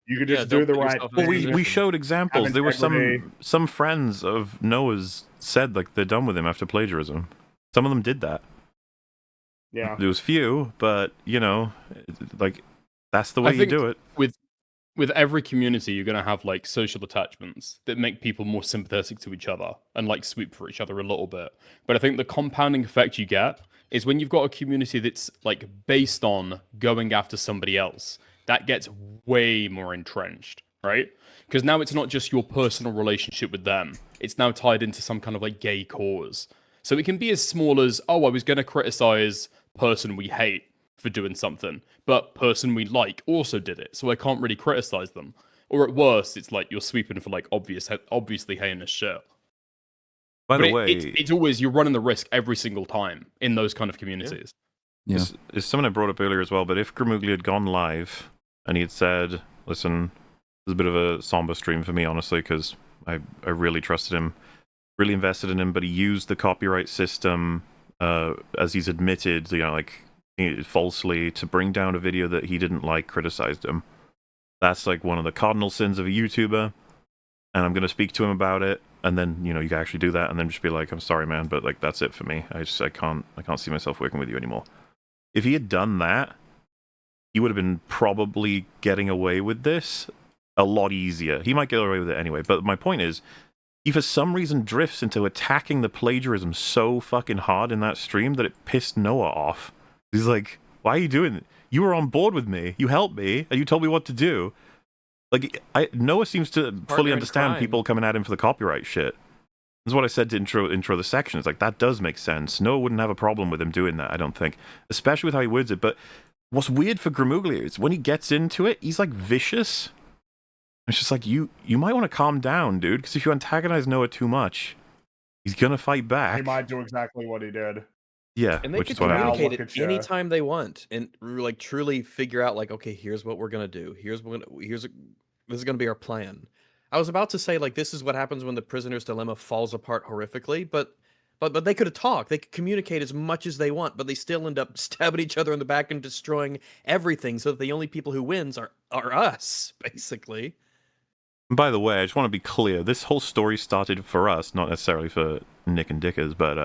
You can just do the right thing. Well, we showed examples. There were some friends of Noah's said like they're done with him after plagiarism. Some of them did that. Yeah, there was few, but like that's the way you do it. With every community, you're going to have like social attachments that make people more sympathetic to each other and like sweep for each other a little bit. But I think the compounding effect you get is when you've got a community that's like based on going after somebody else, that gets way more entrenched, right? Because now it's not just your personal relationship with them. It's now tied into some kind of like gay cause. So it can be as small as, oh, I was going to criticize person we hate for doing something, but person we like also did it, so I can't really criticize them. Or at worst, it's like you're sweeping for like obviously heinous shit. By the way, it's always, you're running the risk every single time in those kind of communities. Yeah. It's something I brought up earlier as well, but if Gramuglia had gone live and he had said, listen, this is a bit of a somber stream for me, honestly, because I really trusted him, really invested in him, but he used the copyright system, as he's admitted, falsely to bring down a video that he didn't like, criticized him. That's like one of the cardinal sins of a YouTuber, and I'm going to speak to him about it, and then you can actually do that and then just be like, I'm sorry man, but like that's it for me. I can't see myself working with you anymore. If he had done that, he would have been probably getting away with this a lot easier. He might get away with it anyway, but my point is, he for some reason drifts into attacking the plagiarism so fucking hard in that stream that it pissed Noah off. He's like, why are you doing it? You were on board with me. You helped me, and you told me what to do. Like, Noah seems to fully understand people coming at him for the copyright shit. That's what I said to intro the section. It's like, that does make sense. Noah wouldn't have a problem with him doing that, I don't think. Especially with how he words it. But what's weird for Gramuglia is when he gets into it, he's like vicious. It's just like, you might want to calm down, dude, because if you antagonize Noah too much, he's gonna fight back. He might do exactly what he did. Yeah, and they which can is what communicate it anytime they want, and like truly figure out like, okay, here's what we're gonna do. This is gonna be our plan. I was about to say, like, this is what happens when the prisoner's dilemma falls apart horrifically, but they could have talked. They could communicate as much as they want, but they still end up stabbing each other in the back and destroying everything, so that the only people who wins are us, basically. By the way, I just want to be clear. This whole story started for us, not necessarily for Nick and Dickers, but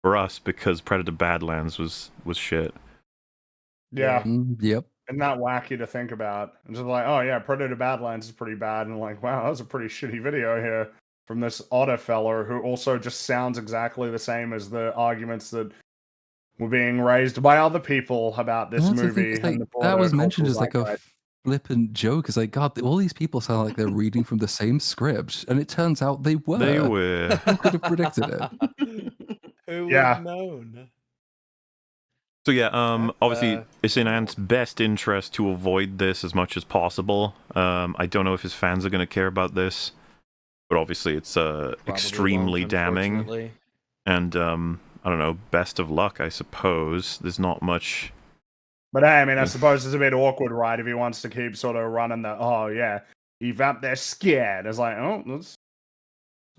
for us because Predator Badlands was shit. Yeah. Yep. And not wacky to think about. And just like, oh yeah, Predator Badlands is pretty bad. And like, wow, that was a pretty shitty video here from this Otter fella who also just sounds exactly the same as the arguments that were being raised by other people about this movie. Like, that was mentioned as like a flippant joke. It's like, God, all these people sound like they're reading from the same script. And it turns out they were. They were. Who could have predicted it? Who would have known? So yeah, obviously it's in Ant's best interest to avoid this as much as possible. I don't know if his fans are going to care about this, but obviously it's extremely damning. And I don't know, best of luck, I suppose. There's not much. But hey, I mean, I suppose it's a bit awkward, right? If he wants to keep sort of running the, oh yeah, EFAP, they're scared. It's like, oh, that's.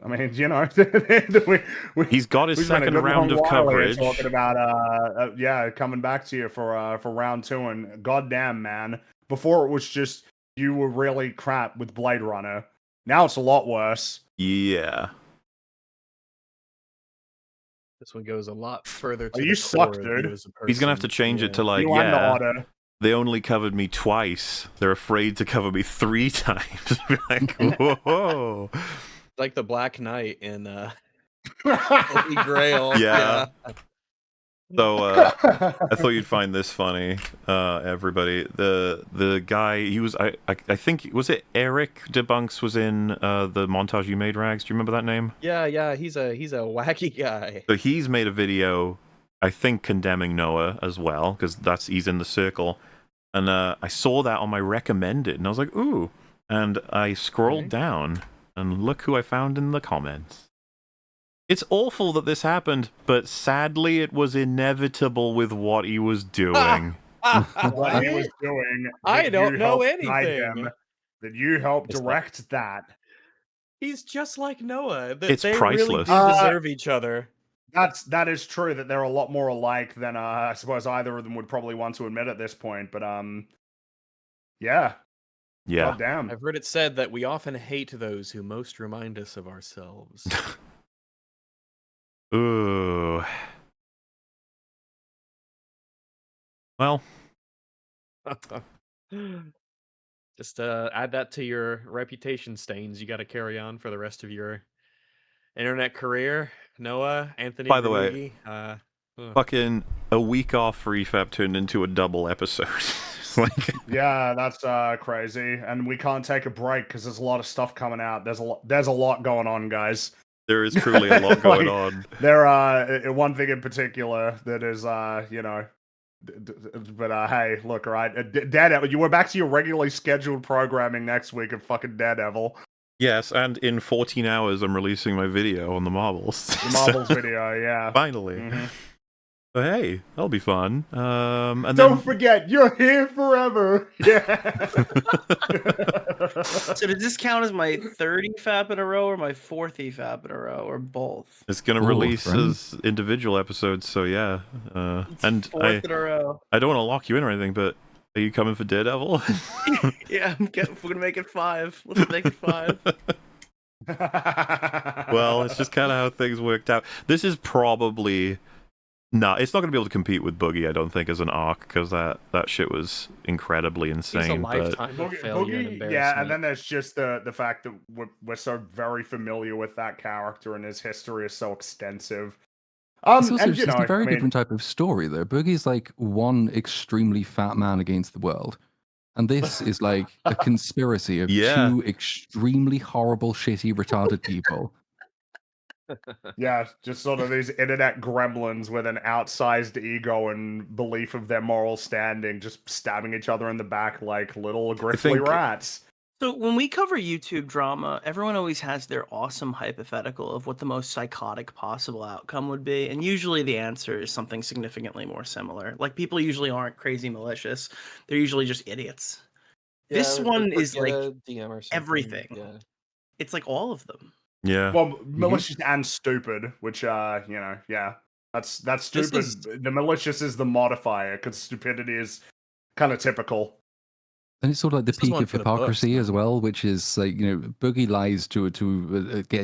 I mean, you know, he's got his second round of coverage. Talking about, yeah, coming back to you for round 2, and goddamn, man, before it was just you were really crap with Blade Runner. Now it's a lot worse. Yeah. This one goes a lot further. To you suck, dude. He's gonna have to change it to like, they only covered me twice. They're afraid to cover me 3 times. Like, whoa. Like the Black Knight in Holy Grail. Yeah. So I thought you'd find this funny, everybody. The guy, he was I think, was it Eric Debunks was in the montage you made, Rags? Do you remember that name? Yeah, he's a wacky guy. So he's made a video, I think, condemning Noah as well, because he's in the circle. And I saw that on my recommended, and I was like, ooh. And I scrolled down. And look who I found in the comments. It's awful that this happened, but sadly it was inevitable with what he was doing. What he was doing. I don't know anything. That you helped direct that. He's just like Noah. It's they priceless. Really do deserve each other. That is true, that they're a lot more alike than I suppose either of them would probably want to admit at this point, but yeah. Yeah. God damn. I've heard it said that we often hate those who most remind us of ourselves. Ooh. Well. Just add that to your reputation stains you got to carry on for the rest of your internet career. Noah, Anthony. By the way, fucking a week off for EFAP turned into a double episode. Like, yeah, that's crazy, and we can't take a break because there's a lot of stuff coming out. There's a lot going on, guys. There is truly a lot going on. There one thing in particular that is you know, but hey, look, all right, Daredevil. You were back to your regularly scheduled programming next week of fucking Daredevil. Yes, and in 14 hours I'm releasing my video on the Marbles. The Marbles video, yeah. Finally. Mm-hmm. But hey, that'll be fun. And don't forget, you're here forever. Yeah. So does this count as my 3rd EFAP in a row or my 4th EFAP in a row or both? It's gonna release as individual episodes, so yeah. And 4th in a row. I don't want to lock you in or anything, but are you coming for Daredevil? Yeah, we're gonna make it 5. Let's make it 5. Well, it's just kind of how things worked out. This is probably. No, it's not going to be able to compete with Boogie, I don't think, as an arc, because that shit was incredibly insane. It's a lifetime of failure and embarrassment. Yeah, and then there's just the fact that we're so very familiar with that character and his history is so extensive. It's also just a very different type of story, though. Boogie's like one extremely fat man against the world. And this is like a conspiracy of 2 extremely horrible, shitty, retarded people. Yeah, just sort of these internet gremlins with an outsized ego and belief of their moral standing, just stabbing each other in the back like little grizzly rats. So when we cover YouTube drama, everyone always has their awesome hypothetical of what the most psychotic possible outcome would be. And usually the answer is something significantly more similar. Like, people usually aren't crazy malicious. They're usually just idiots. Yeah, This one is like DM or everything. Yeah. It's like all of them. Yeah. Well, malicious and stupid, which yeah. That's stupid. The malicious is the modifier because stupidity is kind of typical. And it's sort of like the This is peak one of for the books, hypocrisy as man. well, which is like, Boogie lies to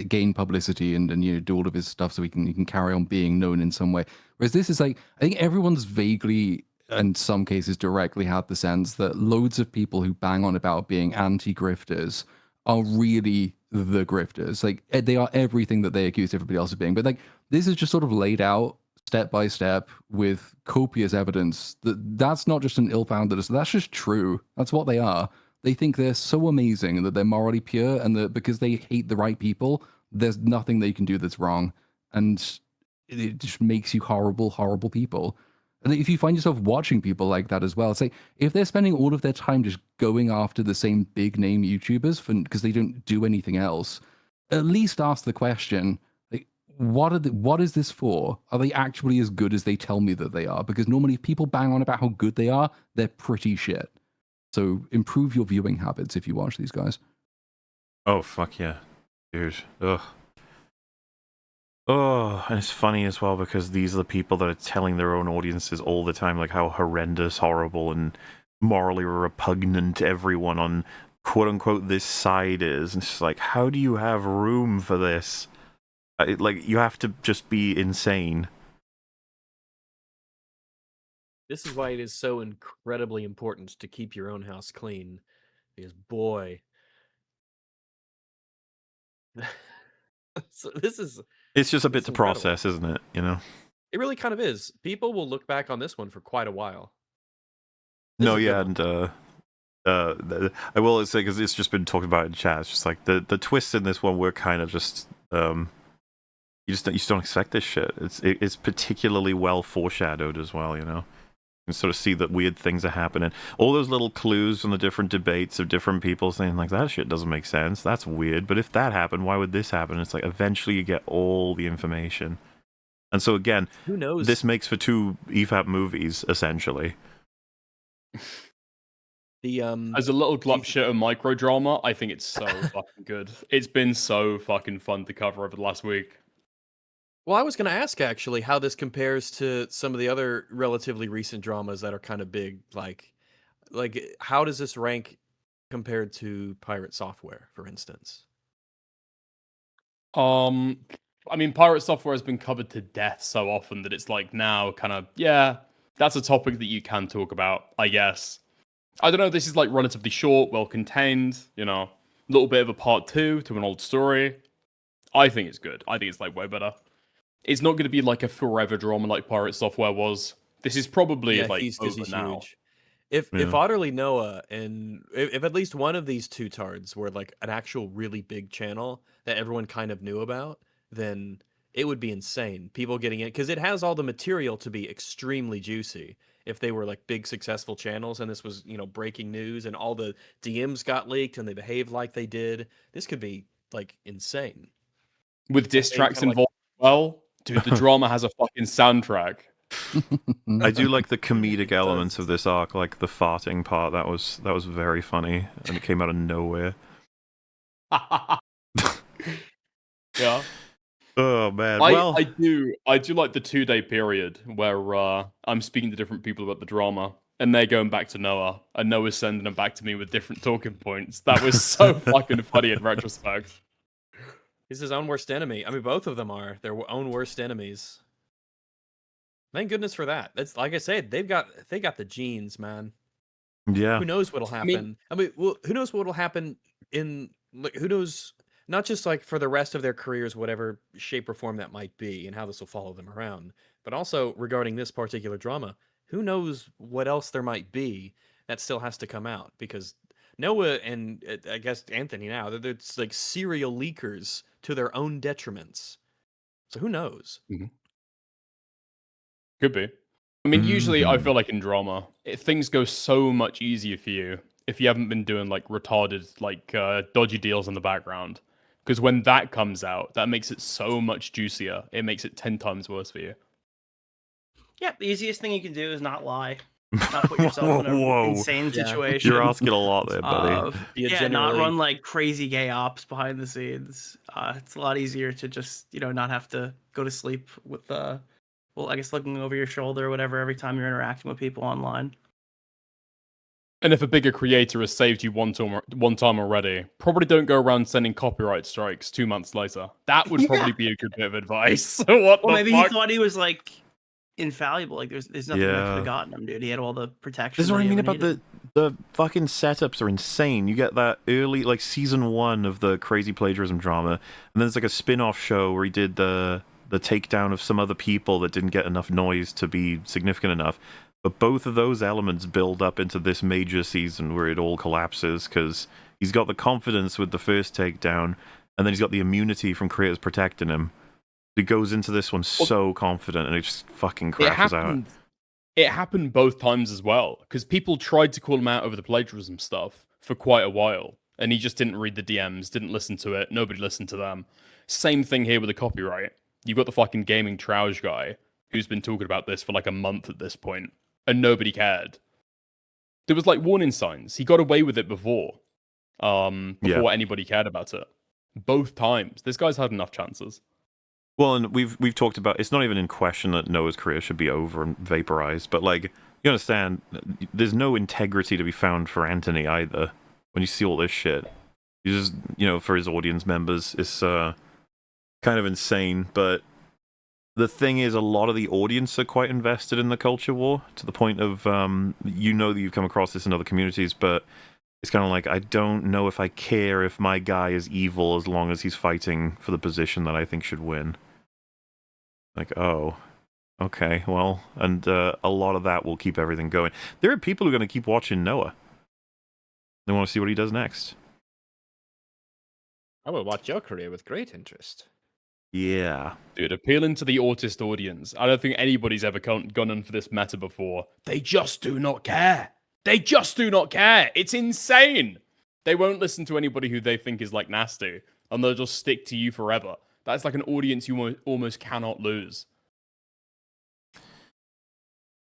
gain publicity and do all of his stuff so he can carry on being known in some way. Whereas this is like, I think everyone's vaguely, in some cases directly, had the sense that loads of people who bang on about being anti-grifters are really the grifters. Like, they are everything that they accuse everybody else of being. But like, this is just sort of laid out step by step with copious evidence that's not just an ill-founded, that's just true. That's what they are. They think they're so amazing and that they're morally pure, and that because they hate the right people, there's nothing they can do that's wrong. And it just makes you horrible, horrible people. And if you find yourself watching people like that as well, it's like if they're spending all of their time just going after the same big name YouTubers because they don't do anything else, at least ask the question, what is this for? Are they actually as good as they tell me that they are? Because normally if people bang on about how good they are, they're pretty shit. So improve your viewing habits if you watch these guys. Oh, fuck yeah. Dude. Ugh. Oh, and it's funny as well because these are the people that are telling their own audiences all the time, like how horrendous, horrible, and morally repugnant everyone on quote-unquote this side is. And it's just like, how do you have room for this? Like, you have to just be insane. This is why it is so incredibly important to keep your own house clean. Because, boy... so this is... It's just a bit to incredible. process, isn't it? It really kind of is. People will look back on this one for quite a while. No, yeah, and I will say, because it's just been talked about in chat, it's just like the twists in this one were kind of just... You just don't expect this shit. It's particularly well foreshadowed as well, You can sort of see that weird things are happening. All those little clues from the different debates of different people saying, like, that shit doesn't make sense. That's weird. But if that happened, why would this happen? It's like, eventually you get all the information. And so, again, who knows? This makes for 2 EFAP movies, essentially. As a little glop shit of micro drama, I think it's so fucking good. It's been so fucking fun to cover over the last week. Well, I was going to ask, actually, how this compares to some of the other relatively recent dramas that are kind of big. Like, how does this rank compared to Pirate Software, for instance? I mean, Pirate Software has been covered to death so often that it's like now kind of, yeah, that's a topic that you can talk about, I guess. I don't know, this is like relatively short, well-contained, a little bit of a part 2 to an old story. I think it's good. I think it's like way better. It's not going to be like a forever drama like Pirate Software was. This is probably like he's over now. huge. If Otterly Noah and if at least one of these two tards were like an actual really big channel that everyone kind of knew about, then it would be insane. People getting in because it has all the material to be extremely juicy. If they were like big successful channels and this was breaking news and all the DMs got leaked and they behaved like they did, this could be like insane. With diss tracks involved as well. Dude, the drama has a fucking soundtrack. I do like the comedic elements of this arc, like the farting part. That was very funny, and it came out of nowhere. Yeah. Oh man. I do like the 2-day period where I'm speaking to different people about the drama, and they're going back to Noah, and Noah's sending them back to me with different talking points. That was so fucking funny in retrospect. He's his own worst enemy. I mean, both of them are their own worst enemies. Thank goodness for that. That's like I said, they got the genes, man. Yeah. Who knows what'll happen? Well, who knows what'll happen in like who knows not just like for the rest of their careers, whatever shape or form that might be, and how this will follow them around, but also regarding this particular drama, who knows what else there might be that still has to come out because Noah and I guess Anthony now, they're like serial leakers to their own detriments. So who knows? Mm-hmm. Could be. I mean, usually I feel like in drama, things go so much easier for you if you haven't been doing like retarded, like dodgy deals in the background. Because when that comes out, that makes it so much juicier. It makes it 10 times worse for you. Yeah, the easiest thing you can do is not lie. Not put yourself in an insane situation. You're asking a lot there, buddy. Yeah, not run like crazy gay ops behind the scenes. It's a lot easier to just, not have to go to sleep with, I guess looking over your shoulder or whatever every time you're interacting with people online. And if a bigger creator has saved you one time already, probably don't go around sending copyright strikes 2 months later. That would probably be a good bit of advice. What Well, the maybe fuck? he thought he was like infallible. Like there's nothing that could have gotten him, dude. He had all the protection. This is what I mean about the fucking setups are insane. You get that early, like season 1 of the crazy plagiarism drama, and then there's like a spin-off show where he did the takedown of some other people that didn't get enough noise to be significant enough. But both of those elements build up into this major season where it all collapses because he's got the confidence with the first takedown, and then he's got the immunity from creators protecting him. He goes into this one so confident, and it just fucking crashes out. It happened both times as well, because people tried to call him out over the plagiarism stuff for quite a while, and he just didn't read the DMs, didn't listen to it, nobody listened to them. Same thing here with the copyright. You've got the fucking gaming trouge guy who's been talking about this for like a month at this point, and nobody cared. There was like warning signs. He got away with it before anybody cared about it. Both times. This guy's had enough chances. Well, and we've talked about, it's not even in question that Noah's career should be over and vaporized, but like, you understand, there's no integrity to be found for Anthony either. When you see all this shit, you just, for his audience members, it's kind of insane. But the thing is, a lot of the audience are quite invested in the culture war to the point of, that you've come across this in other communities, but it's kind of like, I don't know if I care if my guy is evil as long as he's fighting for the position that I think should win. Like, oh, okay, well, and a lot of that will keep everything going. There are people who are going to keep watching Noah. They want to see what he does next. I will watch your career with great interest. Yeah. Dude, appealing to the autist audience. I don't think anybody's ever gone in for this meta before. They just do not care. They just do not care. It's insane. They won't listen to anybody who they think is like nasty, and they'll just stick to you forever. That's like an audience you almost cannot lose.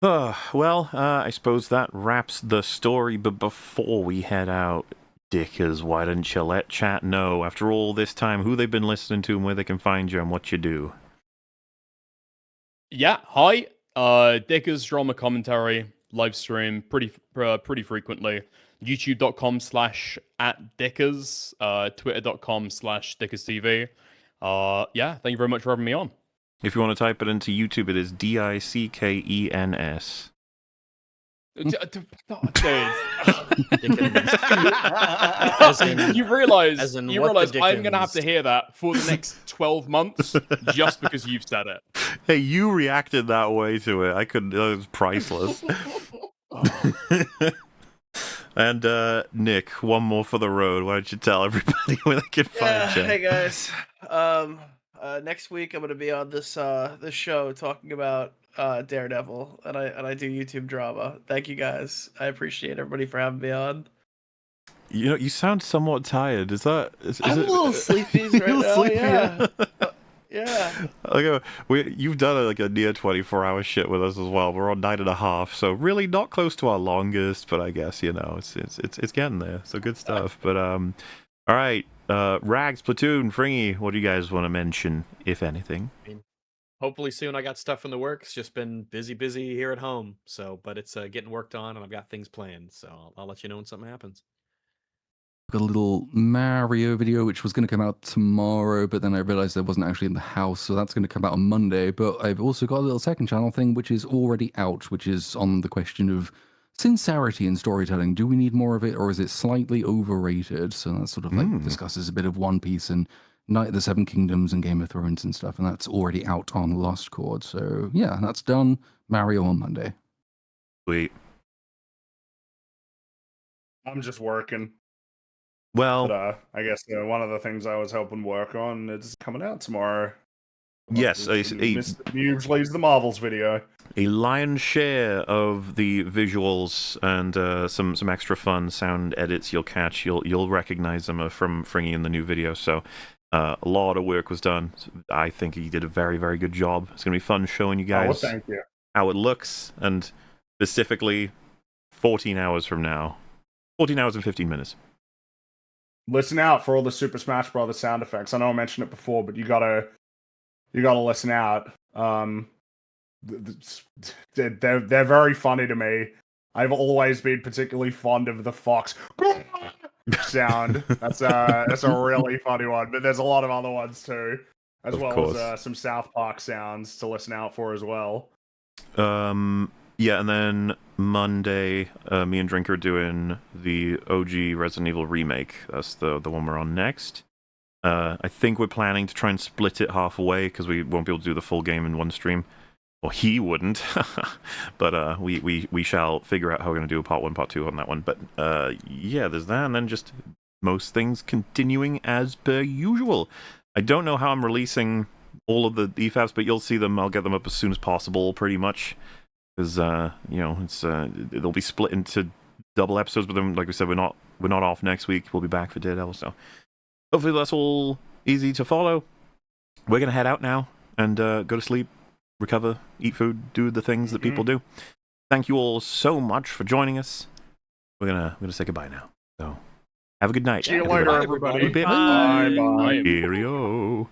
Well, I suppose that wraps the story, but before we head out, Dickers, why didn't you let chat know, after all this time, who they've been listening to and where they can find you and what you do? Yeah, hi. Dickers Drama Commentary, live stream pretty frequently. YouTube.com/@Dickers, Twitter.com/DickersTV. Yeah, thank you very much for having me on. If you want to type it into YouTube, it is DICKENS. Dude. You realize I'm going to have to hear that for the next 12 months just because you've said it. Hey, you reacted that way to it. It was priceless. And Nick, one more for the road. Why don't you tell everybody where they can find you? Hey guys, next week I'm gonna be on this show talking about Daredevil, and I do YouTube drama. Thank you guys. I appreciate everybody for having me on. You sound somewhat tired. I'm a little sleepy right now. Sleepy, Yeah. Yeah. You've done a near 24-hour shit with us as well. We're on 9.5, so really not close to our longest, but I guess it's getting there. So good stuff. But all right, Rags, Platoon, Fringy, what do you guys want to mention, if anything? Hopefully soon. I got stuff in the works. Just been busy here at home. So, but it's getting worked on, and I've got things planned. So I'll let you know when something happens. Got a little Mario video which was going to come out tomorrow, but then I realized I wasn't actually in the house, so that's going to come out on Monday. But I've also got a little second channel thing which is already out, which is on the question of sincerity in storytelling. Do we need more of it, or is it slightly overrated? So that sort of like discusses a bit of One Piece and Night of the Seven Kingdoms and Game of Thrones and stuff, and that's already out on Lost Chord. So yeah, that's done. Mario on Monday. Sweet. I'm just working. Well, but, I guess one of the things I was helping work on is coming out tomorrow. Yes, usually is the Marvels video. A lion's share of the visuals and some extra fun sound edits you'll catch. You'll recognize them from Fringy in the new video. So a lot of work was done. I think he did a very, very good job. It's gonna be fun showing you guys thank you. how it looks, and specifically 14 hours from now. 14 hours and 15 minutes. Listen out for all the Super Smash Brothers sound effects. I know I mentioned it before, but you gotta listen out. They're very funny to me. I've always been particularly fond of the fox sound. That's a really funny one. But there's a lot of other ones too, as well as some South Park sounds to listen out for as well. Yeah, and then Monday, me and Drink are doing the OG Resident Evil remake. That's the one we're on next. I think we're planning to try and split it halfway because we won't be able to do the full game in one stream. Well, he wouldn't, but we shall figure out how we're going to do a part 1, part 2 on that one. But yeah, there's that, and then just most things continuing as per usual. I don't know how I'm releasing all of the EFAPs, but you'll see them. I'll get them up as soon as possible, pretty much, because you know, it's they'll be split into double episodes. But then, like we said, we're not off next week. We'll be back for Daredevil, so hopefully that's all easy to follow. We're gonna head out now and go to sleep, recover, eat food, do the things that people do. Thank you all so much for joining us. We're gonna say goodbye now. So have a good night. See you later, everybody. Bye. Bye. Cheerio.